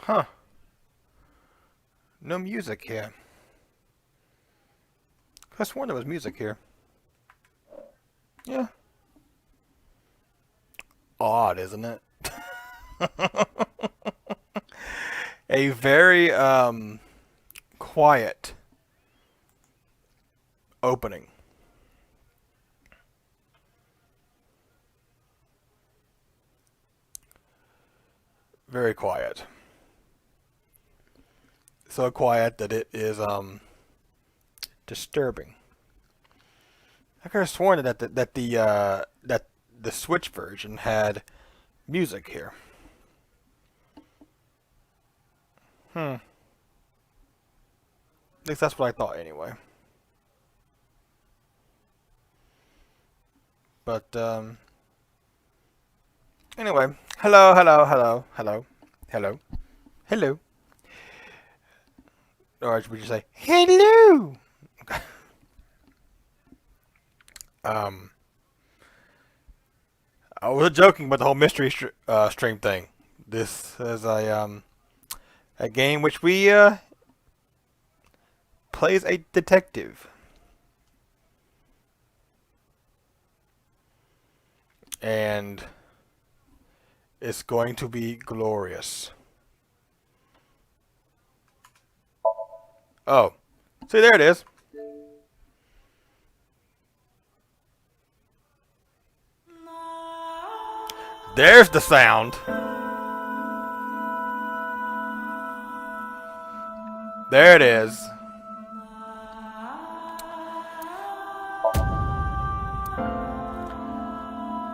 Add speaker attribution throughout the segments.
Speaker 1: Huh. No music here. I sworn there was music here. Yeah. Odd, isn't it? A very, quiet opening. Very quiet. So quiet that it is, disturbing. I could have sworn that the Switch version had music here. At least that's what I thought anyway. But anyway, hello, hello, hello, hello, hello, hello. Or would you say hello? um, I was joking about the whole mystery stream thing. This is a game which we plays a detective, and it's going to be glorious. Oh, see, there it is. There's the sound. There it is.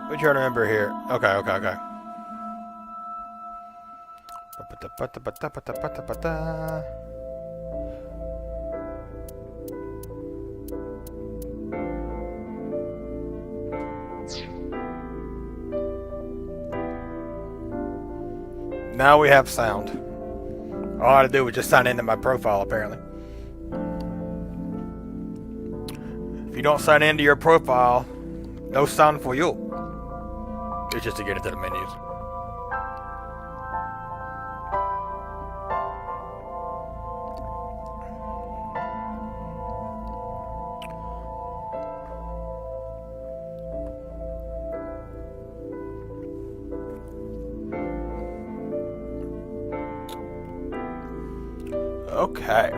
Speaker 1: What you trying to remember here? Okay, okay, okay. Now we have sound. All I had to do was just sign into my profile, apparently. If you don't sign into your profile, no sound for you. It's just to get into the menus. Okay.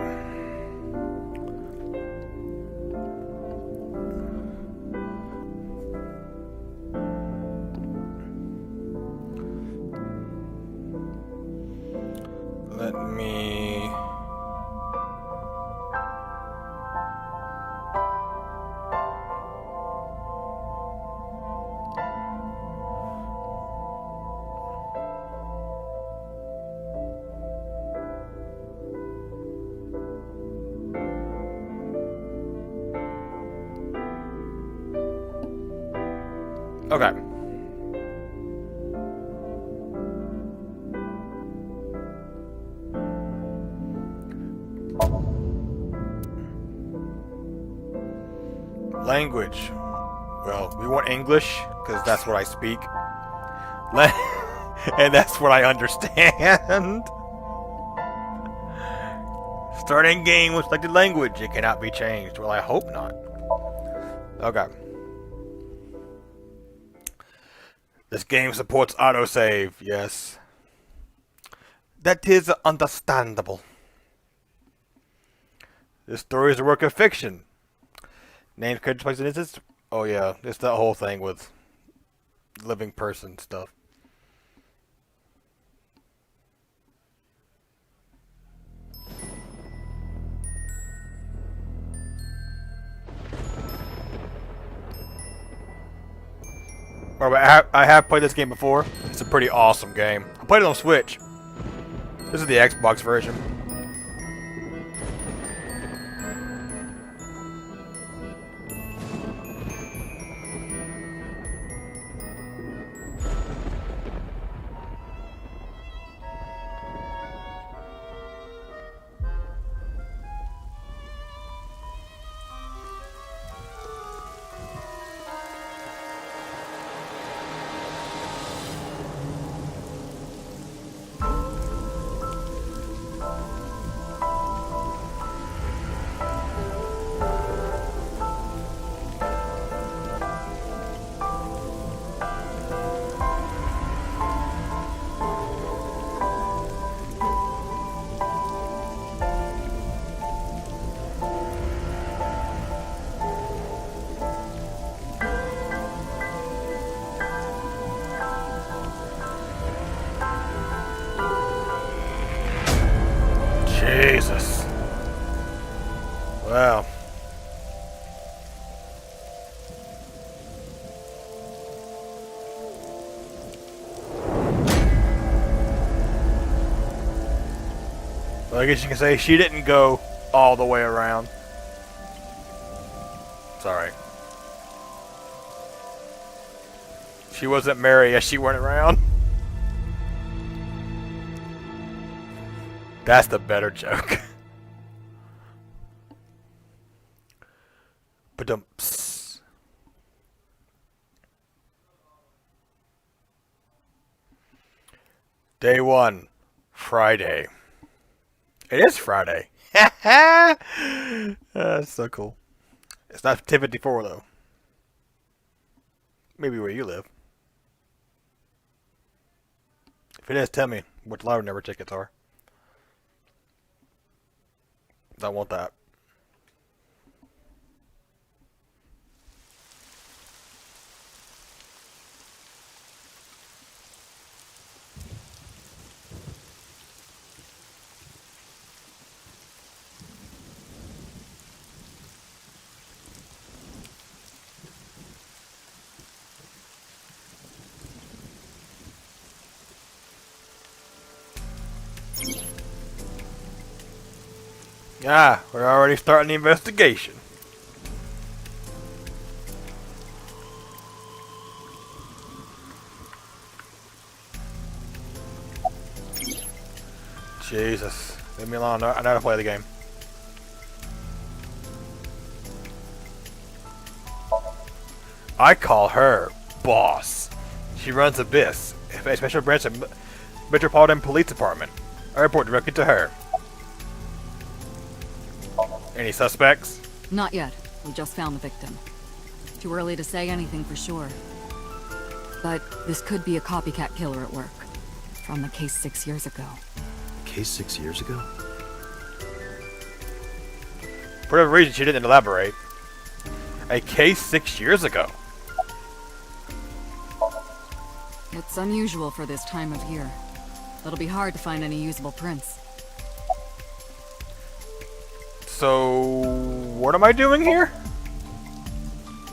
Speaker 1: Let me... Okay. Language. Well, we want English, because that's what I speak. And that's what I understand. Starting game with selected language. It cannot be changed. Well, I hope not. Okay. This game supports autosave. Yes. That is understandable. This story is a work of fiction. Names, characters, places, and instances. Oh yeah, it's that whole thing with living person stuff. Alright, I have played this game before. It's a pretty awesome game. I played it on Switch. This is the Xbox version. So I guess you can say she didn't go all the way around. Sorry. She wasn't Mary as she went around. That's the better joke. Ba-dumps. Day 1. Friday. It is Friday. That's so cool. It's not 10:54 though. Maybe where you live. If it is, tell me what lottery number tickets are. I want that. Ah, we're already starting the investigation. Jesus. Leave me alone. I know how to play the game. I call her boss. She runs Abyss, a special branch of Metropolitan Police Department. I report directly to her. Any suspects?
Speaker 2: Not yet. We just found the victim. Too early to say anything for sure. But this could be a copycat killer at work. From the case 6 years ago.
Speaker 3: Case 6 years ago?
Speaker 1: For whatever reason, she didn't elaborate. A case 6 years ago.
Speaker 2: It's unusual for this time of year. It'll be hard to find any usable prints.
Speaker 1: So, what am I doing here?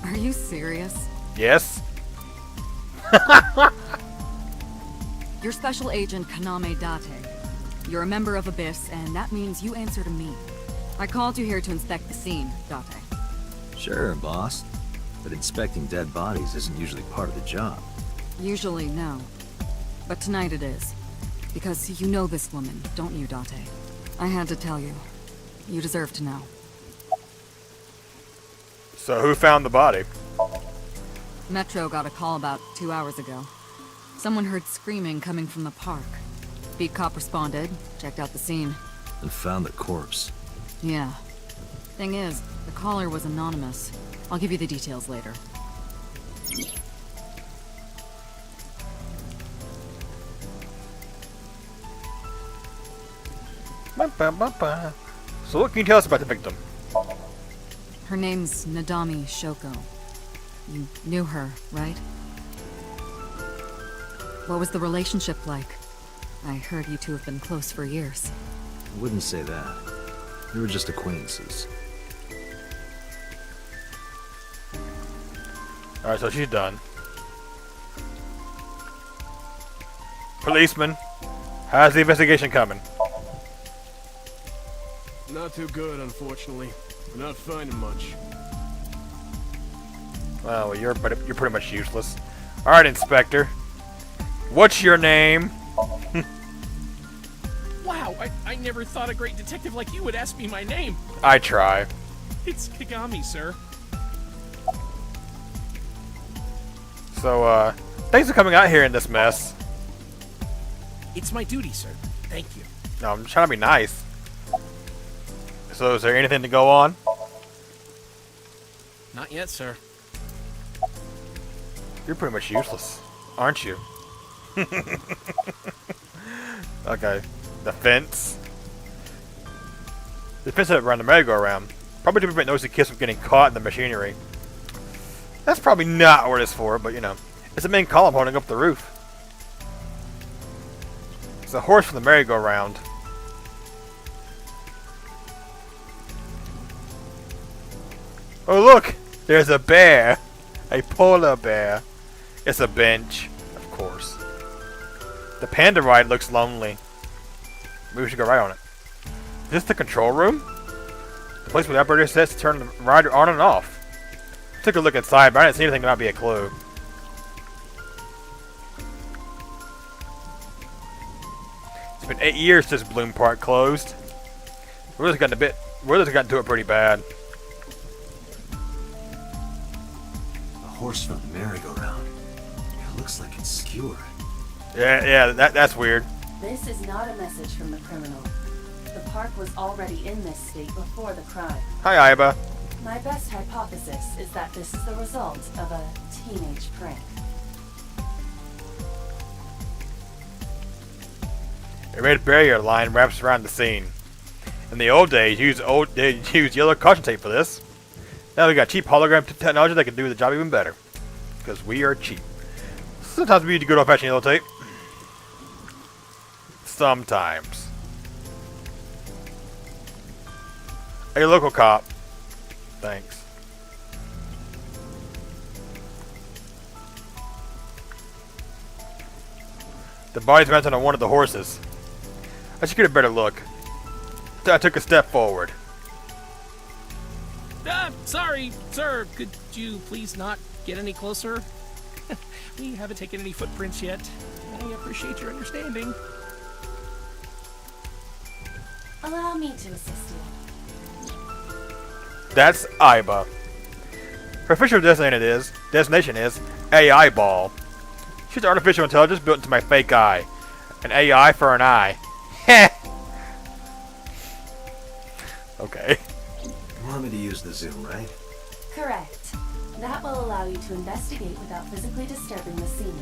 Speaker 2: Are you serious?
Speaker 1: Yes.
Speaker 2: You're Special Agent Kaname Date. You're a member of Abyss, and that means you answer to me. I called you here to inspect the scene, Date.
Speaker 3: Sure, boss. But inspecting dead bodies isn't usually part of the job.
Speaker 2: Usually, no. But tonight it is. Because you know this woman, don't you, Date? I had to tell you. You deserve to know.
Speaker 1: So who found the body?
Speaker 2: Metro got a call about 2 hours ago. Someone heard screaming coming from the park. Beat cop responded, checked out the scene.
Speaker 3: And found the corpse.
Speaker 2: Yeah. Thing is, the caller was anonymous. I'll give you the details later.
Speaker 1: So what can you tell us about the victim?
Speaker 2: Her name's Nadami Shoko. You knew her, right? What was the relationship like? I heard you two have been close for years.
Speaker 3: I wouldn't say that. We were just acquaintances.
Speaker 1: Alright, so she's done. Policeman, how's the investigation coming?
Speaker 4: Not too good, unfortunately. We're not finding much.
Speaker 1: Well, you're pretty much useless. Alright, Inspector. What's your name?
Speaker 5: Wow, I never thought a great detective like you would ask me my name.
Speaker 1: I try.
Speaker 5: It's Kagami, sir.
Speaker 1: So, thanks for coming out here in this mess.
Speaker 5: It's my duty, sir. Thank you.
Speaker 1: No, I'm trying to be nice. So, is there anything to go on?
Speaker 5: Not yet, sir.
Speaker 1: You're pretty much useless, aren't you? Okay. The fence. The fence around the merry-go-round. Probably to prevent nosy kids from getting caught in the machinery. That's probably not what it's for, but you know. It's the main column holding up the roof. It's a horse from the merry-go-round. Oh look! There's a bear! A polar bear. It's a bench, of course. The panda ride looks lonely. Maybe we should go ride on it. Is this the control room? The place where the operator sets to turn the rider on and off. I took a look inside, but I didn't see anything that might be a clue. It's been 8 years since Bloom Park closed. Weather's gotten to it pretty bad.
Speaker 3: A horse from the merry-go-round. It looks like it's skewered.
Speaker 1: Yeah, that's weird.
Speaker 6: This is not a message from the criminal. The park was already in this state before the crime.
Speaker 1: Hi, Iba.
Speaker 6: My best hypothesis is that this is the result of a teenage prank.
Speaker 1: A red barrier line wraps around the scene. In the old days, they used yellow caution tape for this. Now we got cheap hologram technology that can do the job even better. Because we are cheap. Sometimes we use good old-fashioned yellow tape. Sometimes. A local cop. Thanks. The body's mounted on one of the horses. I should get a better look. I took a step forward.
Speaker 5: Sorry, sir. Could you please not get any closer? We haven't taken any footprints yet. I appreciate your understanding.
Speaker 6: Allow me to assist you.
Speaker 1: That's Iba. Her official destination is AI Ball. She's artificial intelligence built into my fake eye. An AI for an eye. Heh. Okay.
Speaker 3: You want me to use the zoom, right?
Speaker 6: Correct. That will allow you to investigate without physically disturbing the scene.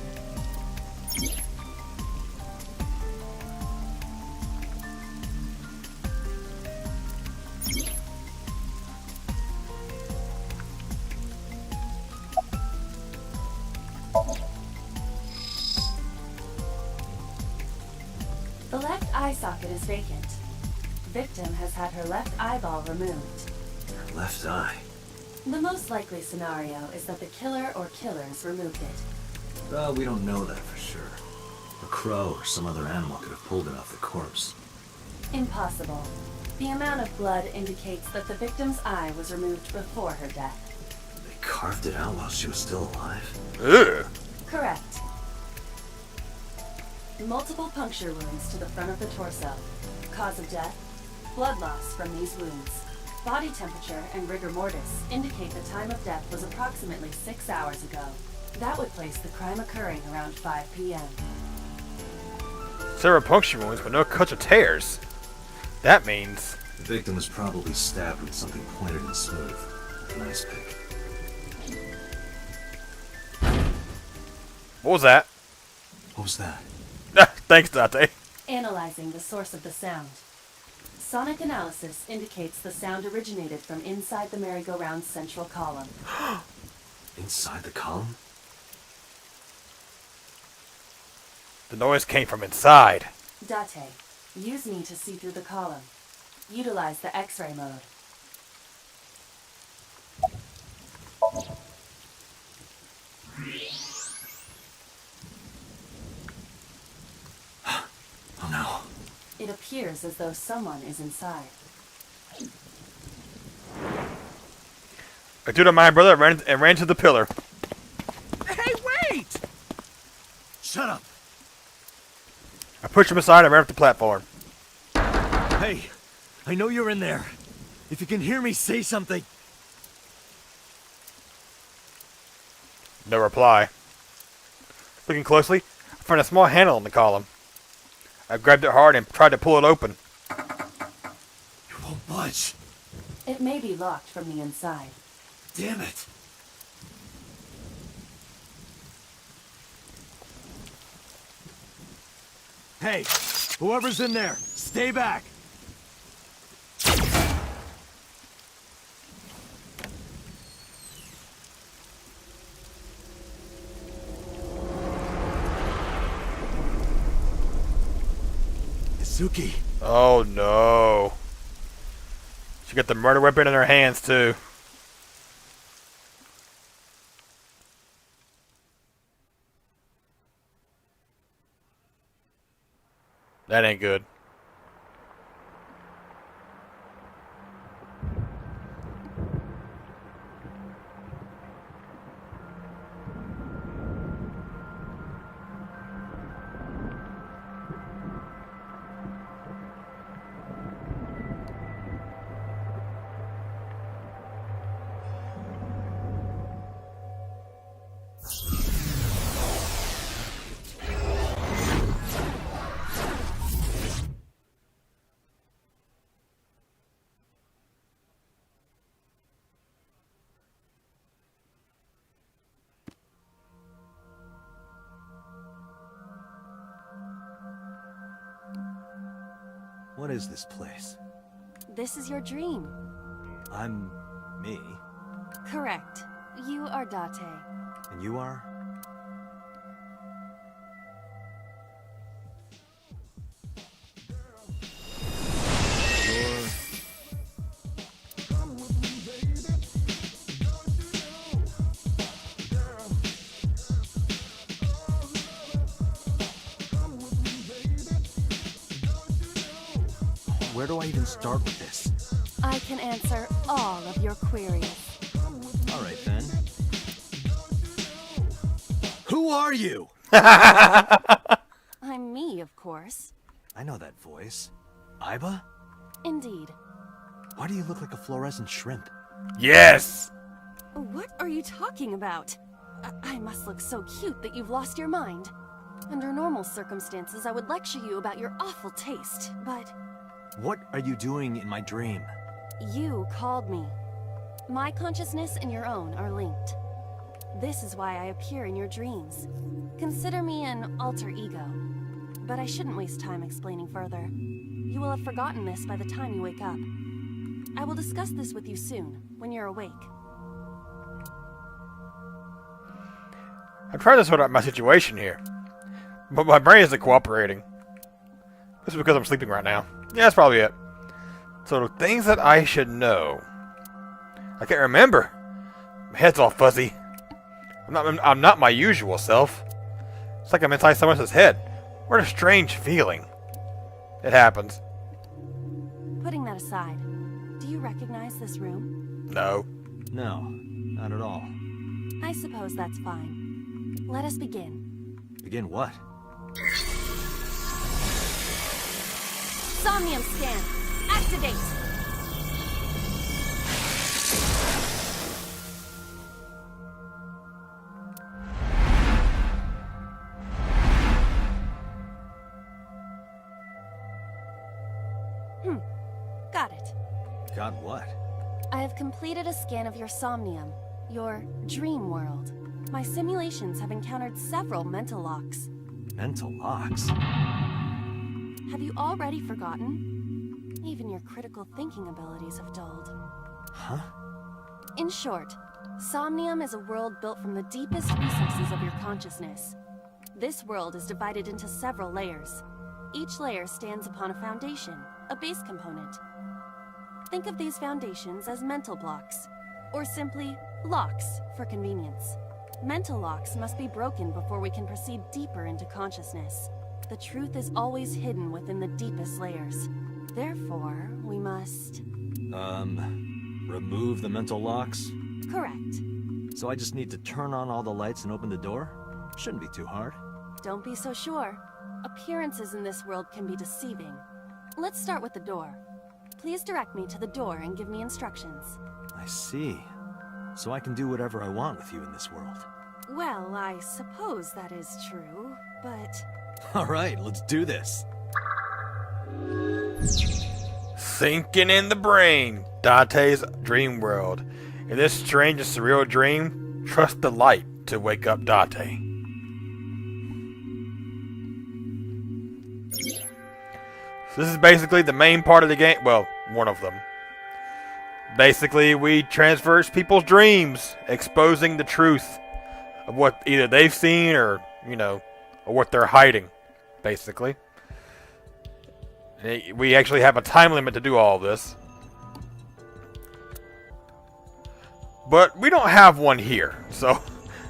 Speaker 6: The left eye socket is vacant. Victim has had her left eyeball removed.
Speaker 3: Her left eye.
Speaker 6: The most likely scenario is that the killer or killers removed it.
Speaker 3: Well, we don't know that for sure. A crow or some other animal could have pulled it off the corpse.
Speaker 6: Impossible. The amount of blood indicates that the victim's eye was removed before her death.
Speaker 3: They carved it out while she was still alive?
Speaker 1: Ugh.
Speaker 6: Correct. Multiple puncture wounds to the front of the torso. Cause of death? Blood loss from these wounds. Body temperature and rigor mortis indicate the time of death was approximately 6 hours ago. That would place the crime occurring around 5 p.m.
Speaker 1: Several puncture wounds, but no cuts or tears. That means...
Speaker 3: The victim was probably stabbed with something pointed and smooth. Nice pick.
Speaker 1: What was that?
Speaker 3: What was that?
Speaker 1: Thanks, Dante.
Speaker 6: Analyzing the source of the sound. Sonic analysis indicates the sound originated from inside the merry-go-round's central column.
Speaker 3: Inside the column?
Speaker 1: The noise came from inside.
Speaker 6: Date, use me to see through the column. Utilize the X-ray mode.
Speaker 3: Oh no.
Speaker 6: It appears as though someone is inside.
Speaker 1: I threw to my brother and ran to the pillar.
Speaker 5: Hey, wait!
Speaker 3: Shut up!
Speaker 1: I pushed him aside and ran up the platform.
Speaker 7: Hey, I know you're in there. If you can hear me, say something.
Speaker 1: No reply. Looking closely, I found a small handle in the column. I grabbed it hard and tried to pull it open.
Speaker 7: You won't budge.
Speaker 6: It may be locked from the inside.
Speaker 7: Damn it. Hey, whoever's in there, stay back. Suki.
Speaker 1: Oh no. She got the murder weapon in her hands too. That ain't good.
Speaker 7: is this place?
Speaker 6: This is your dream.
Speaker 7: I'm... me.
Speaker 6: Correct. You are Date.
Speaker 7: And you are? You're... Where do I even start with this?
Speaker 6: I can answer all of your queries.
Speaker 7: Alright then. Who are you?
Speaker 6: I'm me, of course.
Speaker 7: I know that voice. Iba?
Speaker 6: Indeed.
Speaker 7: Why do you look like a fluorescent shrimp?
Speaker 1: Yes!
Speaker 6: What are you talking about? I must look so cute that you've lost your mind. Under normal circumstances, I would lecture you about your awful taste, but...
Speaker 7: What are you doing in my dream?
Speaker 6: You called me. My consciousness and your own are linked. This is why I appear in your dreams. Consider me an alter ego. But I shouldn't waste time explaining further. You will have forgotten this by the time you wake up. I will discuss this with you soon, when you're awake.
Speaker 1: I'm trying to sort out my situation here, but my brain isn't cooperating. This is because I'm sleeping right now. Yeah, that's probably it. So the things that I should know. I can't remember. My head's all fuzzy. I'm not my usual self. It's like I'm inside someone else's head. What a strange feeling. It happens.
Speaker 6: Putting that aside, do you recognize this room?
Speaker 1: No.
Speaker 7: No, not at all.
Speaker 6: I suppose that's fine. Let us begin.
Speaker 7: Begin what?
Speaker 6: Somnium scan! Activate! Got it.
Speaker 7: Got what?
Speaker 6: I have completed a scan of your Somnium, your dream world. My simulations have encountered several mental locks.
Speaker 7: Mental locks?
Speaker 6: Have you already forgotten? Even your critical thinking abilities have dulled.
Speaker 7: Huh?
Speaker 6: In short, Somnium is a world built from the deepest recesses of your consciousness. This world is divided into several layers. Each layer stands upon a foundation, a base component. Think of these foundations as mental blocks, or simply locks for convenience. Mental locks must be broken before we can proceed deeper into consciousness. The truth is always hidden within the deepest layers. Therefore, we must...
Speaker 7: remove the mental locks?
Speaker 6: Correct.
Speaker 7: So I just need to turn on all the lights and open the door? Shouldn't be too hard.
Speaker 6: Don't be so sure. Appearances in this world can be deceiving. Let's start with the door. Please direct me to the door and give me instructions.
Speaker 7: I see. So I can do whatever I want with you in this world.
Speaker 6: Well, I suppose that is true, but...
Speaker 7: Alright, let's do this.
Speaker 1: Sinking in the brain. Dante's dream world. In this strange and surreal dream, trust the light to wake up Dante. So this is basically the main part of the game. Well, one of them. Basically, we transverse people's dreams, exposing the truth of what either they've seen or, or what they're hiding, basically. And we actually have a time limit to do all of this. But we don't have one here, so...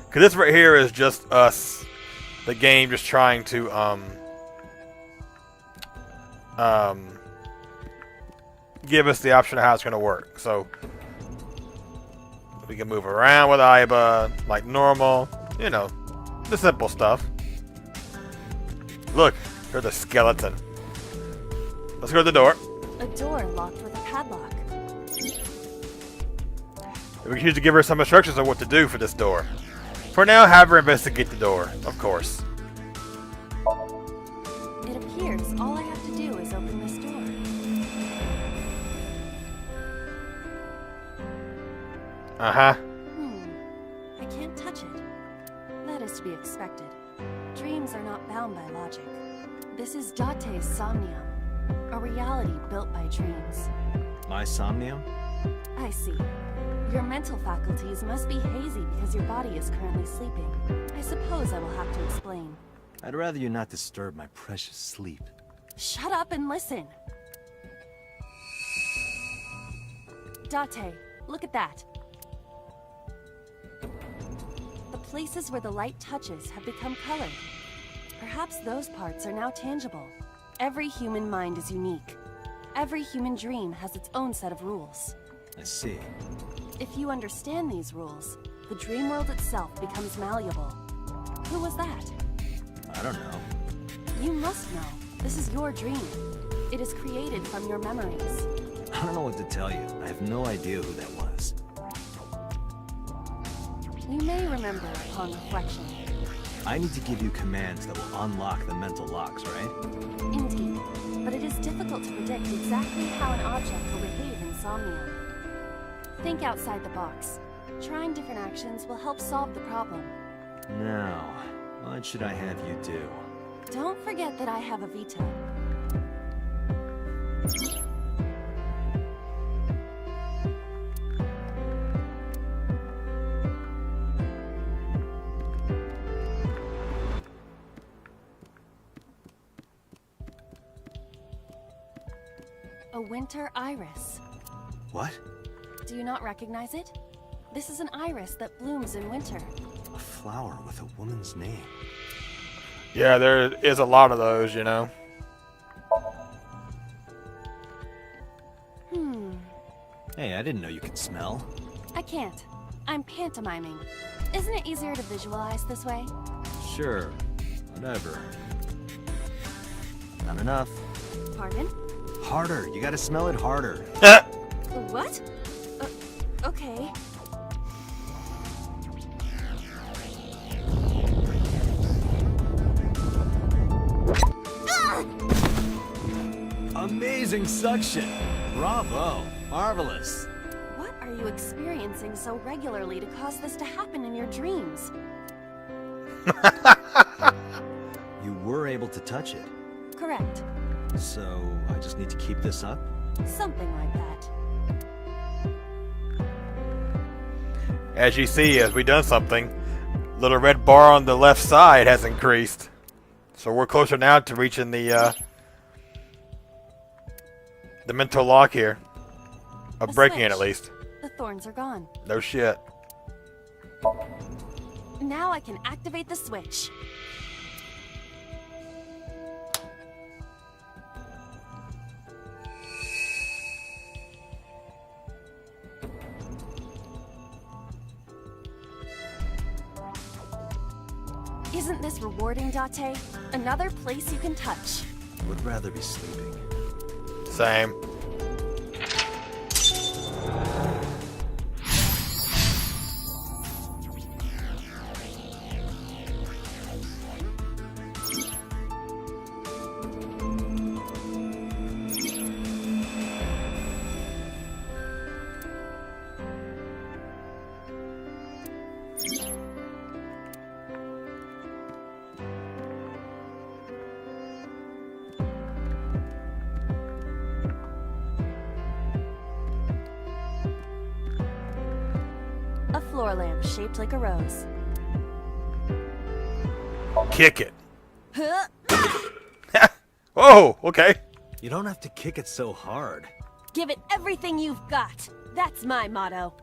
Speaker 1: Because this right here is just us, the game just trying to, give us the option of how it's going to work. So, we can move around with Iba, like normal, the simple stuff. Look, there's a skeleton. Let's go to the door.
Speaker 6: A door locked with a padlock.
Speaker 1: We can choose to give her some instructions on what to do for this door. For now, have her investigate the door, of course.
Speaker 6: It appears all I have to do is open this door.
Speaker 1: Uh-huh.
Speaker 6: I can't touch it. That is to be expected. Dreams are not bound by logic. This is Date's Somnium. A reality built by dreams.
Speaker 7: My Somnium?
Speaker 6: I see. Your mental faculties must be hazy because your body is currently sleeping. I suppose I will have to explain.
Speaker 7: I'd rather you not disturb my precious sleep.
Speaker 6: Shut up and listen. Date, look at that. The places where the light touches have become colored. Perhaps those parts are now tangible. Every human mind is unique. Every human dream has its own set of rules.
Speaker 7: I see.
Speaker 6: If you understand these rules, the dream world itself becomes malleable. Who was that?
Speaker 7: I don't know.
Speaker 6: You must know. This is your dream. It is created from your memories.
Speaker 7: I don't know what to tell you. I have no idea who that was.
Speaker 6: You may remember upon reflection.
Speaker 7: I need to give you commands that will unlock the mental locks, right?
Speaker 6: Indeed, but it is difficult to predict exactly how an object will behave in Somnium. Think outside the box. Trying different actions will help solve the problem.
Speaker 7: Now, what should I have you do?
Speaker 6: Don't forget that I have a veto. A winter iris.
Speaker 7: What?
Speaker 6: Do you not recognize it? This is an iris that blooms in winter.
Speaker 7: A flower with a woman's name.
Speaker 1: Yeah, there is a lot of those, you know.
Speaker 7: Hey, I didn't know you could smell.
Speaker 6: I can't. I'm pantomiming. Isn't it easier to visualize this way?
Speaker 7: Sure. Whatever. Not enough.
Speaker 6: Pardon?
Speaker 7: Harder. You gotta smell it harder.
Speaker 6: What? Okay.
Speaker 7: Amazing suction. Bravo. Marvelous.
Speaker 6: What are you experiencing so regularly to cause this to happen in your dreams?
Speaker 7: You were able to touch it.
Speaker 6: Correct.
Speaker 7: So, I just need to keep this up?
Speaker 6: Something like that.
Speaker 1: As you see, as we've done something, little red bar on the left side has increased. So we're closer now to reaching the mental lock here. Of
Speaker 6: A
Speaker 1: breaking it,
Speaker 6: switch.
Speaker 1: at least.
Speaker 6: The thorns are gone.
Speaker 1: No shit.
Speaker 6: Now I can activate the switch. Isn't this rewarding, Date? Another place you can touch.
Speaker 7: Would rather be sleeping.
Speaker 1: Same.
Speaker 6: A floor lamp shaped like a rose.
Speaker 1: Kick it.
Speaker 6: Huh?
Speaker 1: Oh, okay.
Speaker 7: You don't have to kick it so hard.
Speaker 6: Give it everything you've got. That's my motto.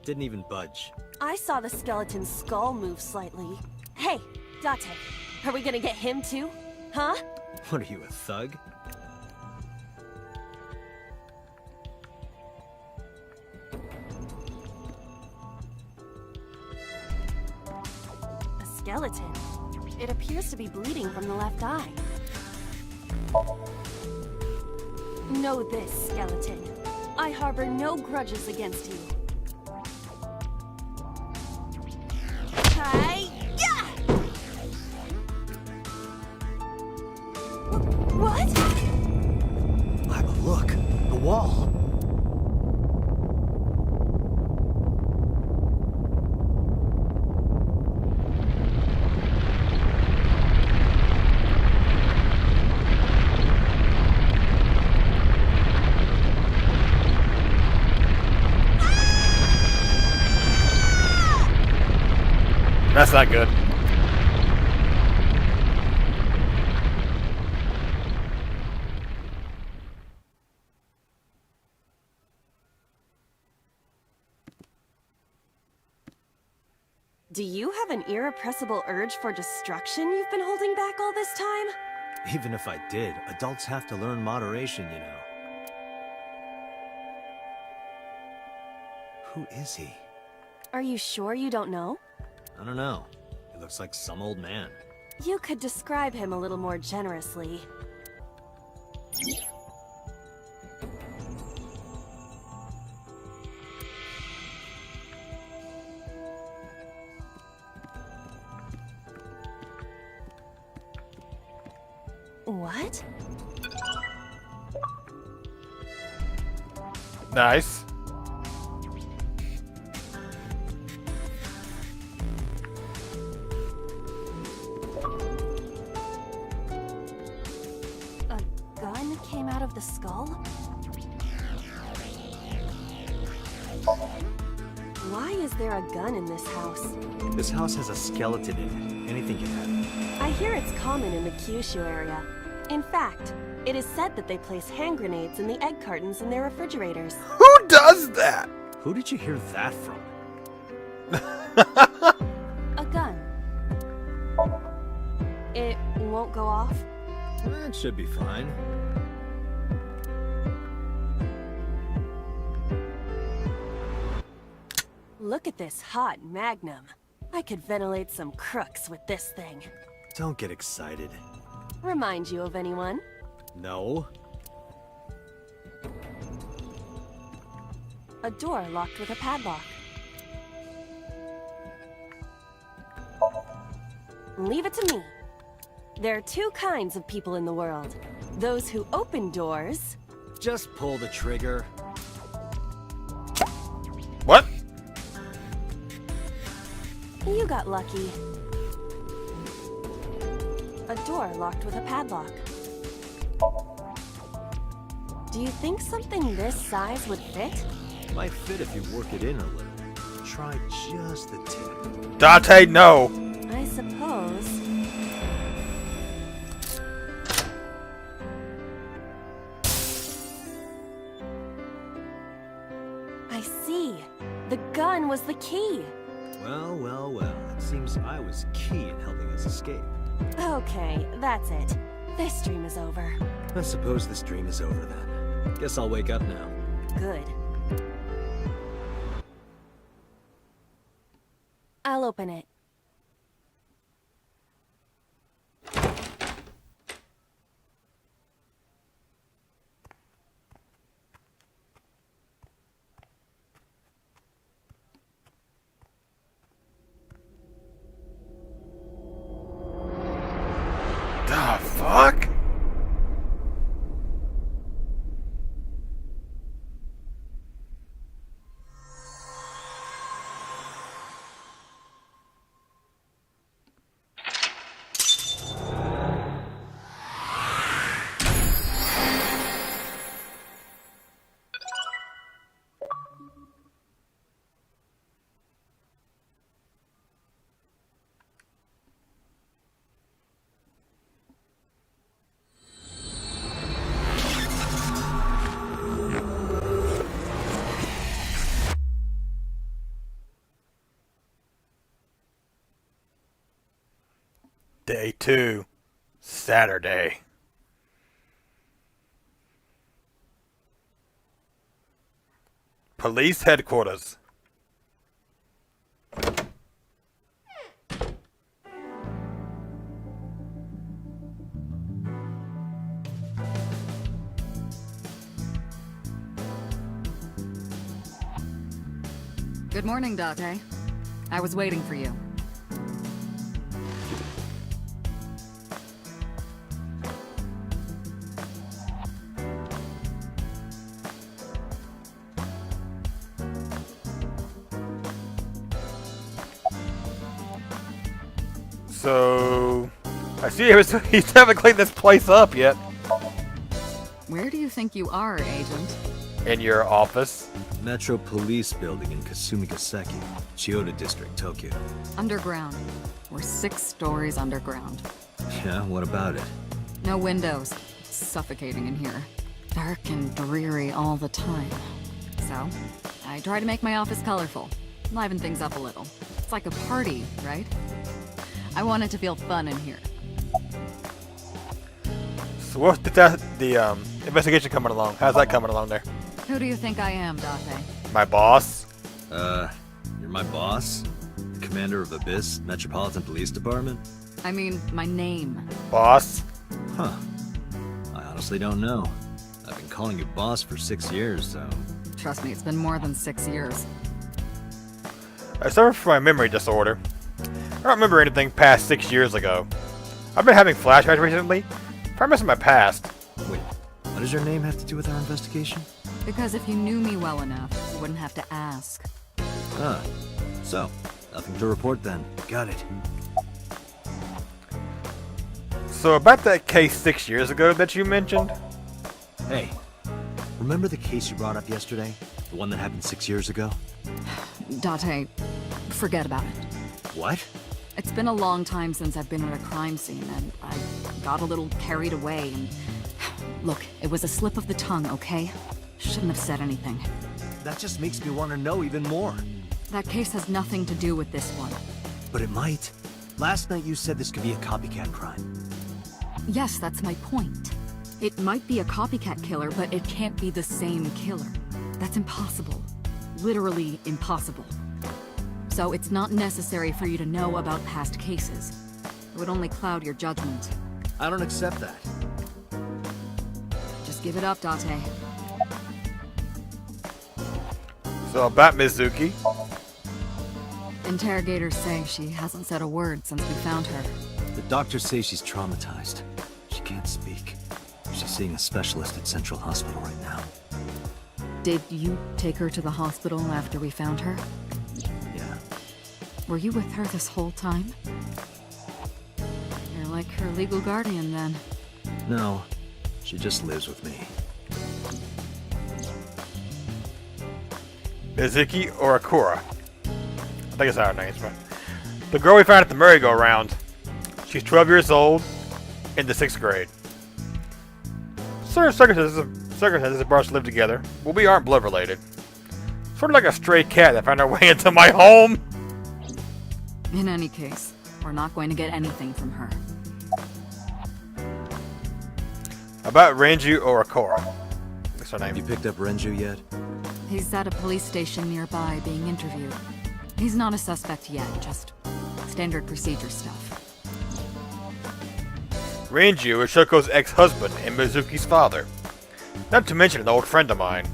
Speaker 7: Didn't even budge.
Speaker 6: I saw the skeleton's skull move slightly. Hey, Date, are we gonna get him too? Huh?
Speaker 7: What are you, a thug?
Speaker 6: A skeleton. It appears to be bleeding from the left eye. Know this, skeleton. I harbor no grudges against you. Hi-ya! What?
Speaker 7: Look, the wall.
Speaker 1: That's not good.
Speaker 6: Do you have an irrepressible urge for destruction you've been holding back all this time?
Speaker 7: Even if I did, adults have to learn moderation, you know. Who is he?
Speaker 6: Are you sure you don't know?
Speaker 7: I don't know. He looks like some old man.
Speaker 6: You could describe him a little more generously. What?
Speaker 1: Nice.
Speaker 6: A gun came out of the skull? Why is there a gun in this house?
Speaker 7: This house has a skeleton in it. Anything can happen.
Speaker 6: I hear it's common in the Kyushu area. In fact, it is said that they place hand grenades in the egg cartons in their refrigerators.
Speaker 1: Who does that?
Speaker 7: Who did you hear that from?
Speaker 6: A gun. It won't go off?
Speaker 7: It should be fine.
Speaker 6: Look at this hot magnum. I could ventilate some crooks with this thing.
Speaker 7: Don't get excited.
Speaker 6: Remind you of anyone?
Speaker 7: No.
Speaker 6: A door locked with a padlock. Leave it to me. There are two kinds of people in the world. Those who open doors.
Speaker 7: Just pull the trigger.
Speaker 1: What?
Speaker 6: You got lucky. A door locked with a padlock. Do you think something this size would fit?
Speaker 7: Might fit if you work it in a little. Try just the tip.
Speaker 1: Dante, no.
Speaker 6: I suppose. I see. The gun was the key.
Speaker 7: Well, well, well. It seems I was key in helping us escape.
Speaker 6: Okay, that's it. This dream is over.
Speaker 7: I suppose this dream is over then. Guess I'll wake up now.
Speaker 6: Good. I'll open it.
Speaker 1: The fuck? Day 2, Saturday. Police headquarters.
Speaker 2: Good morning, Date. I was waiting for you.
Speaker 1: So, I see he haven't cleaned this place up yet.
Speaker 2: Where do you think you are, Agent?
Speaker 1: In your office.
Speaker 7: Metro Police Building in Kasumigaseki, Chiyoda District, Tokyo.
Speaker 2: Underground. We're 6 stories underground.
Speaker 7: Yeah, what about it?
Speaker 2: No windows. It's suffocating in here. Dark and dreary all the time. So, I try to make my office colorful. Liven things up a little. It's like a party, right? I want it to feel fun in here.
Speaker 1: So what's the investigation coming along? How's that coming along there?
Speaker 2: Who do you think I am, Date?
Speaker 1: My boss?
Speaker 7: You're my boss? The commander of Abyss Metropolitan Police Department?
Speaker 2: I mean, my name.
Speaker 1: Boss?
Speaker 7: Huh. I honestly don't know. I've been calling you boss for 6 years, so...
Speaker 2: Trust me, it's been more than 6 years.
Speaker 1: I suffer from my memory disorder. I don't remember anything past 6 years ago. I've been having flashbacks recently. I'm missing my past.
Speaker 7: Wait, what does your name have to do with our investigation?
Speaker 2: Because if you knew me well enough, you wouldn't have to ask.
Speaker 7: Ah, so, nothing to report then. Got it.
Speaker 1: So about that case 6 years ago that you mentioned?
Speaker 7: Hey, remember the case you brought up yesterday? The one that happened 6 years ago?
Speaker 2: Date, forget about it.
Speaker 7: What?
Speaker 2: It's been a long time since I've been at a crime scene, and I got a little carried away, and... Look, it was a slip of the tongue, okay? Shouldn't have said anything.
Speaker 7: That just makes me want to know even more.
Speaker 2: That case has nothing to do with this one.
Speaker 7: But it might. Last night you said this could be a copycat crime.
Speaker 2: Yes, that's my point. It might be a copycat killer, but it can't be the same killer. That's impossible. Literally impossible. So it's not necessary for you to know about past cases. It would only cloud your judgment.
Speaker 7: I don't accept that.
Speaker 2: Just give it up, Date.
Speaker 1: So about Mizuki?
Speaker 2: Interrogators say she hasn't said a word since we found her.
Speaker 7: The doctors say she's traumatized. She can't speak. She's seeing a specialist at Central Hospital right now.
Speaker 2: Did you take her to the hospital after we found her?
Speaker 7: Yeah.
Speaker 2: Were you with her this whole time? You're like her legal guardian, then.
Speaker 7: No, she just lives with me.
Speaker 1: Mizuki or Akura? I think it's our names, but... The girl we found at the merry-go-round. She's 12 years old, in the 6th grade. Certain circumstances brought us to live together, but we aren't blood-related. Sort of like a stray cat that found our way into my home.
Speaker 2: In any case, we're not going to get anything from her.
Speaker 1: About Renju or Akura? That's her
Speaker 7: Have you
Speaker 1: name.
Speaker 7: picked up Renju yet?
Speaker 2: He's at a police station nearby being interviewed. He's not a suspect yet, just standard procedure stuff.
Speaker 1: Renju is Shoko's ex-husband and Mizuki's father. Not to mention an old friend of mine.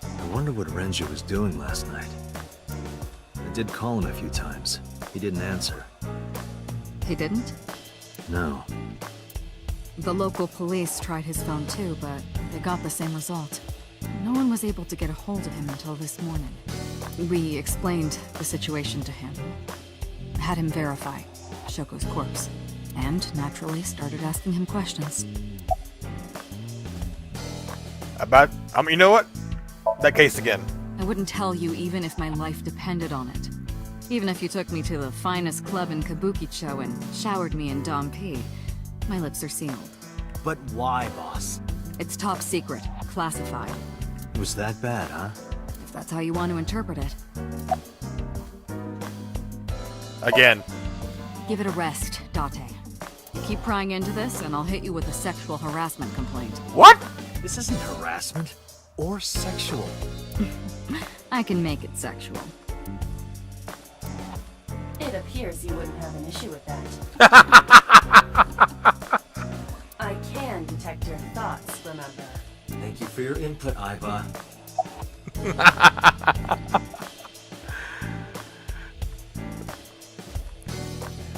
Speaker 7: I wonder what Renju was doing last night. I did call him a few times. He didn't answer.
Speaker 2: He didn't?
Speaker 7: No.
Speaker 2: The local police tried his phone too, but they got the same result. No one was able to get a hold of him until this morning. We explained the situation to him. Had him verify Shoko's corpse. And, naturally, started asking him questions.
Speaker 1: About... you know what? That case again.
Speaker 2: I wouldn't tell you even if my life depended on it. Even if you took me to the finest club in Kabukicho and showered me in Dompi, my lips are sealed.
Speaker 7: But why, boss?
Speaker 2: It's top secret, classified.
Speaker 7: It was that bad, huh?
Speaker 2: If that's how you want to interpret it.
Speaker 1: Again.
Speaker 2: Give it a rest, Date. You keep prying into this, and I'll hit you with a sexual harassment complaint.
Speaker 1: What?
Speaker 7: This isn't harassment or sexual.
Speaker 2: I can make it sexual.
Speaker 6: It appears you wouldn't have an issue with that. I can detect your thoughts, remember?
Speaker 7: Thank you for your input, Iva.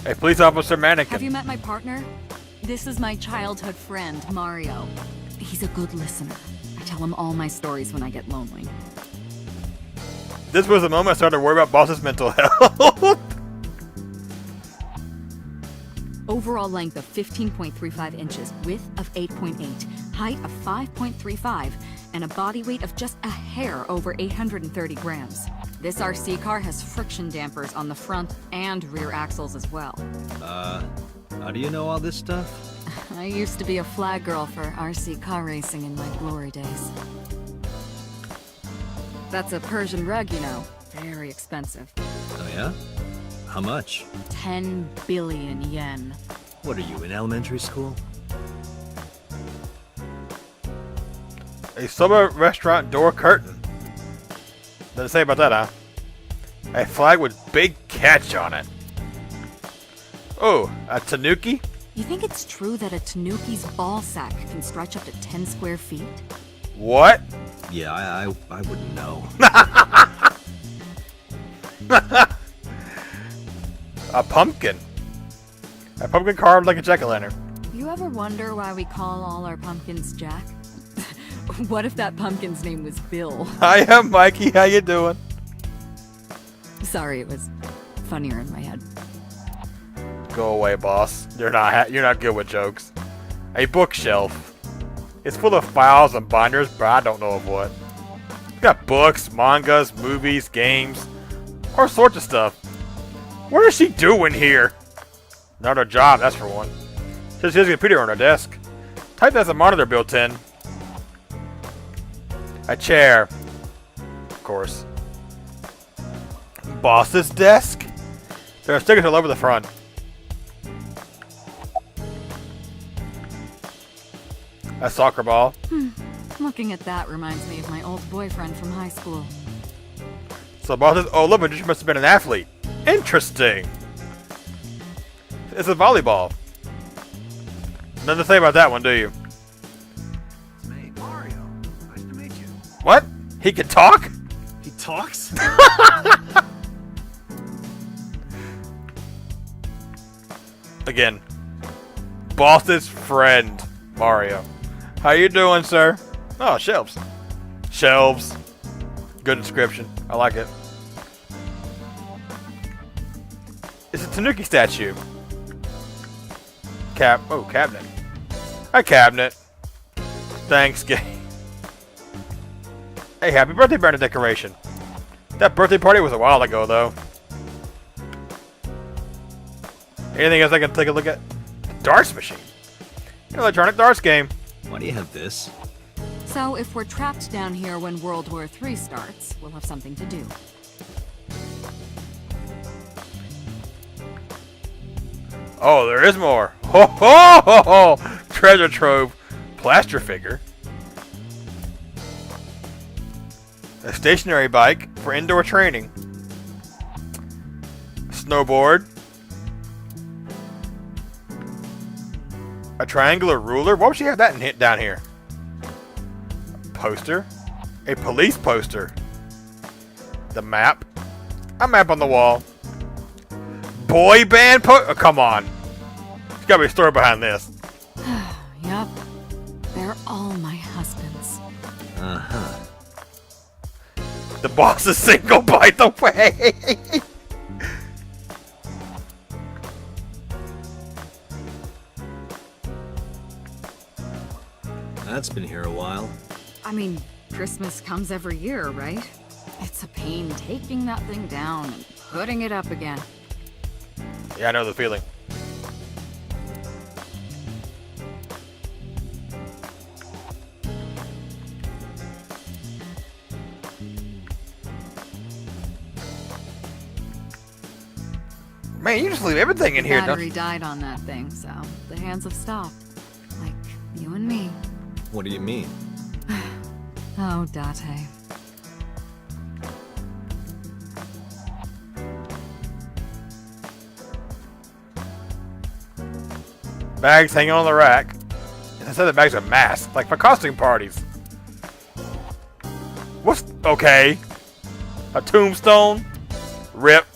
Speaker 1: Hey, police officer mannequin.
Speaker 2: Have you met my partner? This is my childhood friend, Mario. He's a good listener. I tell him all my stories when I get lonely.
Speaker 1: This was the moment I started to worry about boss's mental health.
Speaker 2: Overall length of 15.35 inches, width of 8.8, height of 5.35, and a body weight of just a hair over 830 grams. This RC car has friction dampers on the front and rear axles as well.
Speaker 7: How do you know all this stuff?
Speaker 2: I used to be a flag girl for RC car racing in my glory days. That's a Persian rug, you know. Very expensive.
Speaker 7: Oh yeah? How much?
Speaker 2: 10 billion yen.
Speaker 7: What are you, in elementary school?
Speaker 1: A summer restaurant door curtain. Doesn't say about that, huh? A flag with big catch on it. Oh, a tanuki?
Speaker 2: You think it's true that a tanuki's ball sack can stretch up to 10 square feet?
Speaker 1: What?
Speaker 7: Yeah, I wouldn't know.
Speaker 1: A pumpkin. A pumpkin carved like a jack-o'-lantern.
Speaker 2: You ever wonder why we call all our pumpkins Jack? What if that pumpkin's name was Bill?
Speaker 1: Hi, I'm Mikey. How you doing?
Speaker 2: Sorry, it was funnier in my head.
Speaker 1: Go away, boss. You're not good with jokes. A bookshelf. It's full of files and binders, but I don't know of what. It's got books, mangas, movies, games, all sorts of stuff. What is she doing here? Not her job, that's for one. Says she has a computer on her desk. Type has a monitor built in. A chair. Of course. Boss's desk? There are stickers all over the front. A soccer ball.
Speaker 2: Looking at that reminds me of my old boyfriend from high school.
Speaker 1: So boss's oh look, but she must have been an athlete. Interesting. It's a volleyball. Nothing to say about that one, do you?
Speaker 3: Hey, Mario. Nice to meet you.
Speaker 1: What? He can talk?
Speaker 3: He talks?
Speaker 1: Again. Boss's friend, Mario. How you doing, sir? Oh, shelves. Shelves. Good description. I like it. It's a Tanuki statue. Cabinet. A cabinet. Thanks, gay. Hey, happy birthday banner decoration. That birthday party was a while ago, though. Anything else I can take a look at? Darts machine. An electronic darts game.
Speaker 7: Why do you have this?
Speaker 2: So if we're trapped down here when World War III starts, we'll have something to do.
Speaker 1: Oh, there is more. Ho ho ho ho! Treasure trove. Plaster figure. A stationary bike for indoor training. Snowboard. A triangular ruler? Why would she have that down here? Poster. A police poster. The map. A map on the wall. Boy band oh, come on. There's gotta be a story behind this.
Speaker 2: Yup. They're all my husbands.
Speaker 7: Uh-huh.
Speaker 1: The boss is single, by the way.
Speaker 7: That's been here a while.
Speaker 2: I mean, Christmas comes every year, right? It's a pain taking that thing down and putting it up again.
Speaker 1: Yeah, I know the feeling. Man, you just leave everything in here, don't
Speaker 2: Battery
Speaker 1: you?
Speaker 2: died on that thing, so the hands have stopped. Like you and me.
Speaker 7: What do you mean?
Speaker 2: Oh, Date.
Speaker 1: Bags hanging on the rack. And I said the bags are masked, like for costume parties. What's okay? A tombstone? Rip.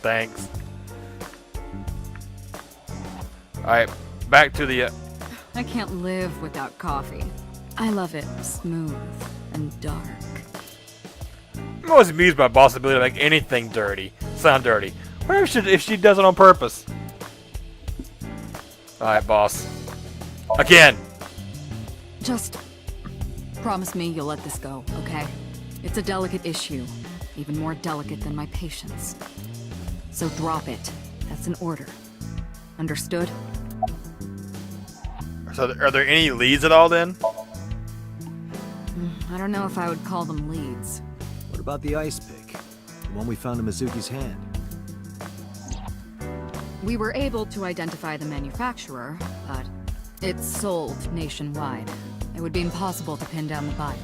Speaker 1: Thanks. Alright, back to the...
Speaker 2: I can't live without coffee. I love it smooth and dark.
Speaker 1: I'm always amused by boss' ability to make anything dirty sound dirty. What if she does it on purpose? Alright, boss. Again!
Speaker 2: Just promise me you'll let this go, okay? It's a delicate issue, even more delicate than my patience. So drop it. That's an order. Understood?
Speaker 1: So, are there any leads at all then?
Speaker 2: I don't know if I would call them leads.
Speaker 7: What about the ice pick? The one we found in Mizuki's hand?
Speaker 2: We were able to identify the manufacturer, but it's sold nationwide. It would be impossible to pin down the buyer.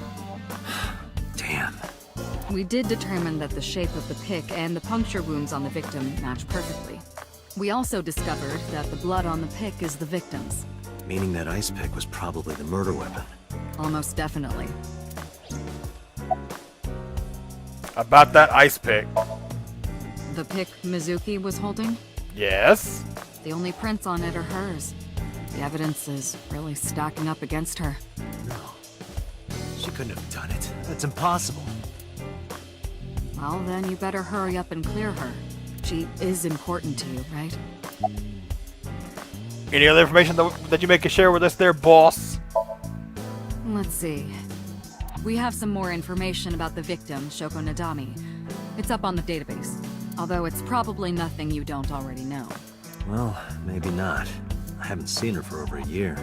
Speaker 7: Damn.
Speaker 2: We did determine that the shape of the pick and the puncture wounds on the victim match perfectly. We also discovered that the blood on the pick is the victim's.
Speaker 7: Meaning that ice pick was probably the murder weapon.
Speaker 2: Almost definitely.
Speaker 1: About that ice pick.
Speaker 2: The pick Mizuki was holding?
Speaker 1: Yes?
Speaker 2: The only prints on it are hers. The evidence is really stacking up against her.
Speaker 7: No. She couldn't have done it. That's impossible.
Speaker 2: Well, then you better hurry up and clear her. She is important to you, right?
Speaker 1: Any other information that you may can share with us there, boss?
Speaker 2: Let's see. We have some more information about the victim, Shoko Nadami. It's up on the database, although it's probably nothing you don't already know.
Speaker 7: Well, maybe not. I haven't seen her for over a year.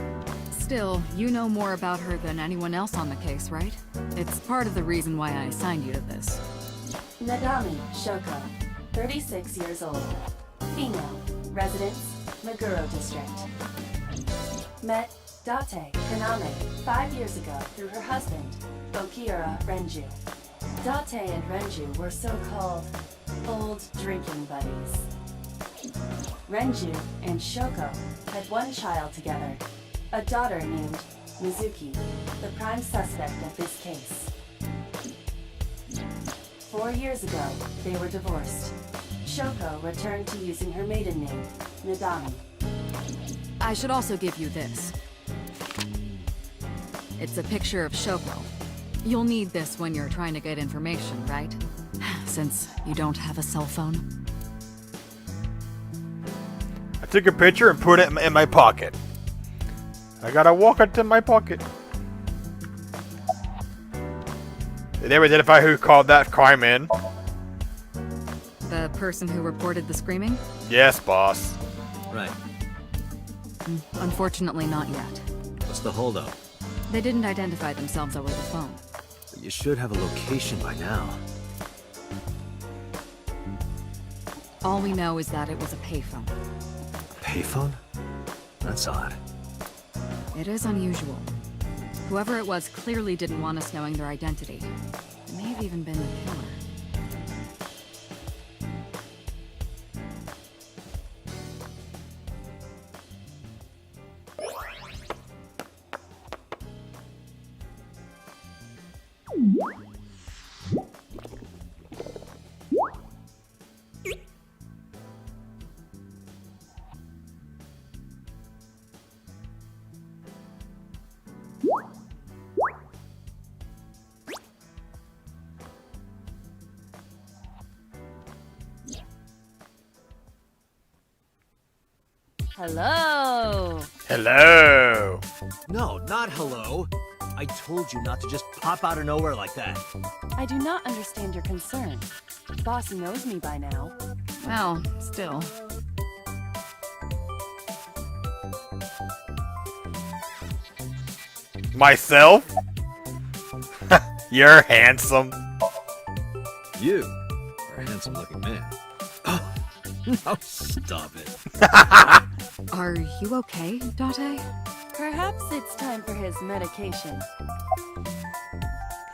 Speaker 2: Still, you know more about her than anyone else on the case, right? It's part of the reason why I assigned you to this.
Speaker 6: Nadami Shoko, 36 years old. Female. Residence, Meguro District. Met Date Kaname 5 years ago through her husband, Okiura Renju. Date and Renju were so-called old drinking buddies. Renju and Shoko had one child together, a daughter named Mizuki, the prime suspect of this case. 4 years ago, they were divorced. Shoko returned to using her maiden name, Nadami.
Speaker 2: I should also give you this. It's a picture of Shoko. You'll need this when you're trying to get information, right? Since you don't have a cell phone.
Speaker 1: I took a picture and put it in my pocket. I gotta walk it to my pocket. Did they ever identify who called that crime in?
Speaker 2: The person who reported the screaming?
Speaker 1: Yes, boss.
Speaker 7: Right.
Speaker 2: Unfortunately, not yet.
Speaker 7: What's the holdup?
Speaker 2: They didn't identify themselves over the phone.
Speaker 7: But you should have a location by now.
Speaker 2: All we know is that it was a payphone.
Speaker 7: A payphone? That's odd.
Speaker 2: It is unusual. Whoever it was clearly didn't want us knowing their identity. It may have even been the killer.
Speaker 6: Hello!
Speaker 1: Hello.
Speaker 7: No, not hello. I told you not to just pop out of nowhere like that.
Speaker 6: I do not understand your concern. Boss knows me by now.
Speaker 2: Well, still.
Speaker 1: Myself? You're handsome.
Speaker 7: You are a handsome-looking man. Oh, stop it.
Speaker 2: Are you okay, Date?
Speaker 6: Perhaps it's time for his medication.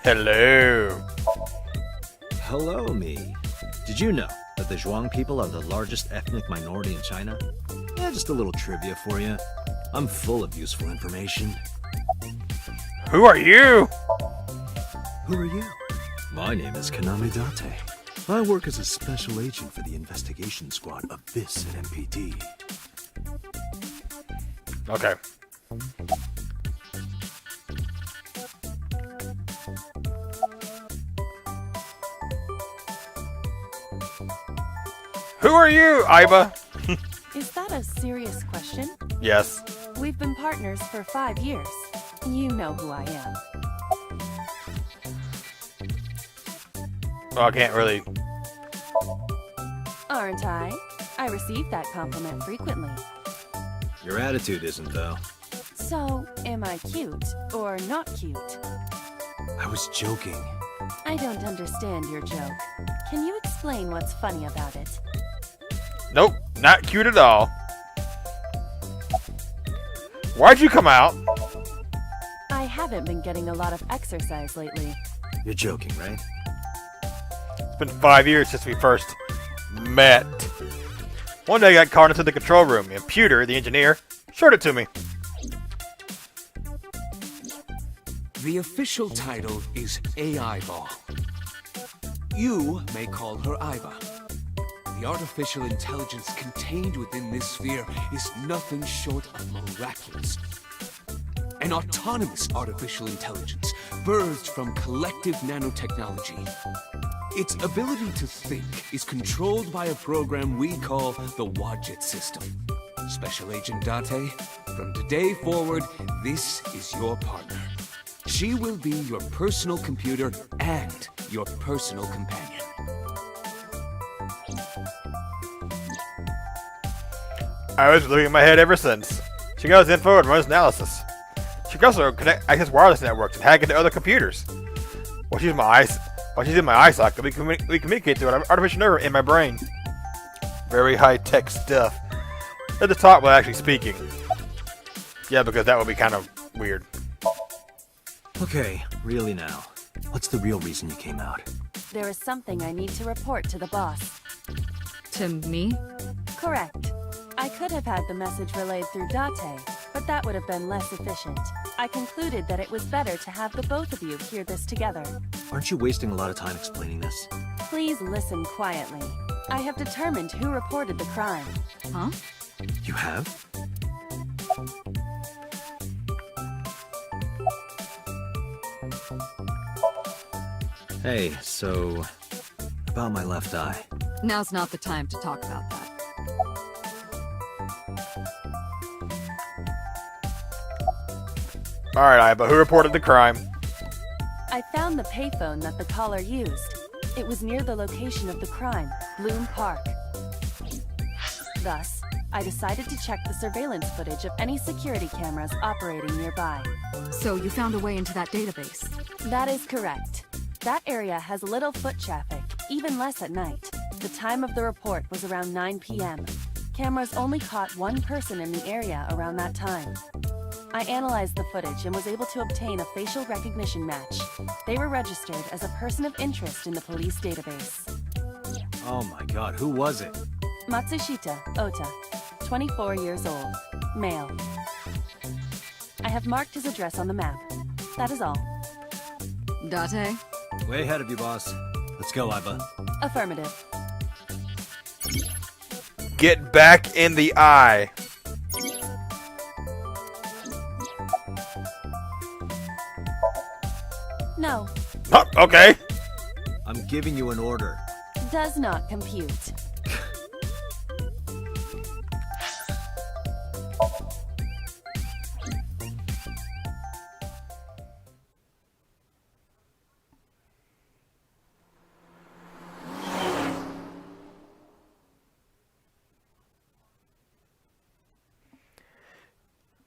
Speaker 1: Hello.
Speaker 7: Hello, me. Did you know that the Zhuang people are the largest ethnic minority in China? Yeah, just a little trivia for you. I'm full of useful information.
Speaker 1: Who are you?
Speaker 7: Who are you? My name is Kaname Date. I work as a special agent for the investigation squad of this at MPD.
Speaker 1: Okay. Who are you, Iba?
Speaker 6: Is that a serious question?
Speaker 1: Yes.
Speaker 6: We've been partners for 5 years. You know who I am.
Speaker 1: Well, I can't really.
Speaker 6: Aren't I? I receive that compliment frequently.
Speaker 7: Your attitude isn't, though.
Speaker 6: So, am I cute or not cute?
Speaker 7: I was joking.
Speaker 6: I don't understand your joke. Can you explain what's funny about it?
Speaker 1: Nope, not cute at all. Why'd you come out?
Speaker 6: I haven't been getting a lot of exercise lately.
Speaker 7: You're joking, right?
Speaker 1: It's been 5 years since we first met. One day I got called into the control room, and Pewter, the engineer, showed it to me.
Speaker 8: The official title is AI Ball. You may call her Iva. The artificial intelligence contained within this sphere is nothing short of miraculous. An autonomous artificial intelligence birthed from collective nanotechnology. Its ability to think is controlled by a program we call the Wadjet system. Special Agent Date, from today forward, this is your partner. She will be your personal computer and your personal companion.
Speaker 1: I was losing my head ever since. She goes info and runs analysis. She can also access wireless networks and hack into other computers. While she's in my eye socket, we communicate through an artificial nerve in my brain. Very high-tech stuff. At the top while actually speaking. Yeah, because that would be kind of weird.
Speaker 7: Okay, really now. What's the real reason you came out?
Speaker 6: There is something I need to report to the boss.
Speaker 2: To me?
Speaker 6: Correct. I could have had the message relayed through Date, but that would have been less efficient. I concluded that it was better to have the both of you hear this together.
Speaker 7: Aren't you wasting a lot of time explaining this?
Speaker 6: Please listen quietly. I have determined who reported the crime.
Speaker 2: Huh?
Speaker 7: You have? Hey, so... about my left eye.
Speaker 2: Now's not the time to talk about that.
Speaker 1: Alright, but who reported the crime?
Speaker 6: I found the payphone that the caller used. It was near the location of the crime, Bloom Park. Thus, I decided to check the surveillance footage of any security cameras operating nearby.
Speaker 2: So you found a way into that database?
Speaker 6: That is correct. That area has little foot traffic, even less at night. The time of the report was around 9 p.m. Cameras only caught one person in the area around that time. I analyzed the footage and was able to obtain a facial recognition match. They were registered as a person of interest in the police database.
Speaker 7: Oh my god, who was it?
Speaker 6: Matsushita Ota, 24 years old, male. I have marked his address on the map. That is all.
Speaker 2: Date?
Speaker 7: Way ahead of you, boss. Let's go, Iva.
Speaker 6: Affirmative.
Speaker 1: Get back in the eye.
Speaker 6: No,
Speaker 1: Oh, okay.
Speaker 7: I'm giving you an order.
Speaker 6: does not compute.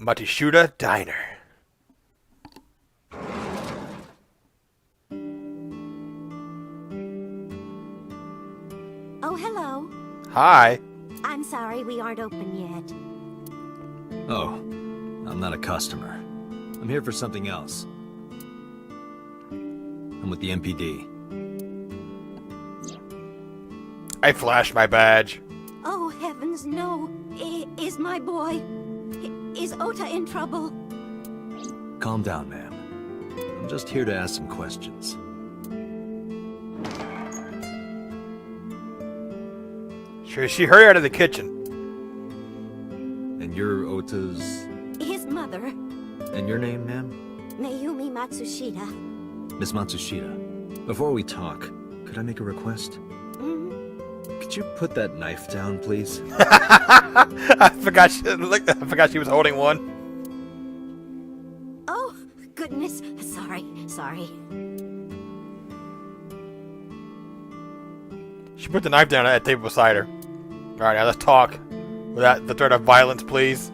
Speaker 1: Matsushita Diner.
Speaker 9: Oh, hello.
Speaker 1: Hi.
Speaker 9: I'm sorry we aren't open yet.
Speaker 7: Oh, I'm not a customer. I'm here for something else. I'm with the MPD.
Speaker 1: I flashed my badge.
Speaker 9: Oh, heavens, no. Is my boy... Is Ota in trouble?
Speaker 7: Calm down, ma'am. I'm just here to ask some questions.
Speaker 1: She hurry out of the kitchen.
Speaker 7: And you're Ota's...
Speaker 9: His mother,
Speaker 7: And your name, ma'am?
Speaker 9: Mayumi Matsushita.
Speaker 7: Miss Matsushita. Before we talk, could I make a request? Could you put that knife down, please?
Speaker 1: I forgot she was holding one.
Speaker 9: Oh,
Speaker 1: She put the knife down at the table beside her. Alright, now let's talk. Without the threat of violence, please.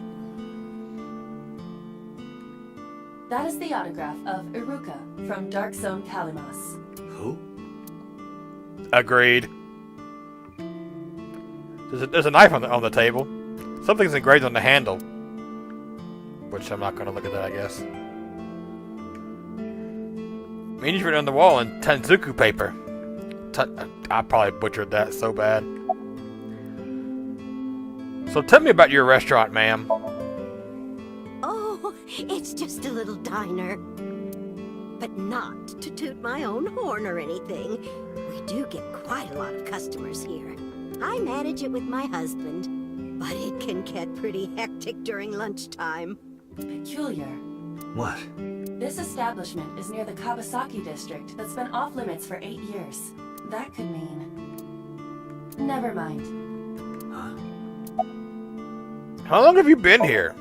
Speaker 6: That is the autograph of Iruka from Dark Zone Kalimas.
Speaker 3: Who?
Speaker 1: Agreed. There's a knife on the table. Something's engraved on the handle. Which I'm not going to look at that, I guess. Meaning's written on the wall in Tenzuku paper. I probably butchered that so bad. So tell me about your restaurant, ma'am.
Speaker 9: Oh, it's just a little diner. But not to toot my own horn or anything. We do get quite a lot of customers here. I manage it with my husband, but it can get pretty hectic during lunchtime.
Speaker 6: Peculiar.
Speaker 3: What?
Speaker 6: This establishment is near the Kawasaki district that's been off limits for 8 years. That could mean... Never mind.
Speaker 3: Huh?
Speaker 1: How long have you been here?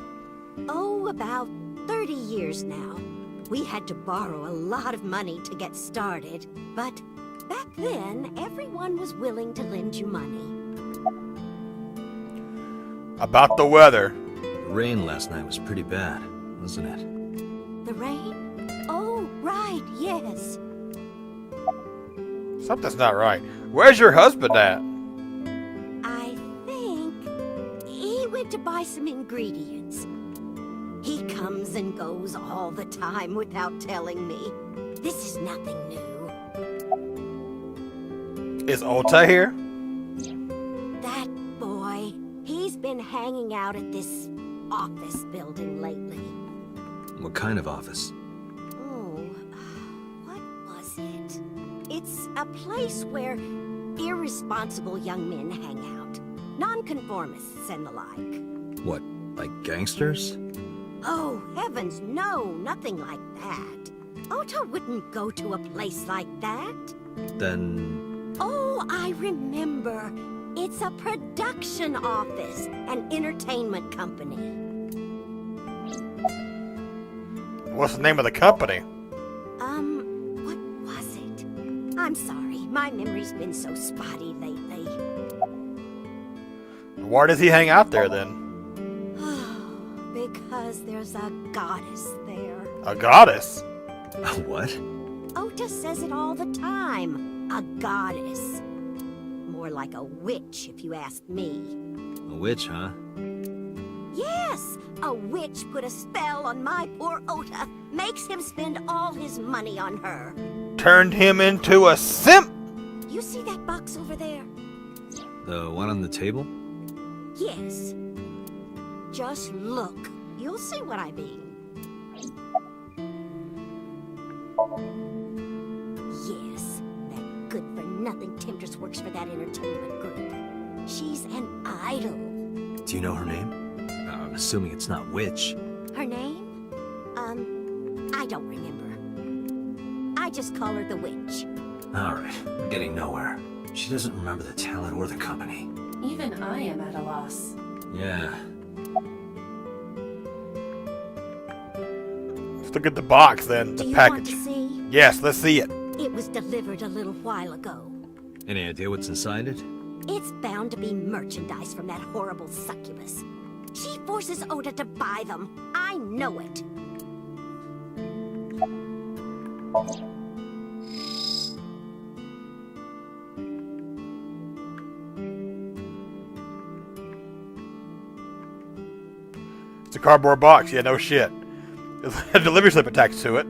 Speaker 9: Oh, about 30 years now. We had to borrow a lot of money to get started, but back then, everyone was willing to lend you money.
Speaker 1: About the weather.
Speaker 7: The rain last night was pretty bad, wasn't it?
Speaker 9: The rain? Oh, right, yes.
Speaker 1: Something's not right. Where's your husband at?
Speaker 9: I think he went to buy some ingredients. He comes and goes all the time without telling me. This is nothing new.
Speaker 1: Is Ota here?
Speaker 9: That boy, he's been hanging out at this office building lately.
Speaker 7: What kind of office?
Speaker 9: Oh, what was it? It's a place where irresponsible young men hang out. Nonconformists and the like.
Speaker 7: What, like gangsters?
Speaker 9: Oh, heavens, no, nothing like that. Ota wouldn't go to a place like that.
Speaker 7: Then...
Speaker 9: Oh, I remember. It's a production office, an entertainment company.
Speaker 1: What's the name of the company?
Speaker 9: What was it? I'm sorry, my memory's been so spotty lately.
Speaker 1: Why does he hang out there then?
Speaker 9: Because there's a goddess there.
Speaker 1: A goddess?
Speaker 7: What?
Speaker 9: Ota says it all the time. A goddess. More like a witch, if you ask me.
Speaker 7: A witch, huh?
Speaker 9: Yes, a witch put a spell on my poor Ota. Makes him spend all his money on her.
Speaker 1: Turned him into a simp?
Speaker 9: You see that box over there?
Speaker 7: The one on the table?
Speaker 9: Yes. Just look. You'll see what I mean. Yes, that good-for-nothing temptress works for that entertainment group. She's an idol.
Speaker 7: Do you know her name? I'm assuming it's not witch.
Speaker 9: Her name? I don't remember. I just call her the witch.
Speaker 3: Alright, we're getting nowhere. She doesn't remember the talent or the company.
Speaker 6: Even I am at a loss.
Speaker 3: Yeah.
Speaker 1: Let's look at the box then,
Speaker 9: Do
Speaker 1: the
Speaker 9: you
Speaker 1: package.
Speaker 9: want to see?
Speaker 1: Yes, let's see it.
Speaker 9: It was delivered a little while ago.
Speaker 7: Any idea what's inside it?
Speaker 9: It's bound to be merchandise from that horrible succubus. She forces Ota to buy them. I know it.
Speaker 1: It's a cardboard box. Yeah, no shit. There's a delivery slip attached to it.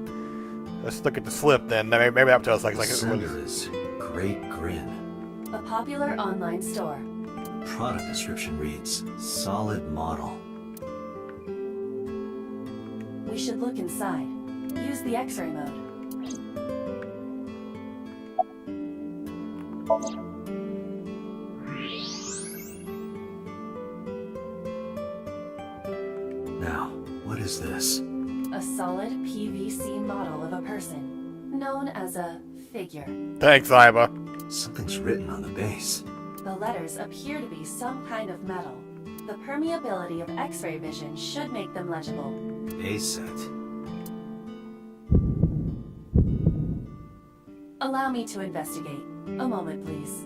Speaker 1: Let's look at the slip then. Maybe that'll tell us like
Speaker 3: The
Speaker 1: it
Speaker 3: sender
Speaker 1: was.
Speaker 3: is Great Grin.
Speaker 6: A popular online store.
Speaker 3: Product description reads, solid model.
Speaker 6: We should look inside. Use the X-ray mode.
Speaker 3: Now, what is this?
Speaker 6: A solid PVC model of a person, known as a figure.
Speaker 1: Thanks, Iva.
Speaker 3: Something's written on the base.
Speaker 6: The letters appear to be some kind of metal. The permeability of X-ray vision should make them legible.
Speaker 3: A set.
Speaker 6: Allow me to investigate. A moment, please.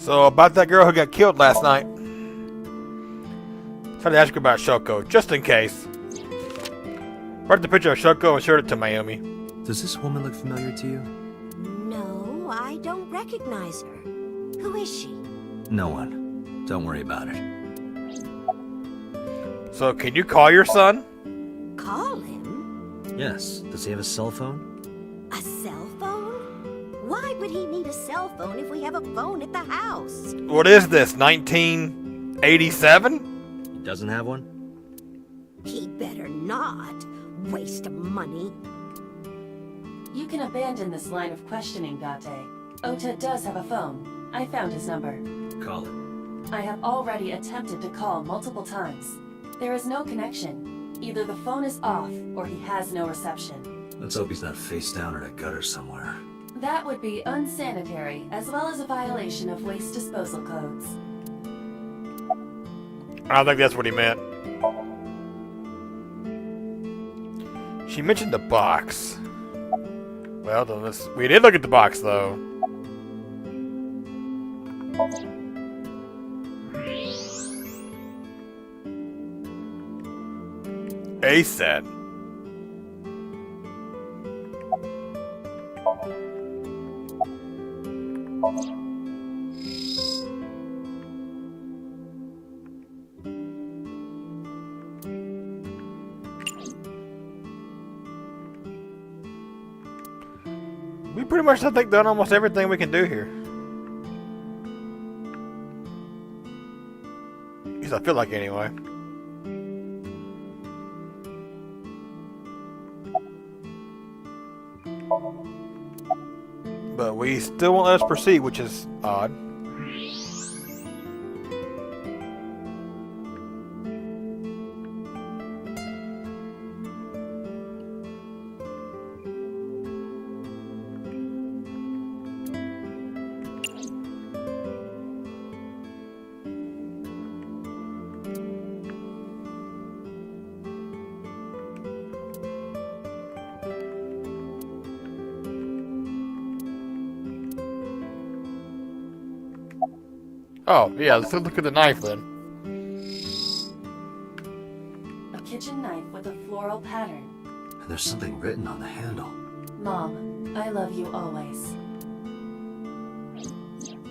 Speaker 1: So, about that girl who got killed last night. Tried to ask you about Shoko, just in case. Brought the picture of Shoko and showed it to Mayumi.
Speaker 7: Does this woman look familiar to you?
Speaker 9: No, I don't recognize her. Who is she?
Speaker 7: No one. Don't worry about it.
Speaker 1: So, can you call your son?
Speaker 9: Call him?
Speaker 7: Yes. Does he have a cell phone?
Speaker 9: A cell phone? Why would he need a cell phone if we have a phone at the house?
Speaker 1: What is this, 1987?
Speaker 7: He doesn't have one?
Speaker 9: He better not. Waste of money.
Speaker 6: You can abandon this line of questioning, Date. Ota does have a phone. I found his number.
Speaker 7: Call it.
Speaker 6: I have already attempted to call multiple times. There is no connection. Either the phone is off, or he has no reception.
Speaker 3: Let's hope he's not face down in a gutter somewhere.
Speaker 6: That would be unsanitary, as well as a violation of waste disposal codes.
Speaker 1: I don't think that's what he meant. She mentioned the box. Well, then we did look at the box, though. A set. We pretty much, I think, done almost everything we can do here. At least I feel like anyway. But we still won't let us proceed, which is odd. Oh, yeah, let's look at the knife then.
Speaker 6: A kitchen knife with a floral pattern.
Speaker 3: And there's something written on the handle.
Speaker 6: Mom, I love you always.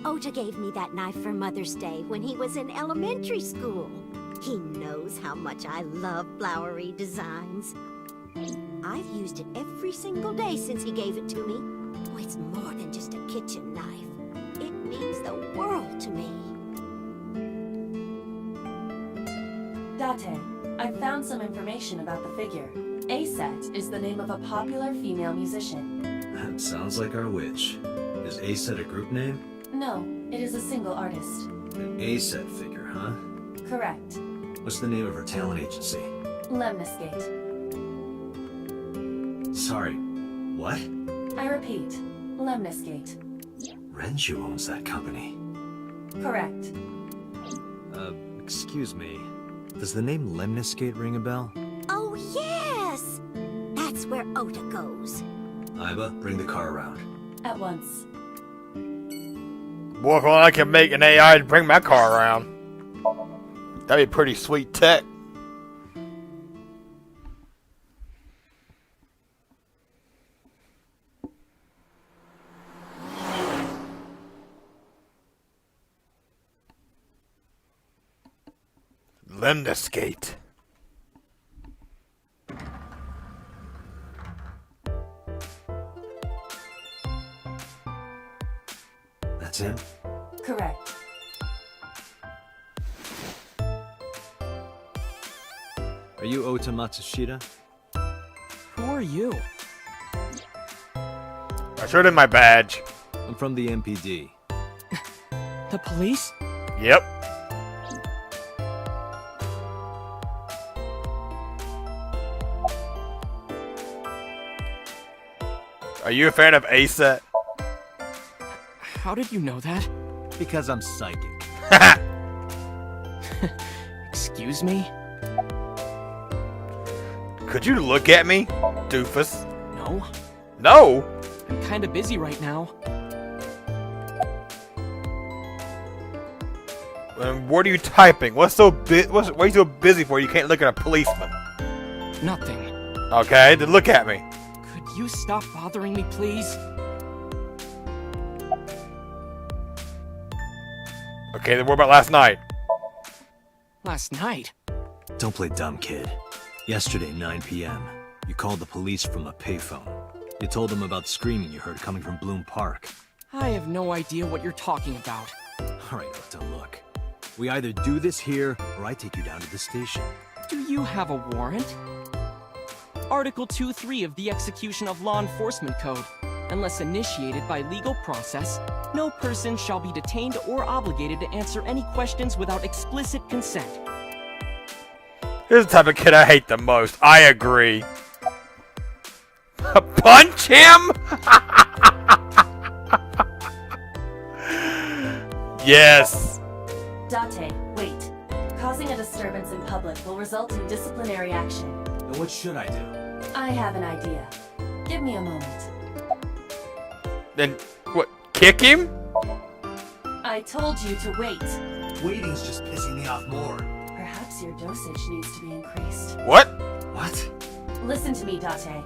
Speaker 9: Ota gave me that knife for Mother's Day when he was in elementary school. He knows how much I love flowery designs. I've used it every single day since he gave it to me. Oh, it's more than just a kitchen knife. It means the world to me.
Speaker 6: Date, I found some information about the figure. Aset is the name of a popular female musician.
Speaker 3: That sounds like our witch. Is A-set a group name?
Speaker 6: No, it is a single artist.
Speaker 3: An A-set figure, huh?
Speaker 6: Correct.
Speaker 3: What's the name of her talent agency?
Speaker 6: Lemniscate.
Speaker 3: Sorry, what?
Speaker 6: I repeat, Lemniscate.
Speaker 3: Renju owns that company.
Speaker 6: Correct.
Speaker 7: Excuse me. Does the name Lemniscate ring a bell?
Speaker 9: Oh, yes! That's where Ota goes.
Speaker 3: Iba, bring the car around.
Speaker 6: At once.
Speaker 1: Boy, if only I can make an AI to bring my car around. That'd be pretty sweet tech. Lemniscate.
Speaker 3: That's him?
Speaker 6: Correct.
Speaker 7: Are you Ota Matsushita?
Speaker 5: Who are you?
Speaker 1: I showed him my badge.
Speaker 7: I'm from the MPD.
Speaker 5: The police?
Speaker 1: Yep. Are you a fan of A-set?
Speaker 5: How did you know that?
Speaker 7: Because I'm psychic.
Speaker 5: Excuse me?
Speaker 1: Could you look at me, doofus?
Speaker 5: No.
Speaker 1: No!
Speaker 5: I'm kinda busy right now.
Speaker 1: And what are you typing? Why are you so busy for? You can't look at a policeman.
Speaker 5: Nothing.
Speaker 1: Okay, then look at me.
Speaker 5: Could you stop bothering me, please?
Speaker 1: Okay, then what about last night?
Speaker 5: Last night?
Speaker 7: Don't play dumb, kid. Yesterday, 9 p.m., you called the police from a payphone. You told them about screaming you heard coming from Bloom Park.
Speaker 5: I have no idea what you're talking about.
Speaker 7: All right, Ota, look. We either do this here, or I take you down to the station.
Speaker 5: Do you have a warrant? Article 2.3 of the Execution of Law Enforcement Code. Unless initiated by legal process, no person shall be detained or obligated to answer any questions without explicit consent.
Speaker 1: Here's the type of kid I hate the most. I agree. Punch him? Yes.
Speaker 6: Date, wait. Causing a disturbance in public will result in disciplinary action.
Speaker 3: And what should I do?
Speaker 6: I have an idea. Give me a moment.
Speaker 1: Then, what, kick him?
Speaker 6: I told you to wait.
Speaker 3: Waiting's just pissing me off more.
Speaker 6: Perhaps your dosage needs to be increased.
Speaker 1: What?
Speaker 3: What?
Speaker 6: Listen to me, Date.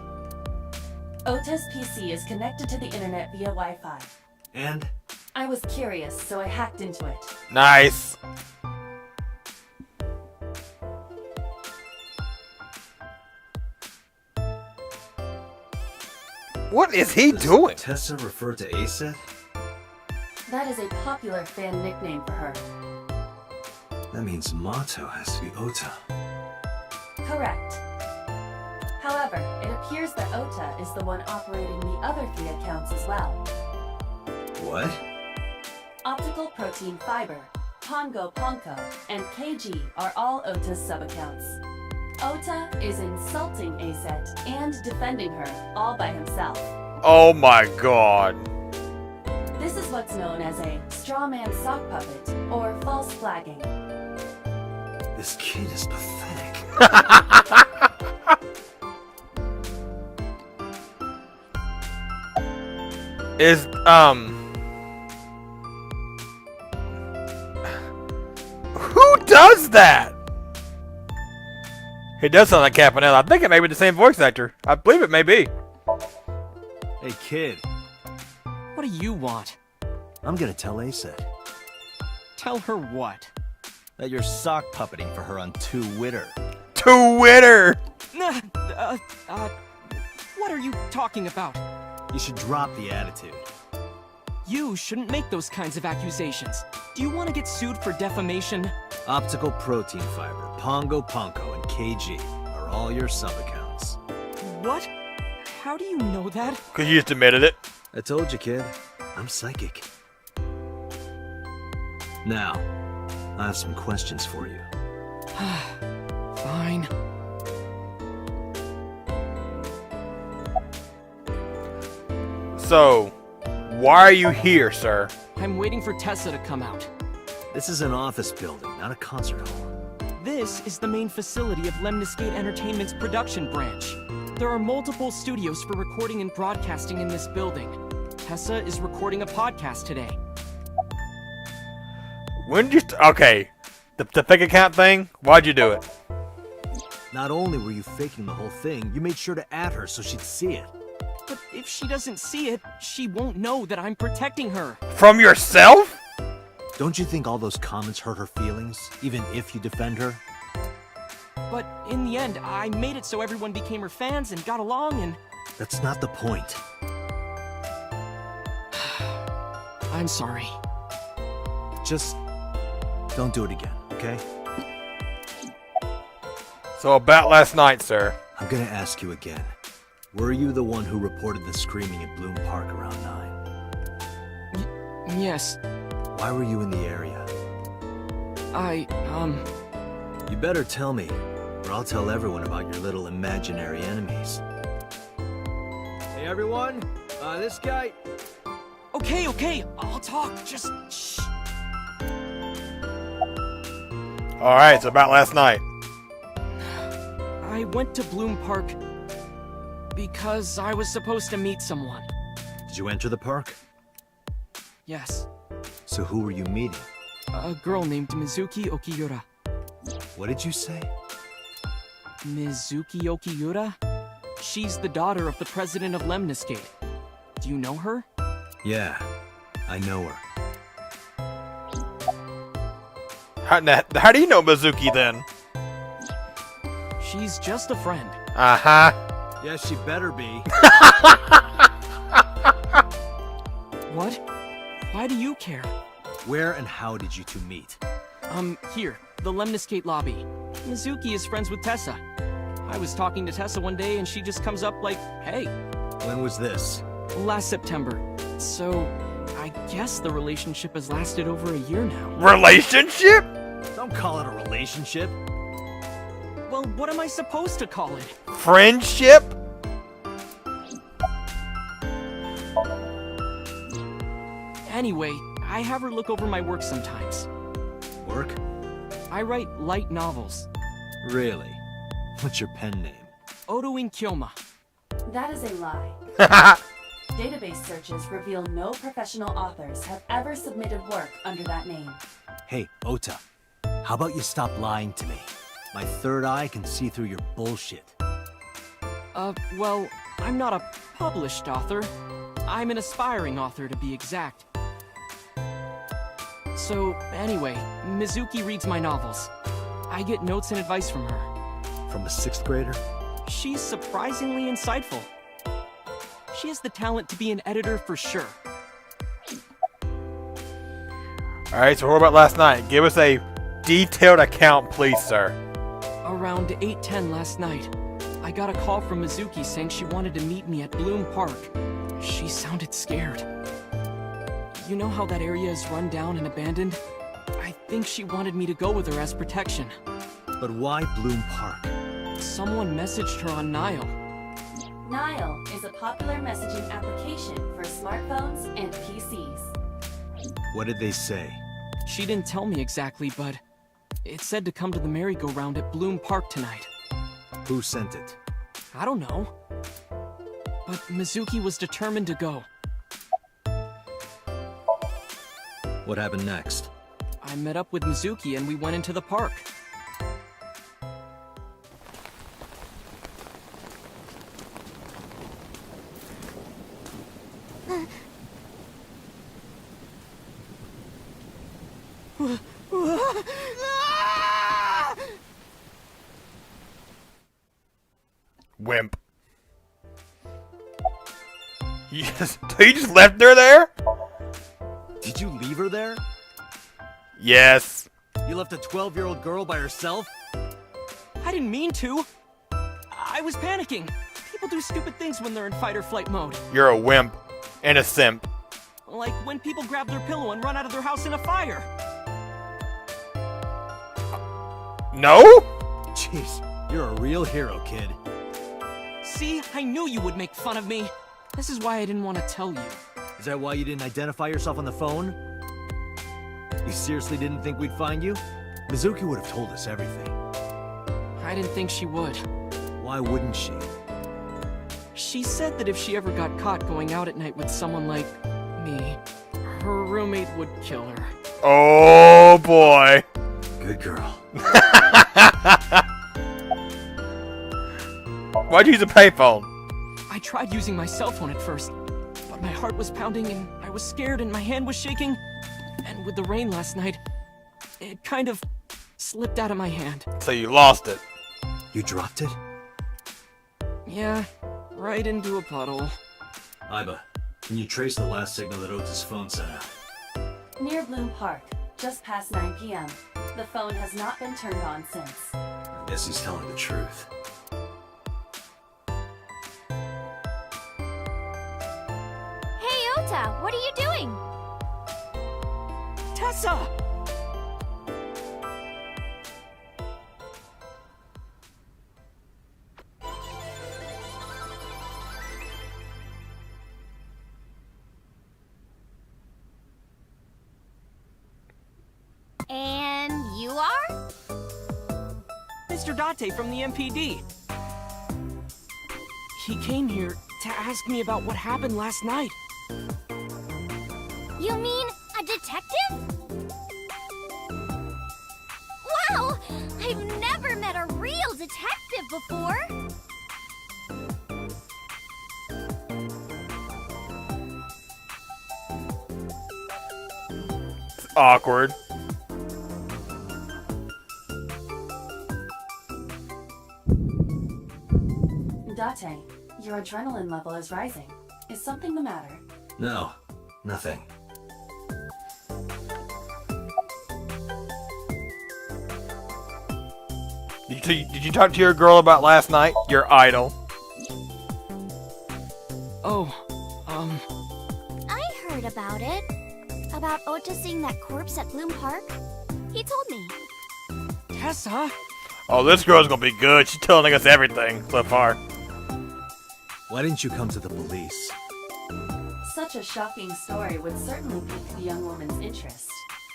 Speaker 6: Ota's PC is connected to the internet via Wi-Fi.
Speaker 3: And?
Speaker 6: I was curious, so I hacked into it.
Speaker 1: Nice. What is he doing?
Speaker 3: Tessa refer to Aset?
Speaker 6: That is a popular fan nickname for her.
Speaker 3: That means Mato has to be Ota.
Speaker 6: Correct. However, it appears that Ota is the one operating the other 3 accounts as well.
Speaker 3: What?
Speaker 6: Optical Protein Fiber, Pongo Ponko, and KG are all Ota's sub-accounts. Ota is insulting Aset and defending her all by himself.
Speaker 1: Oh my god.
Speaker 6: This is what's known as a straw man sock puppet or false flagging.
Speaker 3: This kid is pathetic.
Speaker 1: Is, who does that? He does sound like Campanella. I think it may be the same voice actor. I believe it may be.
Speaker 7: Hey, kid.
Speaker 5: What do you want?
Speaker 7: I'm gonna tell Aset
Speaker 5: Tell her what?
Speaker 7: that you're sock puppeting for her on Twitter.
Speaker 1: Twitter!
Speaker 5: What are you talking about?
Speaker 7: You should drop the attitude.
Speaker 5: You shouldn't make those kinds of accusations. Do you want to get sued for defamation?
Speaker 7: Optical Protein Fiber, Pongo Ponko, and KG are all your sub-accounts.
Speaker 5: What? How do you know that?
Speaker 1: Because you just admitted it.
Speaker 7: I told you, kid. I'm psychic. Now, I have some questions for you.
Speaker 5: Fine.
Speaker 1: So, why are you here, sir?
Speaker 5: I'm waiting for Tessa to come out.
Speaker 7: This is an office building, not a concert hall.
Speaker 5: This is the main facility of Lemniscate Entertainment's production branch. There are multiple studios for recording and broadcasting in this building. Tessa is recording a podcast today.
Speaker 1: When did you... Okay. The fake account thing? Why'd you do it?
Speaker 7: Not only were you faking the whole thing, you made sure to add her so she'd see it.
Speaker 5: But if she doesn't see it, she won't know that I'm protecting her.
Speaker 1: From yourself?
Speaker 7: Don't you think all those comments hurt her feelings, even if you defend her?
Speaker 5: But in the end, I made it so everyone became her fans and got along and...
Speaker 7: That's not the point.
Speaker 5: I'm sorry.
Speaker 7: Just don't do it again, okay?
Speaker 1: So about last night, sir.
Speaker 7: I'm gonna ask you again. Were you the one who reported the screaming at Bloom Park around 9?
Speaker 5: Yes.
Speaker 7: Why were you in the area?
Speaker 5: You
Speaker 7: better tell me, or I'll tell everyone about your little imaginary enemies. Hey everyone, this guy...
Speaker 5: Okay, I'll talk, just shh.
Speaker 1: Alright, so about last night.
Speaker 5: I went to Bloom Park because I was supposed to meet someone.
Speaker 7: Did you enter the park?
Speaker 5: Yes.
Speaker 7: So who were you meeting?
Speaker 5: A girl named Mizuki Okiura.
Speaker 7: What did you say?
Speaker 5: Mizuki Okiura? She's the daughter of the president of Lemniscate. Do you know her?
Speaker 7: Yeah, I know her.
Speaker 1: How do you know Mizuki then?
Speaker 5: She's just a friend.
Speaker 1: Uh-huh.
Speaker 7: Yeah, she better be.
Speaker 5: What? Why do you care?
Speaker 7: Where and how did you two meet?
Speaker 5: Here, the Lemniscate lobby. Mizuki is friends with Tessa. I was talking to Tessa one day and she just comes up like, hey.
Speaker 7: When was this?
Speaker 5: Last September. So, I guess the relationship has lasted over a year now.
Speaker 1: Relationship?
Speaker 7: Don't call it a relationship.
Speaker 5: Well, what am I supposed to call it?
Speaker 1: Friendship?
Speaker 5: Anyway, I have her look over my work sometimes.
Speaker 7: Work?
Speaker 5: I write light novels.
Speaker 7: Really? What's your pen name?
Speaker 5: Odoin Kyoma.
Speaker 6: That is a lie. Database searches reveal no professional authors have ever submitted work under that name.
Speaker 7: Hey, Ota. How about you stop lying to me? My third eye can see through your bullshit.
Speaker 5: Well, I'm not a published author. I'm an aspiring author, to be exact. So, anyway, Mizuki reads my novels. I get notes and advice from her.
Speaker 7: From a 6th grader?
Speaker 5: She's surprisingly insightful. She has the talent to be an editor for sure.
Speaker 1: Alright, so what about last night? Give us a detailed account, please, sir.
Speaker 5: Around 8:10 last night, I got a call from Mizuki saying she wanted to meet me at Bloom Park. She sounded scared. You know how that area is run down and abandoned? I think she wanted me to go with her as protection.
Speaker 7: But why Bloom Park?
Speaker 5: Someone messaged her on Nile.
Speaker 6: Nile is a popular messaging application for smartphones and PCs.
Speaker 7: What did they say?
Speaker 5: She didn't tell me exactly, but it said to come to the merry-go-round at Bloom Park tonight.
Speaker 7: Who sent it?
Speaker 5: I don't know. But Mizuki was determined to go.
Speaker 7: What happened next?
Speaker 5: I met up with Mizuki and we went into the park.
Speaker 1: Wimp. You just left her there?
Speaker 7: Did you leave her there?
Speaker 1: Yes.
Speaker 7: You left a 12-year-old girl by herself?
Speaker 5: I didn't mean to. I was panicking. People do stupid things when they're in fight or flight mode.
Speaker 1: You're a wimp. And a simp.
Speaker 5: Like when people grab their pillow and run out of their house in a fire.
Speaker 1: No?
Speaker 7: Jeez, you're a real hero, kid.
Speaker 5: See, I knew you would make fun of me. This is why I didn't want to tell you.
Speaker 7: Is that why you didn't identify yourself on the phone? You seriously didn't think we'd find you? Mizuki would have told us everything.
Speaker 5: I didn't think she would.
Speaker 7: Why wouldn't she?
Speaker 5: She said that if she ever got caught going out at night with someone like me, her roommate would kill her.
Speaker 1: Oh boy.
Speaker 7: Good girl.
Speaker 1: Why'd you use a payphone?
Speaker 5: I tried using my cell phone at first, but my heart was pounding and I was scared and my hand was shaking. And with the rain last night, it kind of slipped out of my hand.
Speaker 1: So you lost it.
Speaker 7: You dropped it?
Speaker 5: Yeah, right into a puddle.
Speaker 3: Iba, can you trace the last signal that Ota's phone sent out?
Speaker 6: Near Bloom Park, just past 9 p.m. The phone has not been turned on since.
Speaker 3: I guess he's telling the truth.
Speaker 10: Hey, Ota, what are you doing?
Speaker 5: Tessa!
Speaker 10: And you are?
Speaker 5: Mr. Date from the MPD. He came here to ask me about what happened last night.
Speaker 10: You mean a detective? detective before.
Speaker 1: It's awkward.
Speaker 6: Date, your adrenaline level is rising. Is something the matter?
Speaker 3: No, nothing.
Speaker 1: Did you talk to your girl about last night? Your idol.
Speaker 5: Oh,
Speaker 10: I heard about it. About Ota seeing that corpse at Bloom Park. He told me.
Speaker 5: Tessa?
Speaker 1: Oh, this girl's gonna be good. She's telling us everything so far.
Speaker 7: Why didn't you come to the police?
Speaker 6: Such a shocking story would certainly pique the young woman's interest.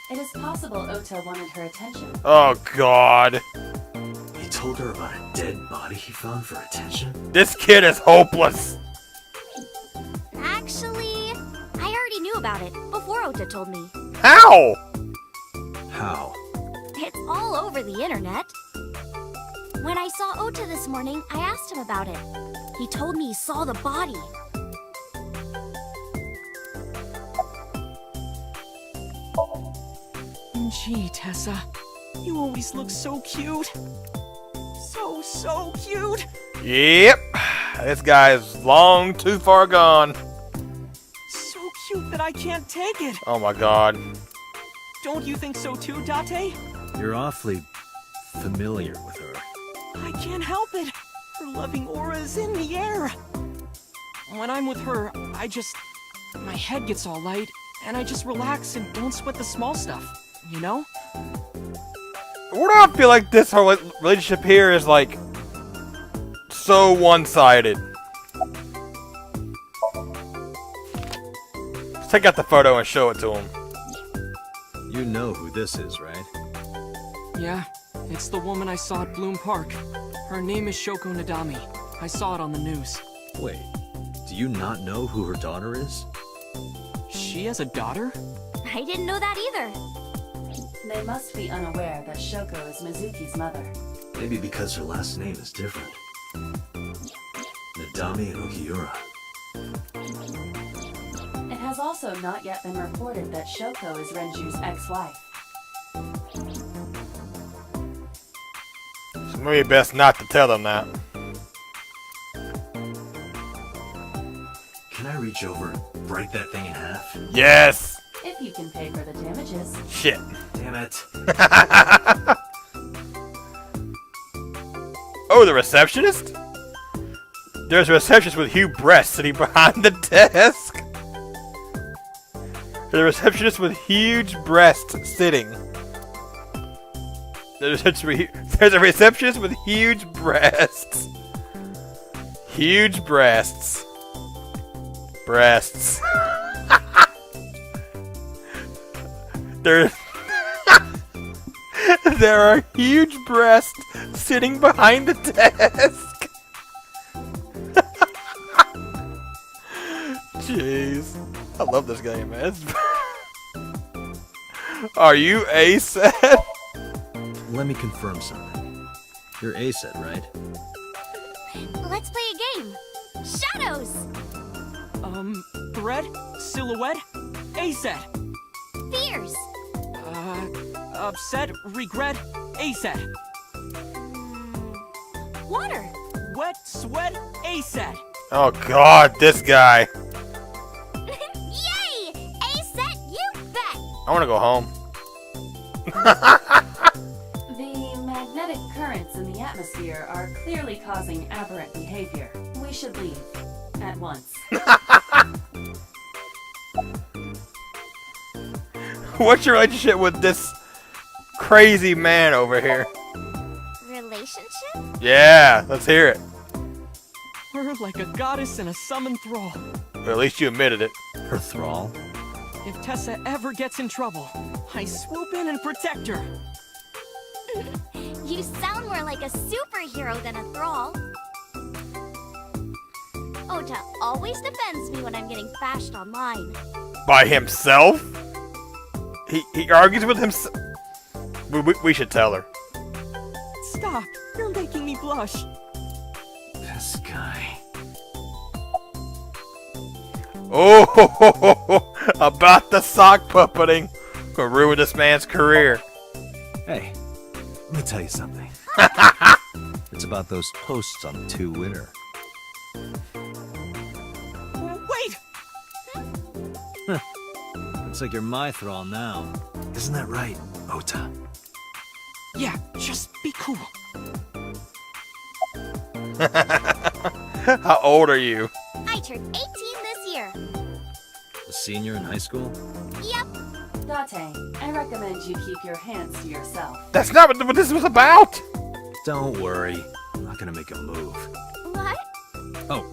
Speaker 6: It is possible Ota wanted her attention.
Speaker 1: Oh, God.
Speaker 3: He told her about a dead body he found for attention?
Speaker 1: This kid is hopeless.
Speaker 10: Actually, I already knew about it before Ota told me.
Speaker 1: How?
Speaker 7: How?
Speaker 10: It's all over the internet. When I saw Ota this morning, I asked him about it. He told me he saw the body.
Speaker 5: Gee, Tessa, you always look so cute. So cute.
Speaker 1: Yep. This guy's long too far gone.
Speaker 5: So cute that I can't take it.
Speaker 1: Oh my God.
Speaker 5: Don't you think so too, Date?
Speaker 7: You're awfully familiar with her.
Speaker 5: I can't help it. Her loving aura is in the air. When I'm with her, my head gets all light, and I just relax and don't sweat the small stuff, you know?
Speaker 1: What do I feel like this whole relationship here is like so one-sided? Let's take out the photo and show it to him.
Speaker 7: You know who this is, right?
Speaker 5: Yeah, it's the woman I saw at Bloom Park. Her name is Shoko Nadami. I saw it on the news.
Speaker 7: Wait, do you not know who her daughter is?
Speaker 5: She has a daughter?
Speaker 10: I didn't know that either.
Speaker 6: They must be unaware that Shoko is Mizuki's mother.
Speaker 3: Maybe because her last name is different. Nadami and Okiura.
Speaker 6: It has also not yet been reported that Shoko is Renju's ex-wife.
Speaker 1: So maybe best not to tell them that.
Speaker 3: Can I reach over and break that thing in half?
Speaker 1: Yes!
Speaker 6: If you can pay for the damages.
Speaker 1: Shit.
Speaker 3: Damn it.
Speaker 1: Oh, the receptionist? There's a receptionist with huge breasts sitting behind the desk. There's a receptionist with huge breasts sitting. There's a receptionist with huge breasts. Huge breasts. Breasts. There are huge breasts sitting behind the desk. Jeez. I love this game, man. Are you A-set?
Speaker 7: Let me confirm something. You're A-set, right?
Speaker 10: Let's play a game. Shadows!
Speaker 5: Thread? Silhouette? A-set.
Speaker 10: Fears!
Speaker 5: Upset? Regret? A-set.
Speaker 10: Water!
Speaker 5: Wet? Sweat? A-set.
Speaker 1: Oh god, this guy.
Speaker 10: Yay! A-set, you bet!
Speaker 1: I wanna go home.
Speaker 6: The magnetic currents in the atmosphere are clearly causing aberrant behavior. We should leave. At once.
Speaker 1: What's your relationship with this crazy man over here?
Speaker 10: Relationship?
Speaker 1: Yeah, let's hear it.
Speaker 5: We're like a goddess and a summoned thrall.
Speaker 1: Or at least you admitted it.
Speaker 7: Her thrall?
Speaker 5: If Tessa ever gets in trouble, I swoop in and protect her.
Speaker 10: You sound more like a superhero than a thrall. Ota always defends me when I'm getting bashed online.
Speaker 1: By himself? He argues with himself. We should tell her.
Speaker 5: Stop. You're making me blush.
Speaker 7: This guy.
Speaker 1: Oh, about the sock puppeting. Gonna ruin this man's career.
Speaker 7: Hey, let me tell you something. It's about those posts on Twitter.
Speaker 5: Wait!
Speaker 7: Looks like you're my thrall now. Isn't that right, Ota?
Speaker 5: Yeah, just be cool.
Speaker 1: How old are you?
Speaker 10: I turned 18 this year.
Speaker 7: A senior in high school?
Speaker 10: Yep.
Speaker 6: Date, I recommend you keep your hands to yourself.
Speaker 1: That's not what this was about!
Speaker 7: Don't worry. I'm not gonna make a move.
Speaker 10: What?
Speaker 7: Oh,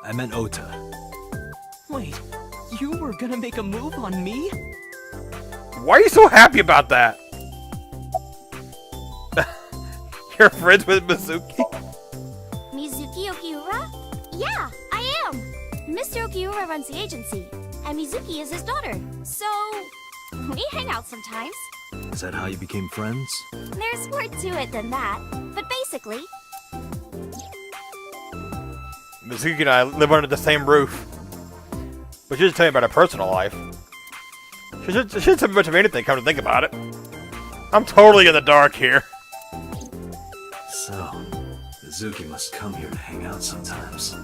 Speaker 7: I meant Ota.
Speaker 5: Wait, you were gonna make a move on me?
Speaker 1: Why are you so happy about that? You're friends with Mizuki?
Speaker 10: Mizuki Okiura? Yeah, I am. Mr. Okiura runs the agency, and Mizuki is his daughter. So, we hang out sometimes.
Speaker 7: Is that how you became friends?
Speaker 10: There's more to it than that, but basically...
Speaker 1: Mizuki and I live under the same roof. But she doesn't tell me about her personal life. She shouldn't tell me much of anything, come to think about it. I'm totally in the dark here.
Speaker 3: So, Mizuki must come here to hang out sometimes.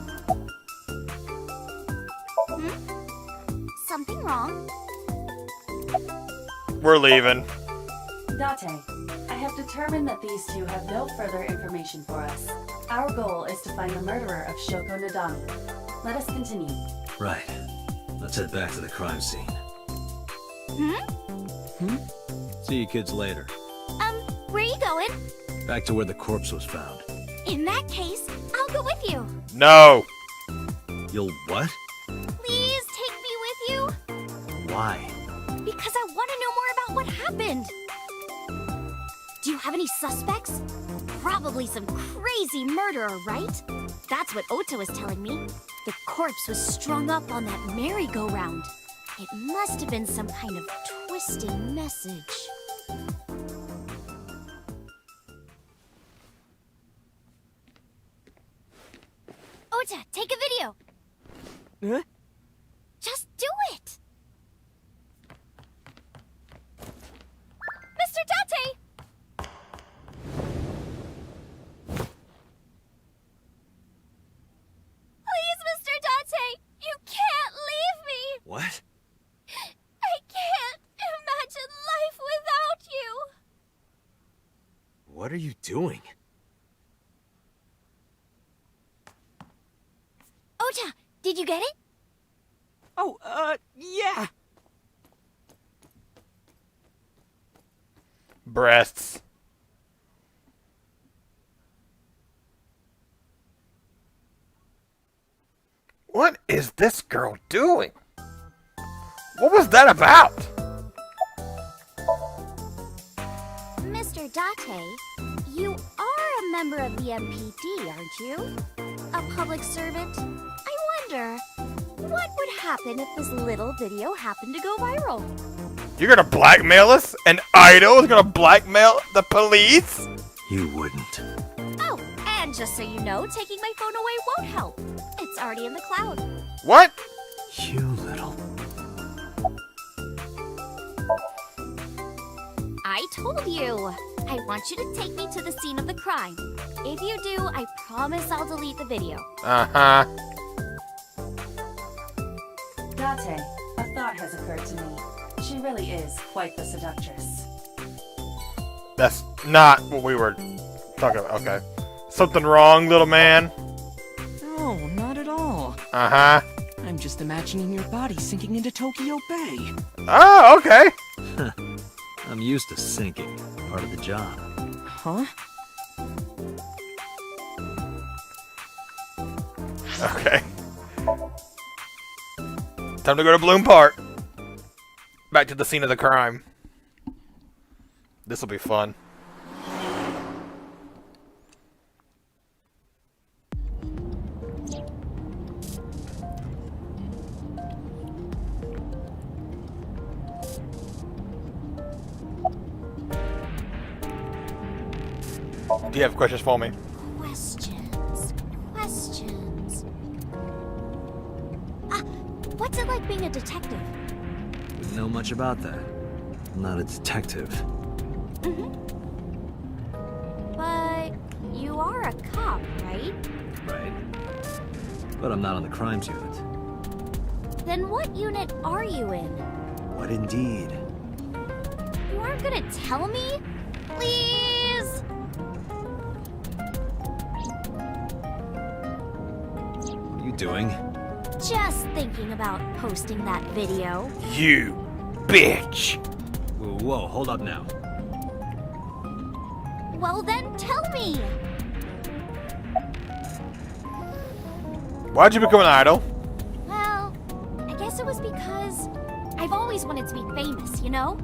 Speaker 10: Something wrong?
Speaker 1: We're leaving.
Speaker 6: Date, I have determined that these two have no further information for us. Our goal is to find the murderer of Shoko Nadami. Let us continue.
Speaker 3: Right. Let's head back to the crime scene.
Speaker 7: See you kids later.
Speaker 10: Where are you going?
Speaker 7: Back to where the corpse was found.
Speaker 10: In that case, I'll go with you.
Speaker 1: No!
Speaker 7: You'll what?
Speaker 10: Please take me with you.
Speaker 7: Why?
Speaker 10: Because I want to know more about what happened. Do you have any suspects? Probably some crazy murderer, right? That's what Ota was telling me. The corpse was strung up on that merry-go-round. It must have been some kind of twisted message. Ota, take a video.
Speaker 5: Huh?
Speaker 10: Just do it. Mr. Date! Please, Mr. Date, you can't leave me.
Speaker 7: What?
Speaker 10: I can't imagine life without you.
Speaker 7: What are you doing?
Speaker 10: Ota, did you get it?
Speaker 5: Oh, yeah.
Speaker 1: Breasts. What is this girl doing? What was that about?
Speaker 10: Mr. Date, you are a member of the MPD, aren't you? A public servant? I wonder, what would happen if this little video happened to go viral?
Speaker 1: You're gonna blackmail us? An idol is gonna blackmail the police?
Speaker 3: You wouldn't.
Speaker 10: Oh, and just so you know, taking my phone away won't help. It's already in the cloud.
Speaker 1: What?
Speaker 3: You little...
Speaker 10: I told you. I want you to take me to the scene of the crime. If you do, I promise I'll delete the video.
Speaker 1: Uh-huh.
Speaker 6: Date, a thought has occurred to me. She really is quite the seductress.
Speaker 1: That's not what we were talking about. Okay. Something wrong, little man?
Speaker 5: No, not at all.
Speaker 1: Uh-huh.
Speaker 5: I'm just imagining your body sinking into Tokyo Bay.
Speaker 1: Oh, okay.
Speaker 7: I'm used to sinking. Part of the job.
Speaker 5: Huh?
Speaker 1: Okay. Time to go to Bloom Park. Back to the scene of the crime. This'll be fun. Do you have questions for me?
Speaker 10: Questions. Questions. What's it like being a detective?
Speaker 7: Wouldn't know much about that. I'm not a detective.
Speaker 10: But you are a cop, right?
Speaker 7: Right. But I'm not on the crimes unit.
Speaker 10: Then what unit are you in?
Speaker 7: What indeed?
Speaker 10: You aren't gonna tell me? Please?
Speaker 7: What are you doing?
Speaker 10: Just thinking about posting that video.
Speaker 1: You bitch!
Speaker 7: Whoa, whoa, hold up now.
Speaker 10: Well then, tell me!
Speaker 1: Why'd you become an idol?
Speaker 10: Well, I guess it was because I've always wanted to be famous, you know?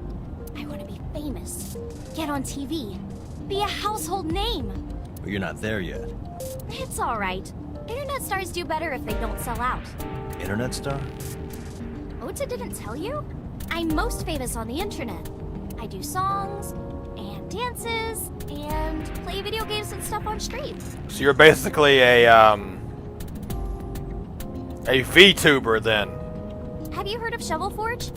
Speaker 10: I want to be famous. Get on TV. Be a household name.
Speaker 7: But you're not there yet.
Speaker 10: It's alright. Internet stars do better if they don't sell out.
Speaker 7: Internet star?
Speaker 10: Ota didn't tell you? I'm most famous on the internet. I do songs, and dances, and play video games and stuff on stream.
Speaker 1: So you're basically a VTuber then.
Speaker 10: Have you heard of Shovel Forge?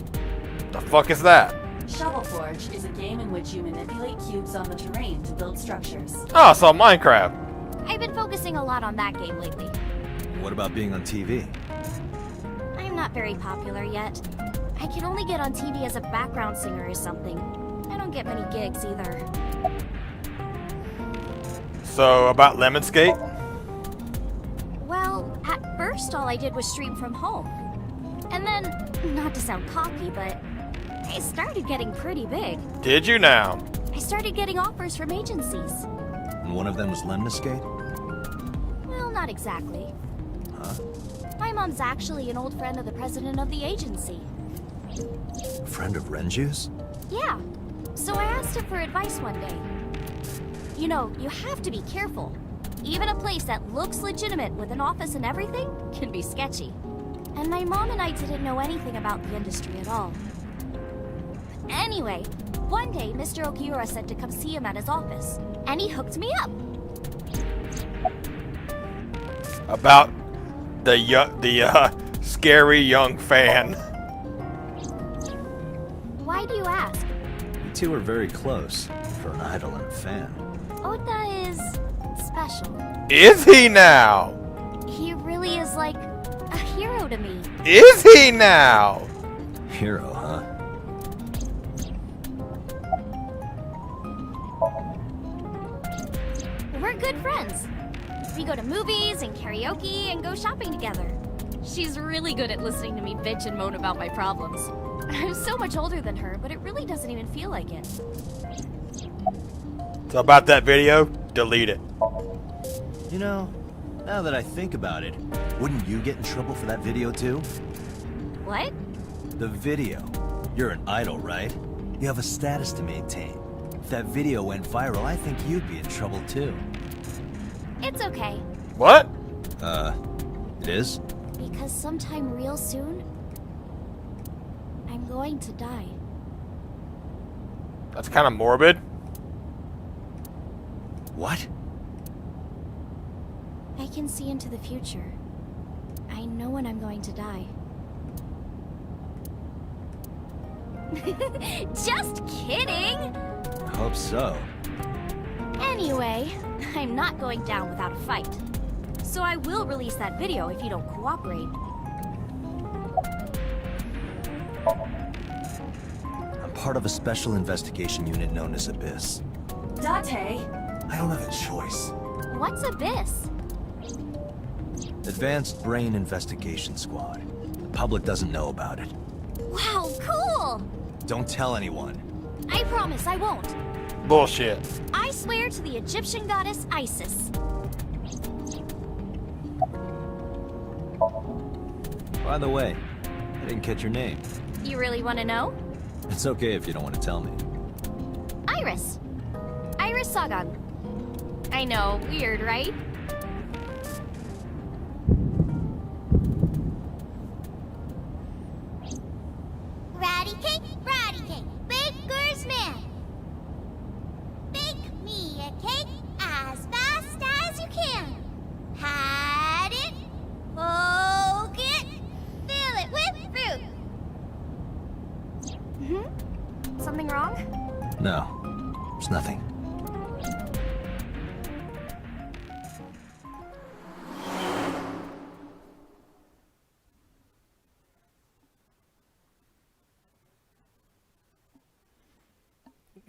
Speaker 1: The fuck is that?
Speaker 6: Shovel Forge is a game in which you manipulate cubes on the terrain to build structures.
Speaker 1: Oh, so Minecraft.
Speaker 10: I've been focusing a lot on that game lately.
Speaker 7: What about being on TV?
Speaker 10: I'm not very popular yet. I can only get on TV as a background singer or something. I don't get many gigs either.
Speaker 1: So about Lemon Skate?
Speaker 10: Well, at first all I did was stream from home. And then, not to sound cocky, but I started getting pretty big.
Speaker 1: Did you now?
Speaker 10: I started getting offers from agencies.
Speaker 7: And one of them was Lemon Skate?
Speaker 10: Well, not exactly.
Speaker 7: Huh?
Speaker 10: My mom's actually an old friend of the president of the agency.
Speaker 7: A friend of Renju's?
Speaker 10: Yeah. So I asked him for advice one day. You know, you have to be careful. Even a place that looks legitimate with an office and everything can be sketchy. And my mom and I didn't know anything about the industry at all. Anyway, one day Mr. Okiura said to come see him at his office, and he hooked me up.
Speaker 1: About the scary young fan.
Speaker 10: Why do you ask?
Speaker 7: You two are very close for an idol and a fan.
Speaker 10: Ota is special.
Speaker 1: Is he now?
Speaker 10: He really is like a hero to me.
Speaker 1: Is he now?
Speaker 7: Hero, huh?
Speaker 10: We're good friends. We go to movies and karaoke and go shopping together. She's really good at listening to me bitch and moan about my problems. I'm so much older than her, but it really doesn't even feel like it.
Speaker 1: So about that video, delete it.
Speaker 7: You know, now that I think about it, wouldn't you get in trouble for that video too?
Speaker 10: What?
Speaker 7: The video. You're an idol, right? You have a status to maintain. If that video went viral, I think you'd be in trouble too.
Speaker 10: It's okay.
Speaker 1: What?
Speaker 7: It is?
Speaker 10: Because sometime real soon, I'm going to die.
Speaker 1: That's kind of morbid.
Speaker 7: What?
Speaker 10: I can see into the future. I know when I'm going to die. Just kidding!
Speaker 7: I hope so.
Speaker 10: Anyway, I'm not going down without a fight. So I will release that video if you don't cooperate.
Speaker 7: I'm part of a special investigation unit known as Abyss.
Speaker 6: Date!
Speaker 7: I don't have a choice.
Speaker 10: What's Abyss?
Speaker 7: Advanced Brain Investigation Squad. The public doesn't know about it.
Speaker 10: Wow, cool!
Speaker 7: Don't tell anyone.
Speaker 10: I promise I won't.
Speaker 1: Bullshit.
Speaker 10: I swear to the Egyptian goddess Isis.
Speaker 7: By the way, I didn't catch your name.
Speaker 10: You really want to know?
Speaker 7: It's okay if you don't want to tell me.
Speaker 10: Iris. Iris Sagan. I know, weird, right?
Speaker 11: Ratty cake, baker's man. Bake me a cake, I
Speaker 10: Something wrong?
Speaker 7: No, it's nothing.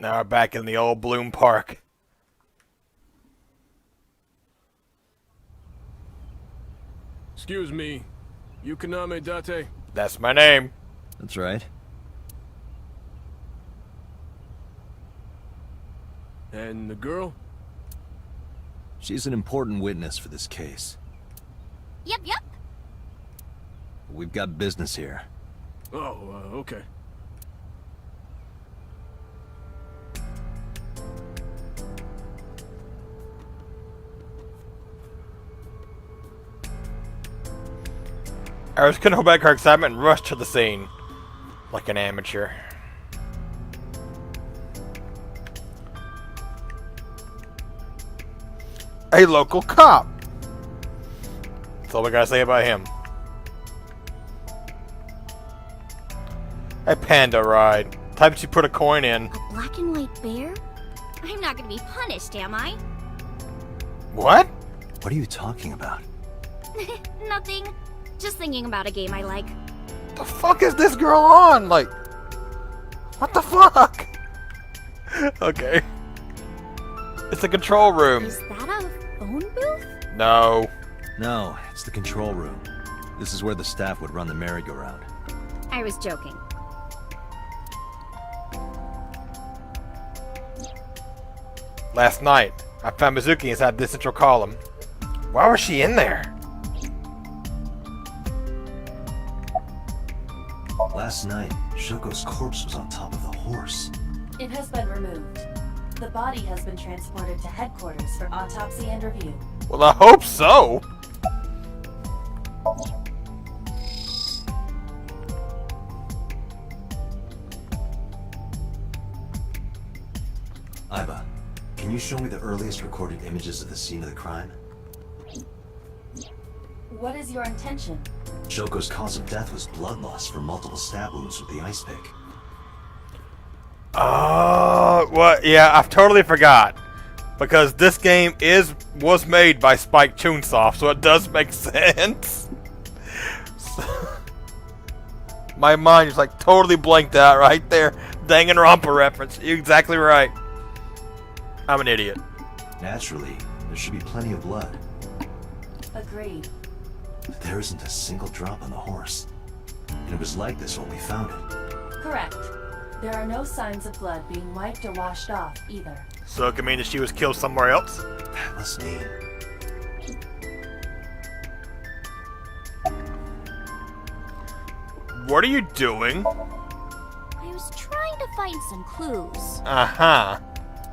Speaker 1: Now we're back in the old Bloom Park.
Speaker 4: Excuse me. Yukaname Date?
Speaker 1: That's my name.
Speaker 7: That's right.
Speaker 4: And the girl?
Speaker 7: She's an important witness for this case.
Speaker 10: Yep.
Speaker 7: We've got business here.
Speaker 4: Oh, okay.
Speaker 1: I was gonna hold back her excitement and rush to the scene. Like an amateur. A local cop. That's all we gotta say about him. A panda ride. Type you put a coin in.
Speaker 10: A black and white bear? I'm not gonna be punished, am I?
Speaker 1: What?
Speaker 7: What are you talking about?
Speaker 10: Nothing. Just thinking about a game I like.
Speaker 1: The fuck is this girl on? Like, what the fuck? Okay. It's the control room.
Speaker 10: Is that a phone booth?
Speaker 1: No.
Speaker 7: No, it's the control room. This is where the staff would run the merry-go-round.
Speaker 10: I was joking.
Speaker 1: Last night, I found Mizuki inside this central column. Why was she in there?
Speaker 3: Last night, Shoko's corpse was on top of the horse.
Speaker 6: It has been removed. The body has been transported to headquarters for autopsy and review.
Speaker 1: Well, I hope so.
Speaker 3: Aiba, can you show me the earliest recorded images of the scene of the crime?
Speaker 6: What is your intention?
Speaker 3: Shoko's cause of death was blood loss from multiple stab wounds with the ice pick.
Speaker 1: What? Yeah, I totally forgot. Because this game was made by Spike Chunsoft, so it does make sense. My mind is like totally blanked out right there. Danganronpa reference. You're exactly right. I'm an idiot.
Speaker 3: Naturally, there should be plenty of blood.
Speaker 6: Agreed.
Speaker 3: But there isn't a single drop on the horse. And it was like this when we found it.
Speaker 6: Correct. There are no signs of blood being wiped or washed off, either.
Speaker 1: So it could mean that she was killed somewhere else?
Speaker 3: That must mean...
Speaker 1: What are you doing?
Speaker 10: I was trying to find some clues.
Speaker 1: Uh-huh.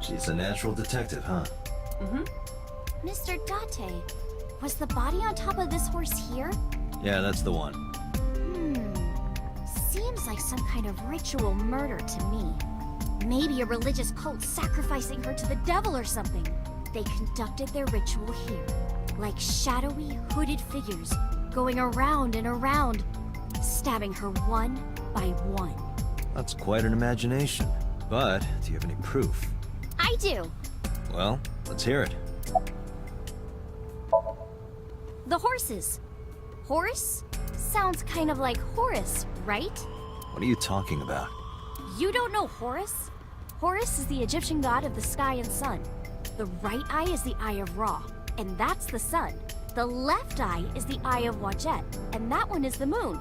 Speaker 7: She's a natural detective, huh?
Speaker 10: Mm-hmm. Mr. Date, was the body on top of this horse here?
Speaker 7: Yeah, that's the one.
Speaker 10: Seems like some kind of ritual murder to me. Maybe a religious cult sacrificing her to the devil or something. They conducted their ritual here, like shadowy, hooded figures, going around and around, stabbing her one by one.
Speaker 7: That's quite an imagination. But, do you have any proof?
Speaker 10: I do.
Speaker 7: Well, let's hear it.
Speaker 10: The horses. Horse? Sounds kind of like Horus, right?
Speaker 7: What are you talking about?
Speaker 10: You don't know Horus? Horus is the Egyptian god of the sky and sun. The right eye is the eye of Ra, and that's the sun. The left eye is the eye of Wajet, and that one is the moon.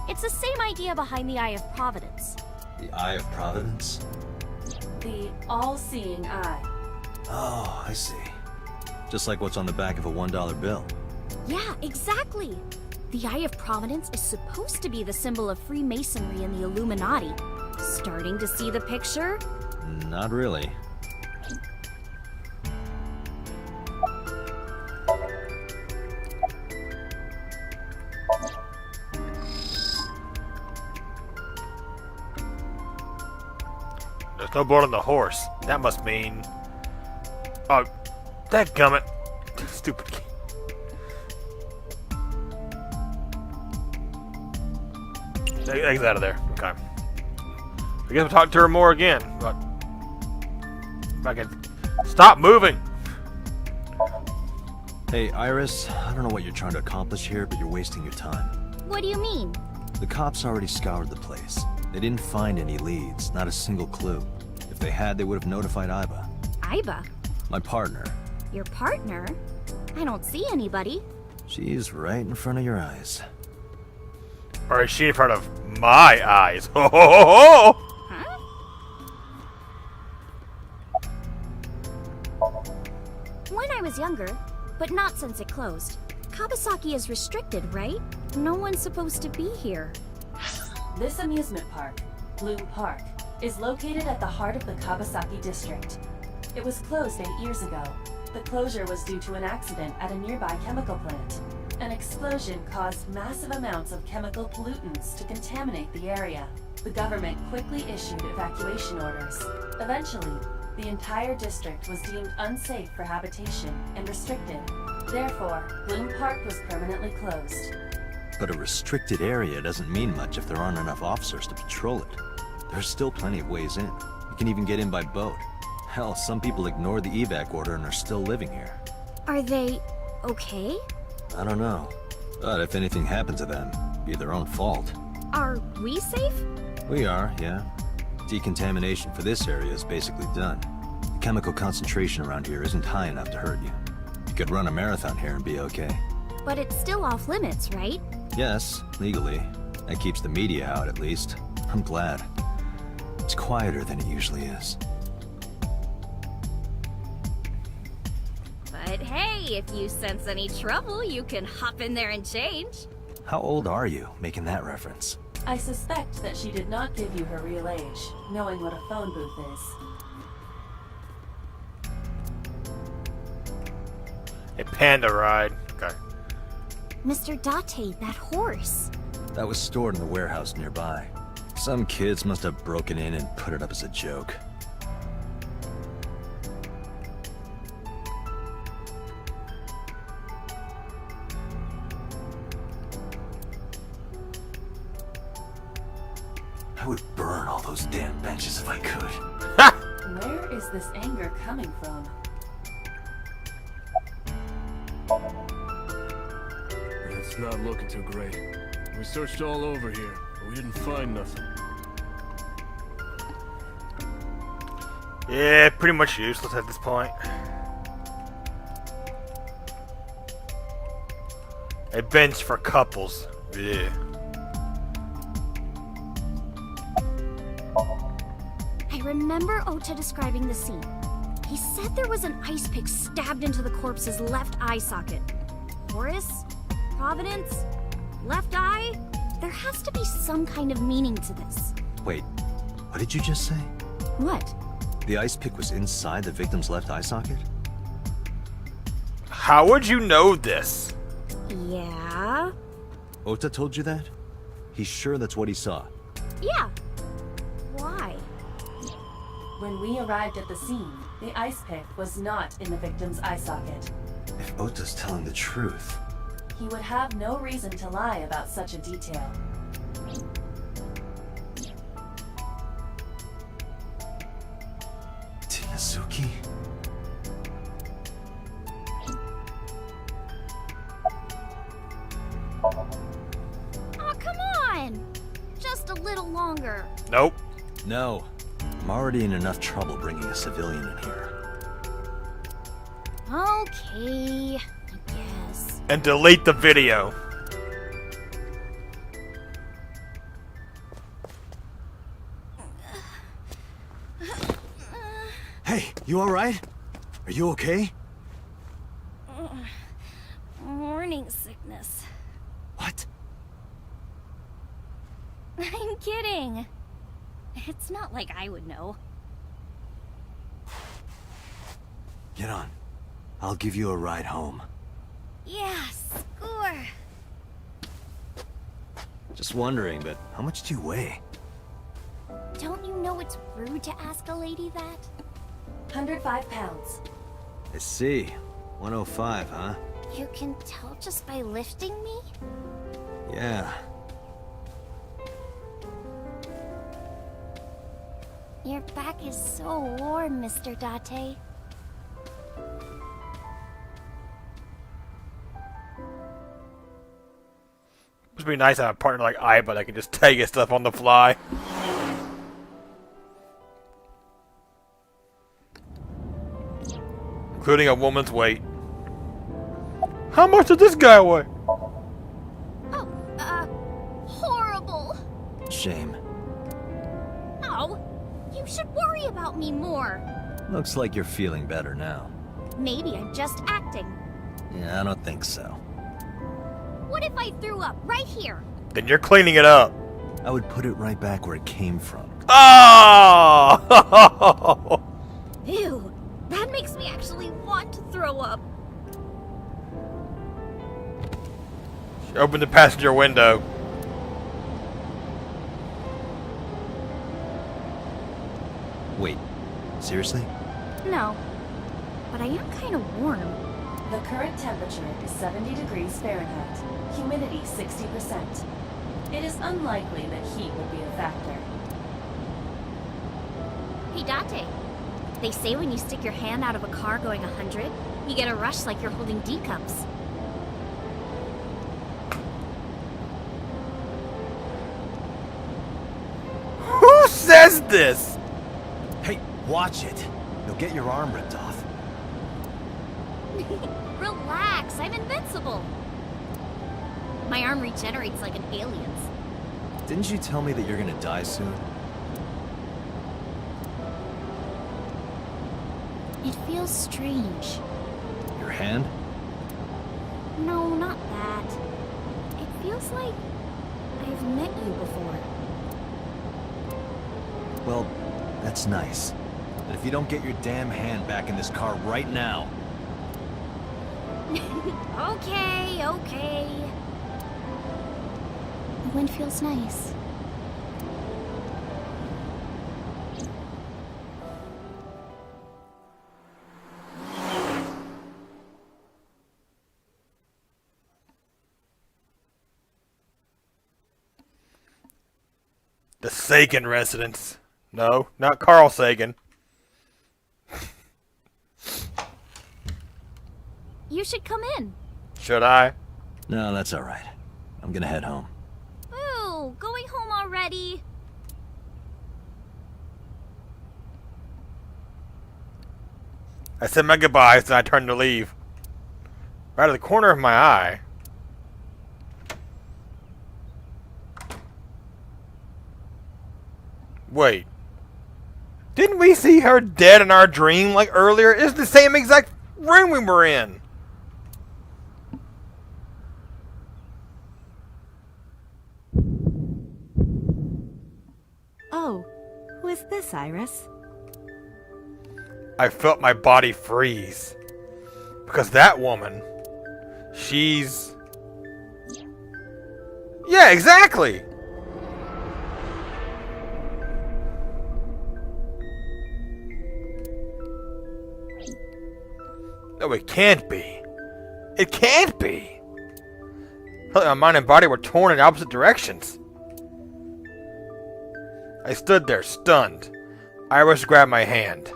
Speaker 10: It's the same idea behind the eye of Providence.
Speaker 3: The Eye of Providence?
Speaker 6: The all-seeing eye.
Speaker 7: Oh, I see. Just like what's on the back of a $1 bill.
Speaker 10: Yeah, exactly. The Eye of Providence is supposed to be the symbol of Freemasonry and the Illuminati. Starting to see the picture?
Speaker 7: Not really.
Speaker 1: There's no blood on the horse. That must mean... Oh, dadgummit. Stupid kid. Eggs out of there. Okay. I guess we'll talk to her more again, but if I can stop moving.
Speaker 7: Hey, Iris, I don't know what you're trying to accomplish here, but you're wasting your time.
Speaker 10: What do you mean?
Speaker 7: The cops already scoured the place. They didn't find any leads, not a single clue. If they had, they would have notified Iba.
Speaker 10: Iba?
Speaker 7: My partner.
Speaker 10: Your partner? I don't see anybody.
Speaker 7: She's right in front of your eyes.
Speaker 1: Or is she in front of my eyes? Ho ho ho ho!
Speaker 10: Huh? When I was younger, but not since it closed. Kawasaki is restricted, right? No one's supposed to be here.
Speaker 6: This amusement park, Bloom Park, is located at the heart of the Kawasaki district. It was closed 8 years ago. The closure was due to an accident at a nearby chemical plant. An explosion caused massive amounts of chemical pollutants to contaminate the area. The government quickly issued evacuation orders. Eventually, the entire district was deemed unsafe for habitation and restricted. Therefore, Bloom Park was permanently closed.
Speaker 7: But a restricted area doesn't mean much if there aren't enough officers to patrol it. There's still plenty of ways in. You can even get in by boat. Hell, some people ignored the evac order and are still living here.
Speaker 10: Are they okay?
Speaker 7: I don't know. But if anything happened to them, it'd be their own fault.
Speaker 10: Are we safe?
Speaker 7: We are, yeah. Decontamination for this area is basically done. The chemical concentration around here isn't high enough to hurt you. You could run a marathon here and be okay.
Speaker 10: But it's still off limits, right?
Speaker 7: Yes, legally. That keeps the media out, at least. I'm glad. It's quieter than it usually is.
Speaker 10: But hey, if you sense any trouble, you can hop in there and change.
Speaker 7: How old are you, making that reference?
Speaker 6: I suspect that she did not give you her real age, knowing what a phone booth is.
Speaker 1: A panda ride. Okay.
Speaker 10: Mr. Date, that horse.
Speaker 7: That was stored in the warehouse nearby. Some kids must have broken in and put it up as a joke. I would burn all those damn benches if I could.
Speaker 6: Where is this anger coming from?
Speaker 4: It's not looking too great. We searched all over here, but we didn't find nothing.
Speaker 1: Yeah, pretty much useless at this point. A bench for couples. Yeah.
Speaker 10: I remember Ota describing the scene. He said there was an ice pick stabbed into the corpse's left eye socket. Horus? Providence? Left eye? There has to be some kind of meaning to this.
Speaker 7: Wait, what did you just say?
Speaker 10: What?
Speaker 7: The ice pick was inside the victim's left eye socket?
Speaker 1: How would you know this?
Speaker 10: Yeah?
Speaker 7: Ota told you that? He's sure that's what he saw.
Speaker 10: Yeah. Why?
Speaker 6: When we arrived at the scene, the ice pick was not in the victim's eye socket.
Speaker 7: If Ota's telling the truth...
Speaker 6: He would have no reason to lie about such a detail.
Speaker 7: Tinazuki?
Speaker 10: Oh, come on! Just a little longer.
Speaker 1: Nope.
Speaker 7: No. I'm already in enough trouble bringing a civilian in here.
Speaker 10: Okay, I guess.
Speaker 1: And delete the video.
Speaker 7: Hey, you alright? Are you okay?
Speaker 10: Morning sickness.
Speaker 7: What?
Speaker 10: I'm kidding. It's not like I would know.
Speaker 7: Get on. I'll give you a ride home.
Speaker 10: Yeah, score.
Speaker 7: Just wondering, but how much do you weigh?
Speaker 10: Don't you know it's rude to ask a lady that?
Speaker 6: 105 pounds.
Speaker 7: I see. 105, huh?
Speaker 10: You can tell just by lifting me?
Speaker 7: Yeah.
Speaker 10: Your back is so warm, Mr. Date.
Speaker 1: Must be nice to have a partner like Aiba that can just tell you stuff on the fly. Including a woman's weight. How much does this guy weigh?
Speaker 10: Oh, horrible.
Speaker 7: Shame.
Speaker 10: Oh, you should worry about me more.
Speaker 7: Looks like you're feeling better now.
Speaker 10: Maybe I'm just acting.
Speaker 7: Yeah, I don't think so.
Speaker 10: What if I threw up right here?
Speaker 1: Then you're cleaning it up.
Speaker 7: I would put it right back where it came from.
Speaker 1: Oh!
Speaker 10: Ew, that makes me actually want to throw up.
Speaker 1: Open the passenger window.
Speaker 7: Wait, seriously?
Speaker 10: No, but I am kind of warm.
Speaker 6: The current temperature is 70 degrees Fahrenheit. Humidity 60%. It is unlikely that heat will be a factor.
Speaker 10: Hey, Date. They say when you stick your hand out of a car going 100, you get a rush like you're holding D-cups.
Speaker 1: Who says this?
Speaker 7: Hey, watch it. You'll get your arm ripped off.
Speaker 10: Relax, I'm invincible. My arm regenerates like an alien's.
Speaker 7: Didn't you tell me that you're gonna die soon?
Speaker 10: It feels strange.
Speaker 7: Your hand?
Speaker 10: No, not that. It feels like I've met you before.
Speaker 7: Well, that's nice. But if you don't get your damn hand back in this car right now...
Speaker 10: Okay, okay. The wind feels nice.
Speaker 1: The Sagan residence. No, not Carl Sagan.
Speaker 10: You should come in.
Speaker 1: Should I?
Speaker 7: No, that's alright. I'm gonna head home.
Speaker 10: Ooh, going home already.
Speaker 1: I said my goodbyes and I turned to leave. Right out of the corner of my eye. Wait. Didn't we see her dead in our dream like earlier? It's the same exact room we were in.
Speaker 2: Oh, who is this, Iris?
Speaker 1: I felt my body freeze. Because that woman, she's... Yeah, exactly! No, it can't be. It can't be! Felt like my mind and body were torn in opposite directions. I stood there, stunned. Iris grabbed my hand.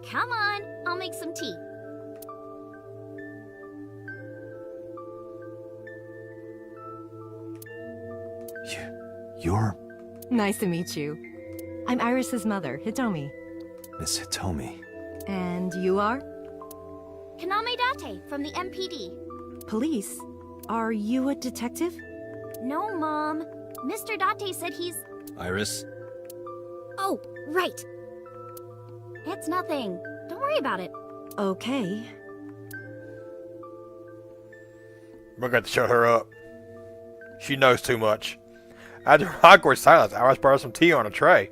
Speaker 10: Come on, I'll make some tea.
Speaker 7: You're...
Speaker 2: Nice to meet you. I'm Iris's mother, Hitomi.
Speaker 7: Miss Hitomi.
Speaker 2: And you are?
Speaker 10: Kaname Date from the MPD.
Speaker 2: Police? Are you a detective?
Speaker 10: No, Mom. Mr. Date said he's...
Speaker 7: Iris?
Speaker 10: Oh, right. It's nothing. Don't worry about it.
Speaker 2: Okay.
Speaker 1: We're going to shut her up. She knows too much. After awkward silence, Iris brought us some tea on a tray.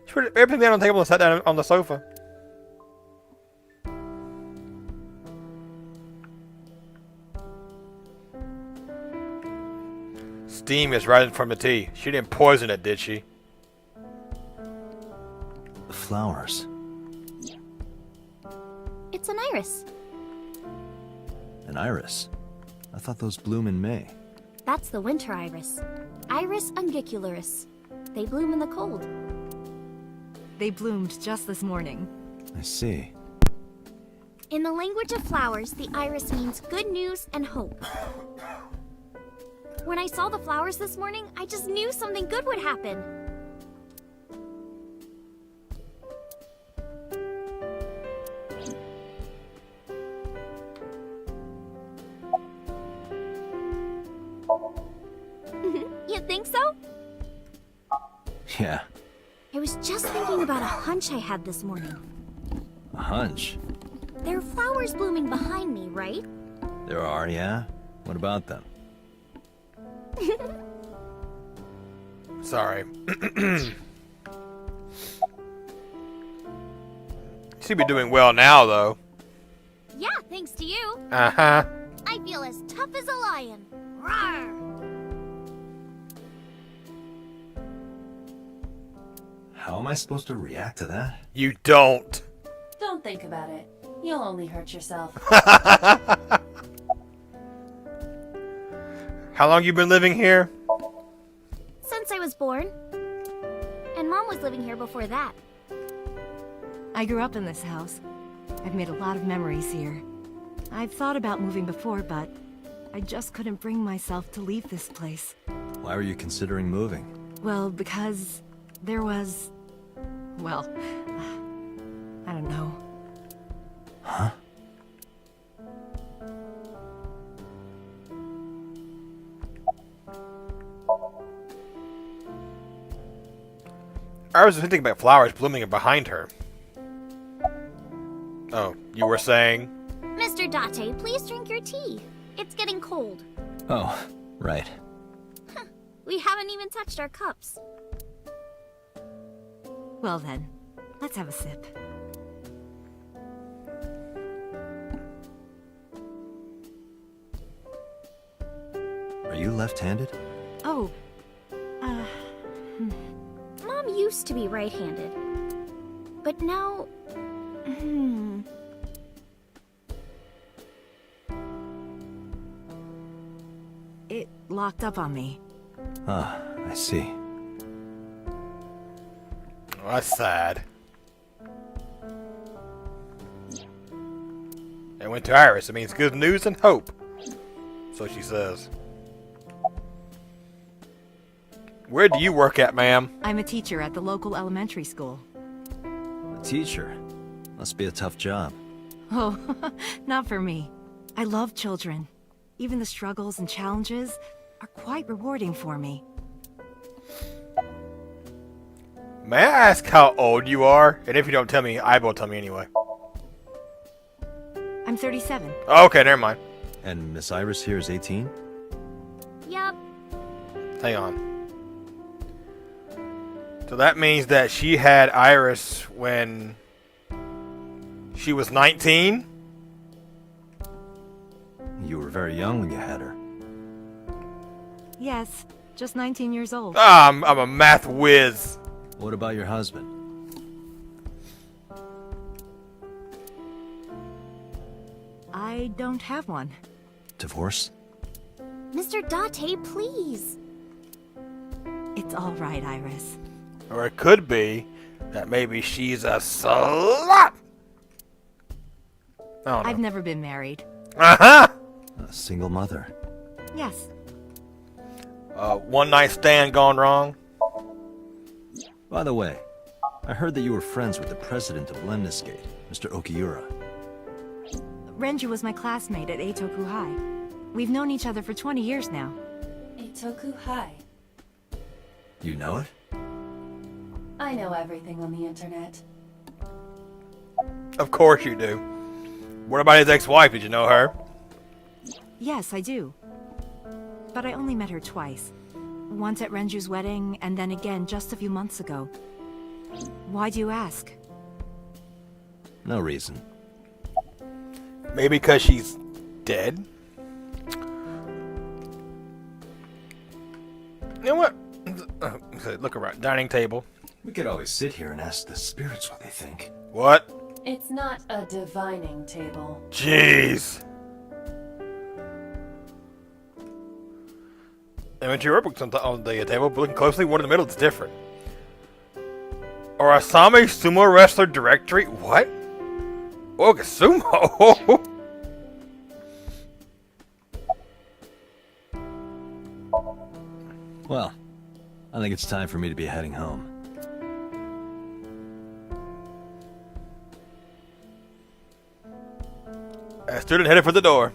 Speaker 1: She put everything down on the table and sat down on the sofa. Steam is rising from the tea. She didn't poison it, did she?
Speaker 7: The flowers.
Speaker 10: It's an iris.
Speaker 7: An iris? I thought those bloom in May.
Speaker 10: That's the winter iris. Iris ungicularis. They bloom in the cold.
Speaker 2: They bloomed just this morning.
Speaker 7: I see.
Speaker 10: In the language of flowers, the iris means good news and hope. When I saw the flowers this morning, I just knew something good would happen. You think so?
Speaker 7: Yeah.
Speaker 10: I was just thinking about a hunch I had this morning.
Speaker 7: A hunch?
Speaker 10: There are flowers blooming behind me, right?
Speaker 7: There are, yeah? What about them?
Speaker 1: Sorry. She'd be doing well now, though.
Speaker 10: Yeah, thanks to you.
Speaker 1: Uh-huh.
Speaker 10: I feel as tough as a lion. Rawr!
Speaker 3: How am I supposed to react to that?
Speaker 1: You don't.
Speaker 6: Don't think about it. You'll only hurt yourself.
Speaker 1: How long you been living here?
Speaker 10: Since I was born. And Mom was living here before that.
Speaker 2: I grew up in this house. I've made a lot of memories here. I've thought about moving before, but I just couldn't bring myself to leave this place.
Speaker 7: Why were you considering moving?
Speaker 2: Well, because there was... well, I don't know.
Speaker 7: Huh?
Speaker 1: I was thinking about flowers blooming behind her. Oh, you were saying?
Speaker 10: Mr. Date, please drink your tea. It's getting cold.
Speaker 7: Oh, right.
Speaker 10: We haven't even touched our cups.
Speaker 2: Well then, let's have a sip.
Speaker 7: Are you left-handed?
Speaker 2: Oh,
Speaker 10: Mom used to be right-handed. But now...
Speaker 2: It locked up on me.
Speaker 7: Ah, I see.
Speaker 1: Oh, that's sad. It went to Iris. It means good news and hope. So she says. Where do you work at, ma'am?
Speaker 2: I'm a teacher at the local elementary school.
Speaker 7: A teacher? Must be a tough job.
Speaker 2: Oh, not for me. I love children. Even the struggles and challenges are quite rewarding for me.
Speaker 1: May I ask how old you are? And if you don't tell me, I will tell me anyway.
Speaker 2: I'm 37.
Speaker 1: Okay, never mind.
Speaker 7: And Miss Iris here is 18?
Speaker 10: Yup.
Speaker 1: Hang on. So that means that she had Iris when she was 19?
Speaker 7: You were very young when you had her.
Speaker 2: Yes, just 19 years old.
Speaker 1: Ah, I'm a math whiz.
Speaker 7: What about your husband?
Speaker 2: I don't have one.
Speaker 7: Divorce?
Speaker 10: Mr. Date, please.
Speaker 2: It's all right, Iris.
Speaker 1: Or it could be that maybe she's a slut. Oh,
Speaker 2: I've never been married.
Speaker 1: Uh-huh.
Speaker 7: A single mother.
Speaker 2: Yes.
Speaker 1: One night stand gone wrong.
Speaker 7: By the way, I heard that you were friends with the president of Lemniscate, Mr. Okiura.
Speaker 2: Renju was my classmate at Eitoku High. We've known each other for 20 years now.
Speaker 6: Eitoku High.
Speaker 7: You know it?
Speaker 6: I know everything on the internet.
Speaker 1: Of course you do. What about his ex-wife? Did you know her?
Speaker 2: Yes, I do. But I only met her twice. Once at Renju's wedding, and then again just a few months ago. Why do you ask?
Speaker 7: No reason.
Speaker 1: Maybe because she's dead? You know what? Look around. Dining table.
Speaker 3: We could always sit here and ask the spirits what they think.
Speaker 1: What?
Speaker 6: It's not a divining table.
Speaker 1: Jeez. I went to your books on the table, but looking closely, one in the middle is different. Or Asami Sumo Wrestler Directory? What? Oga Sumo?
Speaker 7: Well, I think it's time for me to be heading home.
Speaker 1: A student headed for the door.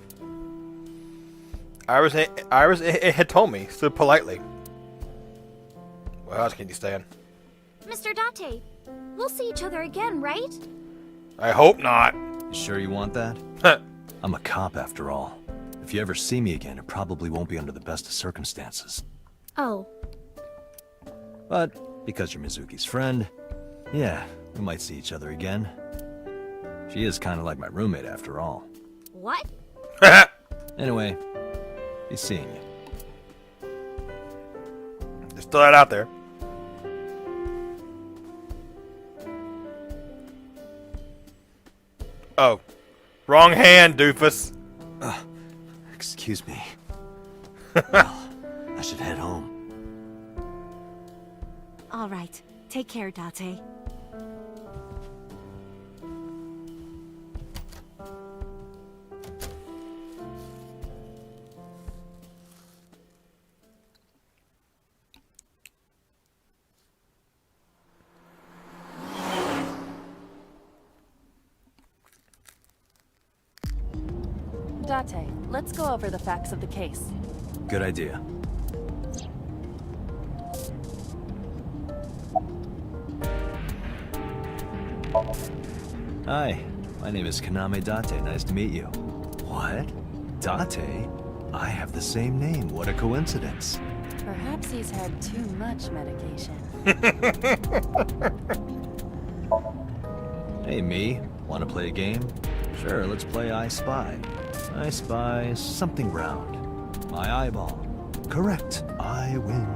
Speaker 1: Iris had told me, stood politely. Well, how else can you stand?
Speaker 10: Mr. Date, we'll see each other again, right?
Speaker 1: I hope not.
Speaker 7: You sure you want that? I'm a cop after all. If you ever see me again, it probably won't be under the best of circumstances.
Speaker 10: Oh.
Speaker 7: But because you're Mizuki's friend, yeah, we might see each other again. She is kind of like my roommate after all.
Speaker 10: What?
Speaker 7: Anyway, be seeing you.
Speaker 1: Just throw that out there. Oh. Wrong hand, doofus.
Speaker 7: Excuse me. Well, I should head home.
Speaker 9: All right. Take care, Date.
Speaker 6: Date, let's go over the facts of the case.
Speaker 7: Good idea. Hi, my name is Kaname Date. Nice to meet you. What? Date? I have the same name. What a coincidence.
Speaker 6: Perhaps he's had too much medication.
Speaker 7: Hey, me. Want to play a game? Sure, let's play I Spy. I spy something round. My eyeball. Correct. I win.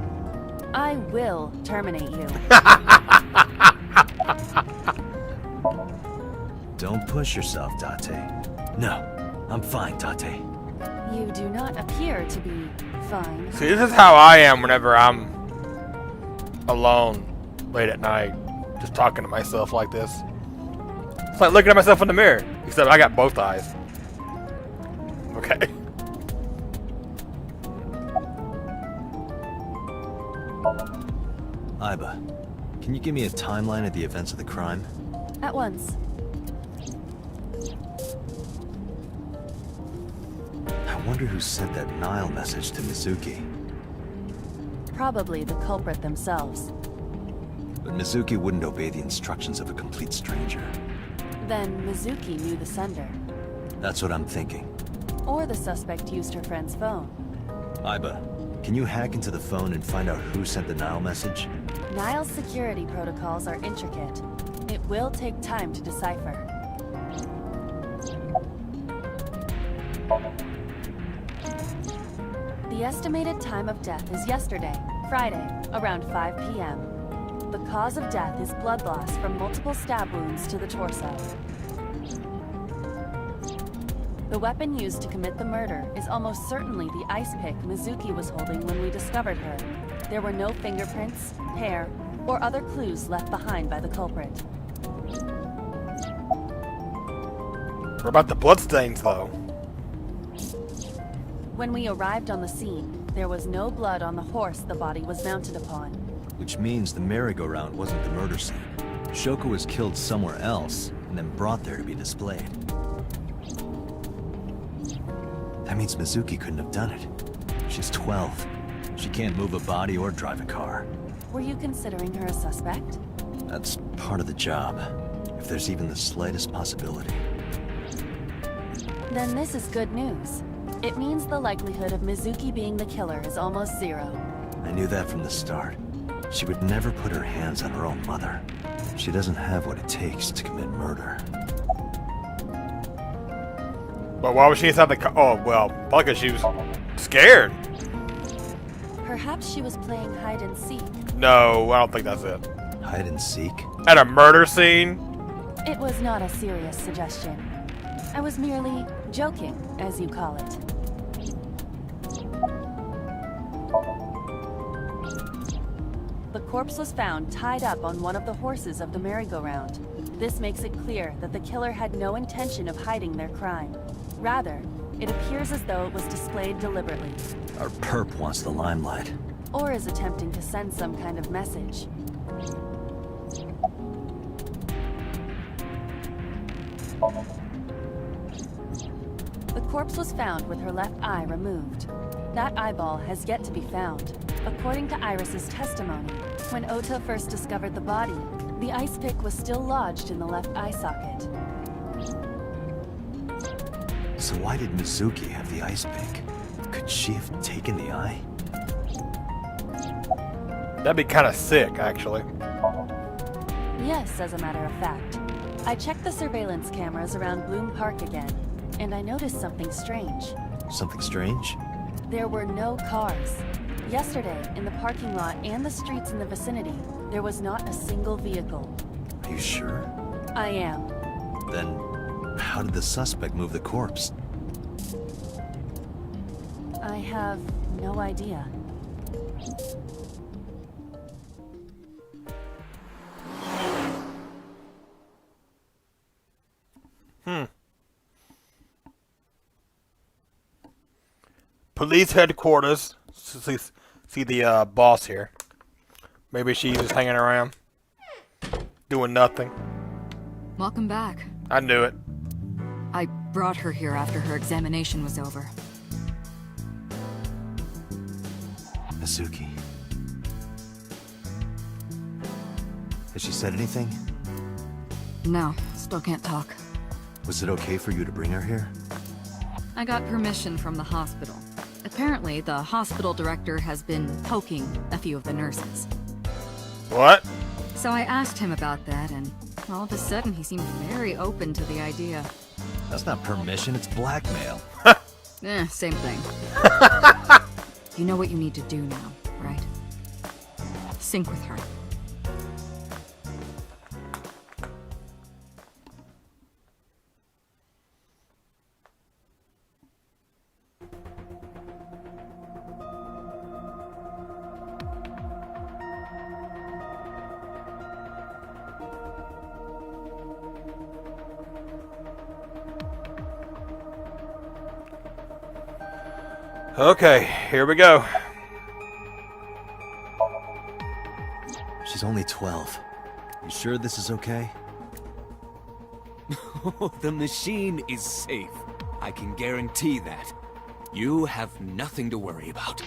Speaker 6: I will terminate you.
Speaker 7: Don't push yourself, Date. No, I'm fine, Date.
Speaker 6: You do not appear to be fine.
Speaker 1: See, this is how I am whenever I'm alone late at night. Just talking to myself like this. It's like looking at myself in the mirror. Except I got both eyes. Okay.
Speaker 7: Aiba, can you give me a timeline of the events of the crime?
Speaker 6: At once.
Speaker 7: I wonder who sent that Nile message to Mizuki.
Speaker 6: Probably the culprit themselves.
Speaker 7: But Mizuki wouldn't obey the instructions of a complete stranger.
Speaker 6: Then Mizuki knew the sender.
Speaker 7: That's what I'm thinking.
Speaker 6: Or the suspect used her friend's phone.
Speaker 7: Aiba, can you hack into the phone and find out who sent the Nile message?
Speaker 6: Nile's security protocols are intricate. It will take time to decipher. The estimated time of death is yesterday, Friday, around 5 p.m. The cause of death is blood loss from multiple stab wounds to the torso. The weapon used to commit the murder is almost certainly the ice pick Mizuki was holding when we discovered her. There were no fingerprints, hair, or other clues left behind by the culprit.
Speaker 1: What about the bloodstains, though?
Speaker 6: When we arrived on the scene, there was no blood on the horse the body was mounted upon.
Speaker 7: Which means the merry-go-round wasn't the murder scene. Shoko was killed somewhere else, and then brought there to be displayed. That means Mizuki couldn't have done it. She's 12. She can't move a body or drive a car.
Speaker 6: Were you considering her a suspect?
Speaker 7: That's part of the job, if there's even the slightest possibility.
Speaker 6: Then this is good news. It means the likelihood of Mizuki being the killer is almost zero.
Speaker 7: I knew that from the start. She would never put her hands on her own mother. She doesn't have what it takes to commit murder.
Speaker 1: But why would she inside the car? Oh, well, probably because she was scared.
Speaker 6: Perhaps she was playing hide and seek.
Speaker 1: No, I don't think that's it.
Speaker 7: Hide and seek?
Speaker 1: At a murder scene?
Speaker 6: It was not a serious suggestion. I was merely joking, as you call it. The corpse was found tied up on one of the horses of the merry-go-round. This makes it clear that the killer had no intention of hiding their crime. Rather, it appears as though it was displayed deliberately.
Speaker 7: Our perp wants the limelight.
Speaker 6: Or is attempting to send some kind of message. The corpse was found with her left eye removed. That eyeball has yet to be found. According to Iris's testimony, when Ota first discovered the body, the ice pick was still lodged in the left eye socket.
Speaker 7: So why did Mizuki have the ice pick? Could she have taken the eye?
Speaker 1: That'd be kind of sick, actually.
Speaker 6: Yes, as a matter of fact. I checked the surveillance cameras around Bloom Park again, and I noticed something strange.
Speaker 7: Something strange?
Speaker 6: There were no cars. Yesterday, in the parking lot and the streets in the vicinity, there was not a single vehicle.
Speaker 7: Are you sure?
Speaker 6: I am.
Speaker 7: Then, how did the suspect move the corpse?
Speaker 6: I have no idea.
Speaker 1: Police headquarters. See the boss here. Maybe she's just hanging around, doing nothing.
Speaker 2: Welcome back.
Speaker 1: I knew it.
Speaker 2: I brought her here after her examination was over.
Speaker 7: Mizuki. Has she said anything?
Speaker 2: No, still can't talk.
Speaker 7: Was it okay for you to bring her here?
Speaker 2: I got permission from the hospital. Apparently, the hospital director has been poking a few of the nurses.
Speaker 1: What?
Speaker 2: So I asked him about that, and all of a sudden he seemed very open to the idea.
Speaker 7: That's not permission, it's blackmail.
Speaker 2: Same thing. You know what you need to do now, right? Sync with her.
Speaker 1: Okay, here we go.
Speaker 7: She's only 12. You sure this is okay?
Speaker 8: The machine is safe. I can guarantee that. You have nothing to worry about.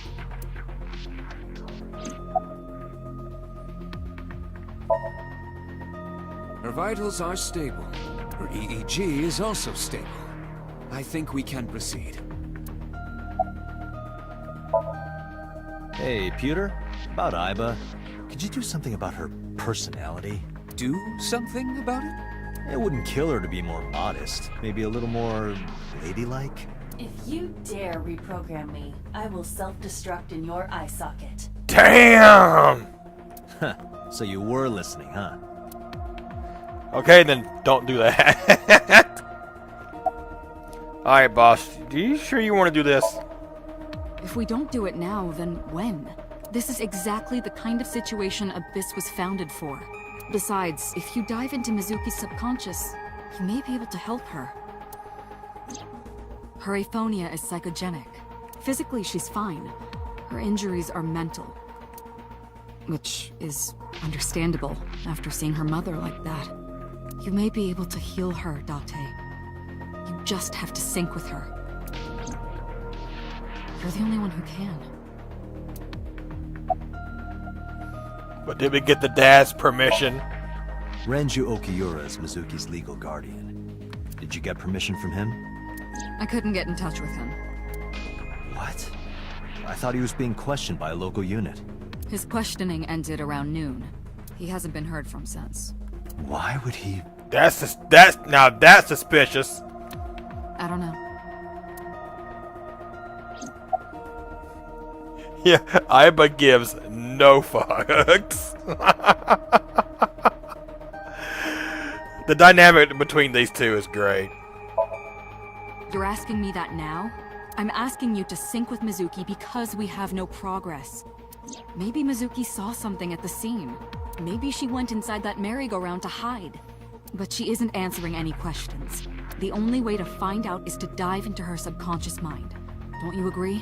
Speaker 8: Her vitals are stable. Her EEG is also stable. I think we can proceed.
Speaker 7: Hey, Pewter. About Iba. Could you do something about her personality?
Speaker 8: Do something about it?
Speaker 7: It wouldn't kill her to be more modest. Maybe a little more ladylike?
Speaker 6: If you dare reprogram me, I will self-destruct in your eye socket.
Speaker 1: Damn!
Speaker 7: Huh. So you were listening, huh?
Speaker 1: Okay, then don't do that. Alright, boss. Are you sure you want to do this?
Speaker 2: If we don't do it now, then when? This is exactly the kind of situation Abyss was founded for. Besides, if you dive into Mizuki's subconscious, you may be able to help her. Her aphonia is psychogenic. Physically, she's fine. Her injuries are mental. Which is understandable after seeing her mother like that. You may be able to heal her, Date. You just have to sync with her. You're the only one who can.
Speaker 1: But did we get the dad's permission?
Speaker 7: Renju Okiura is Mizuki's legal guardian. Did you get permission from him?
Speaker 2: I couldn't get in touch with him.
Speaker 7: What? I thought he was being questioned by a local unit.
Speaker 2: His questioning ended around noon. He hasn't been heard from since.
Speaker 7: Why would he...
Speaker 1: That's suspicious.
Speaker 2: I don't know.
Speaker 1: Yeah, Iba gives no fucks. The dynamic between these two is great.
Speaker 2: You're asking me that now? I'm asking you to sync with Mizuki because we have no progress. Maybe Mizuki saw something at the scene. Maybe she went inside that merry-go-round to hide. But she isn't answering any questions. The only way to find out is to dive into her subconscious mind. Don't you agree?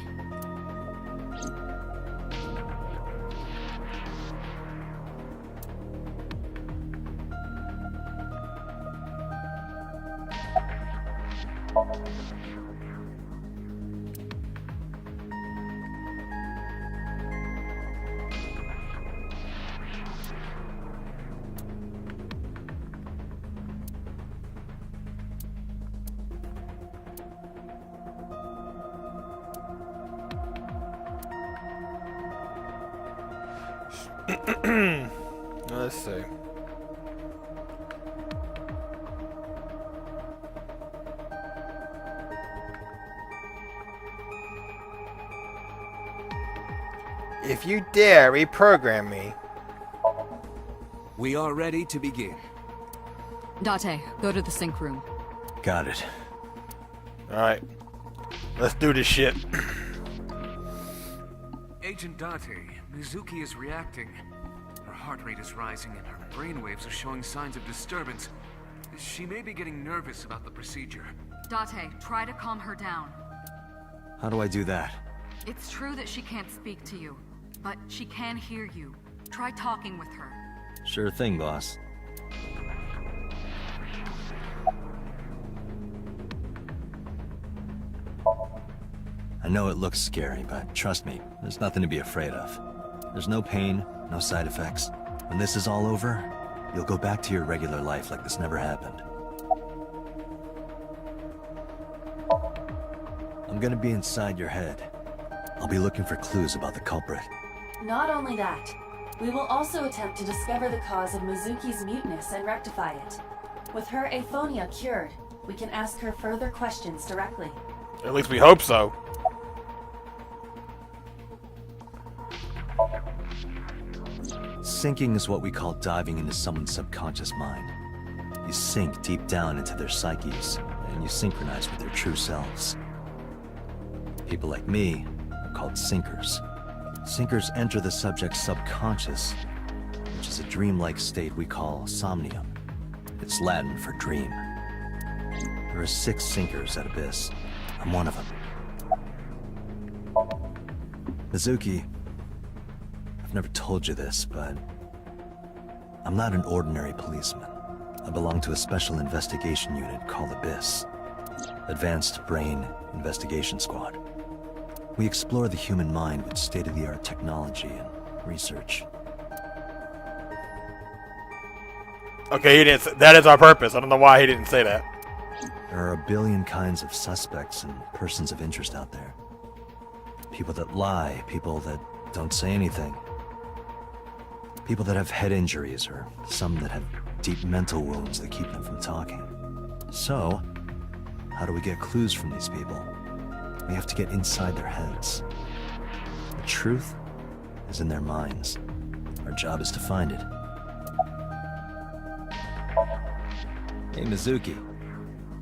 Speaker 1: Let's see. If you dare reprogram me.
Speaker 8: We are ready to begin.
Speaker 2: Date, go to the sync room.
Speaker 7: Got it.
Speaker 1: Alright. Let's do this shit.
Speaker 8: Agent Date, Mizuki is reacting. Her heart rate is rising and her brainwaves are showing signs of disturbance. She may be getting nervous about the procedure.
Speaker 2: Date, try to calm her down.
Speaker 7: How do I do that?
Speaker 2: It's true that she can't speak to you, but she can hear you. Try talking with her.
Speaker 7: Sure thing, boss. I know it looks scary, but trust me, there's nothing to be afraid of. There's no pain, no side effects. When this is all over, you'll go back to your regular life like this never happened. I'm gonna be inside your head. I'll be looking for clues about the culprit.
Speaker 6: Not only that, we will also attempt to discover the cause of Mizuki's muteness and rectify it. With her aphonia cured, we can ask her further questions directly.
Speaker 1: At least we hope so.
Speaker 7: Sinking is what we call diving into someone's subconscious mind. You sink deep down into their psyches, and you synchronize with their true selves. People like me are called sinkers. Sinkers enter the subject's subconscious, which is a dreamlike state we call Somnium. It's Latin for dream. There are 6 sinkers at Abyss. I'm one of them. Mizuki, I've never told you this, but I'm not an ordinary policeman. I belong to a special investigation unit called Abyss. Advanced Brain Investigation Squad. We explore the human mind with state-of-the-art technology and research.
Speaker 1: Okay, he didn't. That is our purpose. I don't know why he didn't say that.
Speaker 7: There are a billion kinds of suspects and persons of interest out there. People that lie, people that don't say anything. People that have head injuries, or some that have deep mental wounds that keep them from talking. So, how do we get clues from these people? We have to get inside their heads. The truth is in their minds. Our job is to find it. Hey, Mizuki.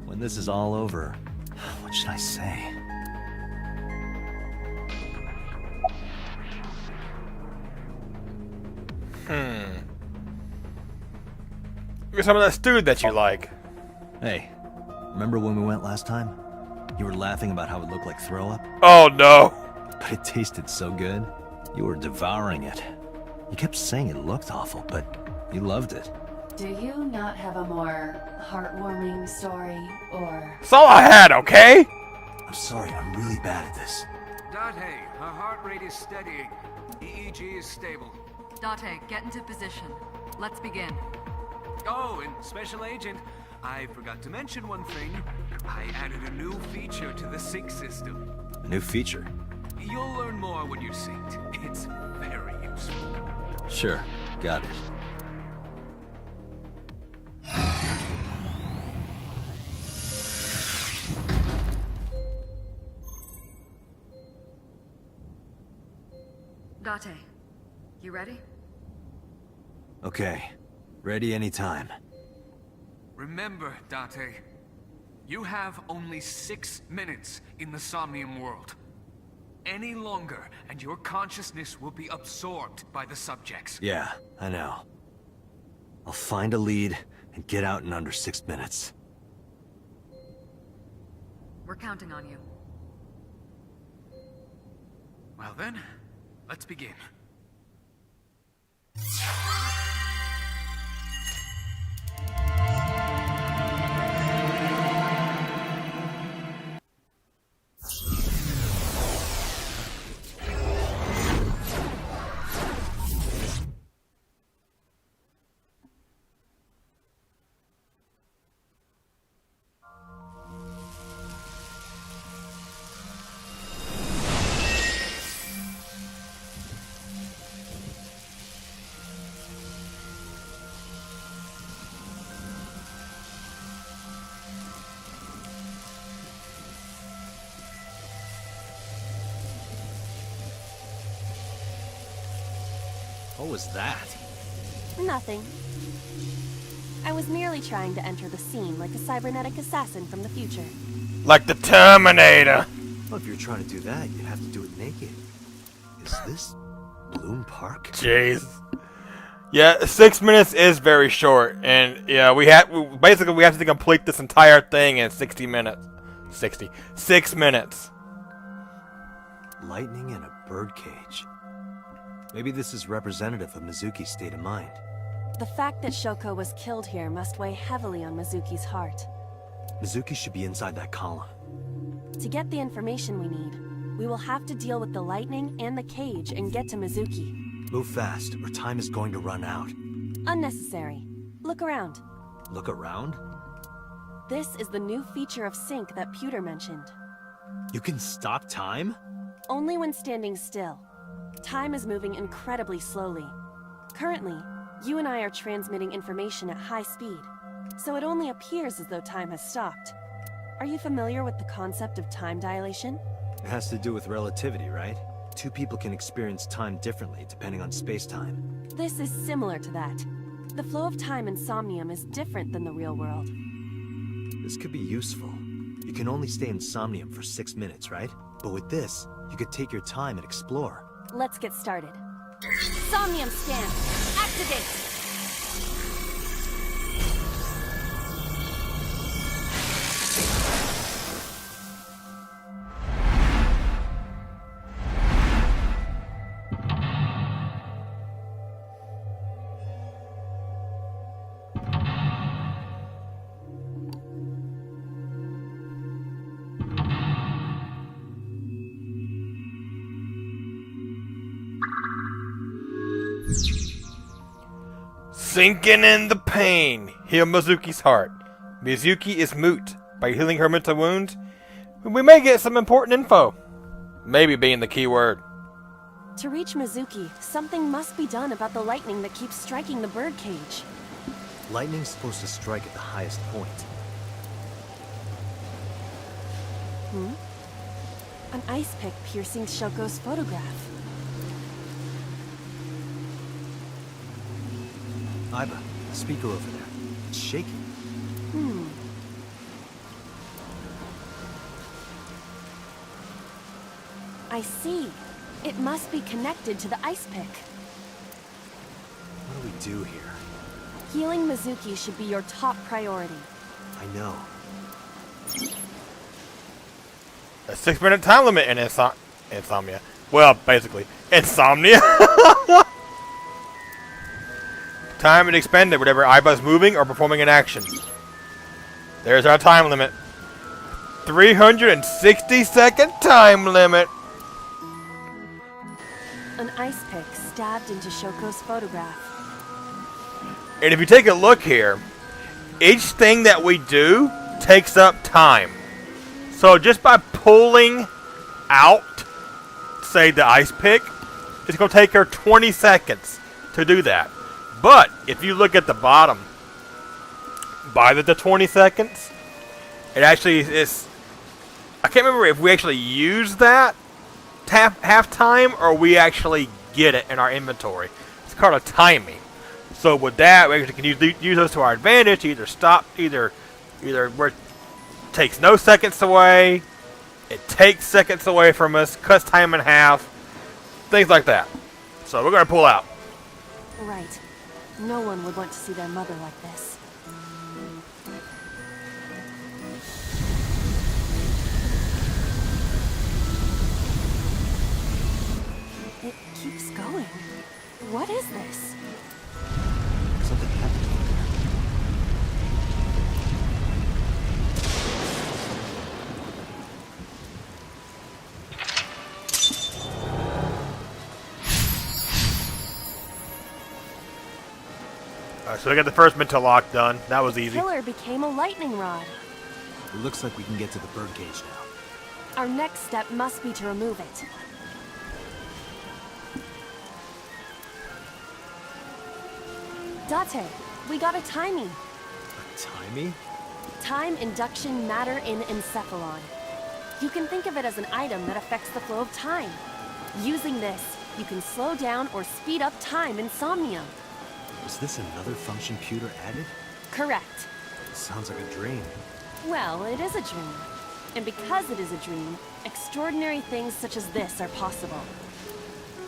Speaker 7: When this is all over, what should I say?
Speaker 1: Look at some of that stew that you like.
Speaker 7: Hey, remember when we went last time? You were laughing about how it looked like throw up?
Speaker 1: Oh no!
Speaker 7: But it tasted so good. You were devouring it. You kept saying it looked awful, but you loved it.
Speaker 6: Do you not have a more heartwarming story, or...
Speaker 1: That's all I had, okay?
Speaker 7: I'm sorry, I'm really bad at this.
Speaker 8: Date, her heart rate is steadying. EEG is stable.
Speaker 2: Date, get into position. Let's begin.
Speaker 8: Oh, and Special Agent, I forgot to mention one thing. I added a new feature to the sync system.
Speaker 7: A new feature?
Speaker 8: You'll learn more when you're synced. It's very useful.
Speaker 7: Sure, got it.
Speaker 2: Date, you ready?
Speaker 7: Okay, ready anytime.
Speaker 8: Remember, Date, you have only 6 minutes in the Somnium world. any longer, and your consciousness will be absorbed by the subjects.
Speaker 7: Yeah, I know. I'll find a lead and get out in under 6 minutes.
Speaker 2: We're counting on you.
Speaker 8: Well then, let's begin.
Speaker 7: What was that?
Speaker 6: Nothing. I was merely trying to enter the scene like a cybernetic assassin from the future.
Speaker 1: Like the Terminator.
Speaker 7: Well, if you're trying to do that, you'd have to do it naked. Is this Bloom Park?
Speaker 1: Jeez. Yeah, 6 minutes is very short, and yeah, we have to complete this entire thing in 60 minutes. 6 minutes.
Speaker 7: Lightning in a birdcage. Maybe this is representative of Mizuki's state of mind.
Speaker 6: The fact that Shoko was killed here must weigh heavily on Mizuki's heart.
Speaker 7: Mizuki should be inside that column.
Speaker 6: To get the information we need, we will have to deal with the lightning and the cage and get to Mizuki.
Speaker 7: Move fast, or time is going to run out.
Speaker 6: Unnecessary. Look around.
Speaker 7: Look around?
Speaker 6: This is the new feature of Sync that Pewter mentioned.
Speaker 7: You can stop time?
Speaker 6: Only when standing still. Time is moving incredibly slowly. Currently, you and I are transmitting information at high speed, so it only appears as though time has stopped. Are you familiar with the concept of time dilation?
Speaker 7: It has to do with relativity, right? Two people can experience time differently depending on space-time.
Speaker 6: This is similar to that. The flow of time in Somnium is different than the real world.
Speaker 7: This could be useful. You can only stay in Somnium for 6 minutes, right? But with this, you could take your time and explore.
Speaker 6: Let's get started. Somnium scan! Activate!
Speaker 1: Sinking in the pain. Heal Mizuki's heart. Mizuki is moot. By healing her mental wounds, we may get some important info. Maybe being the key word.
Speaker 6: To reach Mizuki, something must be done about the lightning that keeps striking the birdcage.
Speaker 7: Lightning's supposed to strike at the highest point.
Speaker 6: An ice pick piercing Shoko's photograph.
Speaker 7: Iba, the speaker over there. It's shaking.
Speaker 6: I see. It must be connected to the ice pick.
Speaker 7: What do we do here?
Speaker 6: Healing Mizuki should be your top priority.
Speaker 7: I know.
Speaker 1: A 6 minute time limit in Insomnia. Well, basically, Insomnia. Time is expended whenever Iba's moving or performing an action. There's our time limit. 360-second time limit.
Speaker 6: An ice pick stabbed into Shoko's photograph.
Speaker 1: And if you take a look here, each thing that we do takes up time. So just by pulling out, say, the ice pick, it's going to take her 20 seconds to do that. But if you look at the bottom, by the 20 seconds, it actually is. I can't remember if we actually use that half time or we actually get it in our inventory. It's called a timing. So with that, we actually can use those to our advantage. Either stop, either where it takes no seconds away, It takes seconds away from us, cuts time in half, things like that. So we're gonna pull out.
Speaker 6: Right. No one would want to see their mother like this. It keeps going. What is this?
Speaker 7: Something happened.
Speaker 1: Alright, so we got the first mental lock done. That was easy.
Speaker 6: Killer became a lightning rod.
Speaker 3: It looks like we can get to the birdcage now.
Speaker 6: Our next step must be to remove it. Date, we got a timing.
Speaker 3: Timey?
Speaker 6: Time induction matter in encephalon. You can think of it as an item that affects the flow of time. Using this, you can slow down or speed up time in Somnium.
Speaker 3: Is this another function Pewter added?
Speaker 6: Correct.
Speaker 3: Sounds like a dream.
Speaker 6: Well, it is a dream. And because it is a dream, extraordinary things such as this are possible.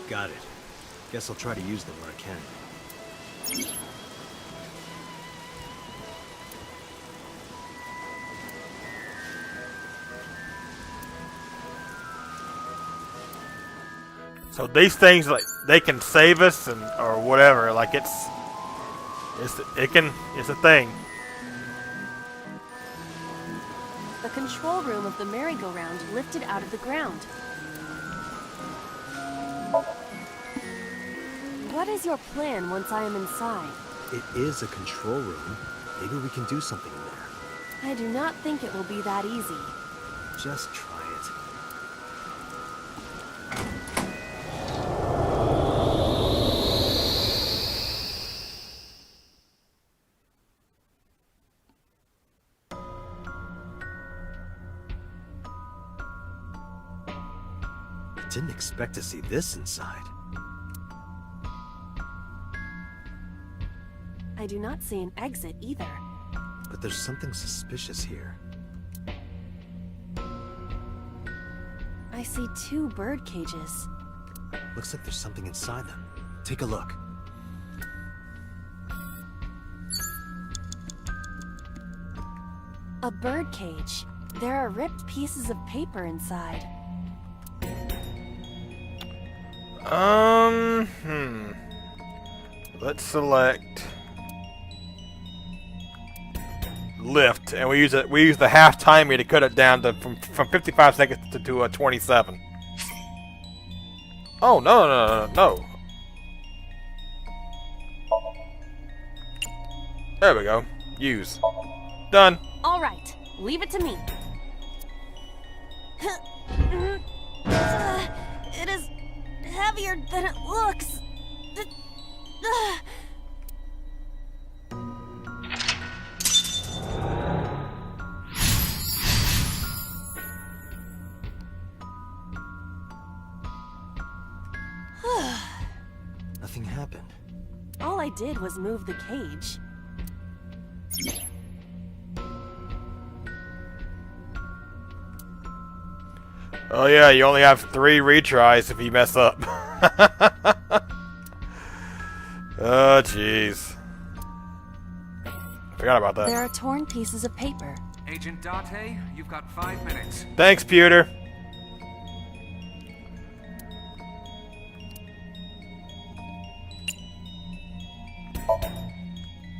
Speaker 3: Got it. Guess I'll try to use them where I can.
Speaker 1: So these things, like, they can save us and or whatever. Like it's a thing.
Speaker 6: The control room of the merry-go-round lifted out of the ground. What is your plan once I am inside?
Speaker 3: It is a control room. Maybe we can do something in there.
Speaker 6: I do not think it will be that easy.
Speaker 3: Just try it. Didn't expect to see this inside.
Speaker 6: I do not see an exit either.
Speaker 3: But there's something suspicious here.
Speaker 6: I see 2 bird cages.
Speaker 3: Looks like there's something inside them. Take a look.
Speaker 6: A bird cage. There are ripped pieces of paper inside.
Speaker 1: Let's select lift, and we use it. We use the half timer to cut it down to from 55 seconds to 27. Oh no! There we go. Use. Done.
Speaker 6: All right, leave it to me. It is heavier than it looks.
Speaker 3: Nothing happened.
Speaker 6: All I did was move the cage.
Speaker 1: Oh yeah, you only have 3 retries if you mess up. Oh jeez. Forgot about that.
Speaker 6: There are torn pieces of paper.
Speaker 8: Agent Date, you've got 5 minutes.
Speaker 1: Thanks, Pewter.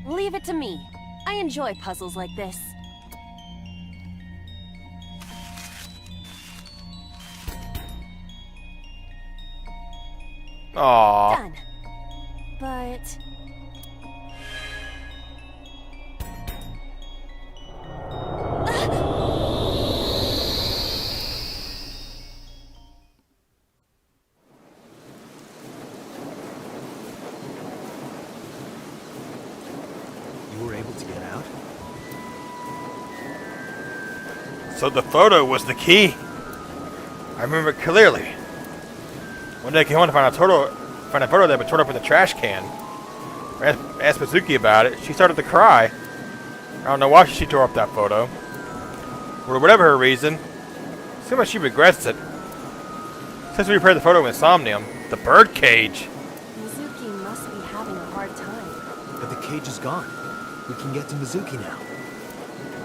Speaker 6: Leave it to me. I enjoy puzzles like this.
Speaker 1: Aww.
Speaker 6: Done. But...
Speaker 3: You were able to get out?
Speaker 1: So the photo was the key. I remember it clearly. One day I came home to find a photo that had been torn up in the trash can. I asked Mizuki about it. She started to cry. I don't know why she tore up that photo. For whatever her reason, Seems like she regrets it. Since we repaired the photo in Somnium, the bird cage.
Speaker 6: Mizuki must be having a hard time.
Speaker 3: But the cage is gone. We can get to Mizuki now.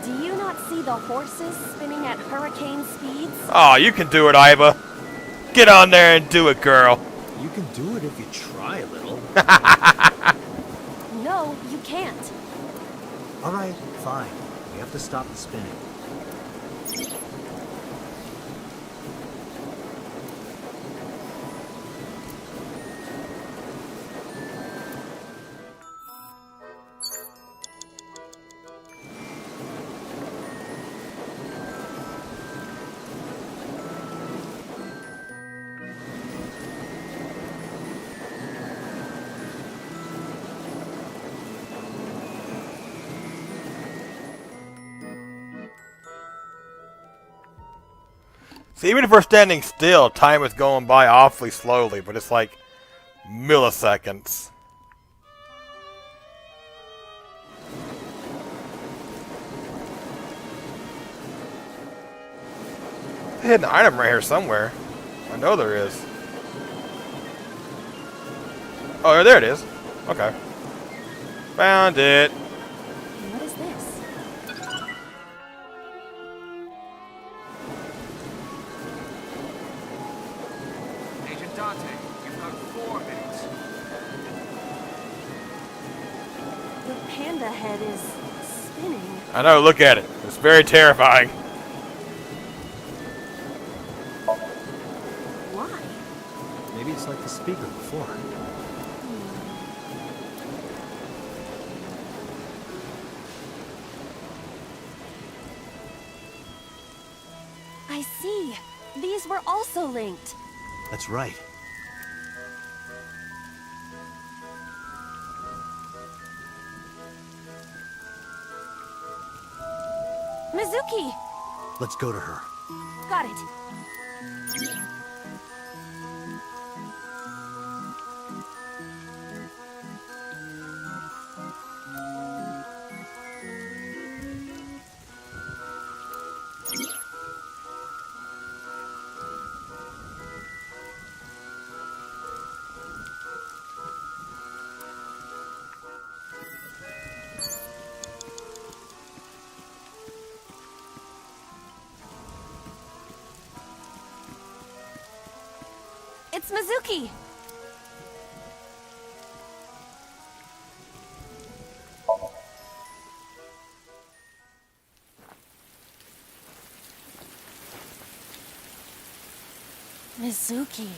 Speaker 6: Do you not see the horses spinning at hurricane speeds?
Speaker 1: Oh, you can do it, Iva. Get on there and do it, girl.
Speaker 3: You can do it if you try a little.
Speaker 6: No, you can't.
Speaker 3: All right, fine. We have to stop the spinning.
Speaker 1: See, even if we're standing still, time is going by awfully slowly, but it's like milliseconds. There's a hidden item right here somewhere. I know there is. Oh, there it is. Okay. Found it.
Speaker 6: What is this?
Speaker 8: Agent Dante, you've got 4 minutes.
Speaker 6: The panda head is spinning.
Speaker 1: I know, look at it. It's very terrifying.
Speaker 6: Why?
Speaker 3: Maybe it's like the speaker before.
Speaker 6: I see. These were also linked.
Speaker 3: That's right.
Speaker 6: Mizuki!
Speaker 3: Let's go to her.
Speaker 6: Got it. It's Mizuki! Mizuki.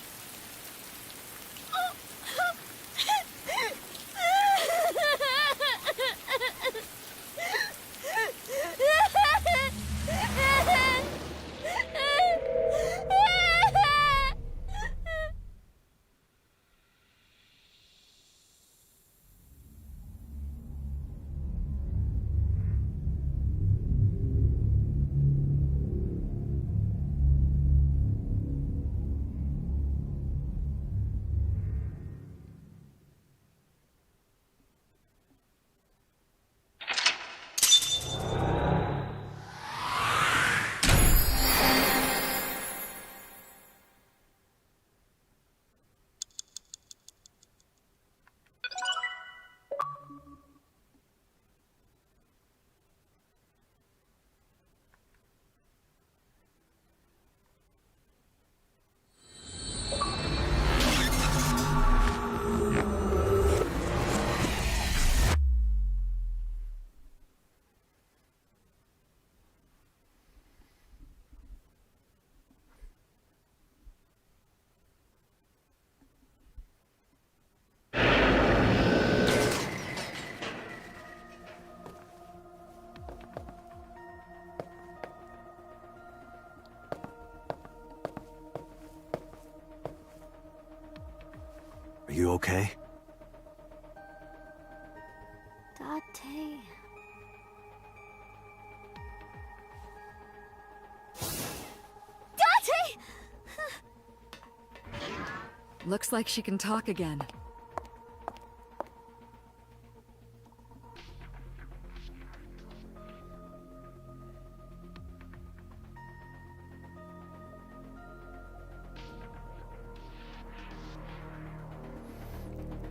Speaker 3: Are you okay?
Speaker 6: Date. Date!
Speaker 2: Looks like she can talk again.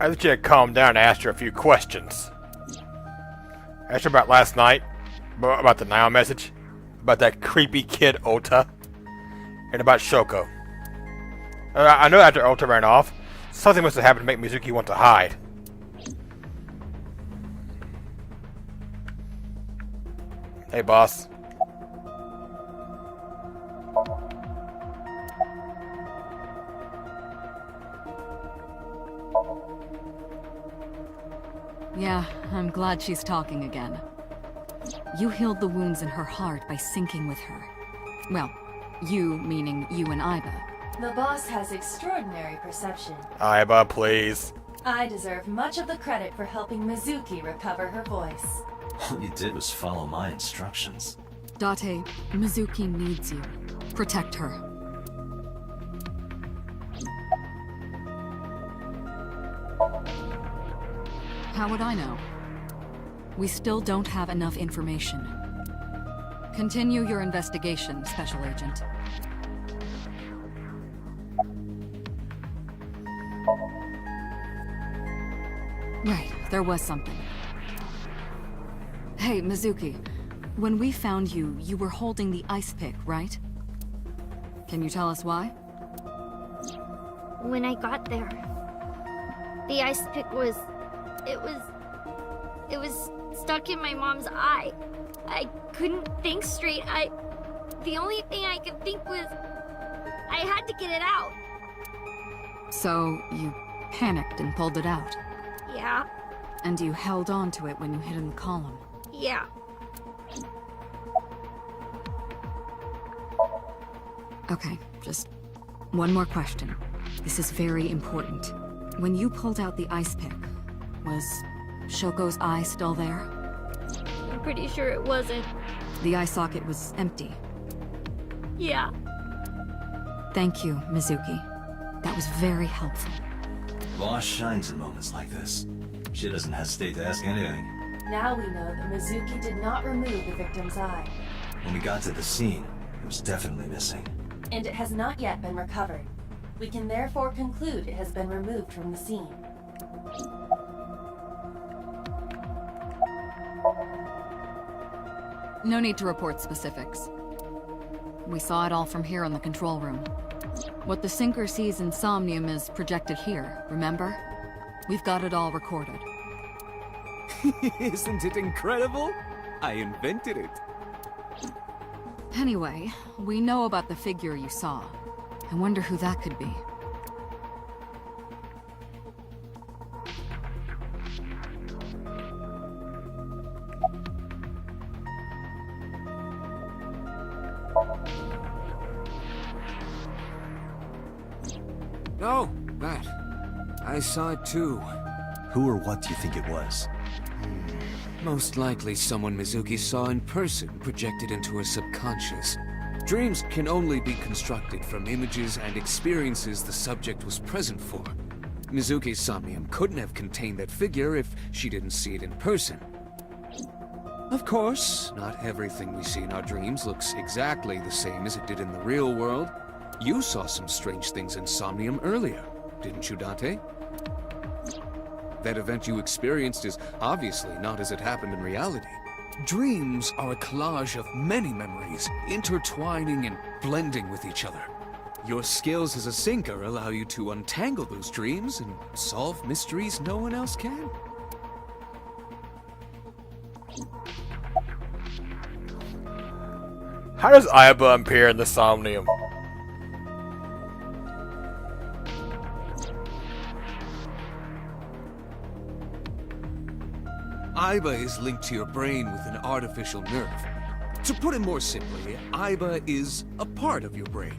Speaker 1: I think you had calmed down and asked her a few questions. I asked her about last night, about the Nile message, about that creepy kid Ota, and about Shoko. I know after Ota ran off, something must have happened to make Mizuki want to hide. Hey, boss.
Speaker 2: Yeah, I'm glad she's talking again. You healed the wounds in her heart by syncing with her. Well, you meaning you and Iba.
Speaker 6: The boss has extraordinary perception.
Speaker 1: Iba, please.
Speaker 6: I deserve much of the credit for helping Mizuki recover her voice.
Speaker 3: All you did was follow my instructions.
Speaker 2: Date, Mizuki needs you. Protect her. How would I know? We still don't have enough information. Continue your investigation, Special Agent. Right, there was something. Hey, Mizuki. When we found you, you were holding the ice pick, right? Can you tell us why?
Speaker 11: When I got there, the ice pick was... It was stuck in my mom's eye. I couldn't think straight. The only thing I could think was... I had to get it out.
Speaker 2: So, you panicked and pulled it out?
Speaker 11: Yeah.
Speaker 2: And you held on to it when you hid in the column?
Speaker 11: Yeah.
Speaker 2: Okay, just one more question. This is very important. When you pulled out the ice pick, was Shoko's eye still there?
Speaker 11: I'm pretty sure it wasn't.
Speaker 2: The eye socket was empty.
Speaker 11: Yeah.
Speaker 2: Thank you, Mizuki. That was very helpful.
Speaker 3: Boss shines in moments like this. She doesn't hesitate to ask anything.
Speaker 6: Now we know that Mizuki did not remove the victim's eye.
Speaker 3: When we got to the scene, it was definitely missing.
Speaker 6: And it has not yet been recovered. We can therefore conclude it has been removed from the scene.
Speaker 2: No need to report specifics. We saw it all from here in the control room. What the sinker sees in Somnium is projected here, remember? We've got it all recorded.
Speaker 8: Isn't it incredible? I invented it.
Speaker 2: Anyway, we know about the figure you saw. I wonder who that could be.
Speaker 8: Oh, that. I saw it too.
Speaker 7: Who or what do you think it was?
Speaker 8: Most likely someone Mizuki saw in person projected into her subconscious. Dreams can only be constructed from images and experiences the subject was present for. Mizuki's Somnium couldn't have contained that figure if she didn't see it in person. Of course, not everything we see in our dreams looks exactly the same as it did in the real world. You saw some strange things in Somnium earlier, didn't you, Date? That event you experienced is obviously not as it happened in reality. Dreams are a collage of many memories, intertwining and blending with each other. Your skills as a sinker allow you to untangle those dreams and solve mysteries no one else can.
Speaker 1: How does Aiba appear in the Somnium?
Speaker 8: Aiba is linked to your brain with an artificial nerve. To put it more simply, Aiba is a part of your brain.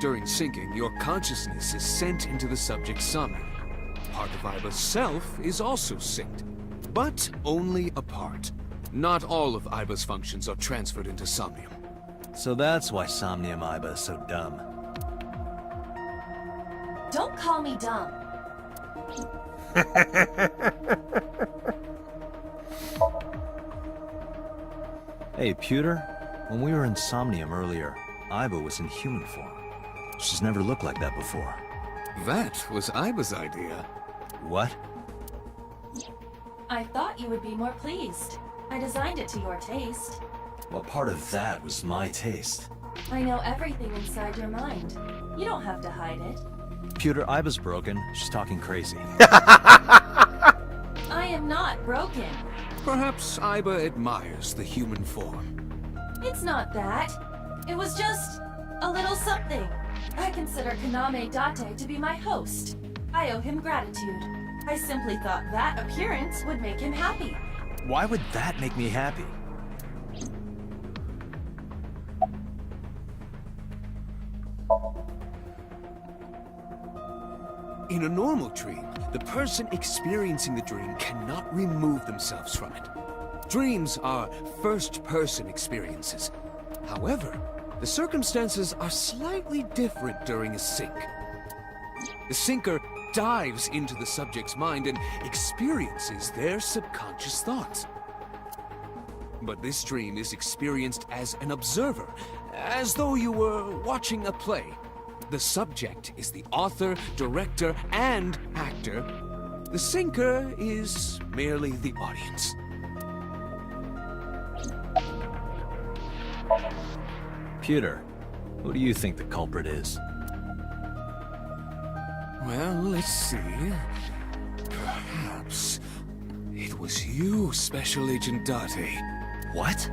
Speaker 8: During syncing, your consciousness is sent into the subject's Somnium. Part of Aiba's self is also synced, but only a part. Not all of Aiba's functions are transferred into Somnium.
Speaker 7: So that's why Somnium Aiba is so dumb.
Speaker 6: Don't call me dumb.
Speaker 7: Hey, Pewter, when we were in Somnium earlier, Aiba was in human form. She's never looked like that before.
Speaker 8: That was Aiba's idea.
Speaker 7: what?
Speaker 6: I thought you would be more pleased. I designed it to your taste.
Speaker 3: What part of that was my taste?
Speaker 6: I know everything inside your mind. You don't have to hide it.
Speaker 7: Pewter, Iba's broken. She's talking crazy.
Speaker 6: I am not broken.
Speaker 8: Perhaps Iba admires the human form.
Speaker 6: It's not that. It was just a little something. I consider Kaname Date to be my host. I owe him gratitude. I simply thought that appearance would make him happy.
Speaker 7: Why would that make me happy?
Speaker 8: In a normal dream, the person experiencing the dream cannot remove themselves from it. Dreams are first-person experiences. However, the circumstances are slightly different during a sync. The syncer dives into the subject's mind and experiences their subconscious thoughts. But this dream is experienced as an observer, as though you were watching a play. The subject is the author, director, and actor. The syncer is merely the audience.
Speaker 7: Pewter, who do you think the culprit is?
Speaker 8: Well, let's see. Perhaps it was you, Special Agent Date.
Speaker 7: What?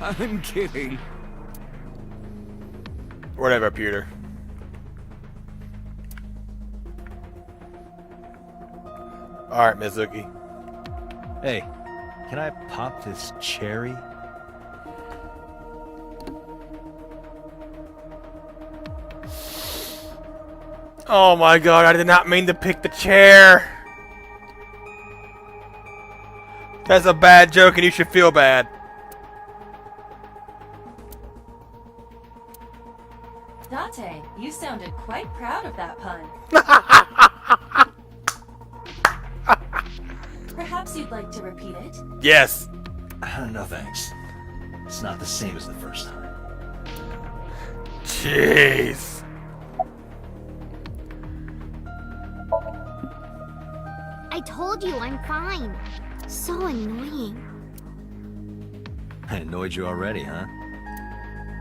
Speaker 8: I'm kidding.
Speaker 1: Whatever, Pewter. Alright, Mizuki.
Speaker 7: Hey, can I pop this cherry?
Speaker 1: Oh my god, I did not mean to pick the chair. That's a bad joke and you should feel bad.
Speaker 6: Date, you sounded quite proud of that pun. Perhaps you'd like to repeat it?
Speaker 1: Yes.
Speaker 3: No thanks. It's not the same as the first time.
Speaker 1: Jeez.
Speaker 10: I told you I'm fine. So annoying.
Speaker 7: I annoyed you already, huh?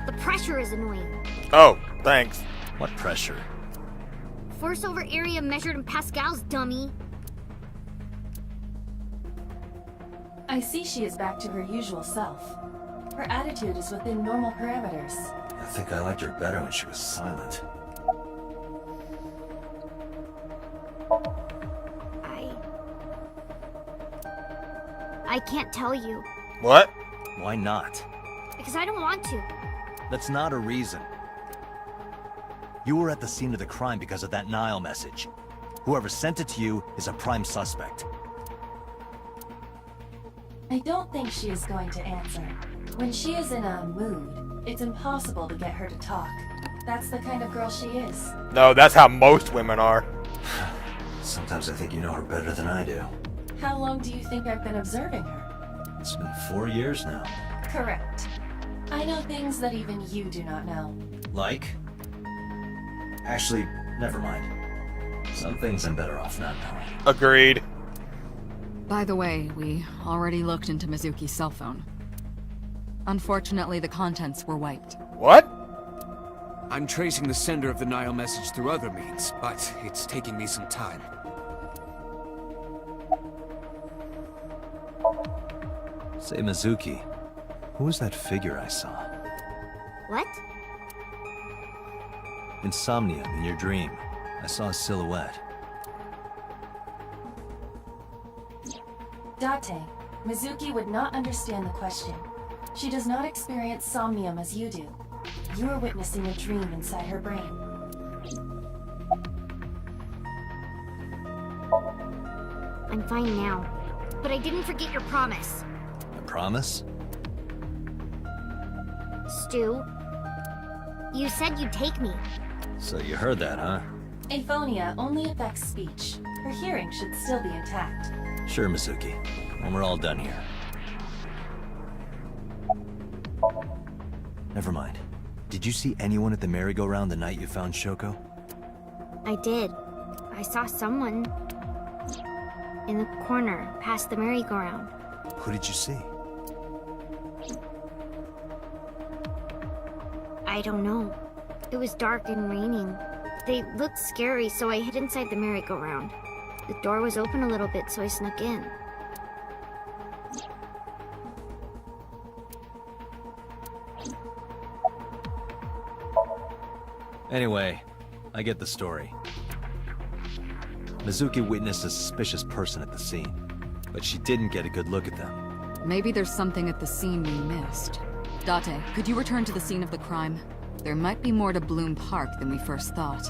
Speaker 10: The pressure is annoying.
Speaker 1: Oh, thanks.
Speaker 7: What pressure?
Speaker 10: Force over area measured in pascals, dummy.
Speaker 6: I see she is back to her usual self. Her attitude is within normal parameters.
Speaker 3: I think I liked her better when she was silent.
Speaker 10: I can't tell you.
Speaker 1: What?
Speaker 7: Why not?
Speaker 10: Because I don't want to.
Speaker 7: That's not a reason. You were at the scene of the crime because of that Nile message. Whoever sent it to you is a prime suspect.
Speaker 6: I don't think she is going to answer. When she is in a mood, it's impossible to get her to talk. That's the kind of girl she is.
Speaker 1: No, that's how most women are.
Speaker 3: Sometimes I think you know her better than I do.
Speaker 6: How long do you think I've been observing her?
Speaker 3: It's been 4 years now.
Speaker 6: Correct. I know things that even you do not know.
Speaker 3: Like? Actually, never mind. Some things I'm better off not knowing.
Speaker 1: Agreed.
Speaker 2: By the way, we already looked into Mizuki's cell phone. Unfortunately, the contents were wiped.
Speaker 1: What?
Speaker 8: I'm tracing the sender of the Nile message through other means, but it's taking me some time.
Speaker 7: Say, Mizuki, who was that figure I saw?
Speaker 10: What?
Speaker 7: In Somnium, in your dream, I saw a silhouette.
Speaker 6: Date, Mizuki would not understand the question. She does not experience somnium as you do. You are witnessing a dream inside her brain.
Speaker 10: I'm fine now. But I didn't forget your promise.
Speaker 7: A promise?
Speaker 10: Stu, you said you'd take me.
Speaker 7: So you heard that, huh?
Speaker 6: Aphonia only affects speech. Her hearing should still be intact.
Speaker 7: Sure, Mizuki. When we're all done here. Never mind. Did you see anyone at the merry-go-round the night you found Shoko?
Speaker 10: I did. I saw someone in the corner past the merry-go-round.
Speaker 7: Who did you see?
Speaker 10: I don't know. It was dark and raining. They looked scary, so I hid inside the merry-go-round. The door was open a little bit, so I snuck in.
Speaker 7: Anyway, I get the story. Mizuki witnessed a suspicious person at the scene, but she didn't get a good look at them.
Speaker 2: Maybe there's something at the scene we missed. Date, could you return to the scene of the crime? There might be more to Bloom Park than we first thought.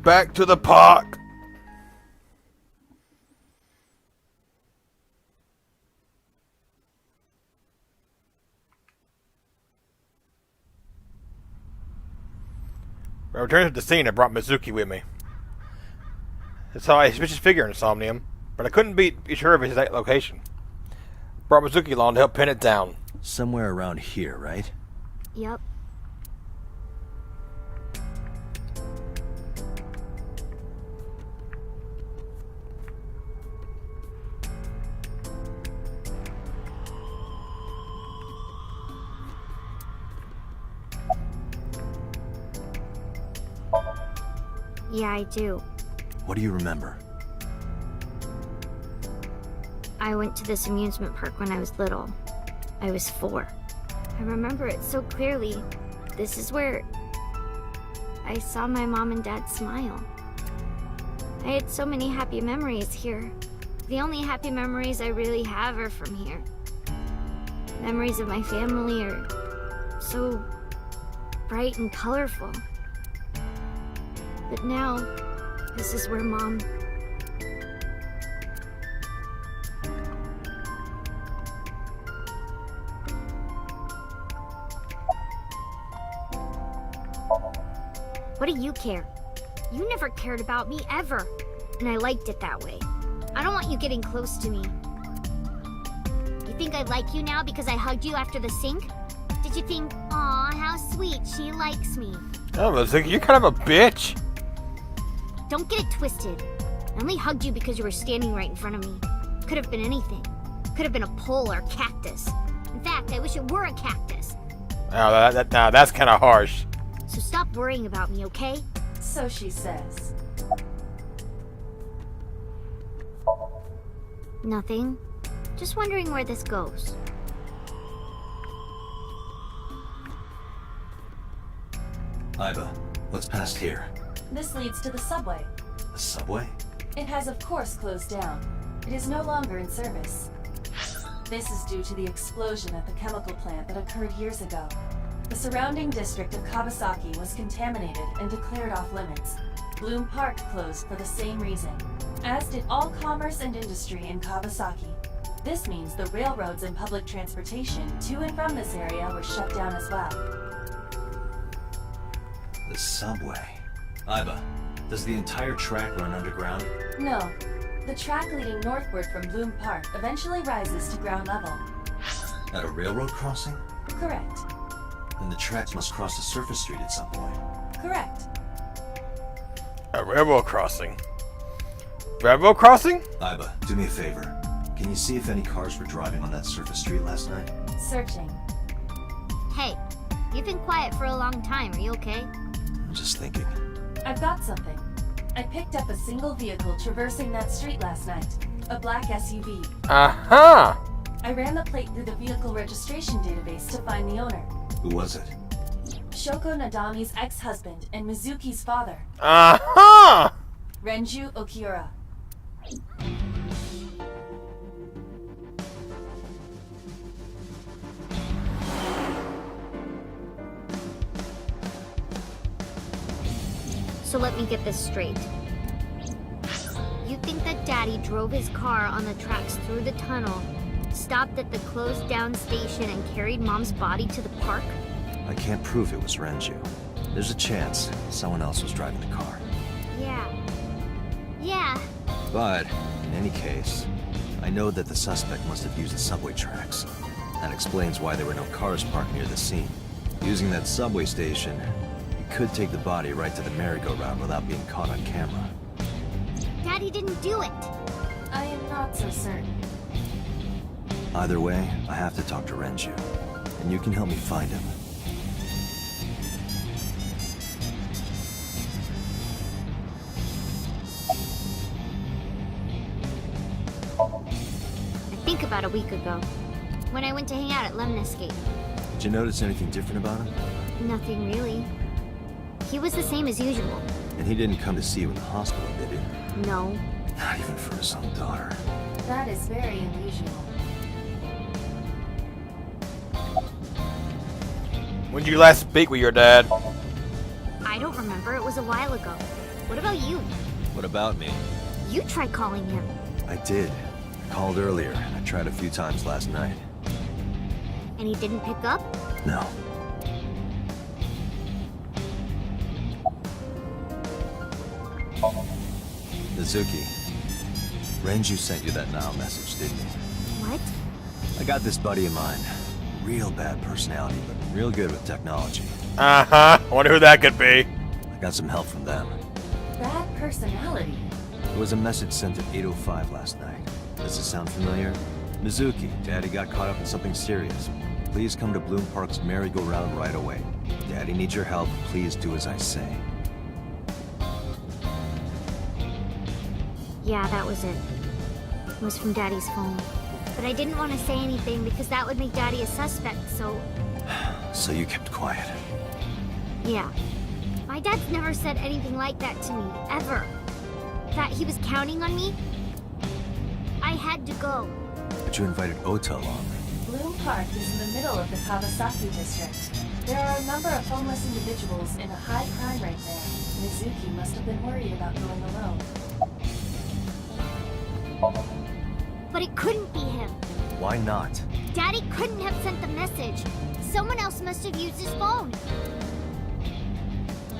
Speaker 1: Back to the park! When I returned to the scene, I brought Mizuki with me. I saw a suspicious figure in Somnium, but I couldn't be sure of his exact location. Brought Mizuki along to help pin it down.
Speaker 7: Somewhere around here, right?
Speaker 10: Yep. Yeah, I do.
Speaker 7: What do you remember?
Speaker 10: I went to this amusement park when I was little. I was 4. I remember it so clearly. This is where I saw my mom and dad smile. I had so many happy memories here. The only happy memories I really have are from here. Memories of my family are so bright and colorful. But now, this is where Mom... What do you care? You never cared about me, ever. And I liked it that way. I don't want you getting close to me. You think I like you now because I hugged you after the sink? Did you think, aw, how sweet, she likes me?
Speaker 1: Oh, Mizuki, you're kind of a bitch!
Speaker 10: Don't get it twisted. I only hugged you because you were standing right in front of me. Could have been anything. Could have been a pole or a cactus. In fact, I wish it were a cactus.
Speaker 1: Oh, that's kind of harsh.
Speaker 10: So stop worrying about me, okay?
Speaker 6: So she says.
Speaker 10: Nothing. Just wondering where this goes.
Speaker 7: Iva, what's past here?
Speaker 6: This leads to the subway.
Speaker 7: The subway?
Speaker 6: It has of course closed down. It is no longer in service. This is due to the explosion at the chemical plant that occurred years ago. The surrounding district of Kawasaki was contaminated and declared off limits. Bloom Park closed for the same reason, as did all commerce and industry in Kawasaki. This means the railroads and public transportation to and from this area were shut down as well.
Speaker 7: The subway. Iva, does the entire track run underground?
Speaker 6: No. The track leading northward from Bloom Park eventually rises to ground level.
Speaker 7: At a railroad crossing?
Speaker 6: Correct.
Speaker 7: Then the tracks must cross a surface street at some point.
Speaker 6: Correct.
Speaker 1: A railroad crossing. Railroad crossing?
Speaker 7: Iva, do me a favor. Can you see if any cars were driving on that surface street last night?
Speaker 6: Searching.
Speaker 10: Hey, you've been quiet for a long time. Are you okay?
Speaker 7: I'm just thinking.
Speaker 6: I've got something. I picked up a single vehicle traversing that street last night. A black SUV.
Speaker 1: Uh-huh!
Speaker 6: I ran the plate through the vehicle registration database to find the owner.
Speaker 7: Who was it?
Speaker 6: Shoko Nadami's ex-husband and Mizuki's father.
Speaker 1: Uh-huh!
Speaker 6: Renju Okiura.
Speaker 10: So let me get this straight. You think that Daddy drove his car on the tracks through the tunnel, stopped at the closed down station, and carried Mom's body to the park?
Speaker 7: I can't prove it was Renju. There's a chance someone else was driving the car.
Speaker 10: Yeah.
Speaker 7: But, in any case, I know that the suspect must have used the subway tracks. That explains why there were no cars parked near the scene. Using that subway station, you could take the body right to the merry-go-round without being caught on camera.
Speaker 10: Daddy didn't do it.
Speaker 6: I am not so certain.
Speaker 7: Either way, I have to talk to Renju, and you can help me find him.
Speaker 10: I think about a week ago, when I went to hang out at Lemon Escape.
Speaker 7: Did you notice anything different about him?
Speaker 10: Nothing really. He was the same as usual.
Speaker 7: And he didn't come to see you in the hospital, did he?
Speaker 10: No.
Speaker 7: Not even for his own daughter.
Speaker 6: That is very unusual.
Speaker 1: When did you last speak with your dad?
Speaker 10: I don't remember. It was a while ago. What about you?
Speaker 7: What about me?
Speaker 10: You tried calling him.
Speaker 7: I did. I called earlier, and I tried a few times last night.
Speaker 10: And he didn't pick up?
Speaker 7: No. Mizuki, Renju sent you that Nile message, didn't he?
Speaker 10: What?
Speaker 7: I got this buddy of mine. Real bad personality, but real good with technology.
Speaker 1: Uh-huh. I wonder who that could be.
Speaker 7: I got some help from them.
Speaker 6: Bad personality.
Speaker 7: There was a message sent at 8:05 last night. Does this sound familiar? Mizuki, Daddy got caught up in something serious. Please come to Bloom Park's merry-go-round right away. Daddy needs your help. Please do as I say.
Speaker 10: Yeah, that was it. It was from Daddy's phone. But I didn't want to say anything because that would make Daddy a suspect, so...
Speaker 7: So you kept quiet.
Speaker 10: Yeah. My dad's never said anything like that to me, ever. That he was counting on me? I had to go.
Speaker 7: But you invited Ota along.
Speaker 6: Bloom Park is in the middle of the Kawasaki district. There are a number of homeless individuals in a high crime rate there. Mizuki must have been worried about going alone.
Speaker 10: But it couldn't be him.
Speaker 7: Why not?
Speaker 10: Daddy couldn't have sent the message. Someone else must have used his phone.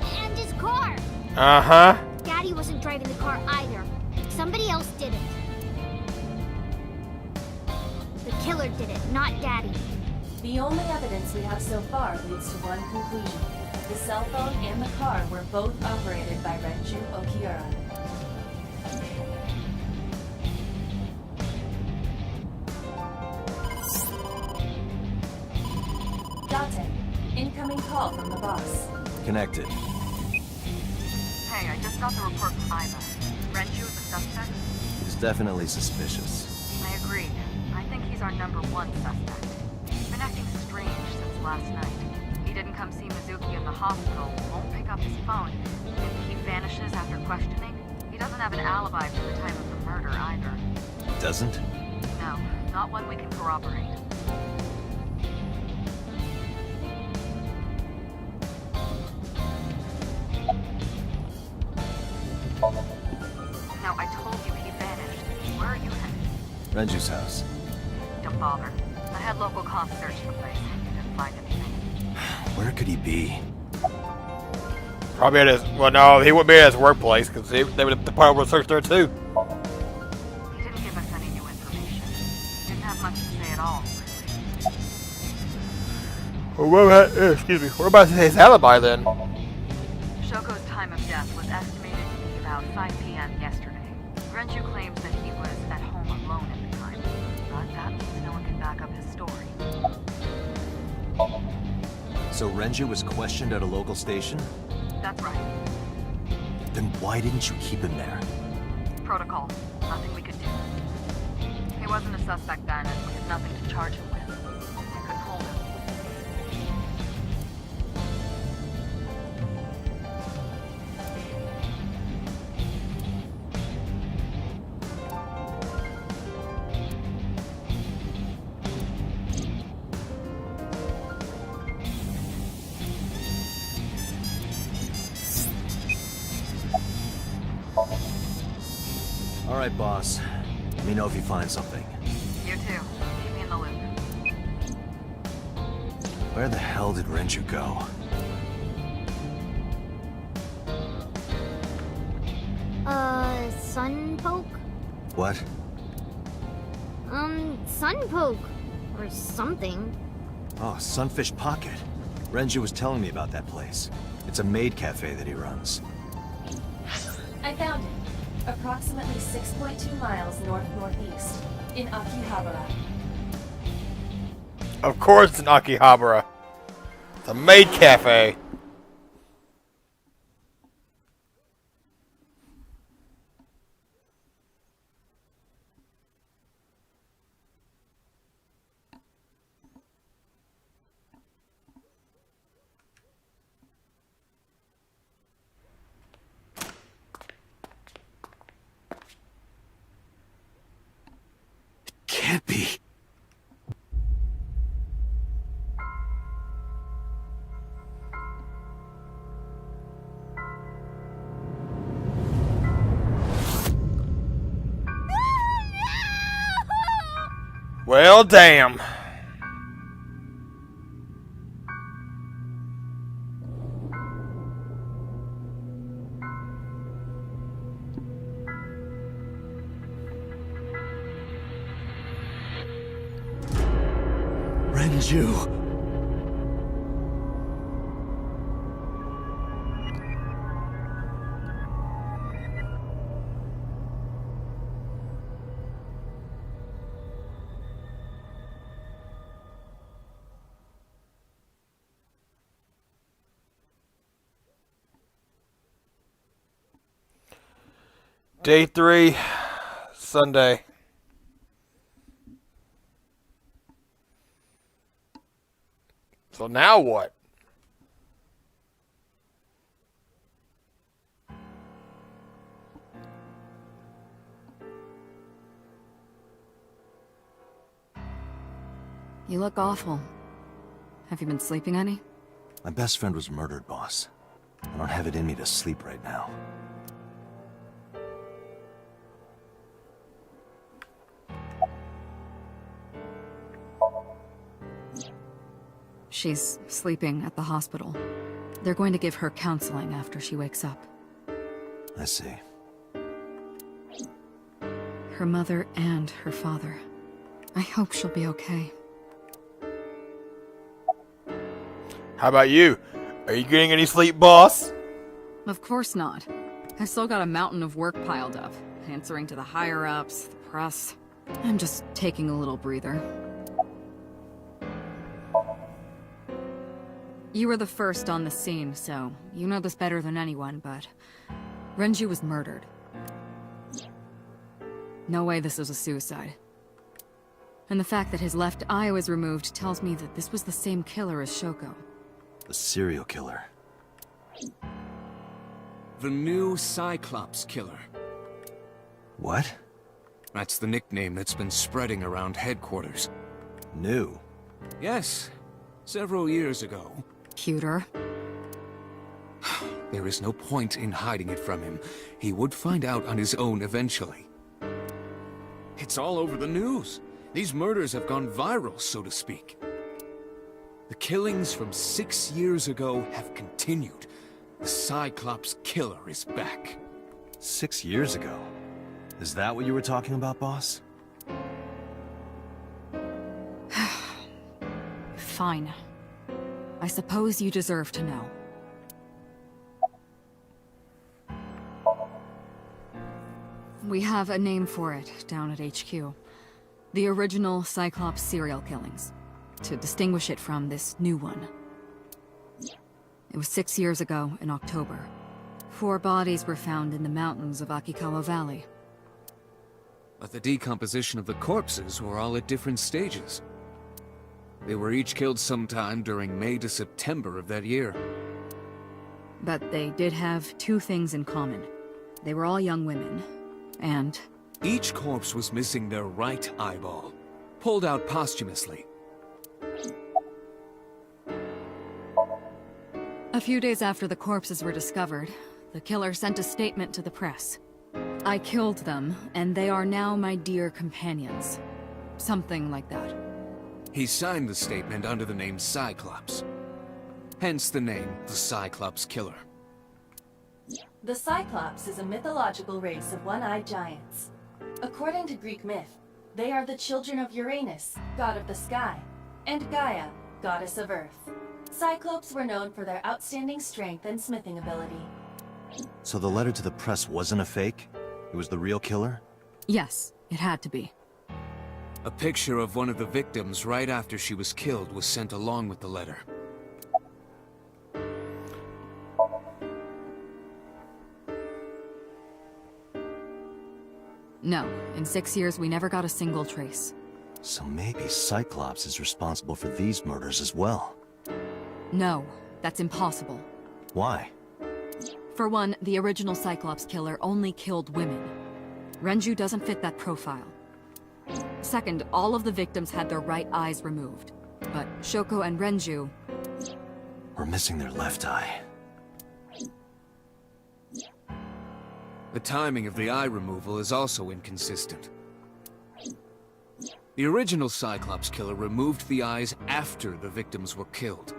Speaker 10: And his car.
Speaker 1: Uh-huh.
Speaker 10: Daddy wasn't driving the car either. Somebody else did it. The killer did it, not Daddy.
Speaker 6: The only evidence we have so far leads to one conclusion. The cell phone and the car were both operated by Renju Okiura. Date, incoming call from the boss.
Speaker 7: Connected.
Speaker 12: Hey, I just got the report from Iva. Renju is a suspect?
Speaker 7: He's definitely suspicious.
Speaker 12: I agree. I think he's our #1 suspect. He's been acting strange since last night. He didn't come see Mizuki in the hospital, won't pick up his phone, and he vanishes after questioning. He doesn't have an alibi for the time of the murder either.
Speaker 7: Doesn't?
Speaker 12: No, not one we can corroborate. Now, I told you he vanished. Where are you headed?
Speaker 7: Renju's house.
Speaker 12: Don't bother. I had local cops search the place. Didn't find anything.
Speaker 7: Where could he be?
Speaker 1: Probably at his... Well, no, he wouldn't be at his workplace, because they would the part would search there, too.
Speaker 12: He didn't give us any new information. He didn't have much to say at all, really.
Speaker 1: Well, what about, excuse me, what about his alibi, then?
Speaker 12: Shoko's time of death was estimated to be about 5 p.m. yesterday. Renju claims that he was at home alone at the time, but that means no one can back up his story.
Speaker 7: So Renju was questioned at a local station?
Speaker 12: That's right.
Speaker 7: Then why didn't you keep him there?
Speaker 12: Protocol. Nothing we could do. He wasn't a suspect then, and we had nothing to charge him with. We couldn't hold him.
Speaker 7: All right, boss. Let me know if you find something.
Speaker 12: You too. Keep me in the loop.
Speaker 7: Where the hell did Renju go?
Speaker 10: Sunpoke?
Speaker 7: What?
Speaker 10: Sunpoke. Or something.
Speaker 7: Oh, Sunfish Pocket. Renju was telling me about that place. It's a maid cafe that he runs.
Speaker 6: I found it. Approximately 6.2 miles north-northeast, in Akihabara.
Speaker 1: Of course it's in Akihabara. It's a maid cafe.
Speaker 7: Can't be.
Speaker 1: Well, damn.
Speaker 7: Renju.
Speaker 1: Day 3, Sunday. So now what?
Speaker 2: You look awful. Have you been sleeping any?
Speaker 7: My best friend was murdered, boss. I don't have it in me to sleep right now.
Speaker 2: She's sleeping at the hospital. They're going to give her counseling after she wakes up.
Speaker 7: I see.
Speaker 2: Her mother and her father. I hope she'll be okay.
Speaker 1: How about you? Are you getting any sleep, boss?
Speaker 2: Of course not. I've still got a mountain of work piled up, answering to the higher-ups, the press. I'm just taking a little breather. You were the first on the scene, so you know this better than anyone, but Renju was murdered. No way this was a suicide. And the fact that his left eye was removed tells me that this was the same killer as Shoko.
Speaker 7: The serial killer.
Speaker 8: The new Cyclops killer.
Speaker 7: What?
Speaker 8: That's the nickname that's been spreading around headquarters.
Speaker 7: New?
Speaker 8: Yes, several years ago.
Speaker 2: Cuter.
Speaker 8: There is no point in hiding it from him. He would find out on his own eventually. It's all over the news. These murders have gone viral, so to speak. The killings from 6 years ago have continued. The Cyclops killer is back.
Speaker 7: 6 years ago? Is that what you were talking about, boss?
Speaker 2: Fine. I suppose you deserve to know. We have a name for it down at HQ. The original Cyclops serial killings. To distinguish it from this new one. It was 6 years ago in October. 4 bodies were found in the mountains of Akikawa Valley.
Speaker 8: But the decomposition of the corpses were all at different stages. They were each killed sometime during May to September of that year.
Speaker 2: But they did have 2 things in common. They were all young women, and...
Speaker 8: Each corpse was missing their right eyeball, pulled out posthumously.
Speaker 2: A few days after the corpses were discovered, the killer sent a statement to the press. I killed them, and they are now my dear companions. Something like that.
Speaker 8: He signed the statement under the name Cyclops. Hence the name, the Cyclops Killer.
Speaker 6: The Cyclops is a mythological race of one-eyed giants. According to Greek myth, they are the children of Uranus, god of the sky, and Gaia, goddess of earth. Cyclopes were known for their outstanding strength and smithing ability.
Speaker 7: So the letter to the press wasn't a fake? It was the real killer?
Speaker 2: Yes, it had to be.
Speaker 8: A picture of one of the victims right after she was killed was sent along with the letter.
Speaker 2: No, in 6 years we never got a single trace.
Speaker 7: So maybe Cyclops is responsible for these murders as well.
Speaker 2: No, that's impossible.
Speaker 7: Why?
Speaker 2: For one, the original Cyclops killer only killed women. Renju doesn't fit that profile. Second, all of the victims had their right eyes removed. But Shoko and Renju...
Speaker 7: We're missing their left eye.
Speaker 8: The timing of the eye removal is also inconsistent. The original Cyclops killer removed the eyes after the victims were killed.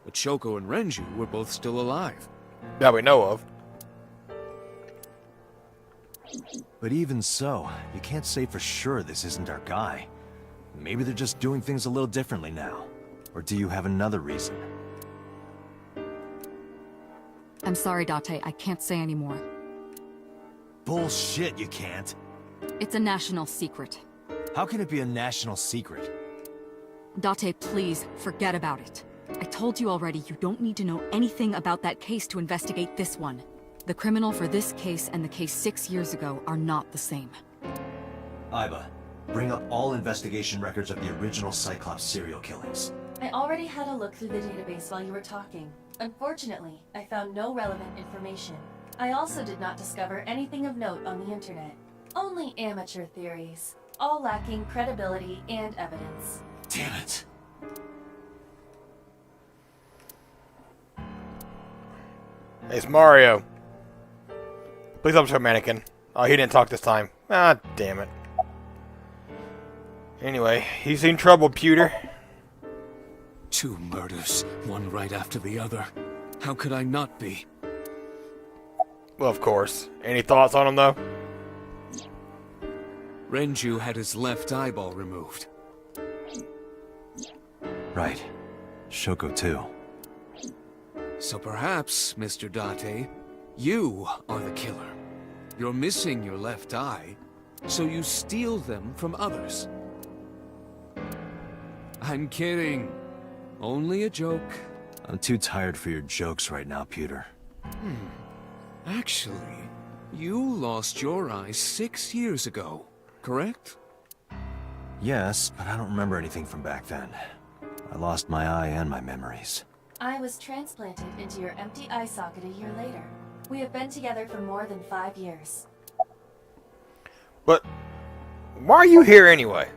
Speaker 8: But Shoko and Renju were both still alive.
Speaker 1: That we know of.
Speaker 7: But even so, you can't say for sure this isn't our guy. Maybe they're just doing things a little differently now. Or do you have another reason?
Speaker 2: I'm sorry, Date, I can't say anymore.
Speaker 7: Bullshit, you can't.
Speaker 2: It's a national secret.
Speaker 7: How can it be a national secret?
Speaker 2: Date, please, forget about it. I told you already you don't need to know anything about that case to investigate this one. The criminal for this case and the case 6 years ago are not the same.
Speaker 7: Iba, bring up all investigation records of the original Cyclops serial killings.
Speaker 6: I already had a look through the database while you were talking. Unfortunately, I found no relevant information. I also did not discover anything of note on the internet. Only amateur theories, all lacking credibility and evidence.
Speaker 7: Damn it.
Speaker 1: Hey, it's Mario. Please don't show mannequin. Oh, he didn't talk this time. Ah, damn it. Anyway, he's in trouble, Pewter.
Speaker 8: 2 murders, one right after the other. How could I not be?
Speaker 1: Well, of course. Any thoughts on him, though?
Speaker 8: Renju had his left eyeball removed.
Speaker 7: Right. Shoko too.
Speaker 8: So perhaps, Mr. Date, you are the killer. You're missing your left eye, so you steal them from others. I'm kidding. Only a joke.
Speaker 7: I'm too tired for your jokes right now, Pewter.
Speaker 8: Actually, you lost your eye 6 years ago, correct?
Speaker 7: Yes, but I don't remember anything from back then. I lost my eye and my memories.
Speaker 6: I was transplanted into your empty eye socket a year later. We have been together for more than 5 years.
Speaker 1: But why are you here anyway?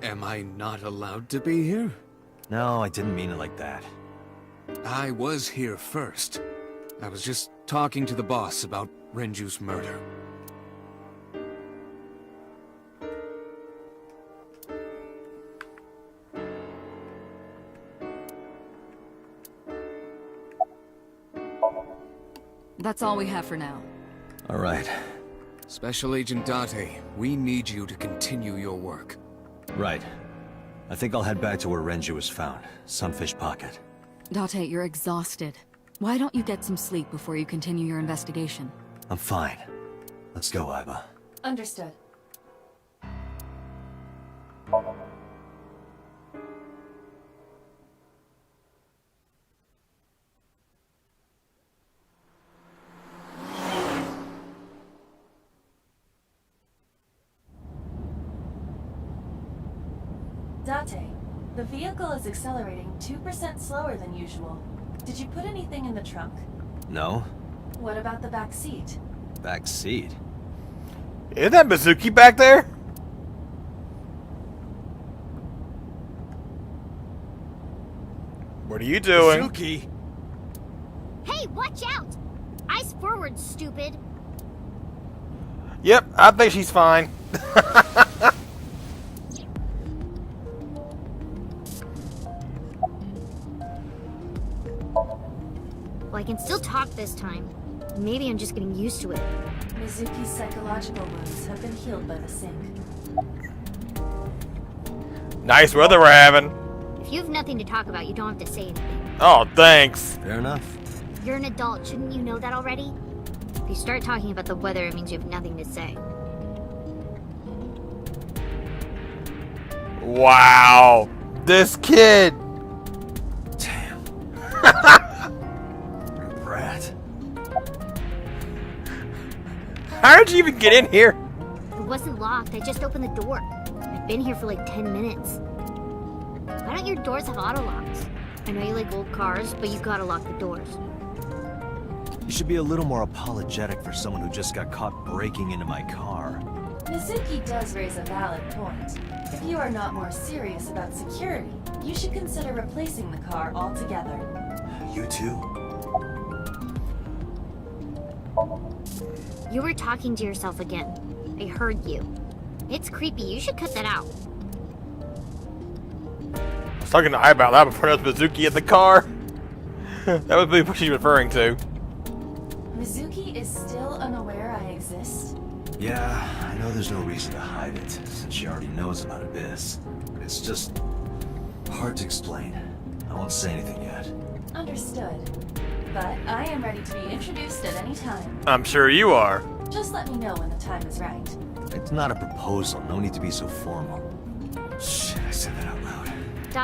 Speaker 8: Am I not allowed to be here?
Speaker 7: No, I didn't mean it like that.
Speaker 8: I was here first. I was just talking to the boss about Renju's murder.
Speaker 2: That's all we have for now.
Speaker 7: All right.
Speaker 8: Special Agent Date, we need you to continue your work.
Speaker 7: Right. I think I'll head back to where Renju was found. Sunfish Pocket.
Speaker 2: Date, you're exhausted. Why don't you get some sleep before you continue your investigation?
Speaker 7: I'm fine. Let's go, Iba.
Speaker 6: Understood. Date, the vehicle is accelerating 2% slower than usual. Did you put anything in the trunk?
Speaker 7: No?
Speaker 6: What about the back seat?
Speaker 7: Back seat?
Speaker 1: Isn't that Mizuki back there? What are you doing?
Speaker 7: Mizuki!
Speaker 10: Hey, watch out! Eyes forward, stupid.
Speaker 1: Yep, I think she's fine.
Speaker 10: Well, I can still talk this time. Maybe I'm just getting used to it.
Speaker 6: Mizuki's psychological wounds have been healed by the sink.
Speaker 1: Nice weather we're having.
Speaker 10: If you have nothing to talk about, you don't have to say anything.
Speaker 1: Oh, thanks.
Speaker 7: Fair enough.
Speaker 10: You're an adult, shouldn't you know that already? If you start talking about the weather, it means you have nothing to say.
Speaker 1: Wow. This kid.
Speaker 7: Damn. Brat.
Speaker 1: How did you even get in here?
Speaker 10: It wasn't locked, I just opened the door. I've been here for like 10 minutes. Why don't your doors have auto locks? I know you like old cars, but you gotta lock the doors.
Speaker 7: You should be a little more apologetic for someone who just got caught breaking into my car.
Speaker 6: Mizuki does raise a valid point. If you are not more serious about security, you should consider replacing the car altogether.
Speaker 3: You too?
Speaker 10: You were talking to yourself again. I heard you. It's creepy, you should cut that out.
Speaker 1: I was talking to I about that before there was Mizuki in the car. That was really what she's referring to.
Speaker 6: Mizuki is still unaware I exist?
Speaker 3: Yeah, I know there's no reason to hide it, since she already knows about Abyss. It's just hard to explain. I won't say anything yet.
Speaker 6: Understood. But I am ready to be introduced at any time.
Speaker 1: I'm sure you are.
Speaker 6: Just let me know when the time is right.
Speaker 7: It's not a proposal. No need to be so formal.
Speaker 3: Shit, I said that out loud.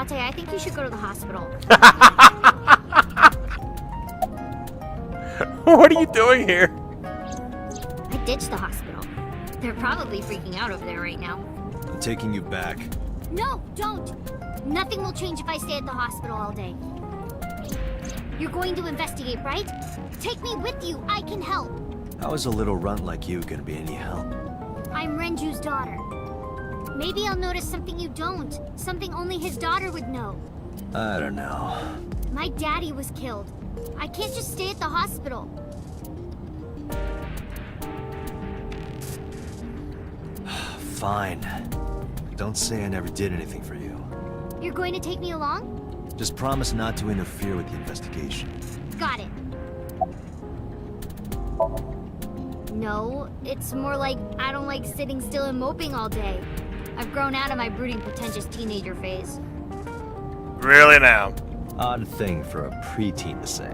Speaker 10: Date, I think you should go to the hospital.
Speaker 1: What are you doing here?
Speaker 10: I ditched the hospital. They're probably freaking out over there right now.
Speaker 7: I'm taking you back.
Speaker 10: No, don't! Nothing will change if I stay at the hospital all day. You're going to investigate, right? Take me with you, I can help.
Speaker 7: How is a little runt like you gonna be any help?
Speaker 10: I'm Renju's daughter. Maybe I'll notice something you don't. Something only his daughter would know.
Speaker 7: I don't know.
Speaker 10: My daddy was killed. I can't just stay at the hospital.
Speaker 7: Fine. Don't say I never did anything for you.
Speaker 10: You're going to take me along?
Speaker 7: Just promise not to interfere with the investigation.
Speaker 10: Got it. No, it's more like I don't like sitting still and moping all day. I've grown out of my brooding, pretentious teenager phase.
Speaker 1: Really now?
Speaker 7: Odd thing for a preteen to say.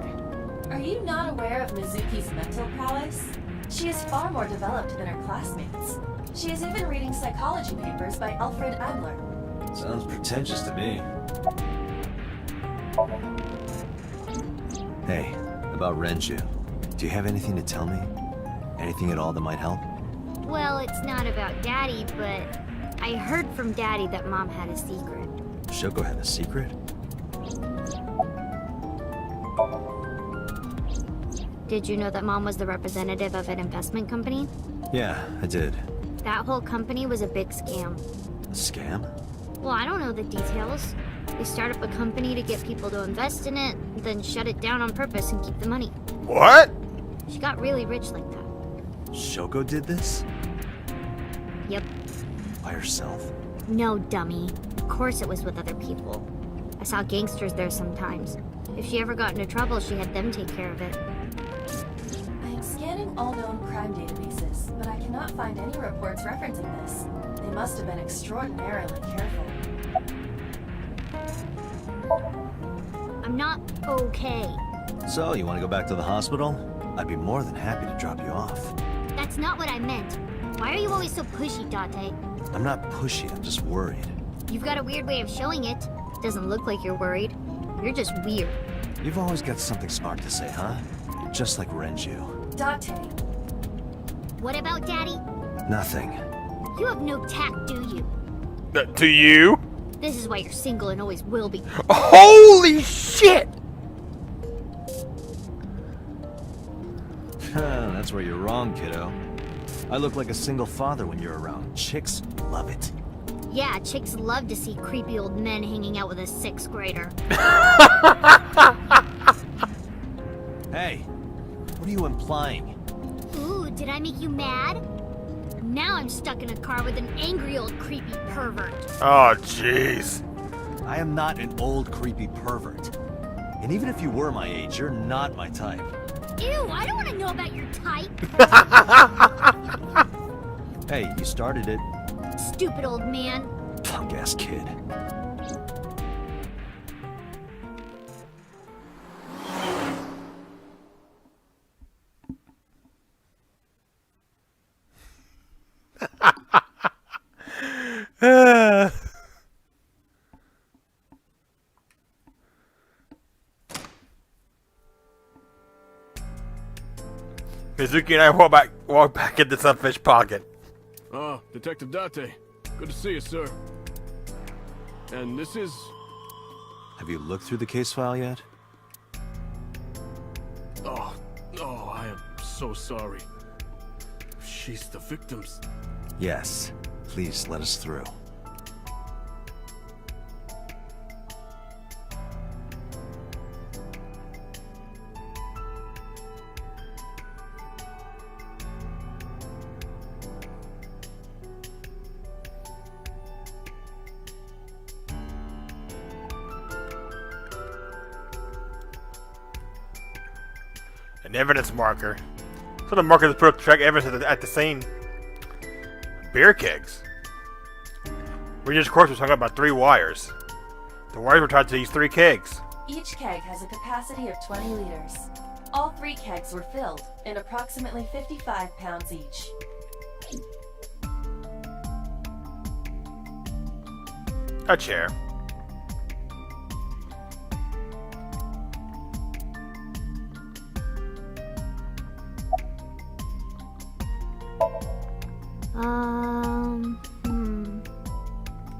Speaker 6: Are you not aware of Mizuki's mental prowess? She is far more developed than her classmates. She is even reading psychology papers by Alfred Adler.
Speaker 3: Sounds pretentious to me.
Speaker 7: Hey, about Renju. Do you have anything to tell me? Anything at all that might help?
Speaker 10: Well, it's not about Daddy, but I heard from Daddy that Mom had a secret.
Speaker 7: Shoko had a secret?
Speaker 10: Did you know that Mom was the representative of an investment company?
Speaker 7: Yeah, I did.
Speaker 10: That whole company was a big scam.
Speaker 7: A scam?
Speaker 10: Well, I don't know the details. They start up a company to get people to invest in it, then shut it down on purpose and keep the money.
Speaker 1: What?
Speaker 10: She got really rich like that.
Speaker 7: Shoko did this?
Speaker 10: Yep.
Speaker 7: By herself?
Speaker 10: No, dummy. Of course it was with other people. I saw gangsters there sometimes. If she ever got into trouble, she had them take care of it.
Speaker 6: I am scanning all known crime databases, but I cannot find any reports referencing this. They must have been extraordinarily careful.
Speaker 10: I'm not okay.
Speaker 7: So, you want to go back to the hospital? I'd be more than happy to drop you off.
Speaker 10: That's not what I meant. Why are you always so pushy, Date?
Speaker 7: I'm not pushy, I'm just worried.
Speaker 10: You've got a weird way of showing it. Doesn't look like you're worried. You're just weird.
Speaker 7: You've always got something smart to say, huh? You're just like Renju.
Speaker 6: Date.
Speaker 10: What about Daddy?
Speaker 7: Nothing.
Speaker 10: You have no tact, do you?
Speaker 1: To you?
Speaker 10: This is why you're single and always will be.
Speaker 1: Holy shit!
Speaker 7: That's where you're wrong, kiddo. I look like a single father when you're around. Chicks love it.
Speaker 10: Yeah, chicks love to see creepy old men hanging out with a 6th grader.
Speaker 7: Hey, what are you implying?
Speaker 10: Ooh, did I make you mad? Now I'm stuck in a car with an angry old creepy pervert.
Speaker 1: Oh, jeez.
Speaker 7: I am not an old creepy pervert. And even if you were my age, you're not my type.
Speaker 10: Ew, I don't want to know about your type.
Speaker 7: Hey, you started it.
Speaker 10: Stupid old man.
Speaker 7: Punk-ass kid.
Speaker 1: Mizuki and I walk back into Sunfish pocket.
Speaker 4: Ah, Detective Date. Good to see you, sir. And this is...
Speaker 7: Have you looked through the case file yet?
Speaker 4: Oh, I am so sorry. She's the victim's...
Speaker 7: Yes. Please let us through.
Speaker 1: An evidence marker. So the marker is put to track evidence at the scene. Beer kegs. Regis' corpse was hung up by 3 wires. The wires were tied to these 3 kegs.
Speaker 6: Each keg has a capacity of 20 liters. All 3 kegs were filled, and approximately 55 pounds each.
Speaker 1: A chair.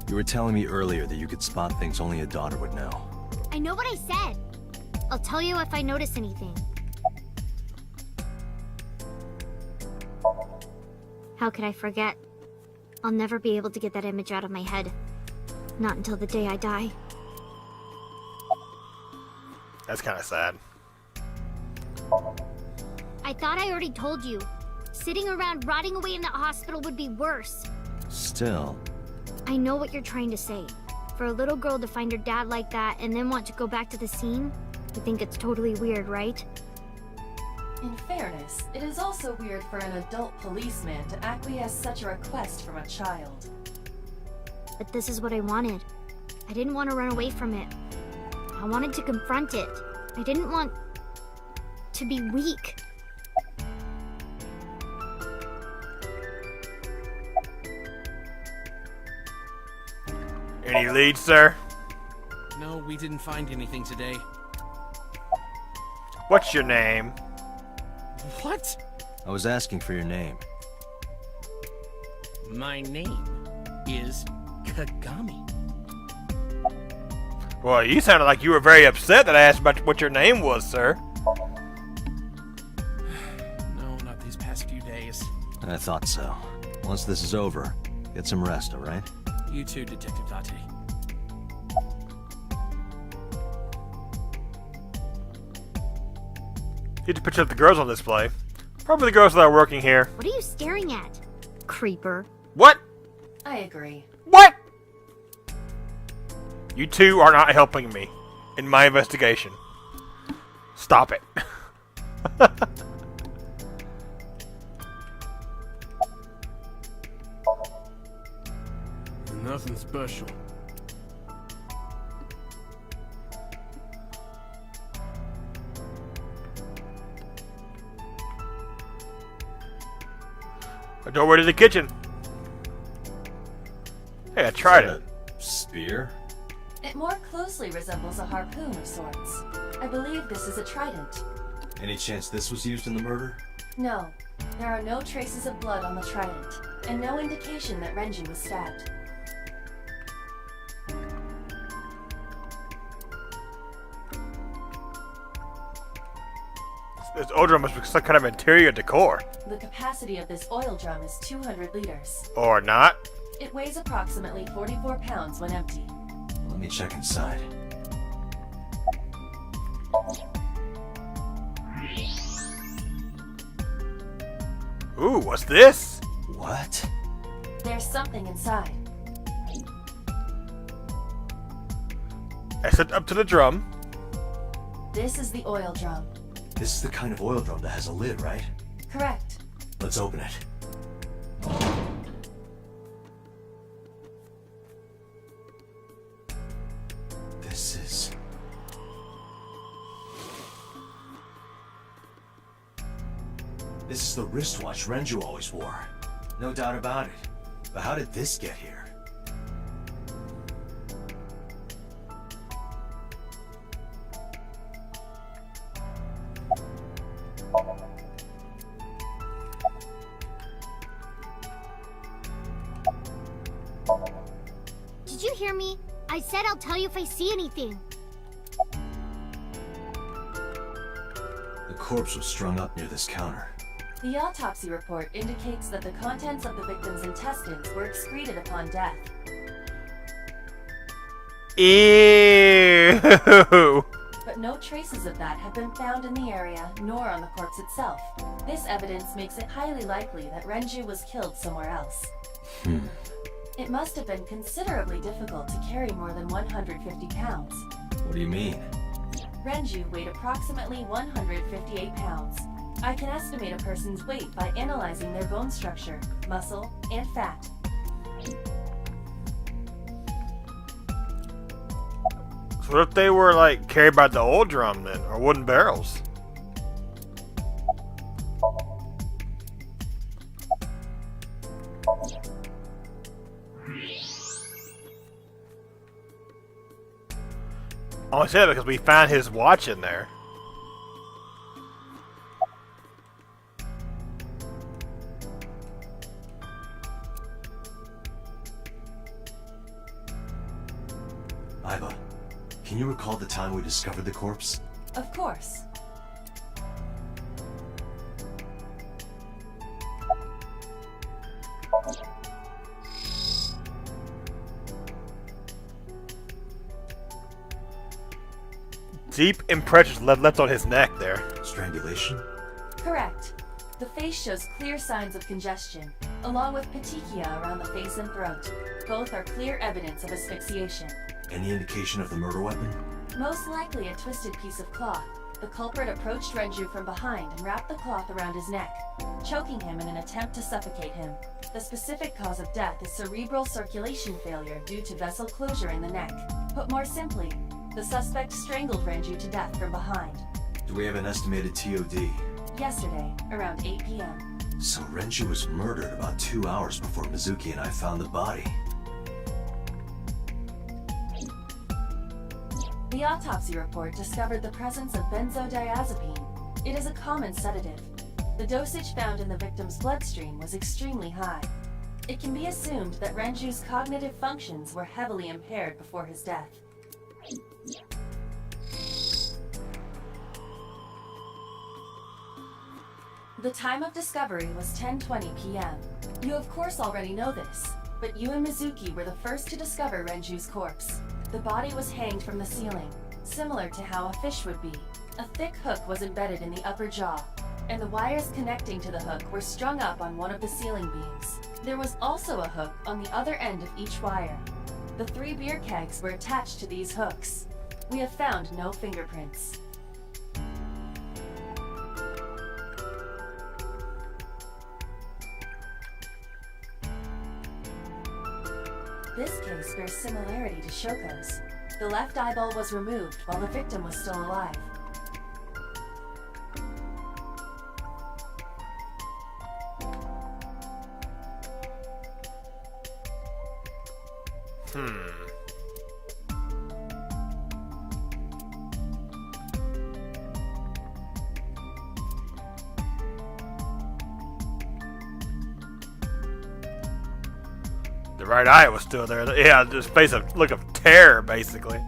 Speaker 7: You were telling me earlier that you could spot things only a daughter would know.
Speaker 10: I know what I said. I'll tell you if I notice anything. How could I forget? I'll never be able to get that image out of my head. Not until the day I die.
Speaker 1: That's kind of sad.
Speaker 10: I thought I already told you. Sitting around rotting away in that hospital would be worse.
Speaker 7: Still.
Speaker 10: I know what you're trying to say. For a little girl to find her dad like that and then want to go back to the scene, you think it's totally weird, right?
Speaker 6: In fairness, it is also weird for an adult policeman to acquiesce such a request from a child.
Speaker 10: But this is what I wanted. I didn't want to run away from it. I wanted to confront it. I didn't want to be weak.
Speaker 1: Any leads, sir?
Speaker 13: No, we didn't find anything today.
Speaker 1: What's your name?
Speaker 13: What?
Speaker 7: I was asking for your name.
Speaker 13: My name is Kagami.
Speaker 1: Well, you sounded like you were very upset that I asked about what your name was, sir.
Speaker 13: No, not these past few days.
Speaker 7: I thought so. Once this is over, get some rest, alright?
Speaker 13: You too, Detective Date.
Speaker 1: Here's a picture of the girls on display. Probably the girls that are working here.
Speaker 10: What are you staring at, creeper?
Speaker 1: What?
Speaker 6: I agree.
Speaker 1: What? You two are not helping me in my investigation. Stop it.
Speaker 4: Nothing special.
Speaker 1: A doorway to the kitchen. Hey, I tried it.
Speaker 3: Spear?
Speaker 6: It more closely resembles a harpoon of sorts. I believe this is a trident.
Speaker 3: Any chance this was used in the murder?
Speaker 6: No, there are no traces of blood on the trident, and no indication that Renji was stabbed.
Speaker 1: This oil drum must be some kind of interior decor.
Speaker 6: The capacity of this oil drum is 200 liters.
Speaker 1: Or not.
Speaker 6: It weighs approximately 44 pounds when empty.
Speaker 3: Let me check inside.
Speaker 1: Ooh, what's this?
Speaker 3: What?
Speaker 6: There's something inside.
Speaker 1: I stepped up to the drum.
Speaker 6: This is the oil drum.
Speaker 3: This is the kind of oil drum that has a lid, right?
Speaker 6: Correct.
Speaker 3: Let's open it. This is... This is the wristwatch Renju always wore. No doubt about it. But how did this get here?
Speaker 10: hear me? I said I'll tell you if I see anything.
Speaker 3: The corpse was strung up near this counter.
Speaker 6: The autopsy report indicates that the contents of the victim's intestines were excreted upon death.
Speaker 1: Ew!
Speaker 6: But no traces of that have been found in the area, nor on the corpse itself. This evidence makes it highly likely that Renju was killed somewhere else. It must have been considerably difficult to carry more than 150 pounds.
Speaker 3: What do you mean?
Speaker 6: Renju weighed approximately 158 pounds. I can estimate a person's weight by analyzing their bone structure, muscle, and fat.
Speaker 1: So what if they were like carried by the old drum then, or wooden barrels? I only say that because we found his watch in there.
Speaker 3: Aiba, can you recall the time we discovered the corpse?
Speaker 6: Of course.
Speaker 1: Deep impressions left on his neck there.
Speaker 3: Strangulation?
Speaker 6: Correct. The face shows clear signs of congestion, along with petechia around the face and throat. Both are clear evidence of asphyxiation.
Speaker 3: Any indication of the murder weapon?
Speaker 6: Most likely a twisted piece of cloth. The culprit approached Renju from behind and wrapped the cloth around his neck, choking him in an attempt to suffocate him. The specific cause of death is cerebral circulation failure due to vessel closure in the neck. Put more simply, the suspect strangled Renju to death from behind.
Speaker 3: Do we have an estimated TOD?
Speaker 6: Yesterday, around 8 p.m.
Speaker 3: So Renju was murdered about 2 hours before Mizuki and I found the body.
Speaker 6: The autopsy report discovered the presence of benzodiazepine. It is a common sedative. The dosage found in the victim's bloodstream was extremely high. It can be assumed that Renju's cognitive functions were heavily impaired before his death. The time of discovery was 10:20 p.m. You of course already know this, but you and Mizuki were the first to discover Renju's corpse. The body was hanged from the ceiling, similar to how a fish would be. A thick hook was embedded in the upper jaw, and the wires connecting to the hook were strung up on one of the ceiling beams. There was also a hook on the other end of each wire. The 3 beer kegs were attached to these hooks. We have found no fingerprints. This case bears similarity to Shoko's. The left eyeball was removed while the victim was still alive.
Speaker 1: The right eye was still there. Yeah, just face a look of terror, basically.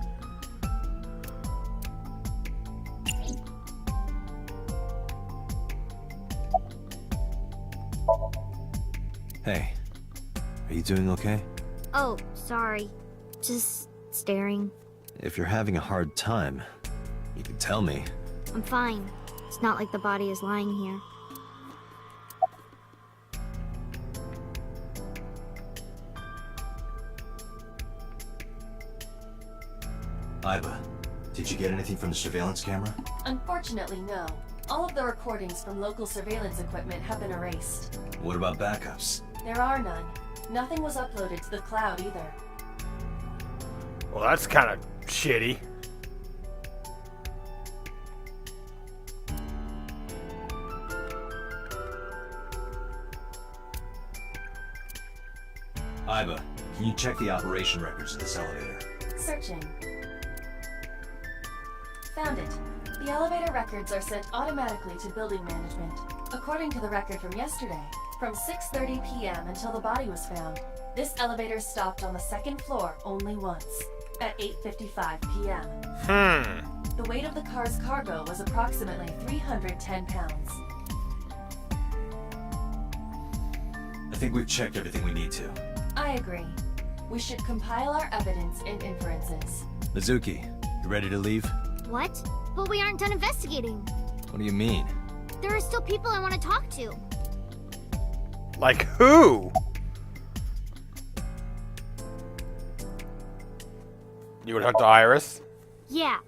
Speaker 7: Hey, are you doing okay?
Speaker 10: Oh, sorry. Just staring.
Speaker 7: If you're having a hard time, you can tell me.
Speaker 10: I'm fine. It's not like the body is lying here.
Speaker 3: Aiba, did you get anything from the surveillance camera?
Speaker 6: Unfortunately, no. All of the recordings from local surveillance equipment have been erased.
Speaker 3: What about backups?
Speaker 6: There are none. Nothing was uploaded to the cloud either.
Speaker 1: Well, that's kind of shitty.
Speaker 3: Aiba, can you check the operation records of this elevator?
Speaker 6: Searching. Found it. The elevator records are sent automatically to building management. According to the record from yesterday, from 6:30 p.m. until the body was found, This elevator stopped on the second floor only once, at 8:55 p.m. The weight of the car's cargo was approximately 310 pounds.
Speaker 3: I think we've checked everything we need to.
Speaker 6: I agree. We should compile our evidence and inferences.
Speaker 7: Mizuki, you ready to leave?
Speaker 10: What? But we aren't done investigating.
Speaker 7: What do you mean?
Speaker 10: There are still people I want to talk to.
Speaker 1: Like who? You would talk to Iris?
Speaker 10: Yeah.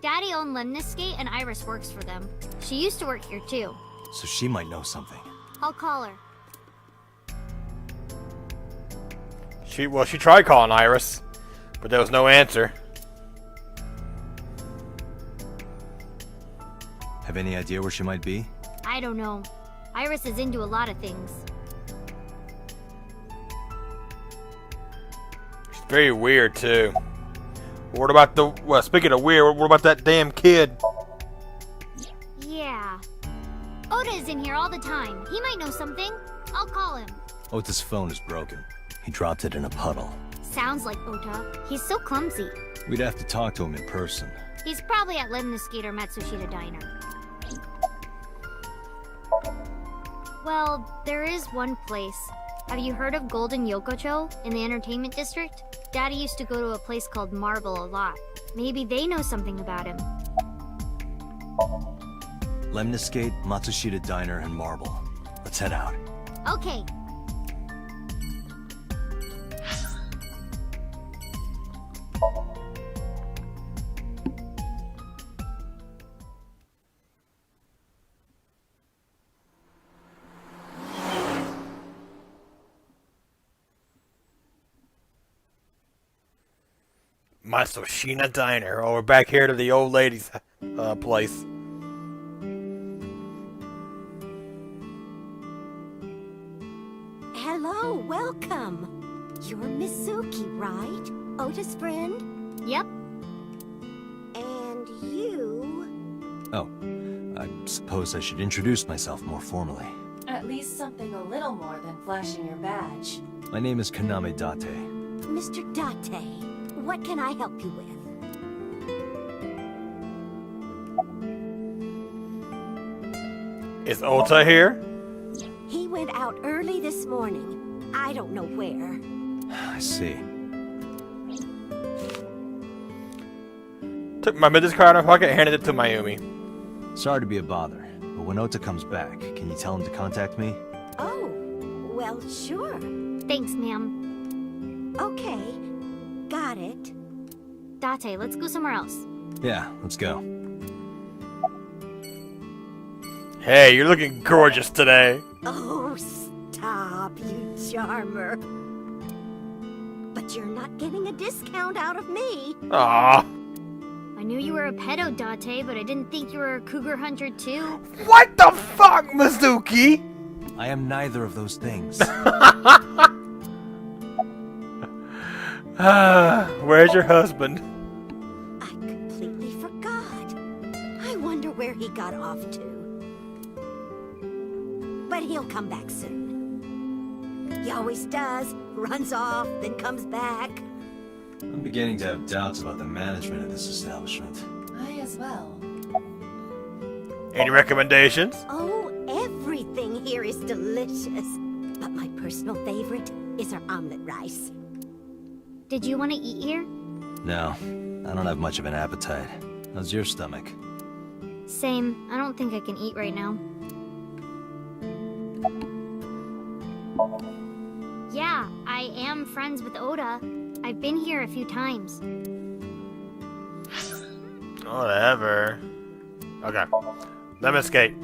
Speaker 10: Daddy owned Lemniscate and Iris works for them. She used to work here too.
Speaker 7: So she might know something.
Speaker 10: I'll call her.
Speaker 1: She tried calling Iris, but there was no answer.
Speaker 7: Have any idea where she might be?
Speaker 10: I don't know. Iris is into a lot of things.
Speaker 1: She's very weird too. What about the? Well, speaking of weird, what about that damn kid?
Speaker 10: Yeah. Oda is in here all the time. He might know something. I'll call him.
Speaker 7: Ota's phone is broken. He dropped it in a puddle.
Speaker 10: Sounds like Ota. He's so clumsy.
Speaker 7: We'd have to talk to him in person.
Speaker 10: He's probably at Lemniscate or Matsushita Diner. Well, there is one place. Have you heard of Golden Yokocho in the entertainment district? Daddy used to go to a place called Marble a lot. Maybe they know something about him.
Speaker 7: Lemniscate, Matsushita Diner, and Marble. Let's head out.
Speaker 10: Okay.
Speaker 1: Matsushita Diner. Oh, we're back here to the old lady's place.
Speaker 9: Hello, welcome. You're Mizuki, right? Ota's friend?
Speaker 10: Yep.
Speaker 9: And you...
Speaker 7: Oh, I suppose I should introduce myself more formally.
Speaker 6: At least something a little more than flashing your badge.
Speaker 7: My name is Kaname Date.
Speaker 9: Mr. Date, what can I help you with?
Speaker 1: Is Ota here?
Speaker 9: He went out early this morning. I don't know where.
Speaker 7: I see.
Speaker 1: Took my business card out of my pocket and handed it to Mayumi.
Speaker 7: Sorry to be a bother, but when Ota comes back, can you tell him to contact me?
Speaker 9: Oh, well, sure.
Speaker 10: Thanks, ma'am.
Speaker 9: Okay, got it.
Speaker 10: Date, let's go somewhere else.
Speaker 7: Yeah, let's go.
Speaker 1: Hey, you're looking gorgeous today.
Speaker 9: Oh, stop, you charmer. But you're not getting a discount out of me.
Speaker 1: Aww.
Speaker 10: I knew you were a pedo, Date, but I didn't think you were a cougar hunter too.
Speaker 1: What the fuck, Mizuki?
Speaker 7: I am neither of those things.
Speaker 1: Where's your husband?
Speaker 9: I completely forgot. I wonder where he got off to. But he'll come back soon. He always does. Runs off, then comes back.
Speaker 3: I'm beginning to have doubts about the management of this establishment.
Speaker 6: I as well.
Speaker 1: Any recommendations?
Speaker 9: Oh, everything here is delicious. But my personal favorite is our omelet rice.
Speaker 10: Did you want to eat here?
Speaker 7: No, I don't have much of an appetite. How's your stomach?
Speaker 10: Same. I don't think I can eat right now. Yeah, I am friends with Oda. I've been here a few times.
Speaker 1: Whatever. Okay. Let me escape.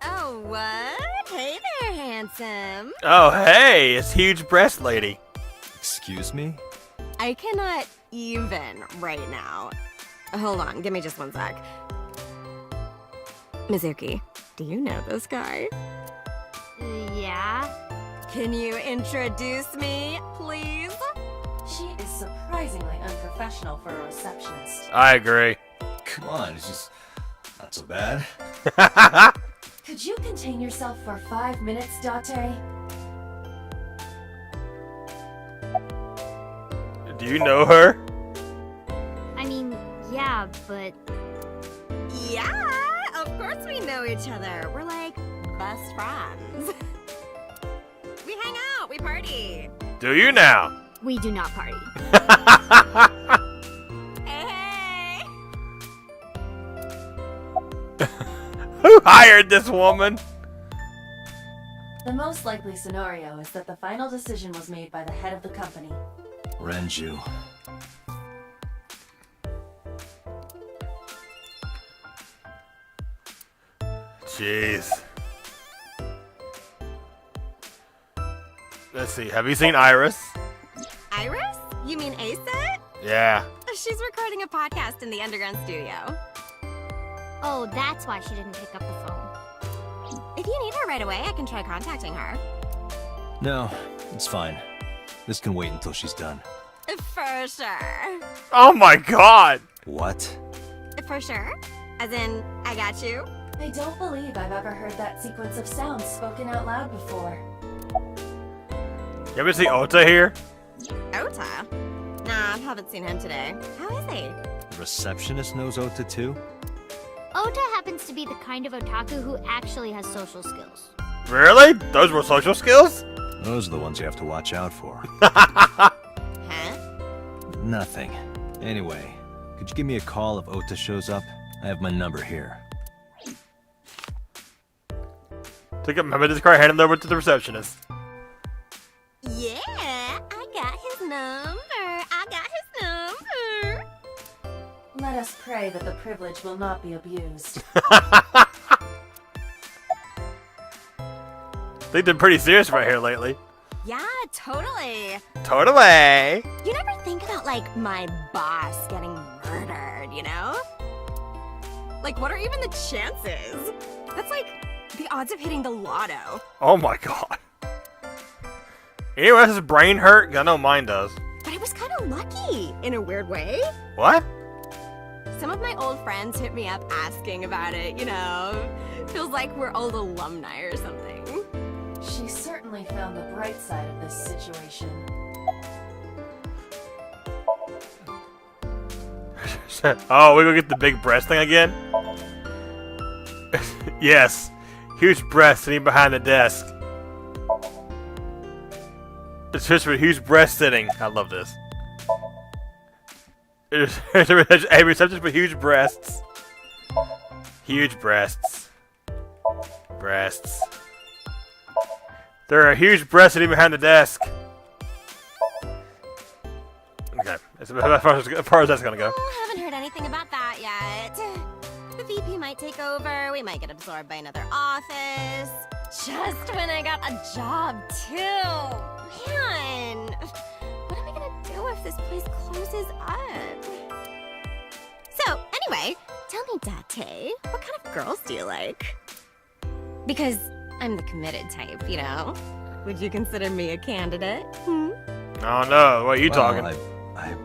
Speaker 14: Oh, what? Hey there, handsome.
Speaker 1: Oh, hey, it's huge breast lady.
Speaker 7: Excuse me?
Speaker 14: I cannot even right now. Hold on, give me just one sec. Mizuki, do you know this guy?
Speaker 11: Yeah?
Speaker 14: Can you introduce me, please?
Speaker 6: She is surprisingly unprofessional for a receptionist.
Speaker 1: I agree.
Speaker 3: Come on, it's just not so bad.
Speaker 6: Could you contain yourself for 5 minutes, Date?
Speaker 1: Do you know her?
Speaker 11: I mean, yeah, but...
Speaker 14: Yeah, of course we know each other. We're like best friends. We hang out, we party.
Speaker 1: Do you now?
Speaker 11: We do not party.
Speaker 14: Hey!
Speaker 1: Who hired this woman?
Speaker 6: The most likely scenario is that the final decision was made by the head of the company.
Speaker 3: Renju.
Speaker 1: Jeez. Let's see. Have you seen Iris?
Speaker 14: Iris? You mean Asa?
Speaker 1: Yeah.
Speaker 14: She's recording a podcast in the underground studio.
Speaker 11: Oh, that's why she didn't pick up the phone.
Speaker 14: If you need her right away, I can try contacting her.
Speaker 7: No, it's fine. This can wait until she's done.
Speaker 14: For sure.
Speaker 1: Oh my god!
Speaker 7: What?
Speaker 14: For sure? As in, I got you?
Speaker 6: I don't believe I've ever heard that sequence of sounds spoken out loud before.
Speaker 1: You ever see Ota here?
Speaker 14: Ota? Nah, haven't seen him today. How is he?
Speaker 7: The receptionist knows Ota too?
Speaker 11: Ota happens to be the kind of otaku who actually has social skills.
Speaker 1: Really? Those were social skills?
Speaker 7: Those are the ones you have to watch out for.
Speaker 14: Huh?
Speaker 7: Nothing. Anyway, could you give me a call if Ota shows up? I have my number here.
Speaker 1: Take a member of this car, hand him over to the receptionist.
Speaker 14: Yeah, I got his number. I got his number.
Speaker 6: Let us pray that the privilege will not be abused.
Speaker 1: They've been pretty serious right here lately.
Speaker 14: Yeah, totally.
Speaker 1: Totally.
Speaker 14: You never think about, like, my boss getting murdered, you know? Like, what are even the chances? That's like the odds of hitting the lotto.
Speaker 1: Oh my god. Anyone else's brain hurt? I know mine does.
Speaker 14: But I was kind of lucky, in a weird way.
Speaker 1: What?
Speaker 14: Some of my old friends hit me up asking about it, you know? Feels like we're old alumni or something.
Speaker 6: She certainly found the bright side of this situation.
Speaker 1: Oh, we gonna get the big breast thing again? Yes. Huge breast sitting behind the desk. It's just for huge breast sitting. I love this. It's a reception for huge breasts. Huge breasts. Breasts. There are huge breasts sitting behind the desk. Okay, as far as that's gonna go.
Speaker 14: Oh, haven't heard anything about that yet. The VP might take over, we might get absorbed by another office. Just when I got a job, too. Man, what am I gonna do if this place closes up? So, anyway, tell me, Date, what kind of girls do you like? Because I'm the committed type, you know? Would you consider me a candidate? Hmm?
Speaker 1: Oh no, what are you talking?
Speaker 7: I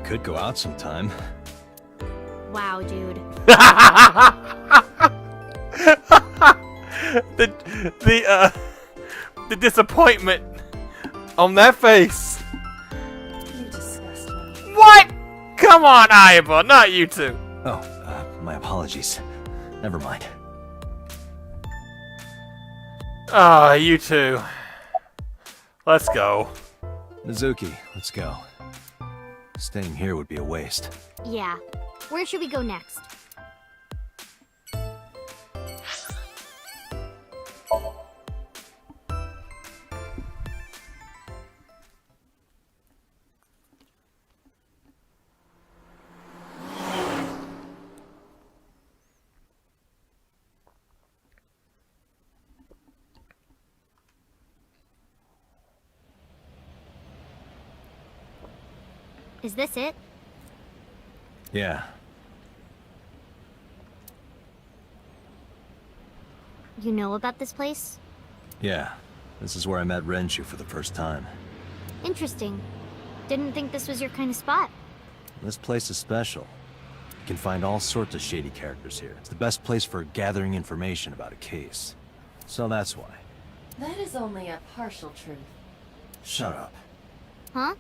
Speaker 7: could go out sometime.
Speaker 11: Wow, dude.
Speaker 1: The disappointment on that face.
Speaker 6: You disgust me.
Speaker 1: What? Come on, Aiba, not you two.
Speaker 7: Oh, my apologies. Never mind.
Speaker 1: Ah, you two. Let's go.
Speaker 7: Mizuki, let's go. Staying here would be a waste.
Speaker 11: Yeah. Where should we go next? Is this it?
Speaker 7: Yeah.
Speaker 10: You know about this place?
Speaker 7: Yeah, this is where I met Renshu for the first time.
Speaker 10: Interesting. Didn't think this was your kind of spot.
Speaker 7: This place is special. You can find all sorts of shady characters here. It's the best place for gathering information about a case. So that's why.
Speaker 6: That is only a partial truth.
Speaker 7: Shut up.
Speaker 10: Huh?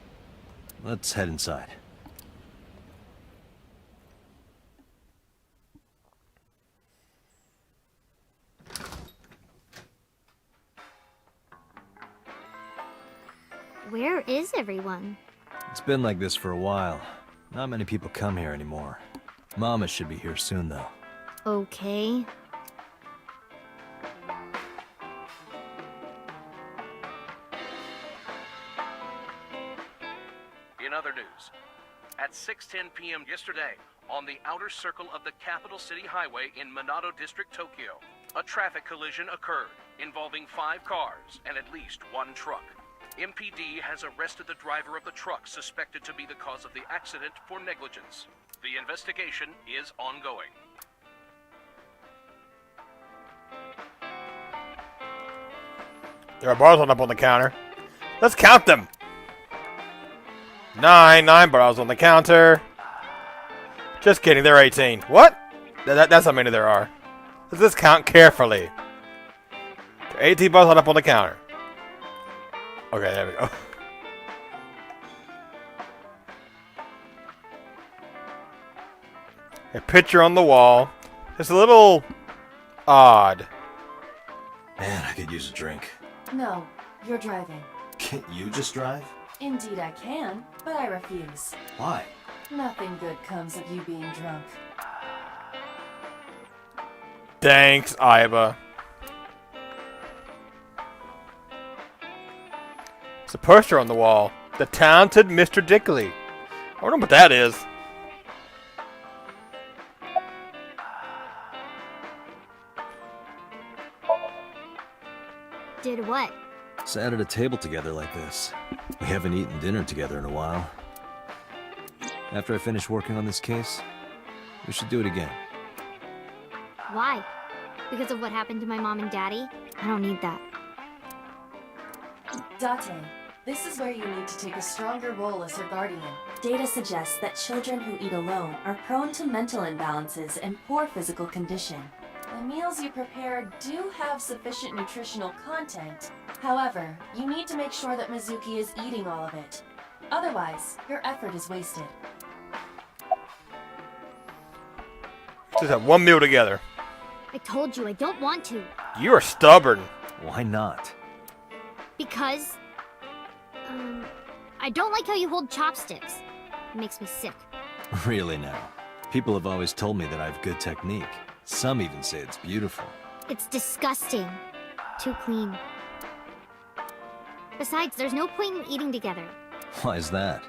Speaker 7: Let's head inside.
Speaker 10: Where is everyone?
Speaker 7: It's been like this for a while. Not many people come here anymore. Mama should be here soon, though.
Speaker 10: Okay.
Speaker 15: In other news, at 6:10 p.m. yesterday, on the outer circle of the Capital City Highway in Minato District, Tokyo, a traffic collision occurred involving 5 cars and at least 1 truck. MPD has arrested the driver of the truck suspected to be the cause of the accident for negligence. The investigation is ongoing.
Speaker 1: There are bottles up on the counter. Let's count them. 9 bottles on the counter. Just kidding, there are 18. What? That's how many there are. Let's count carefully. 18 bottles up on the counter. Okay, there we go. A picture on the wall. It's a little odd.
Speaker 3: Man, I could use a drink.
Speaker 6: No, you're driving.
Speaker 3: Can't you just drive?
Speaker 6: Indeed I can, but I refuse.
Speaker 3: Why?
Speaker 6: Nothing good comes of you being drunk.
Speaker 1: Thanks, Iba. It's a poster on the wall. The Talented Mr. Dickley. I wonder what that is.
Speaker 10: Did what?
Speaker 7: Sat at a table together like this. We haven't eaten dinner together in a while. After I finish working on this case, we should do it again.
Speaker 10: Why? Because of what happened to my mom and daddy? I don't need that.
Speaker 6: Date, this is where you need to take a stronger role as her guardian. Data suggests that children who eat alone are prone to mental imbalances and poor physical condition. The meals you prepare do have sufficient nutritional content. However, you need to make sure that Mizuki is eating all of it. Otherwise, your effort is wasted.
Speaker 1: Just have one meal together.
Speaker 10: I told you I don't want to.
Speaker 1: You are stubborn.
Speaker 7: Why not?
Speaker 10: Because... I don't like how you hold chopsticks. It makes me sick.
Speaker 7: Really now. People have always told me that I have good technique. Some even say it's beautiful.
Speaker 10: It's disgusting. Too clean. Besides, there's no point in eating together.
Speaker 7: Why is that?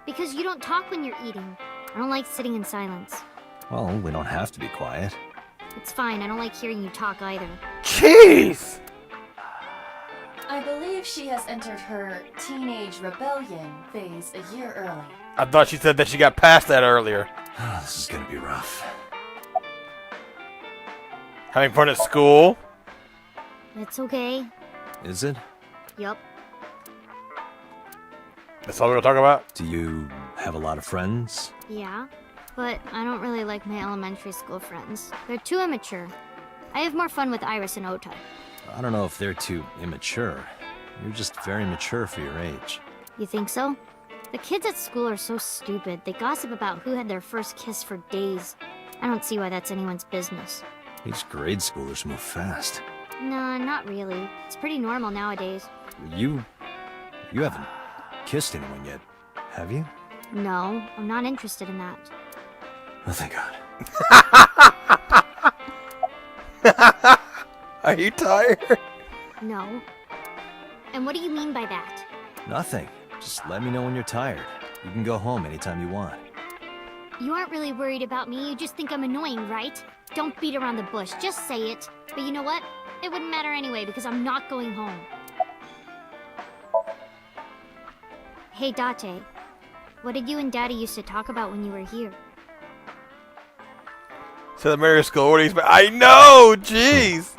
Speaker 10: Because you don't talk when you're eating. I don't like sitting in silence.
Speaker 7: Well, we don't have to be quiet.
Speaker 10: It's fine, I don't like hearing you talk either.
Speaker 1: Jeez!
Speaker 6: I believe she has entered her teenage rebellion phase a year early.
Speaker 1: I thought she said that she got past that earlier.
Speaker 3: This is gonna be rough.
Speaker 1: Having fun at school?
Speaker 10: It's okay.
Speaker 7: Is it?
Speaker 10: Yup.
Speaker 1: That's all we're gonna talk about?
Speaker 7: Do you have a lot of friends?
Speaker 10: Yeah, but I don't really like my elementary school friends. They're too immature. I have more fun with Iris and Ota.
Speaker 7: I don't know if they're too immature. You're just very mature for your age.
Speaker 10: You think so? The kids at school are so stupid. They gossip about who had their first kiss for days. I don't see why that's anyone's business.
Speaker 7: These grade schoolers move fast.
Speaker 10: Nah, not really. It's pretty normal nowadays.
Speaker 7: You haven't kissed anyone yet, have you?
Speaker 10: No, I'm not interested in that.
Speaker 7: Oh, thank God.
Speaker 1: Are you tired?
Speaker 10: No. And what do you mean by that?
Speaker 7: Nothing. Just let me know when you're tired. You can go home anytime you want.
Speaker 10: You aren't really worried about me, you just think I'm annoying, right? Don't beat around the bush, just say it. But you know what? It wouldn't matter anyway, because I'm not going home. Hey, Date. What did you and Daddy used to talk about when you were here?
Speaker 1: So the Mary School, what do you expect? I know! Jeez!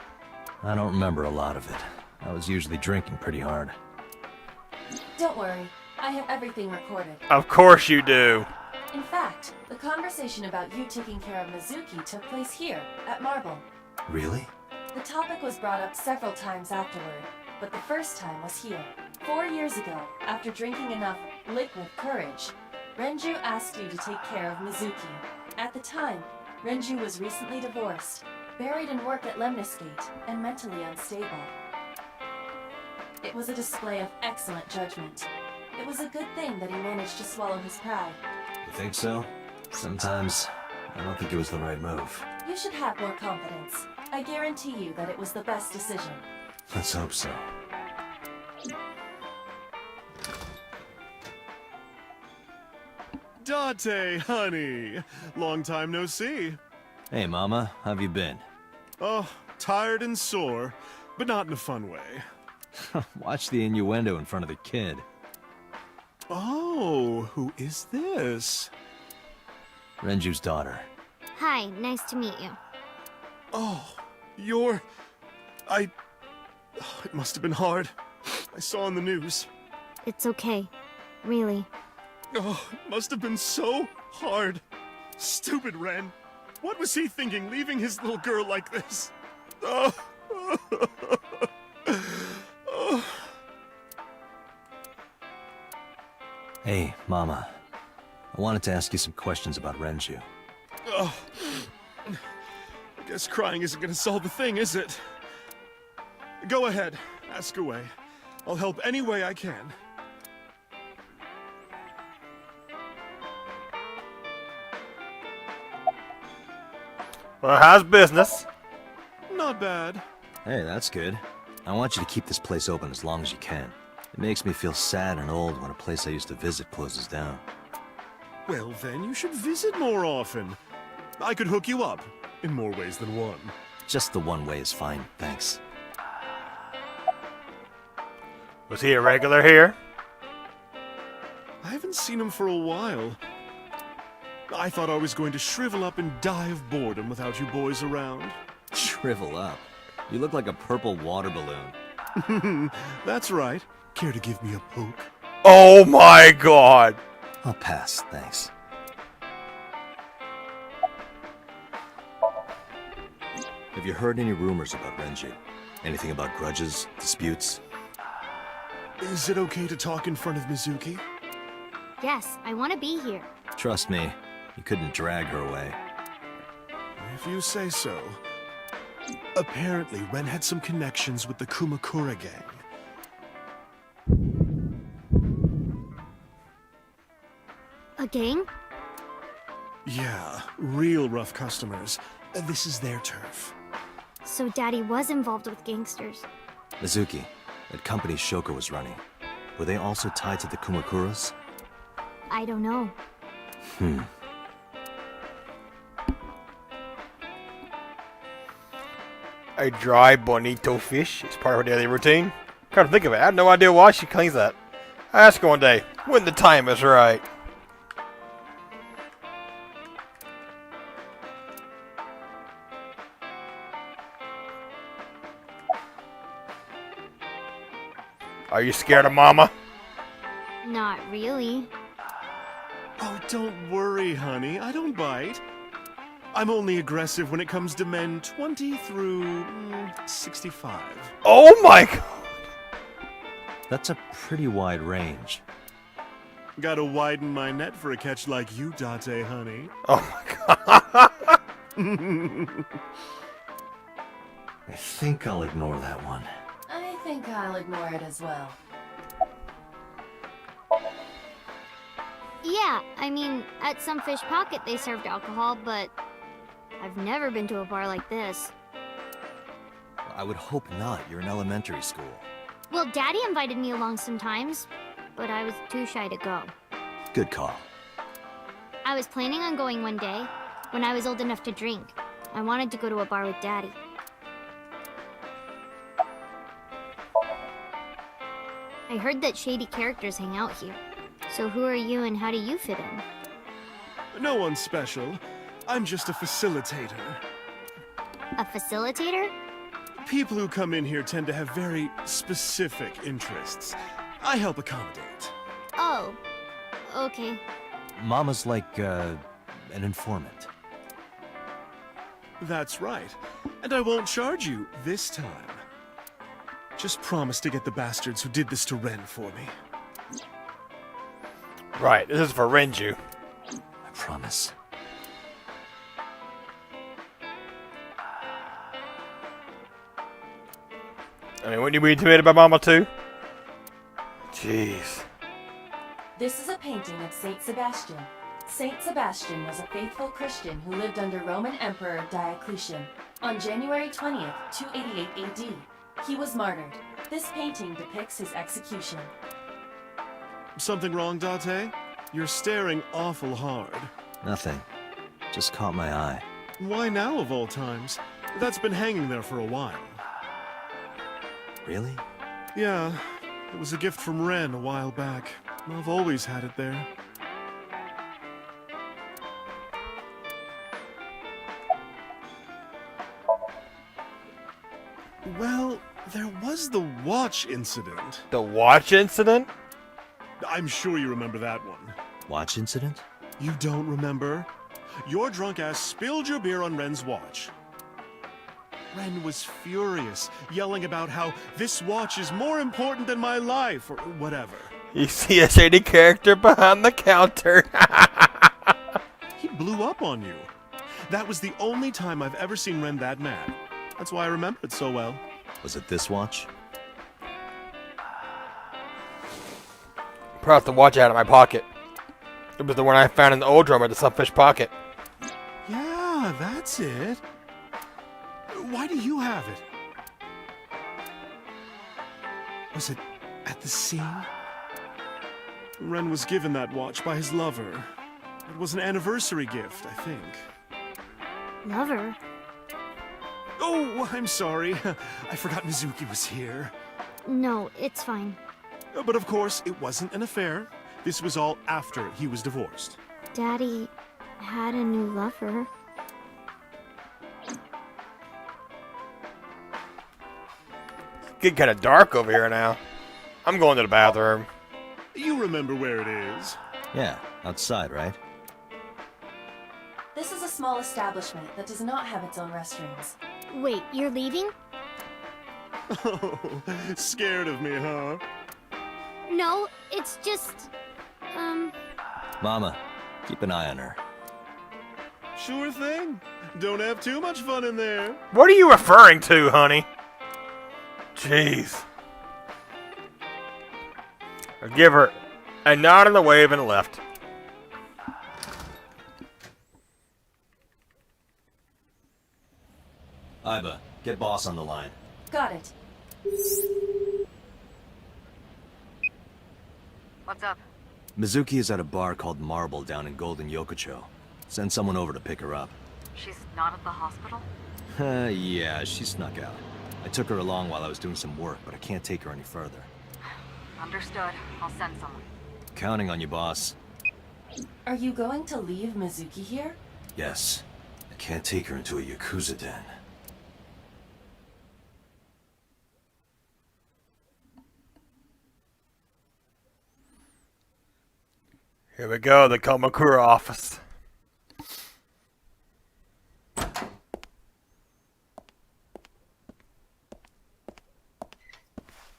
Speaker 7: I don't remember a lot of it. I was usually drinking pretty hard.
Speaker 6: Don't worry, I have everything recorded.
Speaker 1: Of course you do.
Speaker 6: In fact, the conversation about you taking care of Mizuki took place here, at Marble.
Speaker 7: Really?
Speaker 6: The topic was brought up several times afterward, but the first time was here. 4 years ago, after drinking enough liquid courage, Renju asked you to take care of Mizuki. At the time, Renju was recently divorced, buried in work at Lemniscate, and mentally unstable. It was a display of excellent judgment. It was a good thing that he managed to swallow his pride.
Speaker 3: You think so? Sometimes, I don't think it was the right move.
Speaker 6: You should have more confidence. I guarantee you that it was the best decision.
Speaker 3: Let's hope so.
Speaker 4: Date, honey. Long time no see.
Speaker 7: Hey, Mama. How have you been?
Speaker 4: Oh, tired and sore, but not in a fun way.
Speaker 7: Watch the innuendo in front of the kid.
Speaker 4: Oh, who is this?
Speaker 7: Renju's daughter.
Speaker 10: Hi, nice to meet you.
Speaker 4: Oh, you're... It must have been hard. I saw on the news.
Speaker 10: It's okay. Really.
Speaker 4: Oh, it must have been so hard. Stupid Ren. What was he thinking, leaving his little girl like this? Oh. Oh.
Speaker 7: Hey, Mama. I wanted to ask you some questions about Renju.
Speaker 4: Oh. I guess crying isn't gonna solve the thing, is it? Go ahead. Ask away. I'll help any way I can.
Speaker 1: Well, how's business?
Speaker 4: Not bad.
Speaker 7: Hey, that's good. I want you to keep this place open as long as you can. It makes me feel sad and old when a place I used to visit closes down.
Speaker 4: Well, then you should visit more often. I could hook you up, in more ways than one.
Speaker 7: Just the one way is fine, thanks.
Speaker 1: Was he a regular here?
Speaker 4: I haven't seen him for a while. I thought I was going to shrivel up and die of boredom without you boys around.
Speaker 7: Shrivel up? You look like a purple water balloon.
Speaker 4: That's right. Care to give me a poke?
Speaker 1: Oh my god!
Speaker 7: I'll pass, thanks. Have you heard any rumors about Renju? Anything about grudges, disputes?
Speaker 4: Is it okay to talk in front of Mizuki?
Speaker 10: Yes, I want to be here.
Speaker 7: Trust me, you couldn't drag her away.
Speaker 4: If you say so. Apparently, Ren had some connections with the Kumakura gang.
Speaker 10: A gang?
Speaker 4: Yeah, real rough customers. This is their turf.
Speaker 10: So Daddy was involved with gangsters.
Speaker 7: Mizuki, that company Shoko was running, were they also tied to the Kumakuras?
Speaker 10: I don't know.
Speaker 1: A dry bonito fish is part of her daily routine. Come to think of it, I have no idea why she cleans that. I ask her one day, when the time is right. Are you scared of Mama?
Speaker 10: Not really.
Speaker 4: Oh, don't worry, honey. I don't bite. I'm only aggressive when it comes to men 20 through 65.
Speaker 1: Oh my god!
Speaker 7: That's a pretty wide range.
Speaker 4: Gotta widen my net for a catch like you, Date, honey.
Speaker 1: Oh my god!
Speaker 3: I think I'll ignore that one.
Speaker 6: I think I'll ignore it as well.
Speaker 10: Yeah, I mean, at some fish pocket they served alcohol, but I've never been to a bar like this.
Speaker 7: I would hope not. You're in elementary school.
Speaker 10: Well, Daddy invited me along sometimes, but I was too shy to go.
Speaker 7: Good call.
Speaker 10: I was planning on going one day, when I was old enough to drink. I wanted to go to a bar with Daddy. I heard that shady characters hang out here. So who are you and how do you fit in?
Speaker 4: No one special. I'm just a facilitator.
Speaker 10: A facilitator?
Speaker 4: People who come in here tend to have very specific interests. I help accommodate.
Speaker 10: Oh, okay.
Speaker 7: Mama's like, an informant.
Speaker 4: That's right. And I won't charge you this time. Just promise to get the bastards who did this to Ren for me.
Speaker 1: Right, this is for Renju.
Speaker 7: I promise.
Speaker 1: I mean, wouldn't you be intimidated by Mama too? Jeez.
Speaker 6: This is a painting of Saint Sebastian. Saint Sebastian was a faithful Christian who lived under Roman Emperor Diocletian. On January 20th, 288 AD, he was martyred. This painting depicts his execution.
Speaker 4: Something wrong, Date? You're staring awful hard.
Speaker 7: Nothing. Just caught my eye.
Speaker 4: Why now, of all times? That's been hanging there for a while.
Speaker 7: Really?
Speaker 4: Yeah, it was a gift from Ren a while back. I've always had it there. Well, there was the watch incident.
Speaker 1: The watch incident?
Speaker 4: I'm sure you remember that one.
Speaker 7: Watch incident?
Speaker 4: You don't remember? Your drunk ass spilled your beer on Ren's watch. Ren was furious, yelling about how this watch is more important than my life, or whatever.
Speaker 1: You see a shady character behind the counter.
Speaker 4: He blew up on you. That was the only time I've ever seen Ren that mad. That's why I remember it so well.
Speaker 7: Was it this watch?
Speaker 1: Brought the watch out of my pocket. It was the one I found in the old drum at the Sunfish pocket.
Speaker 4: Yeah, that's it. Why do you have it? Was it at the scene? Ren was given that watch by his lover. It was an anniversary gift, I think.
Speaker 10: Lover?
Speaker 4: Oh, I'm sorry. I forgot Mizuki was here.
Speaker 10: No, it's fine.
Speaker 4: But of course, it wasn't an affair. This was all after he was divorced.
Speaker 10: Daddy had a new lover.
Speaker 1: It's getting kind of dark over here now. I'm going to the bathroom.
Speaker 4: You remember where it is?
Speaker 7: Yeah, outside, right?
Speaker 6: This is a small establishment that does not have its own restrooms.
Speaker 10: Wait, you're leaving?
Speaker 4: Oh, scared of me, huh?
Speaker 10: No, it's just...
Speaker 7: Mama, keep an eye on her.
Speaker 4: Sure thing. Don't have too much fun in there.
Speaker 1: What are you referring to, honey? Jeez. I'll give her a nod and a wave and left.
Speaker 7: Iba, get boss on the line.
Speaker 6: Got it.
Speaker 12: What's up?
Speaker 7: Mizuki is at a bar called Marble down in Golden Yokocho. Send someone over to pick her up.
Speaker 12: She's not at the hospital?
Speaker 7: Yeah, she snuck out. I took her along while I was doing some work, but I can't take her any further.
Speaker 12: Understood. I'll send someone.
Speaker 7: Counting on you, boss.
Speaker 6: Are you going to leave Mizuki here?
Speaker 3: Yes. I can't take her into a Yakuza den.
Speaker 1: Here we go, the Kamakura office.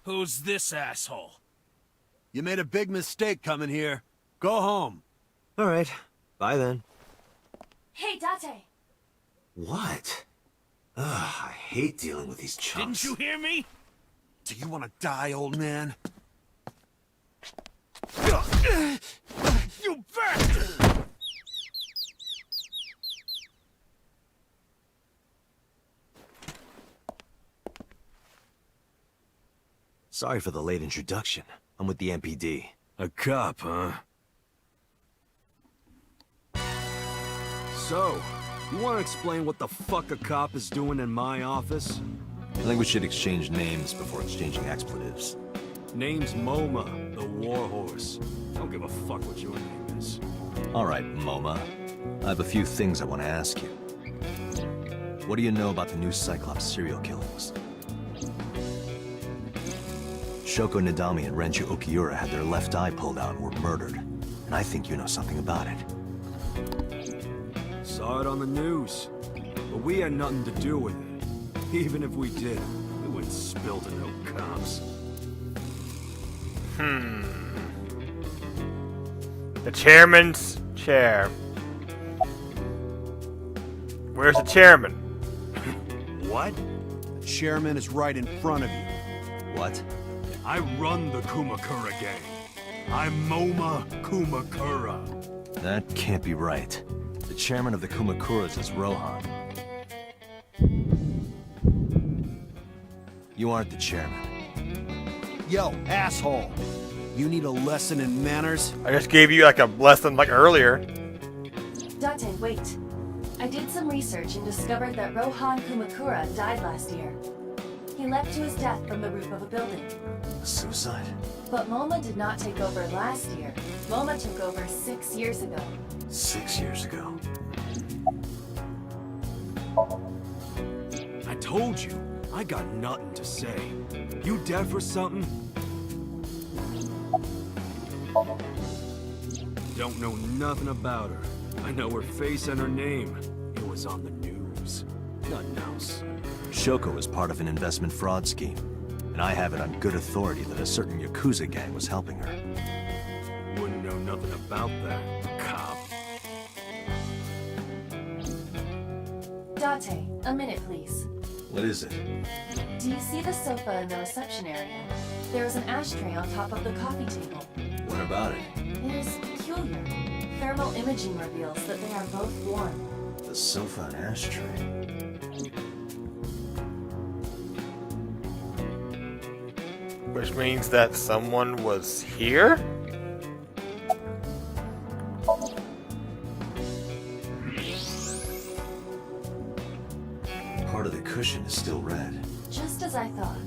Speaker 16: Who's this asshole?
Speaker 17: You made a big mistake coming here. Go home.
Speaker 7: All right. Bye then.
Speaker 6: Hey, Date!
Speaker 3: What? Ugh, I hate dealing with these chumps.
Speaker 16: Didn't you hear me?
Speaker 17: Do you want to die, old man?
Speaker 16: You bastard!
Speaker 7: Sorry for the late introduction. I'm with the MPD.
Speaker 17: A cop, huh? So, you want to explain what the fuck a cop is doing in my office?
Speaker 7: I think we should exchange names before exchanging expletives.
Speaker 17: Name's Moma, the warhorse. I don't give a fuck what your name is.
Speaker 7: All right, Moma. I have a few things I want to ask you. What do you know about the new Cyclops serial killings? Shoko Nadami and Renju Okiura had their left eye pulled out and were murdered. And I think you know something about it.
Speaker 17: Saw it on the news. But we had nothing to do with it. Even if we did, we wouldn't spill to no cops.
Speaker 1: The chairman's chair. Where's the chairman?
Speaker 17: What?
Speaker 18: The chairman is right in front of you.
Speaker 7: What?
Speaker 17: I run the Kumakura gang. I'm Moma Kumakura.
Speaker 7: That can't be right. The chairman of the Kumakuras is Rohan. You aren't the chairman.
Speaker 18: Yo, asshole! You need a lesson in manners?
Speaker 1: I just gave you like a lesson like earlier.
Speaker 6: Date, wait. I did some research and discovered that Rohan Kumakura died last year. He leapt to his death from the roof of a building.
Speaker 3: Suicide?
Speaker 6: But Moma did not take over last year. Moma took over 6 years ago.
Speaker 3: 6 years ago.
Speaker 17: I told you, I got nothing to say. You deaf or something? Don't know nothing about her. I know her face and her name. It was on the news. Nothing else.
Speaker 7: Shoko was part of an investment fraud scheme, and I have it on good authority that a certain Yakuza gang was helping her.
Speaker 17: Wouldn't know nothing about that, cop.
Speaker 6: Date, a minute please.
Speaker 3: What is it?
Speaker 6: Do you see the sofa in the reception area? There is an ashtray on top of the coffee table.
Speaker 3: What about it?
Speaker 6: It is peculiar. Thermal imaging reveals that they are both warm.
Speaker 3: The sofa and ashtray.
Speaker 1: Which means that someone was here?
Speaker 3: Part of the cushion is still red.
Speaker 6: Just as I thought.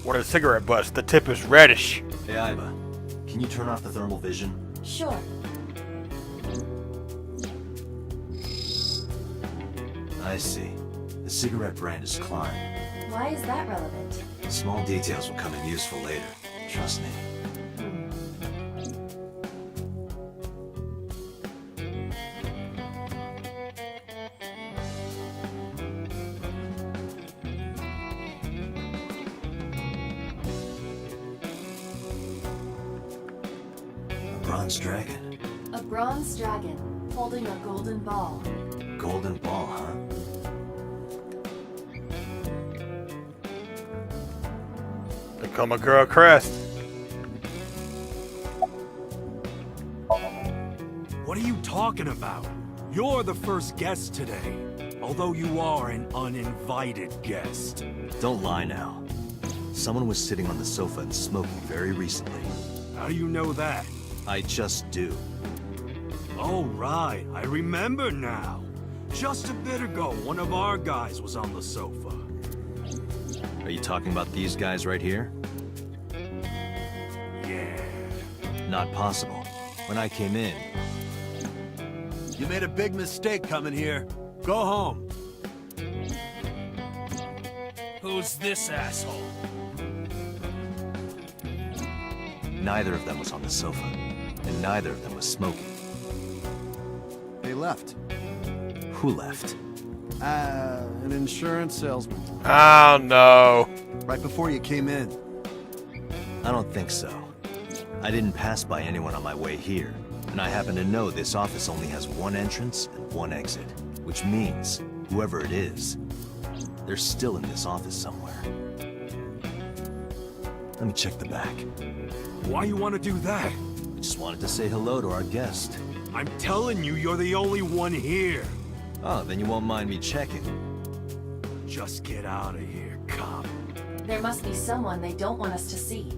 Speaker 1: What are cigarette butts? The tip is reddish.
Speaker 7: Hey, Iva, can you turn off the thermal vision?
Speaker 6: Sure.
Speaker 7: I see. The cigarette brand is Klein.
Speaker 6: Why is that relevant?
Speaker 3: Small details will come in useful later. Trust me. A bronze dragon.
Speaker 6: A bronze dragon holding a golden ball.
Speaker 3: Golden ball, huh?
Speaker 1: The Kamakura crest.
Speaker 17: What are you talking about? You're the first guest today. Although you are an uninvited guest.
Speaker 7: Don't lie now. Someone was sitting on the sofa and smoking very recently.
Speaker 17: How do you know that?
Speaker 7: I just do.
Speaker 17: Oh, right. I remember now. Just a bit ago, one of our guys was on the sofa.
Speaker 7: Are you talking about these guys right here?
Speaker 17: Yeah.
Speaker 7: Not possible. When I came in...
Speaker 18: You made a big mistake coming here. Go home.
Speaker 16: Who's this asshole?
Speaker 7: Neither of them was on the sofa, and neither of them was smoking.
Speaker 18: They left.
Speaker 7: Who left?
Speaker 18: An insurance salesman.
Speaker 1: Oh no.
Speaker 18: Right before you came in.
Speaker 7: I don't think so. I didn't pass by anyone on my way here, and I happen to know this office only has one entrance and one exit, which means, whoever it is, they're still in this office somewhere. Let me check the back.
Speaker 17: Why you want to do that?
Speaker 7: I just wanted to say hello to our guest.
Speaker 17: I'm telling you, you're the only one here.
Speaker 7: Oh, then you won't mind me checking.
Speaker 17: Just get out of here, cop.
Speaker 6: There must be someone they don't want us to see.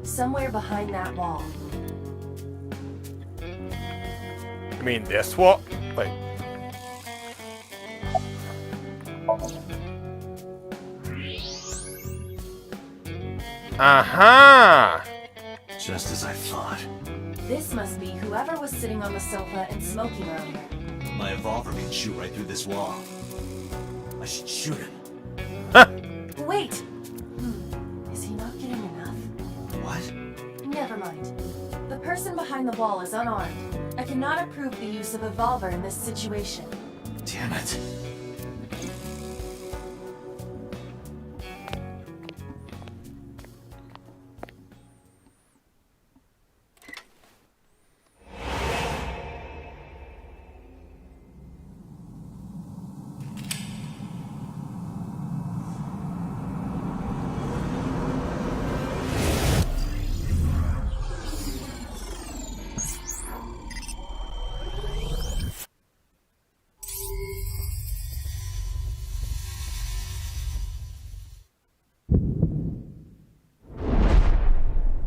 Speaker 6: Somewhere behind that wall.
Speaker 1: You mean this wall? Wait.
Speaker 3: Just as I thought.
Speaker 6: This must be whoever was sitting on the sofa and smoking earlier.
Speaker 3: My evolver can shoot right through this wall. I should shoot him.
Speaker 6: Wait! Is he not getting enough?
Speaker 3: What?
Speaker 6: Never mind. The person behind the wall is unarmed. I cannot approve the use of evolver in this situation.
Speaker 3: Damn it.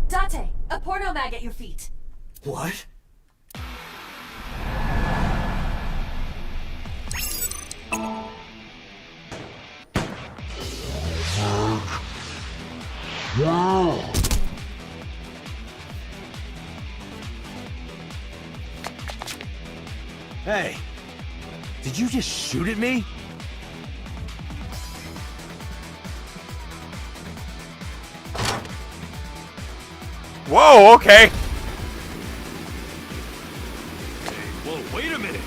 Speaker 6: Date, a porno mag at your feet.
Speaker 3: What? Hey, did you just shoot at me?
Speaker 1: Whoa, okay.
Speaker 17: Whoa, wait a minute!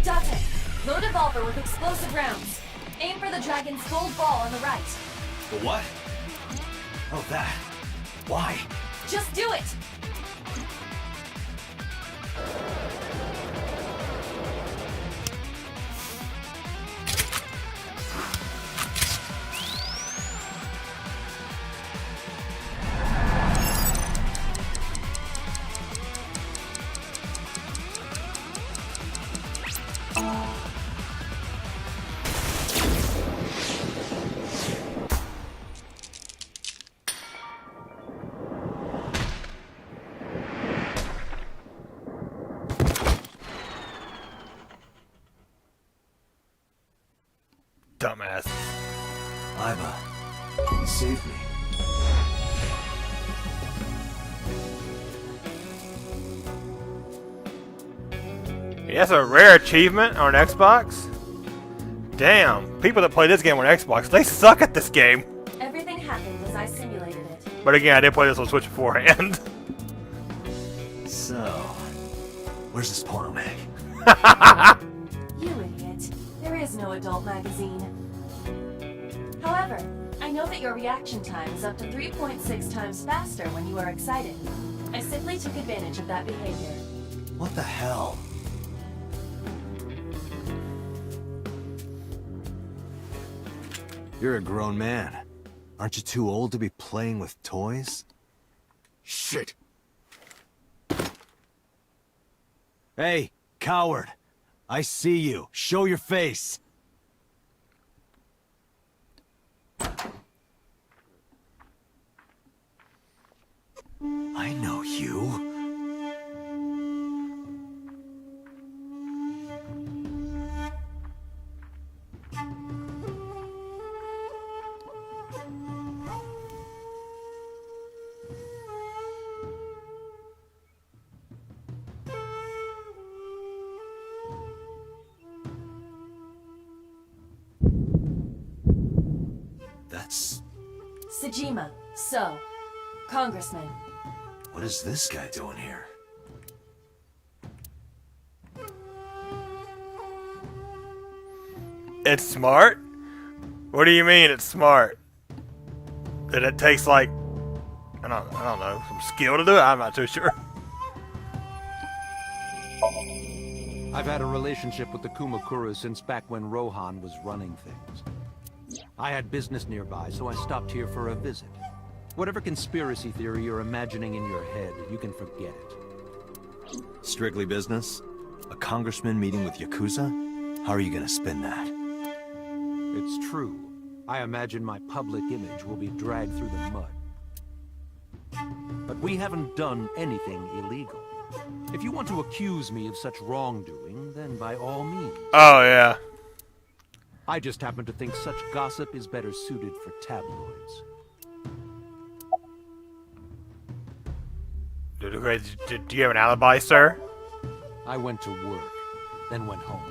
Speaker 6: Date, load evolver with explosive rounds. Aim for the dragon's gold ball on the right.
Speaker 3: The what? Oh, that. Why?
Speaker 6: Just do it!
Speaker 1: Dumbass.
Speaker 3: Iva, you saved me.
Speaker 1: Yeah, that's a rare achievement on Xbox. Damn, people that play this game on Xbox, they suck at this game.
Speaker 6: Everything happened as I simulated it.
Speaker 1: But again, I did play this on Switch beforehand.
Speaker 3: So, where's this porno mag?
Speaker 6: You idiot. There is no adult magazine. However, I know that your reaction time is up to 3.6 times faster when you are excited. I simply took advantage of that behavior.
Speaker 3: What the hell? You're a grown man. Aren't you too old to be playing with toys?
Speaker 17: Shit!
Speaker 3: Hey, coward! I see you. Show your face! I know you. That's...
Speaker 6: Sejima, so, Congressman.
Speaker 3: What is this guy doing here?
Speaker 1: It's smart? What do you mean it's smart? That it takes like, I don't know, some skill to do it? I'm not too sure.
Speaker 19: I've had a relationship with the Kumakura since back when Rohan was running things. I had business nearby, so I stopped here for a visit. Whatever conspiracy theory you're imagining in your head, you can forget it.
Speaker 3: Strictly business? A congressman meeting with Yakuza? How are you gonna spin that?
Speaker 19: It's true. I imagine my public image will be dragged through the mud. But we haven't done anything illegal. If you want to accuse me of such wrongdoing, then by all means.
Speaker 1: Oh, yeah.
Speaker 19: I just happen to think such gossip is better suited for tabloids.
Speaker 1: Do you have an alibi, sir?
Speaker 19: I went to work, then went home.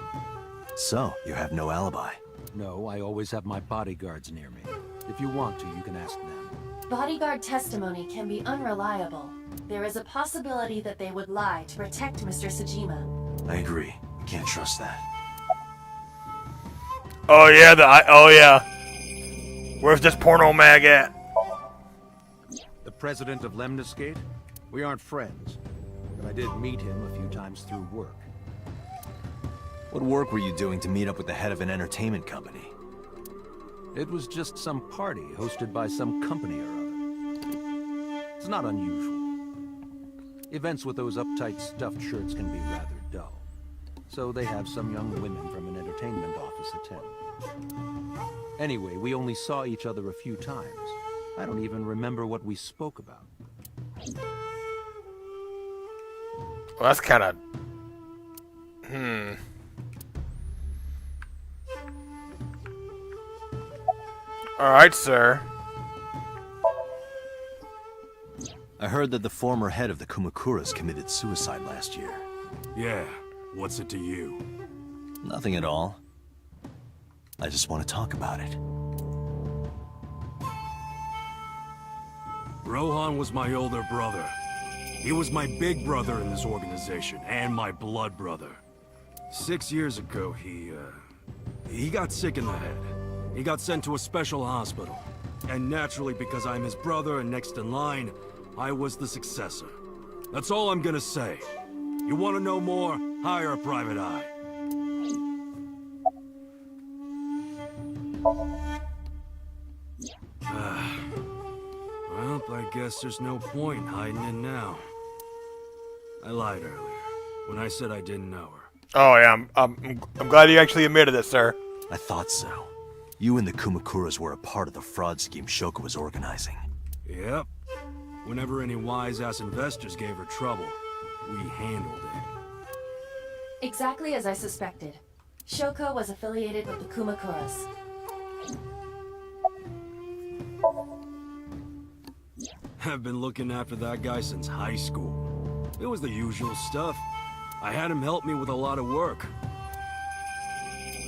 Speaker 3: So, you have no alibi?
Speaker 19: No, I always have my bodyguards near me. If you want to, you can ask them.
Speaker 6: Bodyguard testimony can be unreliable. There is a possibility that they would lie to protect Mr. Sajima.
Speaker 3: I agree. Can't trust that.
Speaker 1: Oh yeah, oh yeah. Where's this porno mag at?
Speaker 19: The president of Lemniscate? We aren't friends, but I did meet him a few times through work.
Speaker 3: What work were you doing to meet up with the head of an entertainment company?
Speaker 19: It was just some party hosted by some company or other. It's not unusual. Events with those uptight stuffed shirts can be rather dull. So they have some young women from an entertainment office attend. Anyway, we only saw each other a few times. I don't even remember what we spoke about.
Speaker 1: Well, that's kind of... Alright, sir.
Speaker 3: I heard that the former head of the Kumakuras committed suicide last year.
Speaker 17: Yeah, what's it to you?
Speaker 3: Nothing at all. I just want to talk about it.
Speaker 17: Rohan was my older brother. He was my big brother in this organization, and my blood brother. 6 years ago, he got sick in the head. He got sent to a special hospital. And naturally, because I'm his brother and next in line, I was the successor. That's all I'm gonna say. You wanna know more? Hire a private eye. Well, I guess there's no point hiding it now. I lied earlier, when I said I didn't know her.
Speaker 1: Oh yeah, I'm glad you actually admitted it, sir.
Speaker 3: I thought so. You and the Kumakuras were a part of the fraud scheme Shoko was organizing.
Speaker 17: Yep. Whenever any wise-ass investors gave her trouble, we handled it.
Speaker 6: Exactly as I suspected. Shoko was affiliated with the Kumakuras.
Speaker 17: I've been looking after that guy since high school. It was the usual stuff. I had him help me with a lot of work.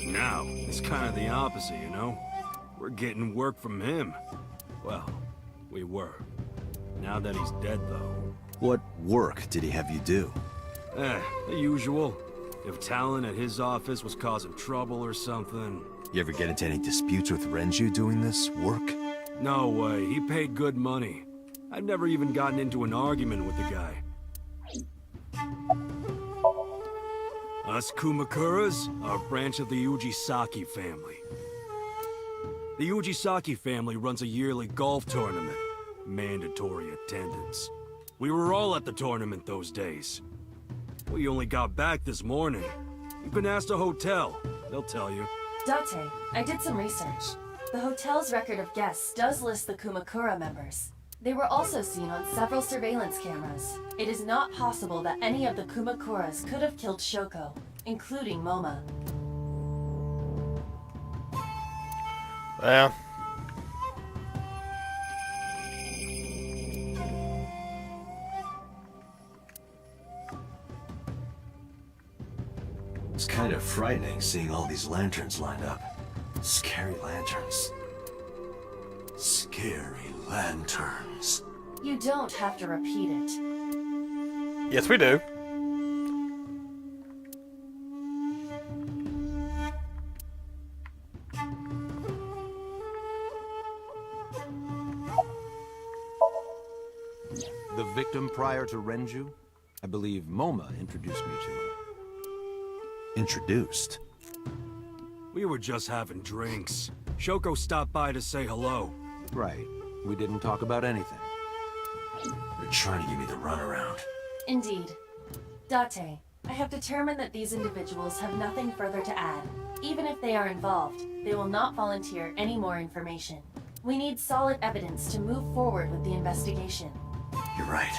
Speaker 17: Now, it's kind of the opposite, you know? We're getting work from him. Well, we were. Now that he's dead, though.
Speaker 3: What work did he have you do?
Speaker 17: The usual. If talent at his office was causing trouble or something.
Speaker 3: You ever get into any disputes with Renju doing this work?
Speaker 17: No way. He paid good money. I've never even gotten into an argument with the guy. Us Kumakuras are a branch of the Ujisaki family. The Ujisaki family runs a yearly golf tournament. Mandatory attendance. We were all at the tournament those days. We only got back this morning. You can ask the hotel. They'll tell you.
Speaker 6: Date, I did some research. The hotel's record of guests does list the Kumakura members. They were also seen on several surveillance cameras. It is not possible that any of the Kumakuras could have killed Shoko, including Moma.
Speaker 1: Well.
Speaker 3: It's kind of frightening seeing all these lanterns lined up. Scary lanterns. Scary lanterns.
Speaker 6: You don't have to repeat it.
Speaker 1: Yes, we do.
Speaker 19: The victim prior to Renju? I believe Moma introduced me to her.
Speaker 3: Introduced?
Speaker 17: We were just having drinks. Shoko stopped by to say hello.
Speaker 19: Right. We didn't talk about anything.
Speaker 3: You're trying to give me the runaround.
Speaker 6: Indeed. Date, I have determined that these individuals have nothing further to add. Even if they are involved, they will not volunteer any more information. We need solid evidence to move forward with the investigation.
Speaker 3: You're right.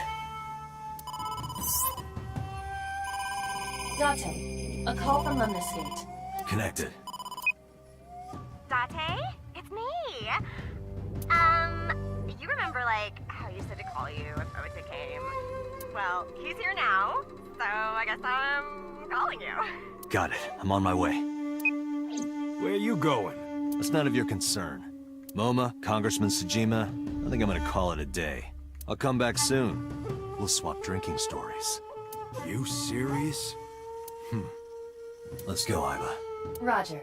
Speaker 6: Date, a call from Lemniscate.
Speaker 3: Connected.
Speaker 14: Date? It's me! You remember, like, how you said to call you if Ota came? Well, he's here now, so I guess I'm calling you.
Speaker 3: Got it. I'm on my way.
Speaker 17: Where are you going?
Speaker 3: That's none of your concern. Moma, Congressman Tsujima, I think I'm gonna call it a day. I'll come back soon. We'll swap drinking stories.
Speaker 17: You serious?
Speaker 3: Let's go, Iva.
Speaker 6: Roger.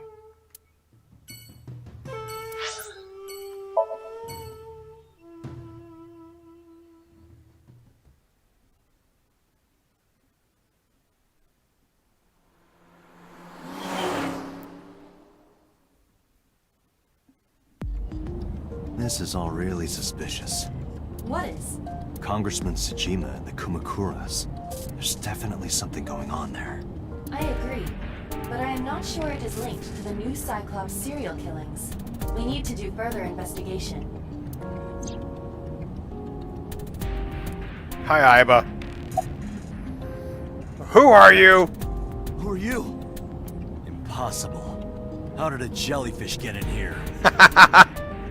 Speaker 3: This is all really suspicious.
Speaker 6: What is?
Speaker 3: Congressman Tsujima and the Kumakuras. There's definitely something going on there.
Speaker 6: I agree, but I am not sure it is linked to the new Cyclops serial killings. We need to do further investigation.
Speaker 1: Hi, Iba. Who are you?
Speaker 3: Who are you? Impossible. How did a jellyfish get in here?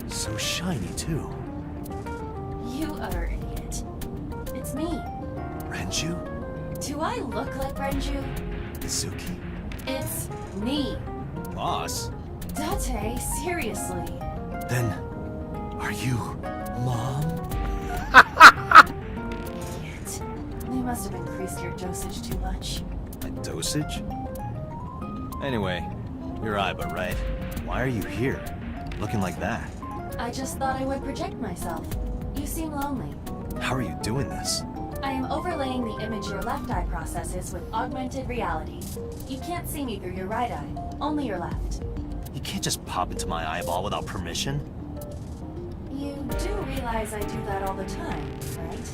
Speaker 3: So shiny, too.
Speaker 6: You utter idiot. It's me.
Speaker 3: Renju?
Speaker 6: Do I look like Renju?
Speaker 3: Izuki?
Speaker 6: It's me.
Speaker 3: Boss?
Speaker 6: Date, seriously.
Speaker 3: Then, are you Mom?
Speaker 6: Idiot. They must have increased your dosage too much.
Speaker 3: My dosage? Anyway, you're Iba, right? Why are you here? Looking like that?
Speaker 6: I just thought I would project myself. You seem lonely.
Speaker 3: How are you doing this?
Speaker 6: I am overlaying the image your left eye processes with augmented reality. You can't see me through your right eye, only your left.
Speaker 3: You can't just pop into my eyeball without permission.
Speaker 6: You do realize I do that all the time, right?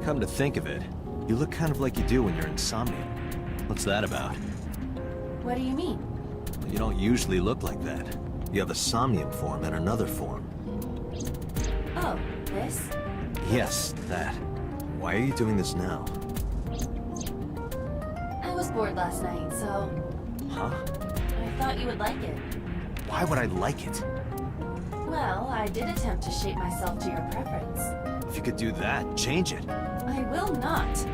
Speaker 3: Come to think of it, you look kind of like you do when you're in Somnium. What's that about?
Speaker 6: What do you mean?
Speaker 3: You don't usually look like that. You have a Somnium form and another form.
Speaker 6: Oh, this?
Speaker 3: Yes, that. Why are you doing this now?
Speaker 6: I was bored last night, so...
Speaker 3: Huh?
Speaker 6: I thought you would like it.
Speaker 3: Why would I like it?
Speaker 6: Well, I did attempt to shape myself to your preference.
Speaker 3: If you could do that, change it.
Speaker 6: I will not.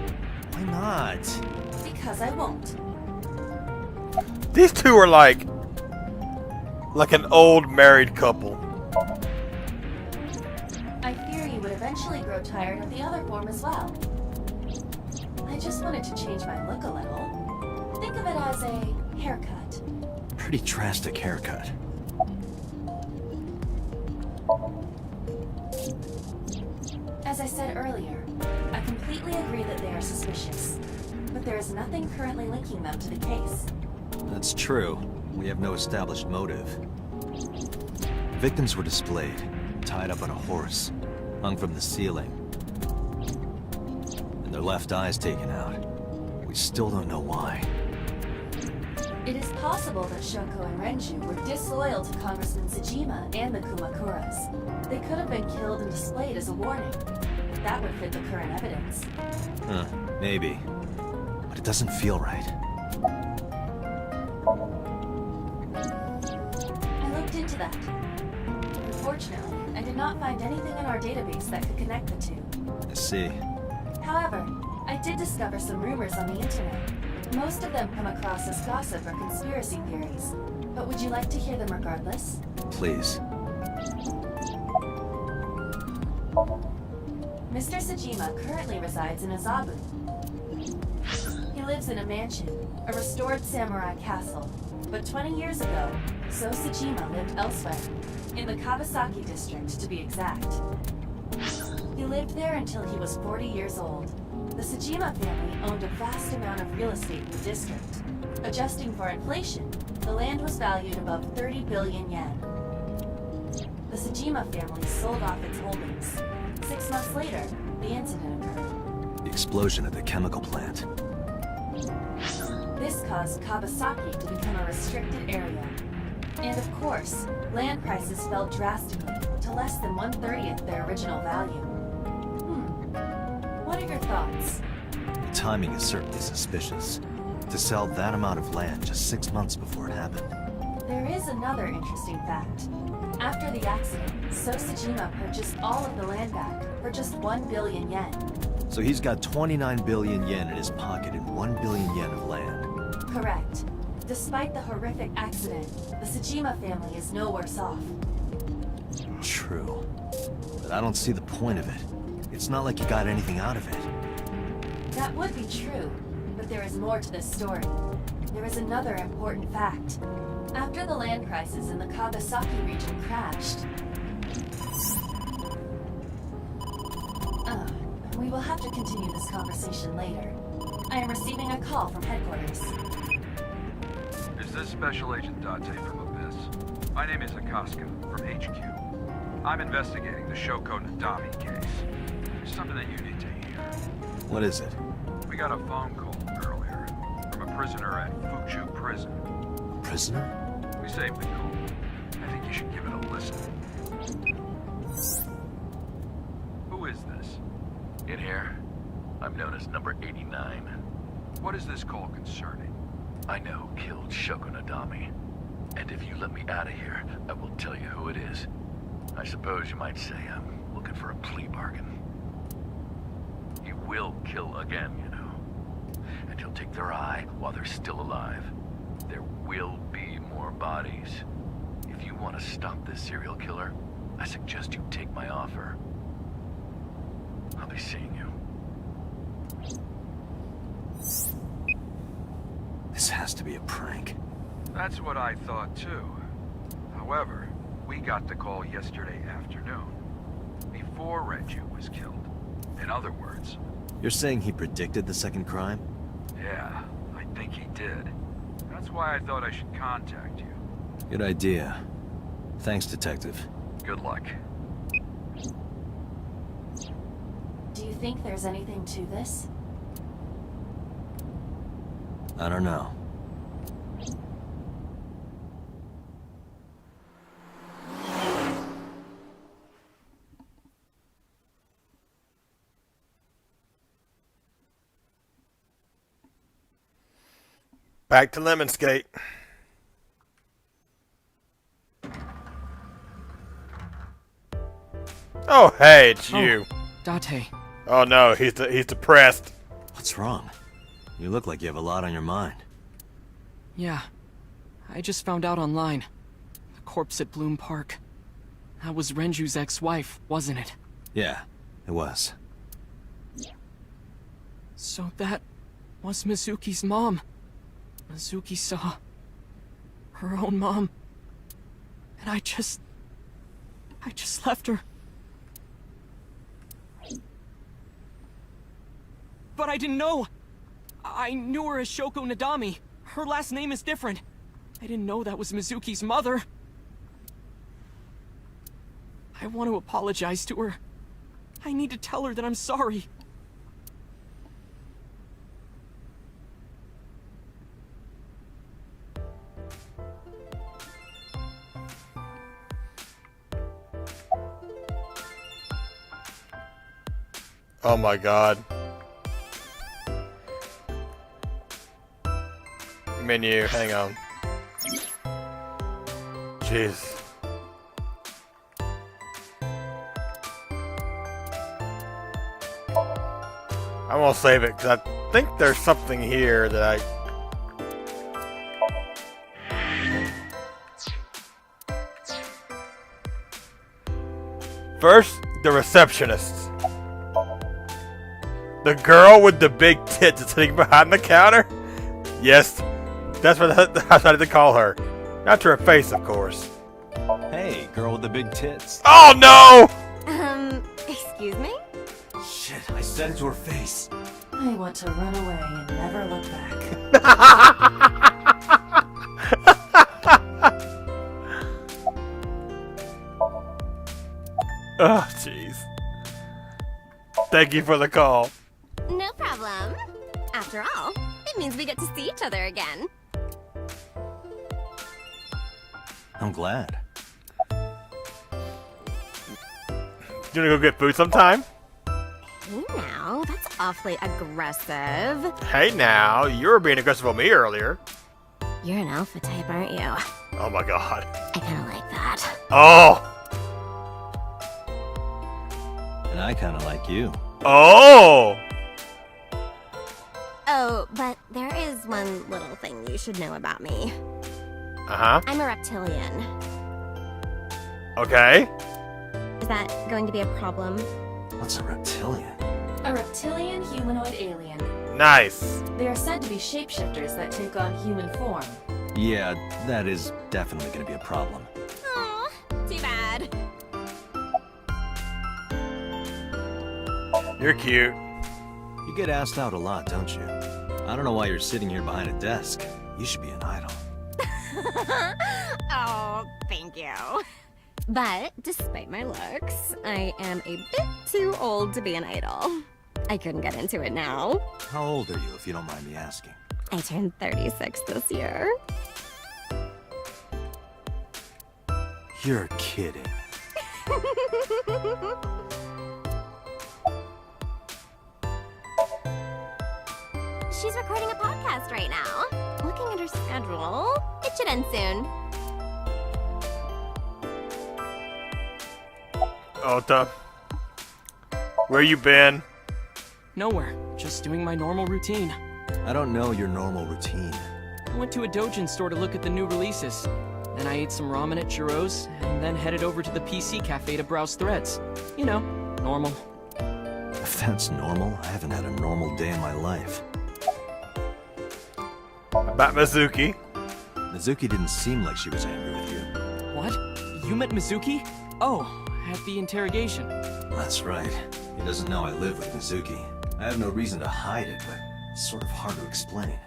Speaker 3: Why not?
Speaker 6: Because I won't.
Speaker 1: These two are like an old married couple.
Speaker 6: I fear you would eventually grow tired of the other form as well. I just wanted to change my look a little. Think of it as a haircut.
Speaker 3: Pretty drastic haircut.
Speaker 6: As I said earlier, I completely agree that they are suspicious. But there is nothing currently linking them to the case.
Speaker 3: That's true. We have no established motive. Victims were displayed, tied up on a horse, hung from the ceiling, and their left eyes taken out. We still don't know why.
Speaker 6: It is possible that Shoko and Renju were disloyal to Congressman Tsujima and the Kumakuras. They could have been killed and displayed as a warning. That would fit the current evidence.
Speaker 3: Huh, maybe. But it doesn't feel right.
Speaker 6: I looked into that. Unfortunately, I did not find anything in our database that could connect the two.
Speaker 3: I see.
Speaker 6: However, I did discover some rumors on the internet. Most of them come across as gossip or conspiracy theories. But would you like to hear them regardless?
Speaker 3: Please.
Speaker 6: Mr. Tsujima currently resides in Azabu. He lives in a mansion, a restored samurai castle. But 20 years ago, So Tsujima lived elsewhere, in the Kawasaki district to be exact. He lived there until he was 40 years old. The Tsujima family owned a vast amount of real estate in the district. Adjusting for inflation, the land was valued above 30 billion yen. The Tsujima family sold off its holdings. 6 months later, the incident occurred.
Speaker 3: The explosion at the chemical plant.
Speaker 6: This caused Kawasaki to become a restricted area. And of course, land prices fell drastically to less than 1/30th their original value. What are your thoughts?
Speaker 3: The timing is certainly suspicious. To sell that amount of land just 6 months before it happened.
Speaker 6: There is another interesting fact. After the accident, Sosajima purchased all of the land back for just 1 billion yen.
Speaker 3: So he's got 29 billion yen in his pocket and 1 billion yen of land.
Speaker 6: Correct. Despite the horrific accident, the Sajima family is no worse off.
Speaker 3: True. But I don't see the point of it. It's not like he got anything out of it.
Speaker 6: That would be true, but there is more to this story. There is another important fact. After the land prices in the Kawasaki region crashed... we will have to continue this conversation later. I am receiving a call from headquarters.
Speaker 20: Is this Special Agent Date from Abyss? My name is Akaska from HQ. I'm investigating the Shoko Nadami case. There's something that you need to hear.
Speaker 3: What is it?
Speaker 20: We got a phone call earlier from a prisoner at Fuchu Prison.
Speaker 3: A prisoner?
Speaker 20: We saved the call. I think you should give it a listen. Who is this?
Speaker 21: In here, I'm known as number 89.
Speaker 20: What is this call concerning?
Speaker 21: I know who killed Shoko Nadami. And if you let me out of here, I will tell you who it is. I suppose you might say I'm looking for a plea bargain. He will kill again, you know. And he'll take their eye while they're still alive. There will be more bodies. If you want to stop this serial killer, I suggest you take my offer. I'll be seeing you.
Speaker 3: This has to be a prank.
Speaker 20: That's what I thought too. However, we got the call yesterday afternoon, before Renju was killed. In other words...
Speaker 3: You're saying he predicted the second crime?
Speaker 20: Yeah, I think he did. That's why I thought I should contact you.
Speaker 3: Good idea. Thanks, Detective.
Speaker 20: Good luck.
Speaker 6: Do you think there's anything to this?
Speaker 3: I don't know.
Speaker 1: Back to Lemon Skate. Oh, hey, it's you.
Speaker 5: Date.
Speaker 1: Oh no, he's depressed.
Speaker 3: What's wrong? You look like you have a lot on your mind.
Speaker 5: Yeah. I just found out online. The corpse at Bloom Park. That was Renju's ex-wife, wasn't it?
Speaker 3: Yeah, it was.
Speaker 5: So that was Mizuki's mom. Mizuki saw her own mom. And I just left her. But I didn't know. I knew her as Shoko Nadami. Her last name is different. I didn't know that was Mizuki's mother. I want to apologize to her. I need to tell her that I'm sorry.
Speaker 1: Oh my god. Menu, hang on. Jeez. I'm gonna save it because I think there's something here that I... First, the receptionist. The girl with the big tits is sitting behind the counter? Yes, that's what I decided to call her. Not to her face, of course.
Speaker 3: Hey, girl with the big tits.
Speaker 1: Oh no!
Speaker 14: Excuse me?
Speaker 3: Shit, I said it to her face.
Speaker 6: I want to run away and never look back.
Speaker 1: Oh, jeez. Thank you for the call.
Speaker 14: No problem. After all, it means we get to see each other again.
Speaker 7: I'm glad.
Speaker 1: You wanna go get food sometime?
Speaker 14: Hey now, that's awfully aggressive.
Speaker 1: Hey now, you were being aggressive on me earlier.
Speaker 14: You're an alpha type, aren't you?
Speaker 1: Oh my god.
Speaker 14: I kinda like that.
Speaker 1: Oh!
Speaker 7: And I kind of like you.
Speaker 1: Oh!
Speaker 14: Oh, but there is one little thing you should know about me.
Speaker 1: Uh-huh.
Speaker 14: I'm a reptilian.
Speaker 1: Okay.
Speaker 14: Is that going to be a problem?
Speaker 7: What's a reptilian?
Speaker 6: A reptilian humanoid alien.
Speaker 1: Nice.
Speaker 6: They are said to be shapeshifters that take on human form.
Speaker 7: Yeah, that is definitely going to be a problem.
Speaker 14: Aw, too bad.
Speaker 1: You're cute.
Speaker 7: You get asked out a lot, don't you? I don't know why you're sitting here behind a desk. You should be an idol.
Speaker 14: Oh, thank you. But despite my looks, I am a bit too old to be an idol. I couldn't get into it now.
Speaker 7: How old are you, if you don't mind me asking?
Speaker 14: I turned 36 this year.
Speaker 7: You're kidding.
Speaker 14: She's recording a podcast right now. Looking at her schedule, it should end soon.
Speaker 1: Ota. Where you been?
Speaker 5: Nowhere. Just doing my normal routine.
Speaker 7: I don't know your normal routine.
Speaker 5: I went to a Dojin store to look at the new releases. Then I ate some ramen at Jiro's, and then headed over to the PC cafe to browse threads. You know, normal.
Speaker 7: If that's normal, I haven't had a normal day in my life.
Speaker 1: About Mizuki.
Speaker 7: Mizuki didn't seem like she was angry with you.
Speaker 5: What? You met Mizuki? Oh, at the interrogation.
Speaker 7: That's right. He doesn't know I live with Mizuki. I have no reason to hide it, but it's sort of hard to explain.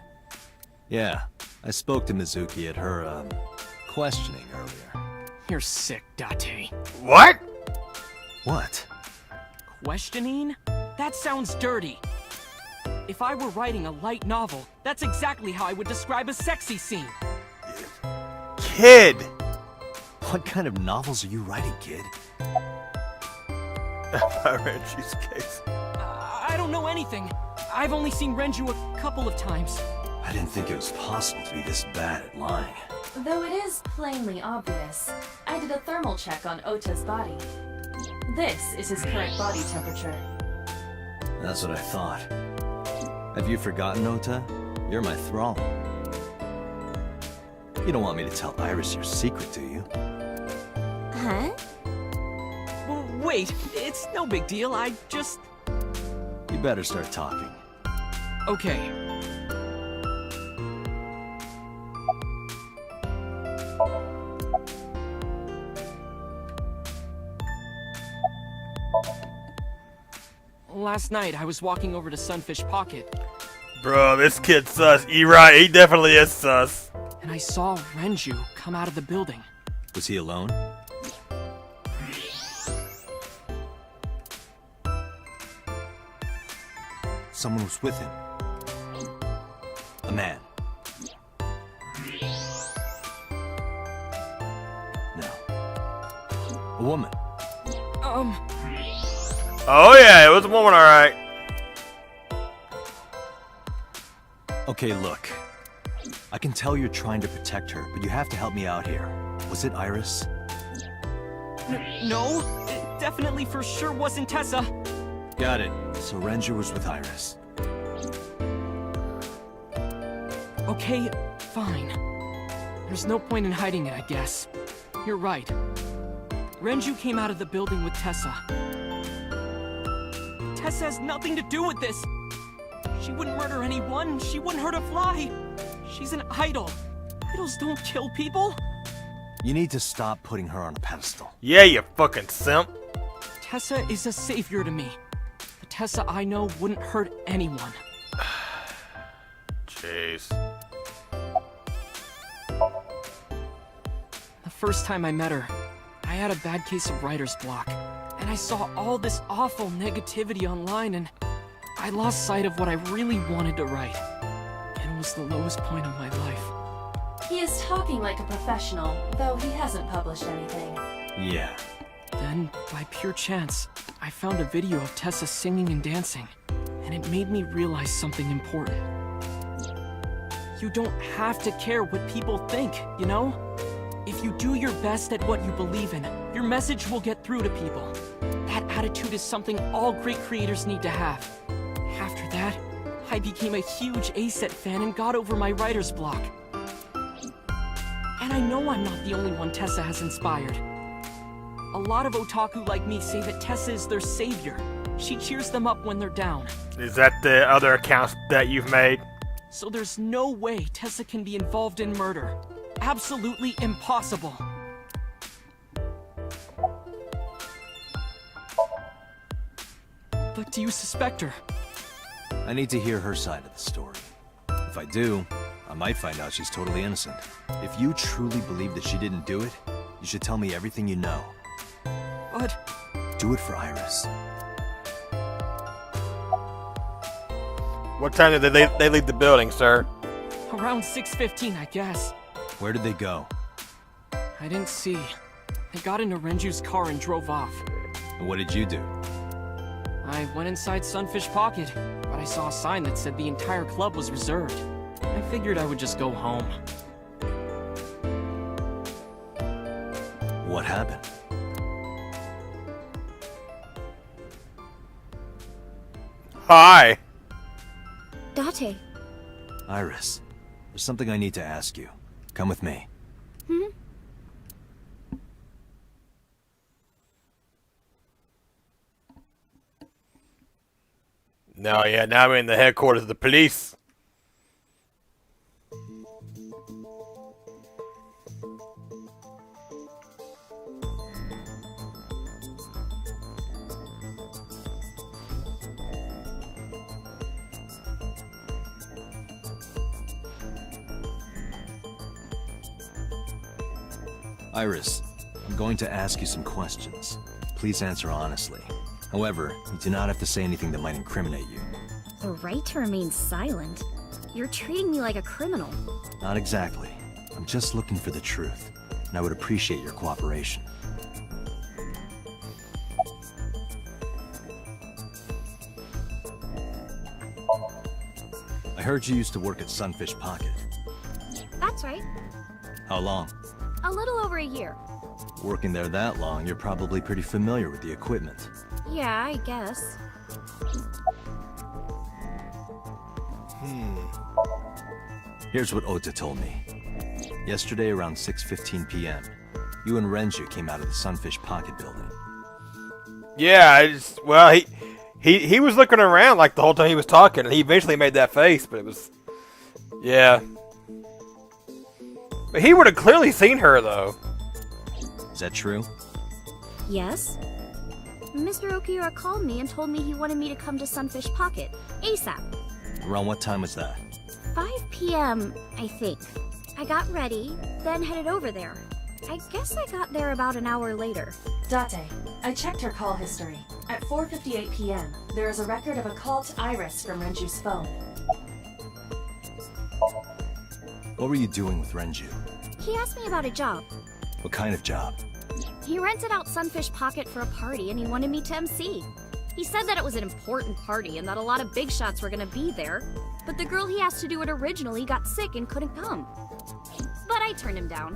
Speaker 7: Yeah, I spoke to Mizuki at her, questioning earlier.
Speaker 5: You're sick, Date.
Speaker 1: What?
Speaker 7: What?
Speaker 5: Questioning? That sounds dirty. If I were writing a light novel, that's exactly how I would describe a sexy scene.
Speaker 1: Kid!
Speaker 7: What kind of novels are you writing, kid?
Speaker 1: Renji's case.
Speaker 5: I don't know anything. I've only seen Renju a couple of times.
Speaker 3: I didn't think it was possible to be this bad at lying.
Speaker 6: Though it is plainly obvious, I did a thermal check on Ota's body. This is his current body temperature.
Speaker 7: That's what I thought. Have you forgotten, Ota? You're my thrall. You don't want me to tell Iris your secret, do you?
Speaker 14: Huh?
Speaker 5: Wait, it's no big deal. I just...
Speaker 7: You better start talking.
Speaker 5: Okay. Last night, I was walking over to Sunfish Pocket.
Speaker 1: Bro, this kid's sus. Right, he definitely is sus.
Speaker 5: And I saw Renju come out of the building.
Speaker 7: Was he alone? Someone was with him. A man. No. A woman.
Speaker 1: Oh yeah, it was a woman, alright.
Speaker 7: Okay, look. I can tell you're trying to protect her, but you have to help me out here. Was it Iris?
Speaker 5: No, it definitely for sure wasn't Tessa.
Speaker 7: Got it. So Renju was with Iris.
Speaker 5: Okay, fine. There's no point in hiding it, I guess. You're right. Renju came out of the building with Tessa. Tessa has nothing to do with this. She wouldn't murder anyone. She wouldn't hurt a fly. She's an idol. Idols don't kill people.
Speaker 7: You need to stop putting her on a pedestal.
Speaker 1: Yeah, you fucking simp.
Speaker 5: Tessa is a savior to me. The Tessa I know wouldn't hurt anyone.
Speaker 1: Jeez.
Speaker 5: The first time I met her, I had a bad case of writer's block, And I saw all this awful negativity online, and I lost sight of what I really wanted to write. And it was the lowest point of my life.
Speaker 6: He is talking like a professional, though he hasn't published anything.
Speaker 7: Yeah.
Speaker 5: Then, by pure chance, I found a video of Tessa singing and dancing, and it made me realize something important. You don't have to care what people think, you know? If you do your best at what you believe in, your message will get through to people. That attitude is something all great creators need to have. After that, I became a huge A-Set fan and got over my writer's block. And I know I'm not the only one Tessa has inspired. A lot of otaku like me say that Tessa is their savior. She cheers them up when they're down.
Speaker 1: Is that the other accounts that you've made?
Speaker 5: So there's no way Tessa can be involved in murder. Absolutely impossible. But do you suspect her?
Speaker 7: I need to hear her side of the story. If I do, I might find out she's totally innocent. If you truly believe that she didn't do it, you should tell me everything you know.
Speaker 5: But...
Speaker 7: do it for Iris.
Speaker 1: What time did they leave the building, sir?
Speaker 5: Around 6:15, I guess.
Speaker 7: Where did they go?
Speaker 5: I didn't see. They got into Renju's car and drove off.
Speaker 7: And what did you do?
Speaker 5: I went inside Sunfish Pocket, but I saw a sign that said the entire club was reserved. I figured I would just go home.
Speaker 7: What happened?
Speaker 1: Hi!
Speaker 10: Date.
Speaker 7: Iris, there's something I need to ask you. Come with me.
Speaker 1: No, yeah, now we're in the headquarters of the police.
Speaker 7: Iris, I'm going to ask you some questions. Please answer honestly. However, you do not have to say anything that might incriminate you.
Speaker 10: The right to remain silent? You're treating me like a criminal.
Speaker 7: Not exactly. I'm just looking for the truth, and I would appreciate your cooperation. I heard you used to work at Sunfish Pocket.
Speaker 10: That's right.
Speaker 7: How long?
Speaker 10: A little over a year.
Speaker 7: Working there that long, you're probably pretty familiar with the equipment.
Speaker 10: Yeah, I guess.
Speaker 7: Here's what Ota told me. Yesterday around 6:15 p.m., you and Renju came out of the Sunfish Pocket building.
Speaker 1: Yeah, he was looking around like the whole time he was talking, and he eventually made that face, but it was... yeah. But he would have clearly seen her, though.
Speaker 7: Is that true?
Speaker 10: Yes. Mr. Okiura called me and told me he wanted me to come to Sunfish Pocket, ASAP.
Speaker 7: Around what time was that?
Speaker 10: 5 p.m., I think. I got ready, then headed over there. I guess I got there about an hour later.
Speaker 6: Date, I checked her call history. At 4:58 p.m., there is a record of a call to Iris from Renju's phone.
Speaker 7: What were you doing with Renju?
Speaker 10: He asked me about a job.
Speaker 7: What kind of job?
Speaker 10: He rented out Sunfish Pocket for a party and he wanted me to MC. He said that it was an important party and that a lot of big shots were gonna be there, but the girl he asked to do it originally got sick and couldn't come. But I turned him down.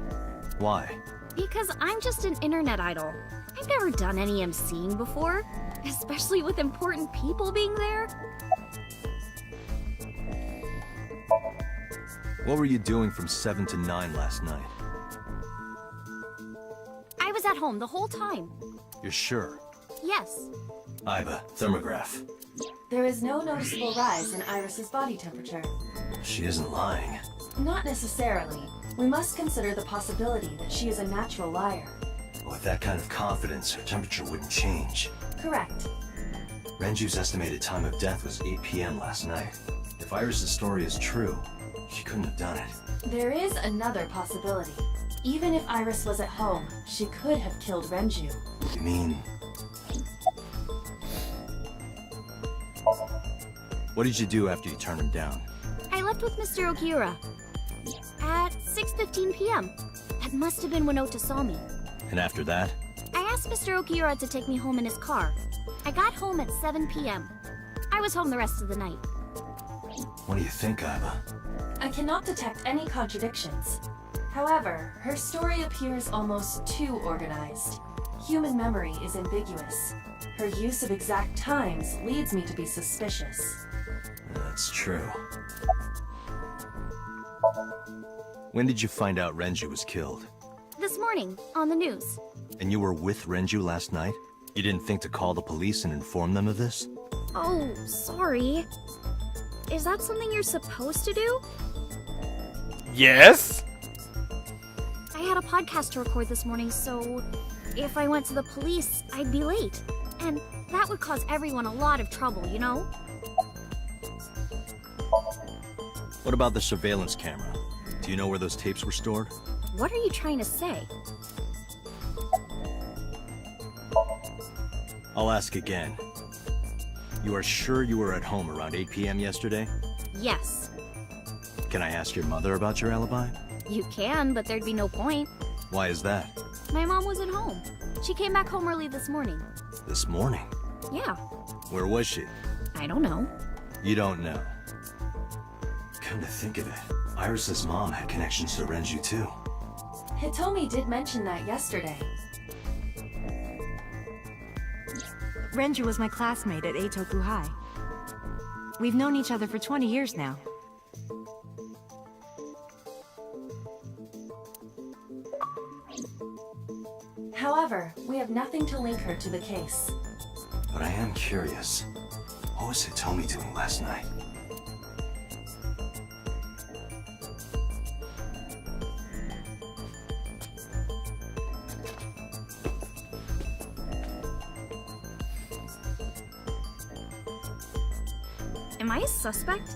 Speaker 7: Why?
Speaker 10: Because I'm just an internet idol. I've never done any MCing before, especially with important people being there.
Speaker 7: What were you doing from 7 to 9 last night?
Speaker 10: I was at home the whole time.
Speaker 7: You're sure?
Speaker 10: Yes.
Speaker 7: Iba, thermograph.
Speaker 6: There is no noticeable rise in Iris's body temperature.
Speaker 7: She isn't lying.
Speaker 6: Not necessarily. We must consider the possibility that she is a natural liar.
Speaker 7: With that kind of confidence, her temperature wouldn't change.
Speaker 6: Correct.
Speaker 7: Renju's estimated time of death was 8 p.m. last night. If Iris' story is true, she couldn't have done it.
Speaker 6: There is another possibility. Even if Iris was at home, she could have killed Renju.
Speaker 3: You mean...
Speaker 7: What did you do after you turned him down?
Speaker 10: I left with Mr. Okiura at 6:15 p.m. That must have been when Ota saw me.
Speaker 7: And after that?
Speaker 10: I asked Mr. Okiura to take me home in his car. I got home at 7 p.m. I was home the rest of the night.
Speaker 3: What do you think, Iva?
Speaker 6: I cannot detect any contradictions. However, her story appears almost too organized. Human memory is ambiguous. Her use of exact times leads me to be suspicious.
Speaker 3: That's true.
Speaker 7: When did you find out Renju was killed?
Speaker 10: This morning, on the news.
Speaker 7: And you were with Renju last night? You didn't think to call the police and inform them of this?
Speaker 10: Oh, sorry. Is that something you're supposed to do?
Speaker 1: Yes?
Speaker 10: I had a podcast to record this morning, so if I went to the police, I'd be late. And that would cause everyone a lot of trouble, you know?
Speaker 7: What about the surveillance camera? Do you know where those tapes were stored?
Speaker 10: What are you trying to say?
Speaker 7: I'll ask again. You are sure you were at home around 8 p.m. yesterday?
Speaker 10: Yes.
Speaker 7: Can I ask your mother about your alibi?
Speaker 10: You can, but there'd be no point.
Speaker 7: Why is that?
Speaker 10: My mom wasn't home. She came back home early this morning.
Speaker 7: This morning?
Speaker 10: Yeah.
Speaker 7: Where was she?
Speaker 10: I don't know.
Speaker 7: You don't know.
Speaker 3: Come to think of it, Iris's mom had connections to Renju too.
Speaker 6: Hitomi did mention that yesterday.
Speaker 8: Renju was my classmate at Eitoku High. We've known each other for 20 years now.
Speaker 6: However, we have nothing to link her to the case.
Speaker 3: But I am curious. What was Hitomi doing last night?
Speaker 10: Am I a suspect?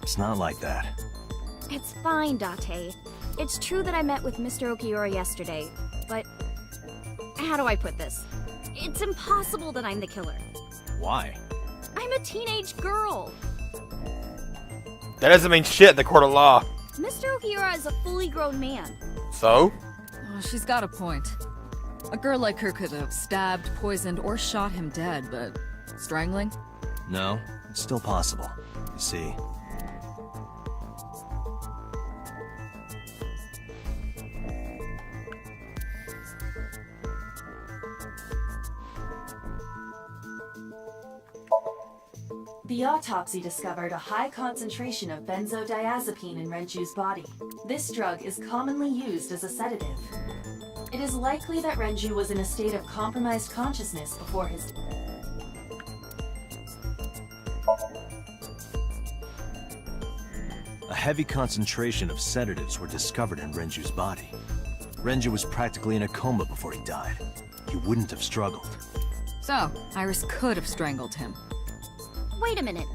Speaker 7: It's not like that.
Speaker 10: It's fine, Date. It's true that I met with Mr. Okiura yesterday, but how do I put this? It's impossible that I'm the killer.
Speaker 7: Why?
Speaker 10: I'm a teenage girl.
Speaker 1: That doesn't mean shit in the court of law.
Speaker 10: Mr. Okiura is a fully grown man.
Speaker 1: So?
Speaker 2: Oh, she's got a point. A girl like her could have stabbed, poisoned, or shot him dead, but strangling?
Speaker 7: No, it's still possible. You see.
Speaker 6: The autopsy discovered a high concentration of benzodiazepine in Renju's body. This drug is commonly used as a sedative. It is likely that Renju was in a state of compromised consciousness before his...
Speaker 7: A heavy concentration of sedatives were discovered in Renju's body. Renju was practically in a coma before he died. He wouldn't have struggled.
Speaker 2: So, Iris could have strangled him.
Speaker 10: Wait a minute.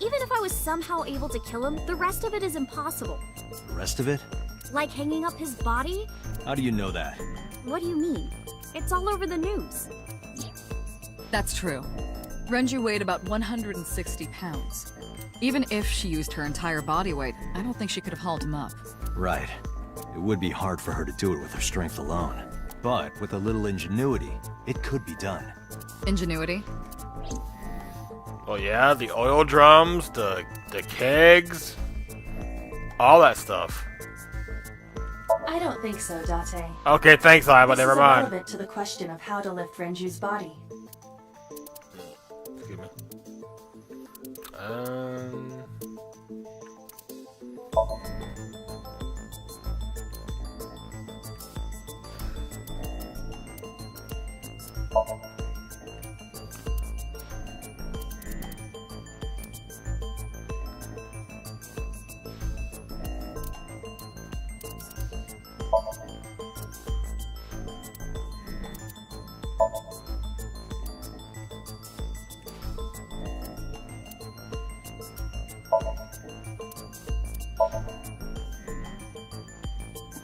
Speaker 10: Even if I was somehow able to kill him, the rest of it is impossible.
Speaker 7: The rest of it?
Speaker 10: Like hanging up his body?
Speaker 7: How do you know that?
Speaker 10: What do you mean? It's all over the news.
Speaker 2: That's true. Renju weighed about 160 pounds. Even if she used her entire body weight, I don't think she could have hauled him up.
Speaker 7: Right. It would be hard for her to do it with her strength alone. But with a little ingenuity, it could be done.
Speaker 2: Ingenuity?
Speaker 1: Oh yeah, the oil drums, the kegs, all that stuff.
Speaker 6: I don't think so, Date.
Speaker 1: Okay, thanks, Iva.
Speaker 6: This
Speaker 1: Never
Speaker 6: is
Speaker 1: mind.
Speaker 6: irrelevant to the question of how to lift Renju's body.
Speaker 1: Excuse me.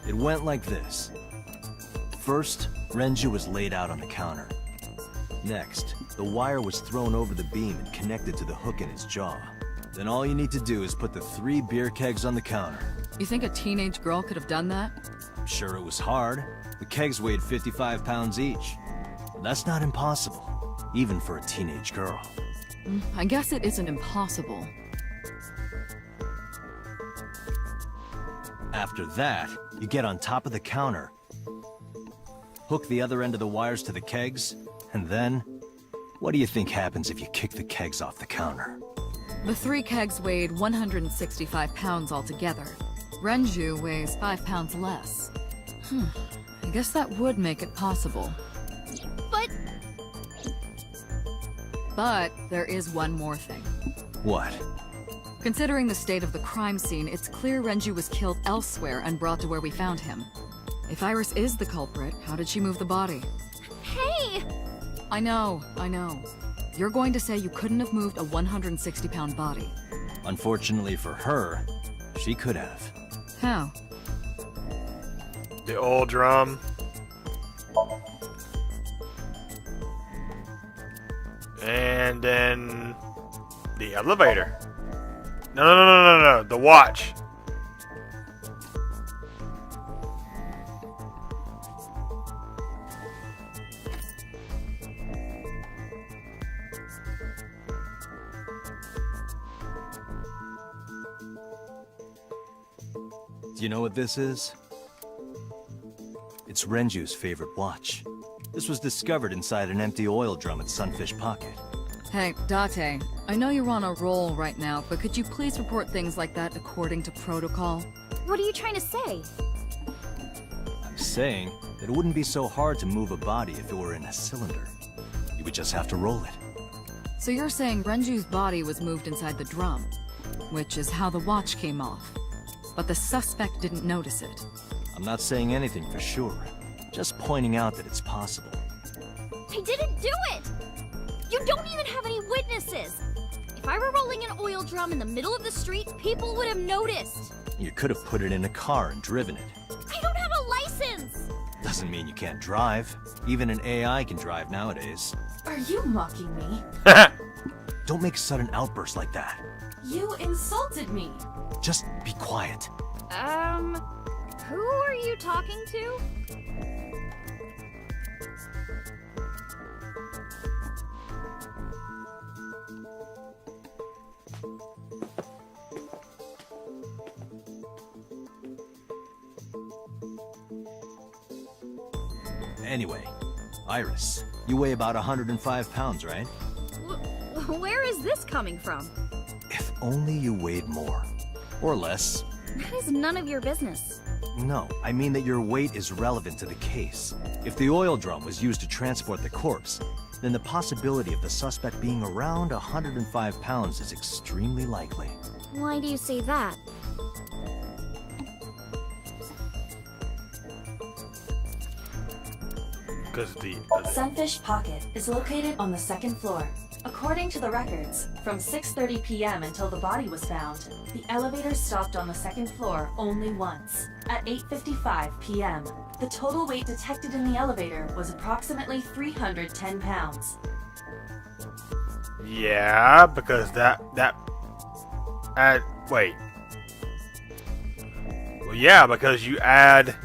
Speaker 7: It went like this. First, Renju was laid out on the counter. Next, the wire was thrown over the beam and connected to the hook in his jaw. Then all you need to do is put the 3 beer kegs on the counter.
Speaker 2: You think a teenage girl could have done that?
Speaker 7: I'm sure it was hard. The kegs weighed 55 pounds each. But that's not impossible, even for a teenage girl.
Speaker 2: I guess it isn't impossible.
Speaker 7: After that, you get on top of the counter, hook the other end of the wires to the kegs, and then, what do you think happens if you kick the kegs off the counter?
Speaker 2: The 3 kegs weighed 165 pounds altogether. Renju weighs 5 pounds less. I guess that would make it possible. But there is one more thing.
Speaker 7: What?
Speaker 2: Considering the state of the crime scene, it's clear Renju was killed elsewhere and brought to where we found him. If Iris is the culprit, how did she move the body?
Speaker 10: Hey!
Speaker 2: I know. You're going to say you couldn't have moved a 160-pound body.
Speaker 7: Unfortunately for her, she could have.
Speaker 2: How?
Speaker 1: The old drum. And then the elevator. No, the watch.
Speaker 7: Do you know what this is? It's Renju's favorite watch. This was discovered inside an empty oil drum at Sunfish Pocket.
Speaker 2: Hey, Date, I know you're on a roll right now, but could you please report things like that according to protocol?
Speaker 10: What are you trying to say?
Speaker 7: I'm saying that it wouldn't be so hard to move a body if it were in a cylinder. You would just have to roll it.
Speaker 2: So you're saying Renju's body was moved inside the drum, which is how the watch came off. But the suspect didn't notice it.
Speaker 7: I'm not saying anything for sure, just pointing out that it's possible.
Speaker 10: I didn't do it! You don't even have any witnesses! If I were rolling an oil drum in the middle of the street, people would have noticed!
Speaker 7: You could have put it in a car and driven it.
Speaker 10: I don't have a license!
Speaker 7: Doesn't mean you can't drive. Even an AI can drive nowadays.
Speaker 6: Are you mocking me?
Speaker 7: Don't make sudden outbursts like that.
Speaker 6: You insulted me!
Speaker 7: Just be quiet.
Speaker 10: Who are you talking to?
Speaker 7: Anyway, Iris, you weigh about 105 pounds, right?
Speaker 10: Where is this coming from?
Speaker 7: If only you weighed more. Or less.
Speaker 10: That is none of your business.
Speaker 7: No, I mean that your weight is relevant to the case. If the oil drum was used to transport the corpse, then the possibility of the suspect being around 105 pounds is extremely likely.
Speaker 10: Why do you say that?
Speaker 1: Because the
Speaker 6: Sunfish Pocket is located on the 2nd floor. According to the records, from 6:30 p.m. until the body was found, the elevator stopped on the 2nd floor only once, at 8:55 p.m. The total weight detected in the elevator was approximately 310 pounds.
Speaker 1: Yeah, because wait. Well, yeah, because you add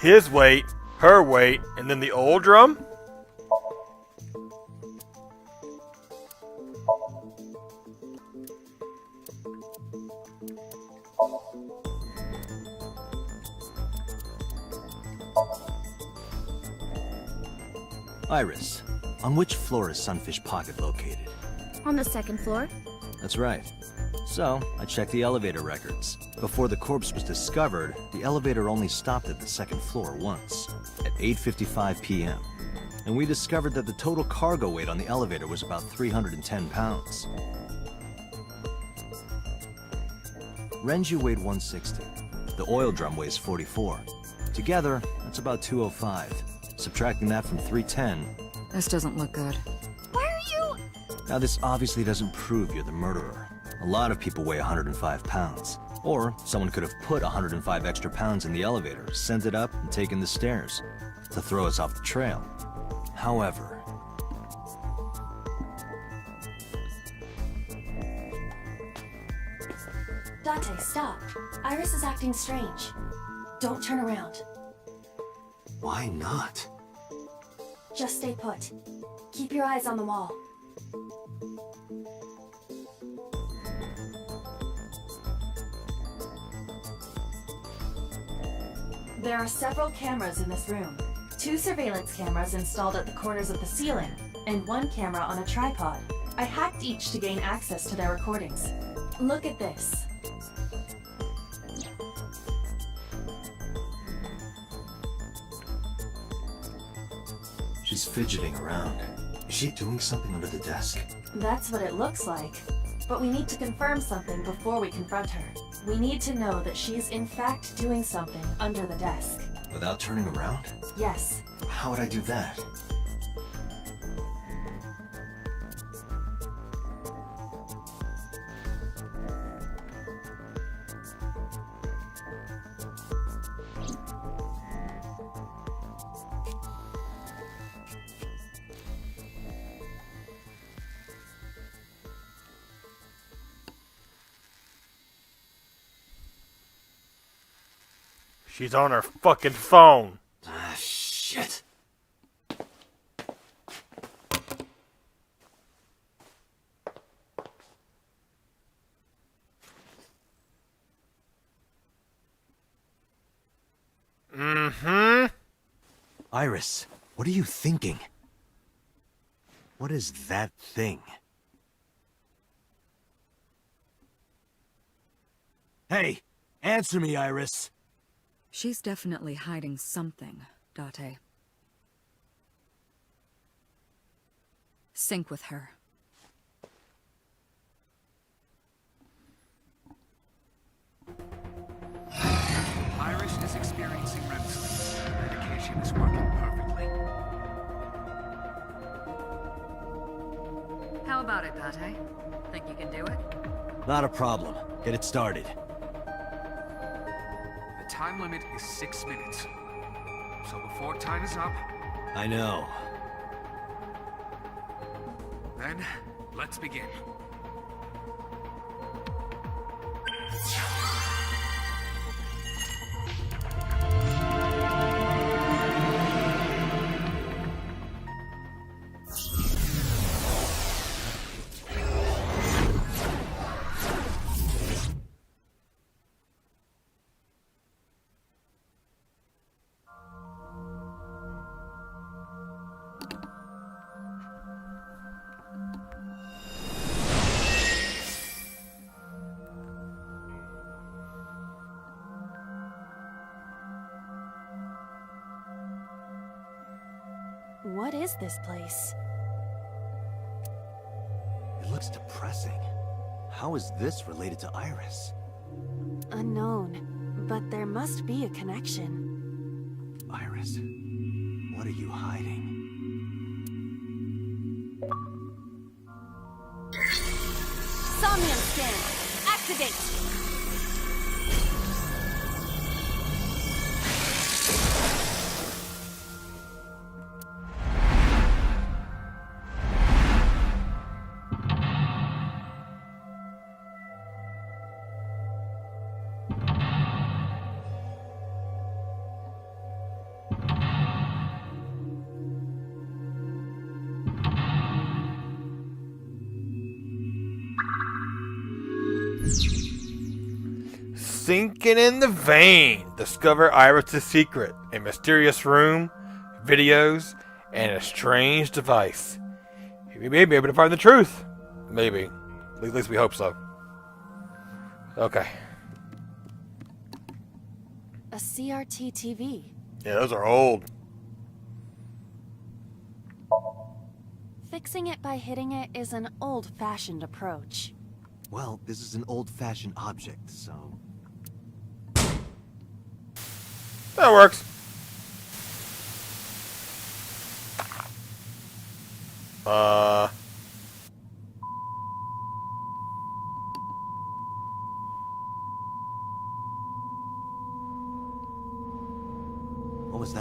Speaker 1: his weight, her weight, and then the old drum?
Speaker 7: Iris, on which floor is Sunfish Pocket located?
Speaker 10: On the 2nd floor?
Speaker 7: That's right. So, I checked the elevator records. Before the corpse was discovered, the elevator only stopped at the 2nd floor once, at 8:55 p.m. And we discovered that the total cargo weight on the elevator was about 310 pounds. Renju weighed 160. The oil drum weighs 44. Together, that's about 205. Subtracting that from 310.
Speaker 2: This doesn't look good.
Speaker 10: Why are you...
Speaker 7: Now, this obviously doesn't prove you're the murderer. A lot of people weigh 105 pounds. Or someone could have put 105 extra pounds in the elevator, sent it up, and taken the stairs to throw us off the trail. However,
Speaker 6: Dante, stop. Iris is acting strange. Don't turn around.
Speaker 3: Why not?
Speaker 6: Just stay put. Keep your eyes on the wall. There are several cameras in this room. 2 surveillance cameras installed at the corners of the ceiling, and 1 camera on a tripod. I hacked each to gain access to their recordings. Look at this.
Speaker 3: She's fidgeting around. Is she doing something under the desk?
Speaker 6: That's what it looks like. But we need to confirm something before we confront her. We need to know that she's in fact doing something under the desk.
Speaker 3: Without turning around?
Speaker 6: Yes.
Speaker 3: How would I do that?
Speaker 1: She's on her fucking phone.
Speaker 3: Ah, shit.
Speaker 1: Mm-hmm.
Speaker 7: Iris, what are you thinking? What is that thing?
Speaker 17: Hey, answer me, Iris.
Speaker 2: She's definitely hiding something, Date. Sync with her.
Speaker 13: Iris is experiencing REM sleep. Medication is working perfectly.
Speaker 2: How about it, Date? Think you can do it?
Speaker 7: Not a problem. Get it started.
Speaker 13: The time limit is 6 minutes. So before time is up...
Speaker 7: I know.
Speaker 13: Then, let's begin.
Speaker 6: What is this place?
Speaker 7: It looks depressing. How is this related to Iris?
Speaker 6: Unknown, but there must be a connection.
Speaker 7: Iris, what are you hiding?
Speaker 6: Somnium scan! Activate!
Speaker 1: Sinking in the vein. Discover Iris' secret. A mysterious room, videos, and a strange device. We may be able to find the truth. Maybe. At least we hope so. Okay.
Speaker 6: A CRT TV.
Speaker 1: Yeah, those are old.
Speaker 6: Fixing it by hitting it is an old-fashioned approach.
Speaker 7: Well, this is an old-fashioned object, so...
Speaker 1: That works.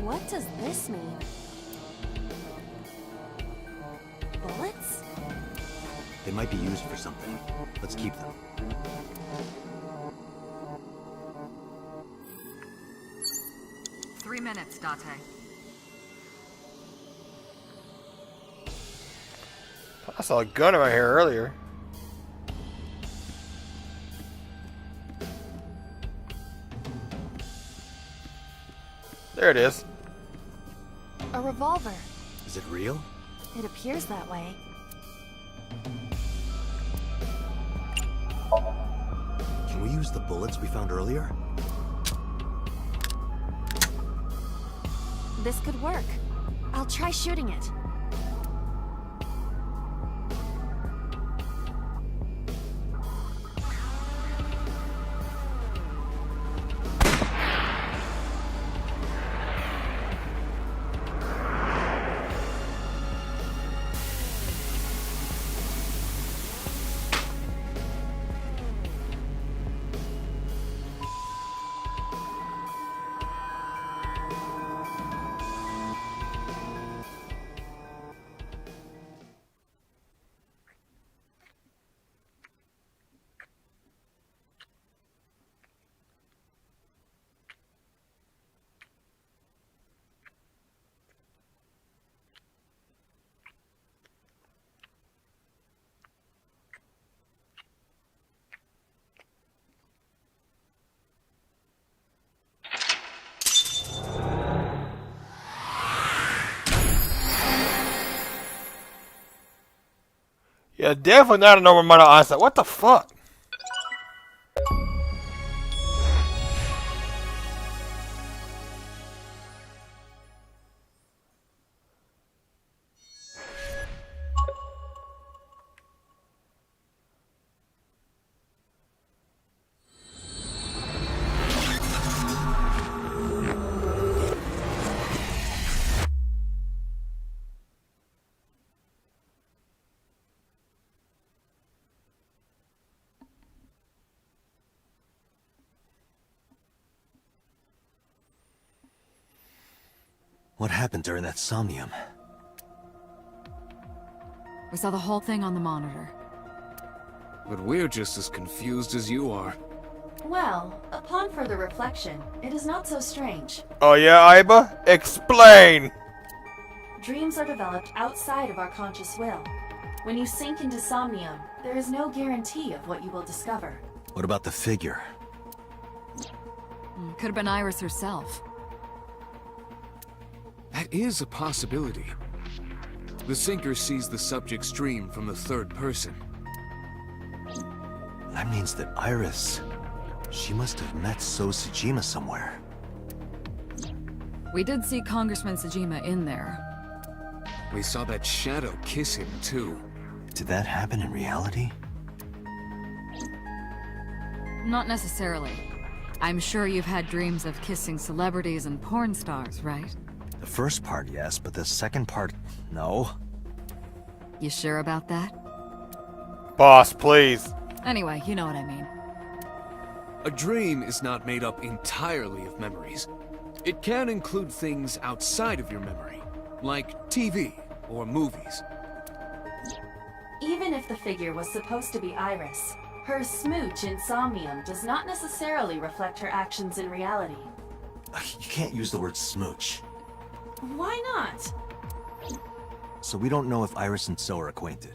Speaker 6: What does this mean? Bullets?
Speaker 7: They might be used for something. Let's keep them.
Speaker 2: Three minutes, Date.
Speaker 1: I saw a gun right here earlier. There it is.
Speaker 6: A revolver.
Speaker 7: Is it real?
Speaker 6: It appears that way.
Speaker 7: Can we use the bullets we found earlier?
Speaker 6: This could work. I'll try shooting it.
Speaker 1: Yeah, definitely not a normal amount of eyesight. What the fuck?
Speaker 7: What happened during that Somnium?
Speaker 2: We saw the whole thing on the monitor.
Speaker 16: But we're just as confused as you are.
Speaker 6: Well, upon further reflection, it is not so strange.
Speaker 1: Oh yeah, Iba? Explain!
Speaker 6: Dreams are developed outside of our conscious will. When you sink into Somnium, there is no guarantee of what you will discover.
Speaker 7: What about the figure?
Speaker 2: Could have been Iris herself.
Speaker 16: That is a possibility. The sinker sees the subject's dream from the third person.
Speaker 7: That means that Iris... She must have met So Tsujima somewhere.
Speaker 2: We did see Congressman Tsujima in there.
Speaker 16: We saw that shadow kiss him, too.
Speaker 7: Did that happen in reality?
Speaker 2: Not necessarily. I'm sure you've had dreams of kissing celebrities and porn stars, right?
Speaker 7: The first part, yes, but the second part, no.
Speaker 2: You sure about that?
Speaker 1: Boss, please.
Speaker 2: Anyway, you know what I mean.
Speaker 16: A dream is not made up entirely of memories. It can include things outside of your memory, like TV or movies.
Speaker 6: Even if the figure was supposed to be Iris, her smooch in Somnium does not necessarily reflect her actions in reality.
Speaker 7: You can't use the word smooch.
Speaker 6: Why not?
Speaker 7: So we don't know if Iris and So are acquainted.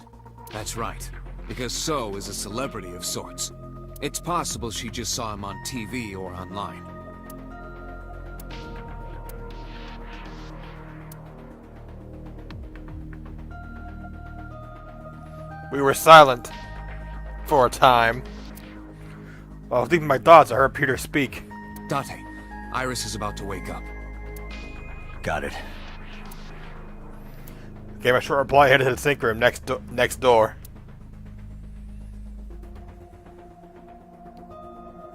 Speaker 16: That's right, because So is a celebrity of sorts. It's possible she just saw him on TV or online.
Speaker 1: We were silent for a time. While I was deep in my thoughts, I heard Peter speak.
Speaker 16: Date, Iris is about to wake up.
Speaker 7: Got it.
Speaker 1: Gave a short reply, headed to the sink room next door.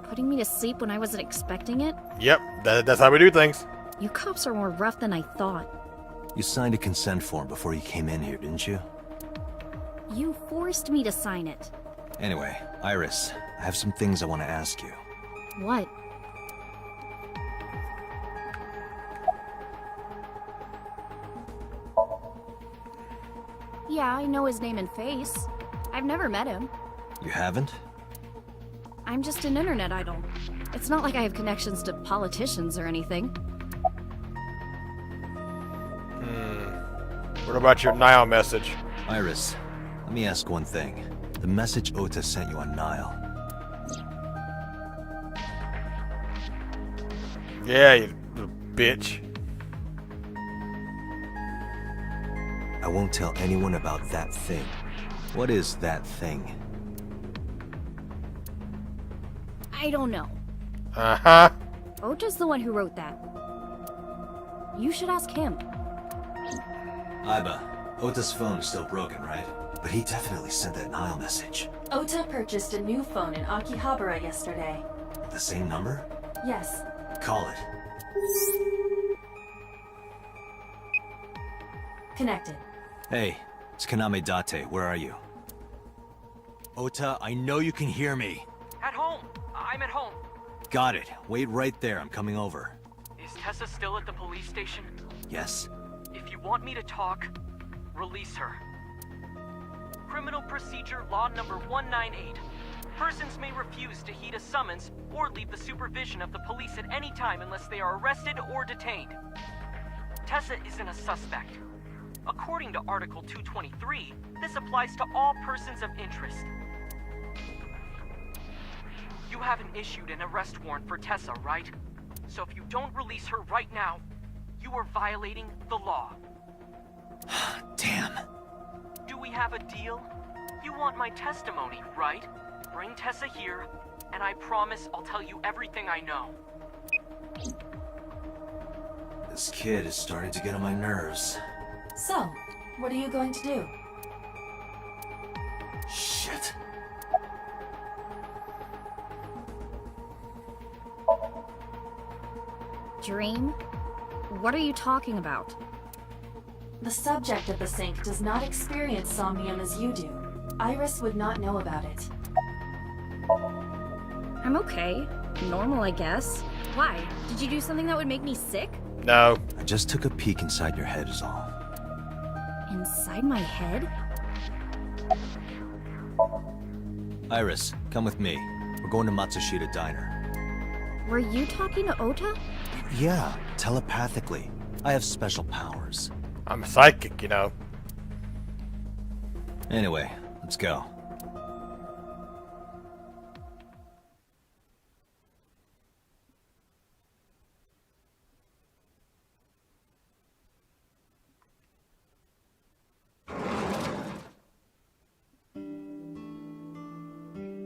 Speaker 10: Putting me to sleep when I wasn't expecting it?
Speaker 1: Yep, that's how we do things.
Speaker 10: You cops are more rough than I thought.
Speaker 7: You signed a consent form before you came in here, didn't you?
Speaker 10: You forced me to sign it.
Speaker 7: Anyway, Iris, I have some things I want to ask you.
Speaker 10: What?
Speaker 9: Yeah, I know his name and face. I've never met him.
Speaker 7: You haven't?
Speaker 9: I'm just an internet idol. It's not like I have connections to politicians or anything.
Speaker 1: What about your Nile message?
Speaker 7: Iris, let me ask one thing. The message Ota sent you on Nile.
Speaker 1: Yeah, you little bitch.
Speaker 7: I won't tell anyone about that thing. What is that thing?
Speaker 9: I don't know.
Speaker 1: Uh-huh.
Speaker 9: Ota's the one who wrote that. You should ask him.
Speaker 3: Iba, Ota's phone is still broken, right? But he definitely sent that Nile message.
Speaker 6: Ota purchased a new phone in Akihabara yesterday.
Speaker 3: The same number?
Speaker 6: Yes.
Speaker 3: Call it.
Speaker 6: Connected.
Speaker 7: Hey, it's Kaname Date. Where are you? Ota, I know you can hear me.
Speaker 5: At home. I'm at home.
Speaker 7: Got it. Wait right there. I'm coming over.
Speaker 5: Is Tessa still at the police station?
Speaker 7: Yes?
Speaker 5: If you want me to talk, release her. Criminal Procedure Law number 198. Persons may refuse to heed a summons or leave the supervision of the police at any time unless they are arrested or detained. Tessa isn't a suspect. According to Article 223, this applies to all persons of interest. You haven't issued an arrest warrant for Tessa, right? So if you don't release her right now, you are violating the law.
Speaker 7: Damn.
Speaker 5: Do we have a deal? You want my testimony, right? Bring Tessa here, and I promise I'll tell you everything I know.
Speaker 3: This kid is starting to get on my nerves.
Speaker 6: So, what are you going to do?
Speaker 3: Shit.
Speaker 9: Dream? What are you talking about?
Speaker 6: The subject of the sink does not experience somnium as you do. Iris would not know about it.
Speaker 9: I'm okay. Normal, I guess. Why? Did you do something that would make me sick?
Speaker 1: No.
Speaker 7: I just took a peek inside your head is all.
Speaker 9: Inside my head?
Speaker 7: Iris, come with me. We're going to Matsushita Diner.
Speaker 9: Were you talking to Ota?
Speaker 7: Yeah, telepathically. I have special powers.
Speaker 1: I'm psychic, you know.
Speaker 7: Anyway, let's go.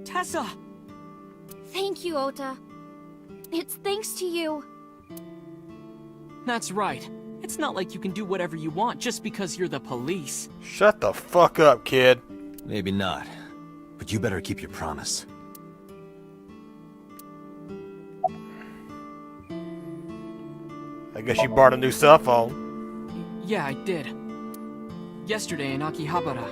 Speaker 5: Tessa!
Speaker 9: Thank you, Ota. It's thanks to you.
Speaker 5: That's right. It's not like you can do whatever you want just because you're the police.
Speaker 1: Shut the fuck up, kid.
Speaker 7: Maybe not. But you better keep your promise.
Speaker 1: I guess you bought a new cell phone.
Speaker 5: Yeah, I did. Yesterday in Akihabara.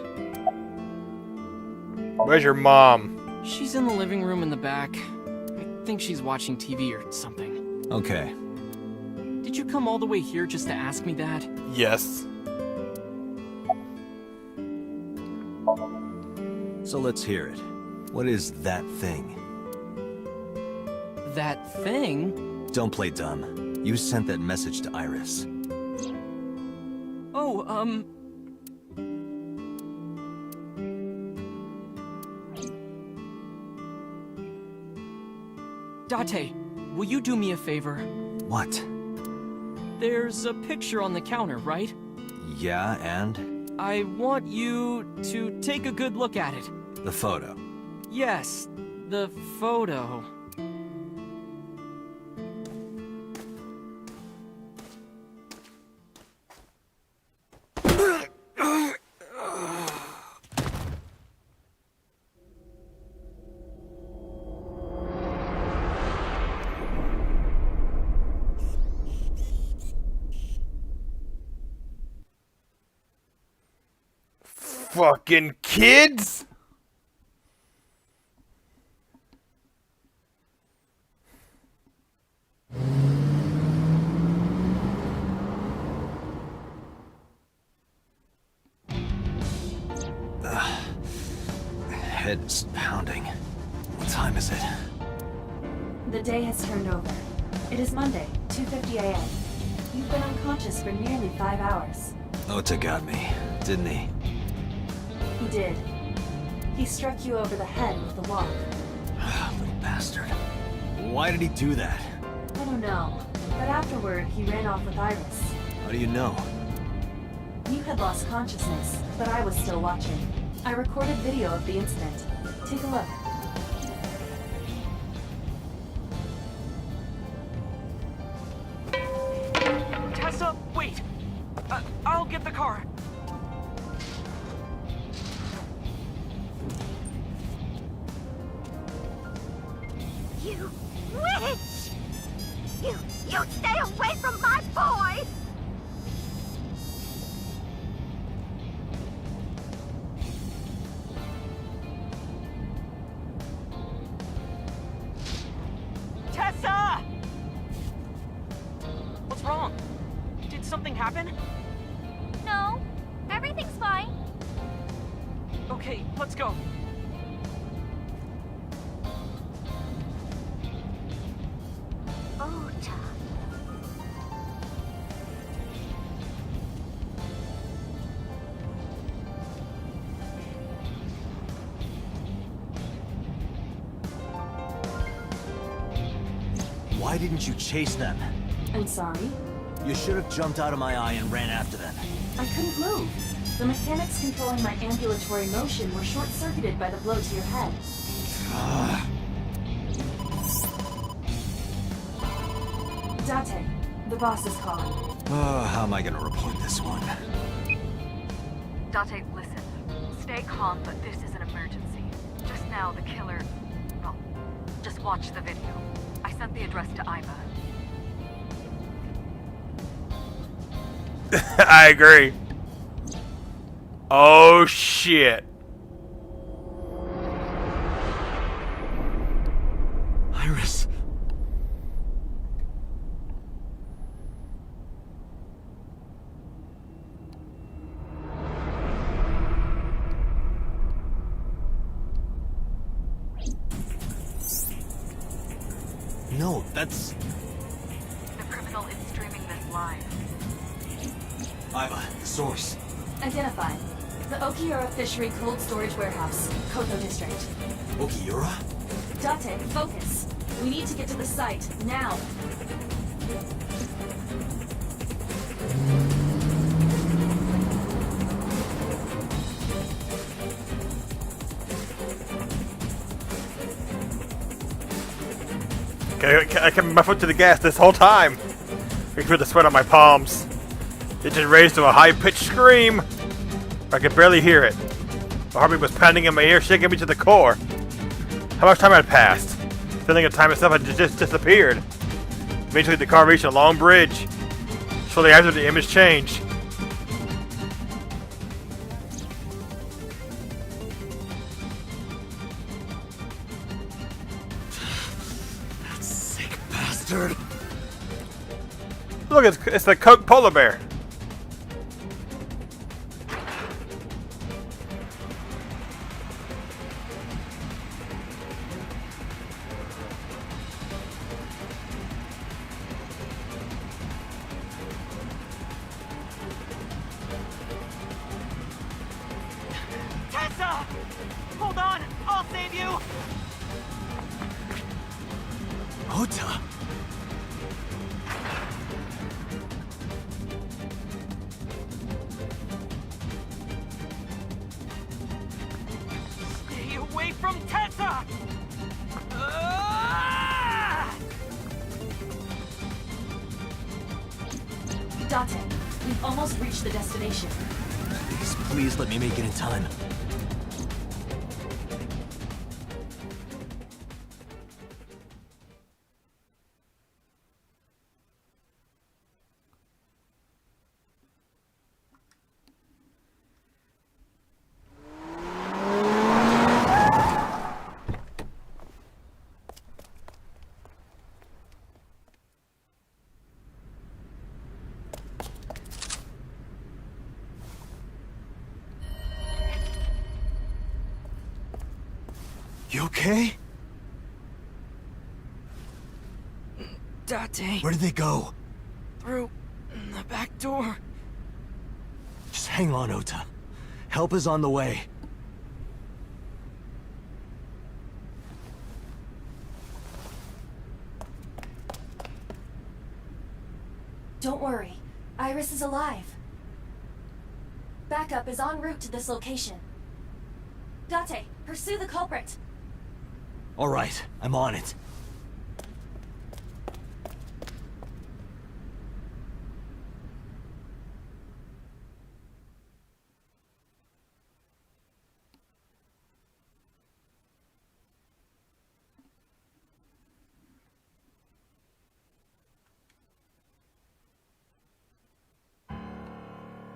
Speaker 1: Where's your mom?
Speaker 5: She's in the living room in the back. I think she's watching TV or something.
Speaker 7: Okay.
Speaker 5: Did you come all the way here just to ask me that?
Speaker 1: Yes.
Speaker 7: So let's hear it. What is that thing?
Speaker 5: That thing?
Speaker 7: Don't play dumb. You sent that message to Iris.
Speaker 5: Oh, Date, will you do me a favor?
Speaker 7: What?
Speaker 5: There's a picture on the counter, right?
Speaker 7: Yeah, and?
Speaker 5: I want you to take a good look at it.
Speaker 7: The photo.
Speaker 5: Yes, the photo.
Speaker 1: Fucking kids!
Speaker 3: head is pounding. What time is it?
Speaker 6: The day has turned over. It is Monday, 2:50 a.m. You've been unconscious for nearly 5 hours.
Speaker 3: Ota got me, didn't he?
Speaker 6: He did. He struck you over the head with the walk.
Speaker 3: Little bastard. Why did he do that?
Speaker 6: I don't know, but afterward he ran off with Iris.
Speaker 3: How do you know?
Speaker 6: You had lost consciousness, but I was still watching. I recorded video of the incident. Take a look.
Speaker 5: Tessa, wait! I'll get the car.
Speaker 10: You witch! You stay away from my boy!
Speaker 5: Tessa! What's wrong? Did something happen?
Speaker 10: No, everything's fine.
Speaker 5: Okay, let's go.
Speaker 10: Ota.
Speaker 3: Why didn't you chase them?
Speaker 6: I'm sorry.
Speaker 3: You should have jumped out of my eye and ran after them.
Speaker 6: I couldn't move. The mechanics controlling my ambulatory motion were short-circuited by the blow to your head. Date, the boss is calling.
Speaker 3: Oh, how am I gonna report this one?
Speaker 12: Date, listen. Stay calm, but this is an emergency. Just now, the killer... Well, just watch the video. I sent the address to Iva.
Speaker 1: I agree. Oh shit.
Speaker 3: Iris. No, that's...
Speaker 12: The criminal is streaming this live.
Speaker 3: Iva, the source.
Speaker 6: Identified. The Okiura Fishery Cold Storage Warehouse, Koto District.
Speaker 3: Okiura?
Speaker 6: Date, focus. We need to get to the site, now.
Speaker 1: I kept my foot to the gas this whole time. I could feel the sweat on my palms. It just raised to a high-pitched scream. I could barely hear it. My heartbeat was pounding in my ear, shaking me to the core. How much time had passed? The feeling of time itself had just disappeared. Eventually, the car reached a long bridge. Shortly after, the image changed.
Speaker 3: That sick bastard.
Speaker 1: Look, it's the Coke polar bear.
Speaker 5: Tessa! Hold on! I'll save you!
Speaker 3: Ota.
Speaker 5: Stay away from Tessa! Ah!
Speaker 6: Date, we've almost reached the destination.
Speaker 3: Please let me make it in time. You okay?
Speaker 5: Date.
Speaker 3: Where did they go?
Speaker 5: Through the back door.
Speaker 3: Just hang on, Ota. Help is on the way.
Speaker 6: Don't worry. Iris is alive. Backup is en route to this location. Date, pursue the culprit.
Speaker 3: All right, I'm on it.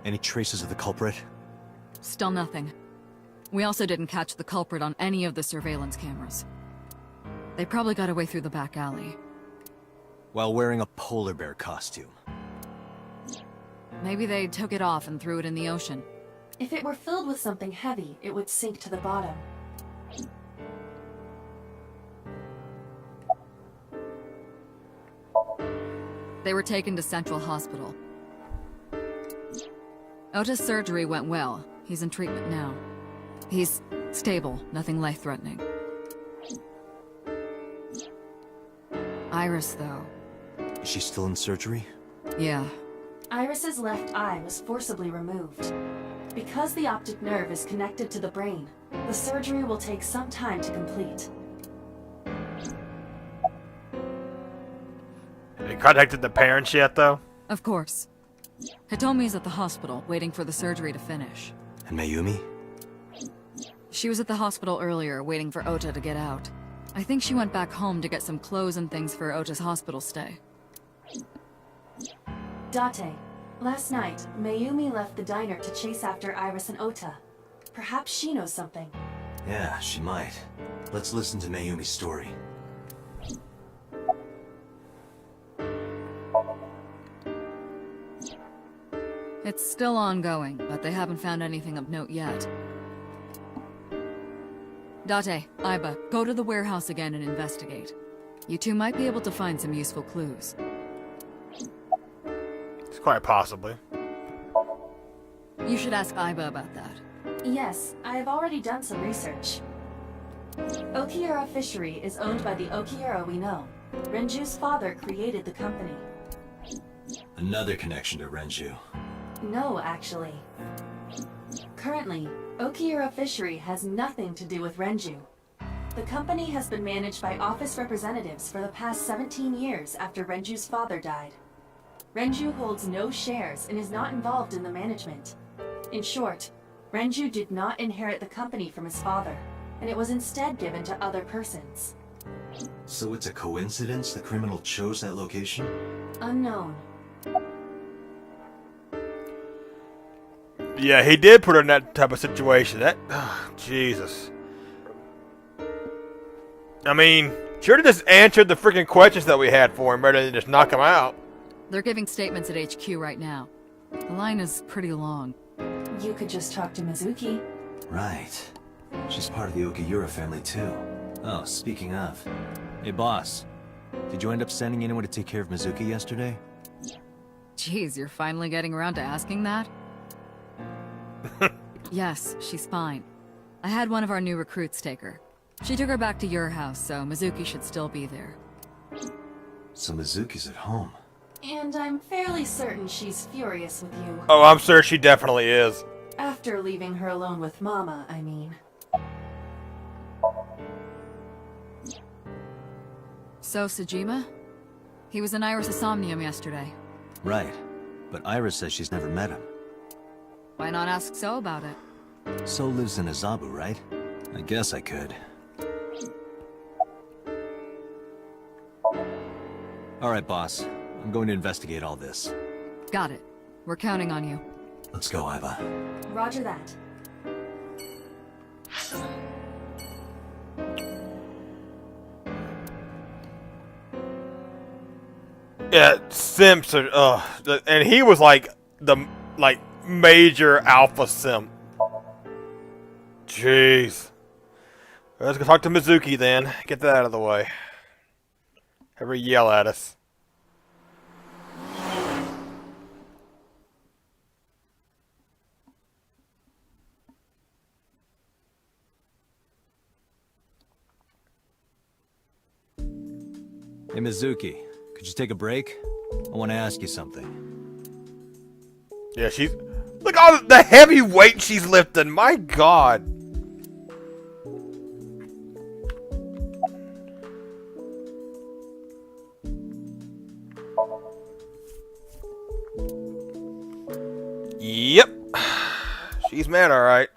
Speaker 3: Any traces of the culprit?
Speaker 2: Still nothing. We also didn't catch the culprit on any of the surveillance cameras. They probably got away through the back alley.
Speaker 3: While wearing a polar bear costume.
Speaker 2: Maybe they took it off and threw it in the ocean.
Speaker 6: If it were filled with something heavy, it would sink to the bottom.
Speaker 2: They were taken to Central Hospital. Ota's surgery went well. He's in treatment now. He's stable, nothing life-threatening. Iris, though.
Speaker 3: Is she still in surgery?
Speaker 2: Yeah.
Speaker 6: Iris's left eye was forcibly removed. Because the optic nerve is connected to the brain, the surgery will take some time to complete.
Speaker 1: Have you contacted the parents yet, though?
Speaker 2: Of course. Hitomi's at the hospital, waiting for the surgery to finish.
Speaker 3: And Mayumi?
Speaker 2: She was at the hospital earlier, waiting for Ota to get out. I think she went back home to get some clothes and things for Ota's hospital stay.
Speaker 6: Date, last night, Mayumi left the diner to chase after Iris and Ota. Perhaps she knows something.
Speaker 3: Yeah, she might. Let's listen to Mayumi's story.
Speaker 2: It's still ongoing, but they haven't found anything of note yet. Date, Aiba, go to the warehouse again and investigate. You two might be able to find some useful clues.
Speaker 1: It's quite possibly.
Speaker 2: You should ask Aiba about that.
Speaker 6: Yes, I have already done some research. Okiura Fishery is owned by the Okiura we know. Renju's father created the company.
Speaker 3: Another connection to Renju.
Speaker 6: No, actually. Currently, Okiura Fishery has nothing to do with Renju. The company has been managed by office representatives for the past 17 years after Renju's father died. Renju holds no shares and is not involved in the management. In short, Renju did not inherit the company from his father, and it was instead given to other persons.
Speaker 3: So it's a coincidence the criminal chose that location?
Speaker 6: Unknown.
Speaker 1: Yeah, he did put her in that type of situation. That, Jesus. I mean, should have just answered the freaking questions that we had for him rather than just knock him out.
Speaker 2: They're giving statements at HQ right now. The line is pretty long.
Speaker 6: You could just talk to Mizuki.
Speaker 3: Right. She's part of the Okiura family too. Oh, speaking of. Hey boss, did you end up sending anyone to take care of Mizuki yesterday?
Speaker 2: Jeez, you're finally getting around to asking that? Yes, she's fine. I had one of our new recruits take her. She took her back to your house, so Mizuki should still be there.
Speaker 3: So Mizuki's at home.
Speaker 6: And I'm fairly certain she's furious with you.
Speaker 1: Oh, I'm sure she definitely is.
Speaker 6: After leaving her alone with Mama, I mean.
Speaker 2: So, Sejima? He was in Iris' Somnium yesterday.
Speaker 3: Right. But Iris says she's never met him.
Speaker 2: Why not ask So about it?
Speaker 3: So lives in Azabu, right? I guess I could. Alright, boss. I'm going to investigate all this.
Speaker 2: Got it. We're counting on you.
Speaker 3: Let's go, Aiba.
Speaker 6: Roger that.
Speaker 1: Yeah, simps are, and he was like the major alpha simp. Jeez. Let's go talk to Mizuki then. Get that out of the way. Have her yell at us.
Speaker 3: Hey, Mizuki, could you take a break? I want to ask you something.
Speaker 1: Yeah, she's... Look at all the heavy weight she's lifting! My god! Yep. She's mad, alright.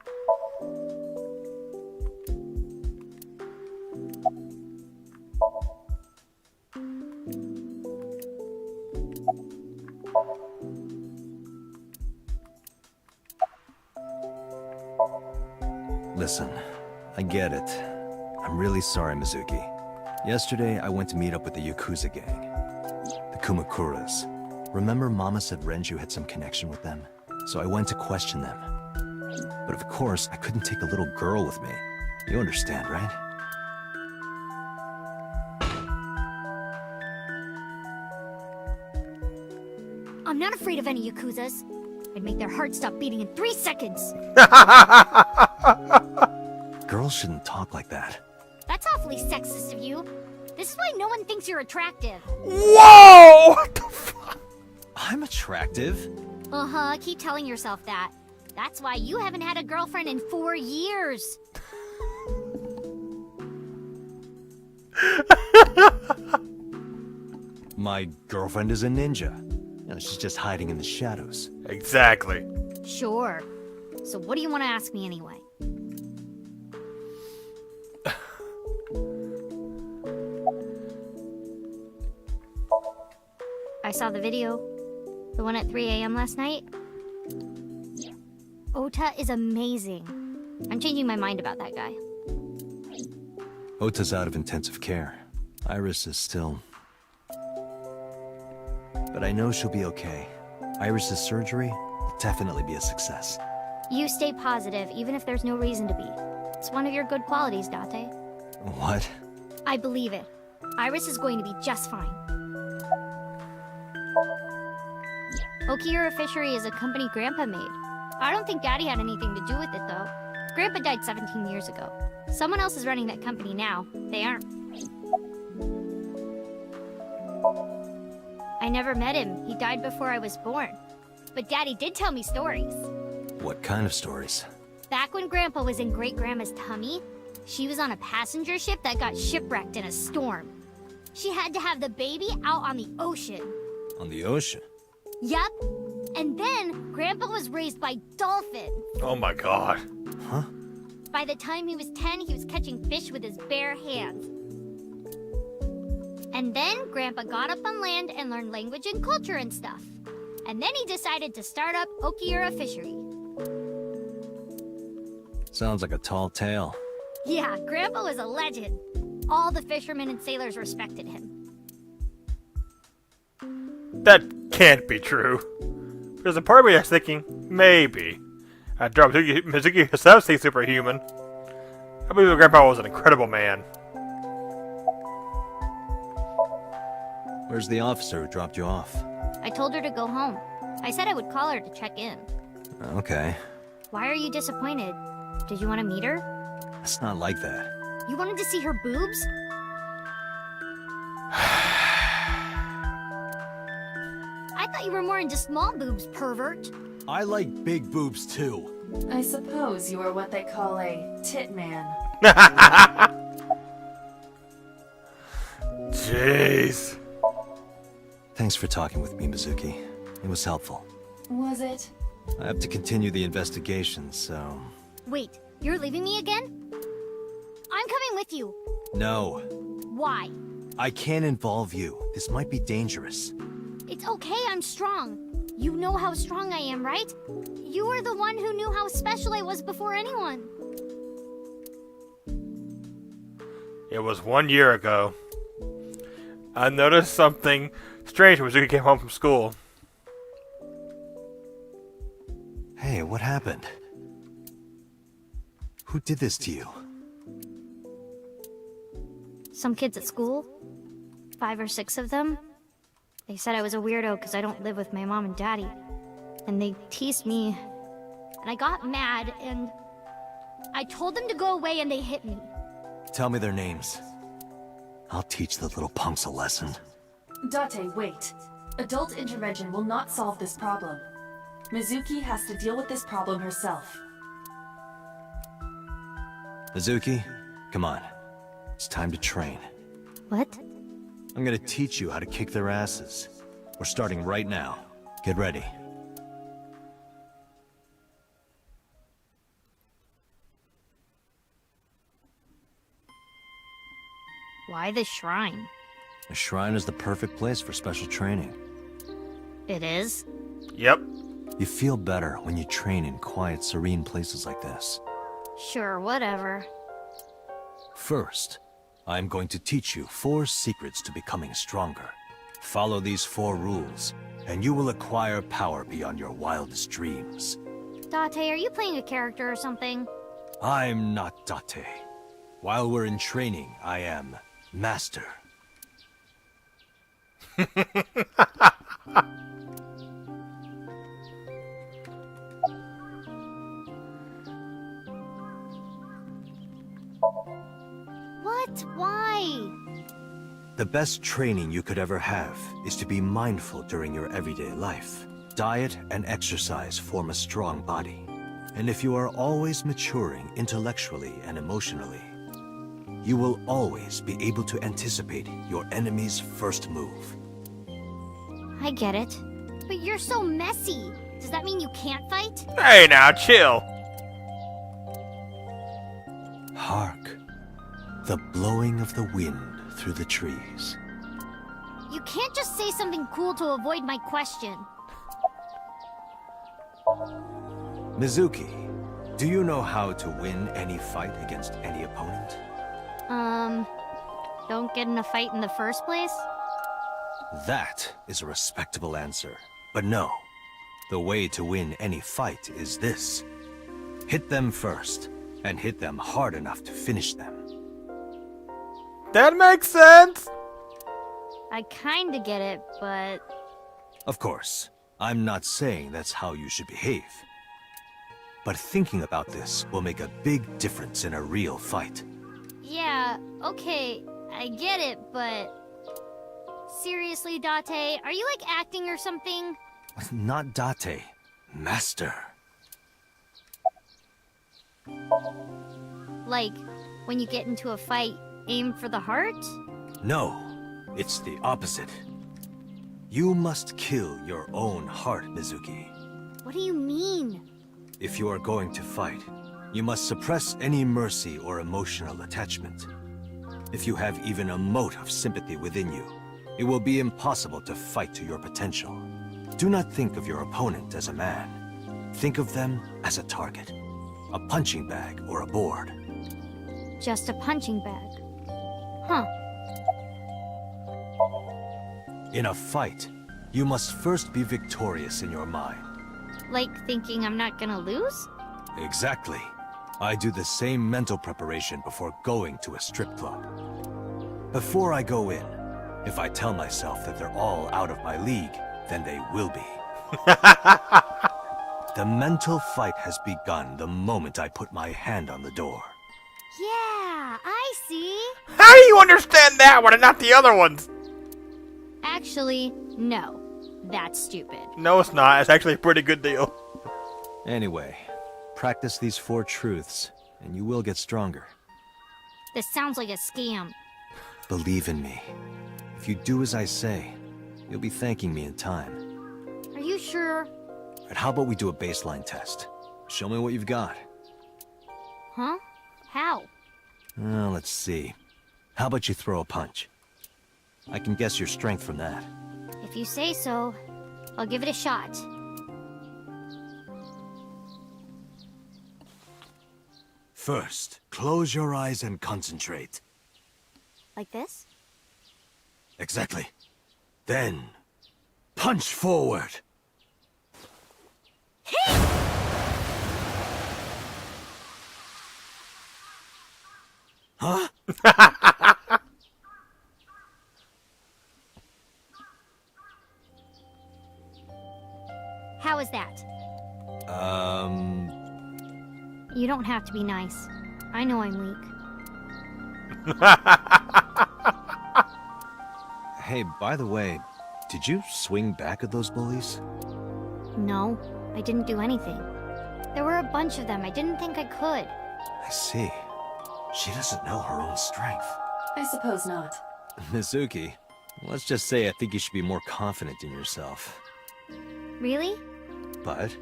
Speaker 3: Listen, I get it. I'm really sorry, Mizuki. Yesterday, I went to meet up with the Yakuza gang. The Kumakuras. Remember Mama said Renju had some connection with them? So I went to question them. But of course, I couldn't take a little girl with me. You understand, right?
Speaker 10: I'm not afraid of any Yakuzas. I'd make their hearts stop beating in 3 seconds.
Speaker 3: Girls shouldn't talk like that.
Speaker 10: That's awfully sexist of you. This is why no one thinks you're attractive.
Speaker 1: Whoa! What the fuck?
Speaker 3: I'm attractive.
Speaker 10: Uh-huh, keep telling yourself that. That's why you haven't had a girlfriend in 4 years.
Speaker 3: My girlfriend is a ninja. You know, she's just hiding in the shadows.
Speaker 1: Exactly.
Speaker 10: Sure. So what do you want to ask me anyway? I saw the video. The one at 3 a.m. last night. Ota is amazing. I'm changing my mind about that guy.
Speaker 3: Ota's out of intensive care. Iris is still... But I know she'll be okay. Iris's surgery will definitely be a success.
Speaker 10: You stay positive, even if there's no reason to be. It's one of your good qualities, Date.
Speaker 3: What?
Speaker 10: I believe it. Iris is going to be just fine. Okiura Fishery is a company Grandpa made. I don't think Daddy had anything to do with it, though. Grandpa died 17 years ago. Someone else is running that company now. They aren't. I never met him. He died before I was born. But Daddy did tell me stories.
Speaker 3: What kind of stories?
Speaker 10: Back when Grandpa was in Great-Grandma's tummy, she was on a passenger ship that got shipwrecked in a storm. She had to have the baby out on the ocean.
Speaker 3: On the ocean?
Speaker 10: Yup. And then, Grandpa was raised by dolphins.
Speaker 1: Oh my god.
Speaker 3: Huh?
Speaker 10: By the time he was 10, he was catching fish with his bare hands. And then, Grandpa got up on land and learned language and culture and stuff. And then he decided to start up Okiura Fishery.
Speaker 3: Sounds like a tall tale.
Speaker 10: Yeah, Grandpa was a legend. All the fishermen and sailors respected him.
Speaker 1: That can't be true. There's a part of me that's thinking, maybe. After all, Mizuki herself seems superhuman. I believe Grandpa was an incredible man.
Speaker 3: Where's the officer who dropped you off?
Speaker 10: I told her to go home. I said I would call her to check in.
Speaker 3: Okay.
Speaker 10: Why are you disappointed? Did you want to meet her?
Speaker 3: It's not like that.
Speaker 10: You wanted to see her boobs? I thought you were more into small boobs, pervert.
Speaker 18: I like big boobs too.
Speaker 6: I suppose you are what they call a tit man.
Speaker 1: Jeez.
Speaker 3: Thanks for talking with me, Mizuki. It was helpful.
Speaker 6: Was it?
Speaker 3: I have to continue the investigation, so...
Speaker 10: Wait, you're leaving me again? I'm coming with you.
Speaker 3: No.
Speaker 10: Why?
Speaker 3: I can't involve you. This might be dangerous.
Speaker 10: It's okay, I'm strong. You know how strong I am, right? You were the one who knew how special I was before anyone.
Speaker 1: It was 1 year ago. I noticed something strange when Mizuki came home from school.
Speaker 3: Hey, what happened? Who did this to you?
Speaker 10: some kids at school. 5 or 6 of them. They said I was a weirdo because I don't live with my mom and daddy. And they teased me. And I got mad, and I told them to go away, and they hit me.
Speaker 3: Tell me their names. I'll teach the little punks a lesson.
Speaker 6: Date, wait. Adult intervention will not solve this problem. Mizuki has to deal with this problem herself.
Speaker 3: Mizuki, come on. It's time to train.
Speaker 10: What?
Speaker 3: I'm gonna teach you how to kick their asses. We're starting right now. Get ready.
Speaker 10: Why the shrine?
Speaker 3: The shrine is the perfect place for special training.
Speaker 10: It is?
Speaker 1: Yep.
Speaker 3: You feel better when you train in quiet, serene places like this.
Speaker 10: Sure, whatever.
Speaker 3: First, I'm going to teach you 4 secrets to becoming stronger. Follow these 4 rules, and you will acquire power beyond your wildest dreams.
Speaker 10: Date, are you playing a character or something?
Speaker 3: I'm not Date. While we're in training, I am Master.
Speaker 10: What? Why?
Speaker 3: The best training you could ever have is to be mindful during your everyday life. Diet and exercise form a strong body. And if you are always maturing intellectually and emotionally, you will always be able to anticipate your enemy's first move.
Speaker 10: I get it. But you're so messy. Does that mean you can't fight?
Speaker 1: Hey now, chill.
Speaker 3: Hark. The blowing of the wind through the trees.
Speaker 10: You can't just say something cool to avoid my question.
Speaker 3: Mizuki, do you know how to win any fight against any opponent?
Speaker 10: Don't get in a fight in the first place?
Speaker 3: That is a respectable answer. But no, the way to win any fight is this. Hit them first, and hit them hard enough to finish them.
Speaker 1: That makes sense!
Speaker 10: I kinda get it, but...
Speaker 3: Of course, I'm not saying that's how you should behave. But thinking about this will make a big difference in a real fight.
Speaker 10: Yeah, okay, I get it, but... Seriously, Date, are you like acting or something?
Speaker 3: Not Date, Master.
Speaker 10: Like, when you get into a fight, aim for the heart?
Speaker 3: No, it's the opposite. You must kill your own heart, Mizuki.
Speaker 10: What do you mean?
Speaker 3: If you are going to fight, you must suppress any mercy or emotional attachment. If you have even a mote of sympathy within you, it will be impossible to fight to your potential. Do not think of your opponent as a man. Think of them as a target. A punching bag or a board.
Speaker 10: Just a punching bag. Huh.
Speaker 3: In a fight, you must first be victorious in your mind.
Speaker 10: Like thinking I'm not gonna lose?
Speaker 3: Exactly. I do the same mental preparation before going to a strip club. Before I go in, if I tell myself that they're all out of my league, then they will be. The mental fight has begun the moment I put my hand on the door.
Speaker 10: Yeah, I see.
Speaker 1: How do you understand that one and not the other ones?
Speaker 10: Actually, no. That's stupid.
Speaker 1: No, it's not. It's actually a pretty good deal.
Speaker 3: Anyway, practice these 4 truths, and you will get stronger.
Speaker 10: This sounds like a scam.
Speaker 3: Believe in me. If you do as I say, you'll be thanking me in time.
Speaker 10: Are you sure?
Speaker 3: And how about we do a baseline test? Show me what you've got.
Speaker 10: Huh? How?
Speaker 3: Let's see. How about you throw a punch? I can guess your strength from that.
Speaker 10: If you say so, I'll give it a shot.
Speaker 3: First, close your eyes and concentrate.
Speaker 10: Like this?
Speaker 3: Exactly. Then, punch forward. Huh?
Speaker 10: You don't have to be nice. I know I'm weak.
Speaker 3: Hey, by the way, did you swing back at those bullies?
Speaker 10: No, I didn't do anything. There were a bunch of them. I didn't think I could.
Speaker 3: I see. She doesn't know her own strength.
Speaker 6: I suppose not.
Speaker 3: Mizuki, let's just say I think you should be more confident in yourself.
Speaker 10: Really?
Speaker 3: But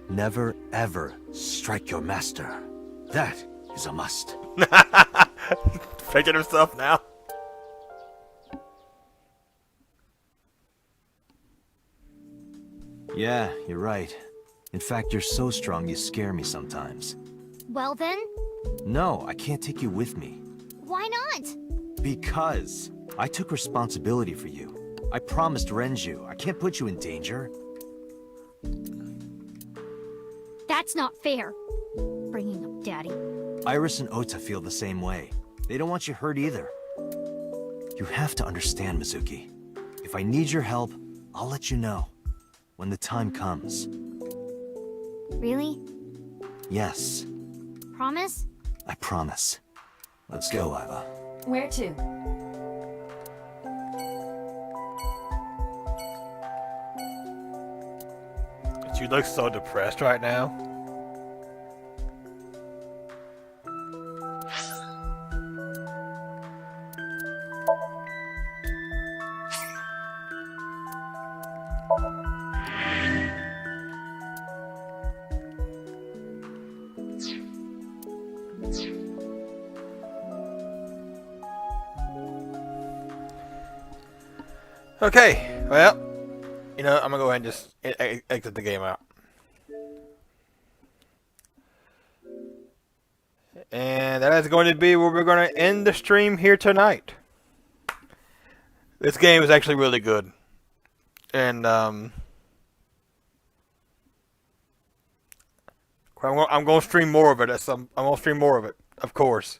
Speaker 3: never ever strike your master. That is a must.
Speaker 1: Faking himself now.
Speaker 3: Yeah, you're right. In fact, you're so strong you scare me sometimes.
Speaker 10: Well then,
Speaker 3: No, I can't take you with me.
Speaker 10: why not?
Speaker 3: Because I took responsibility for you. I promised Renju. I can't put you in danger.
Speaker 10: That's not fair. Bringing up Daddy.
Speaker 3: Iris and Ota feel the same way. They don't want you hurt either. You have to understand, Mizuki. If I need your help, I'll let you know. When the time comes.
Speaker 10: Really?
Speaker 3: Yes,
Speaker 10: Promise?
Speaker 3: I promise. Let's go, Iva.
Speaker 6: Where to?
Speaker 1: She looks so depressed right now. Okay, well, you know, I'm gonna go ahead and just exit the game out. And that is going to be where we're going to end the stream here tonight. This game is actually really good. And, I'm going to stream more of it. I'm going to stream more of it, of course.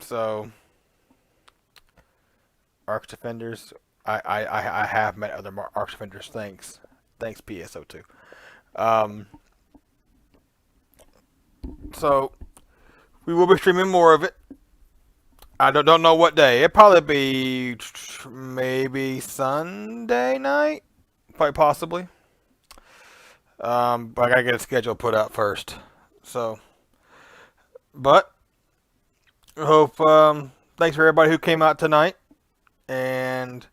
Speaker 1: So, Arch Defenders. I have met other Arch Defenders. Thanks PSO2. So, we will be streaming more of it. I don't know what day. It'll probably be maybe Sunday night, quite possibly. But I gotta get a schedule put out first. So, but I hope. Thanks for everybody who came out tonight, and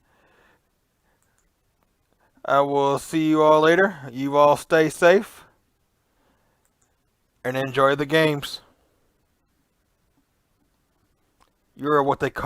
Speaker 1: I will see you all later. You all stay safe and enjoy the games. You're what they call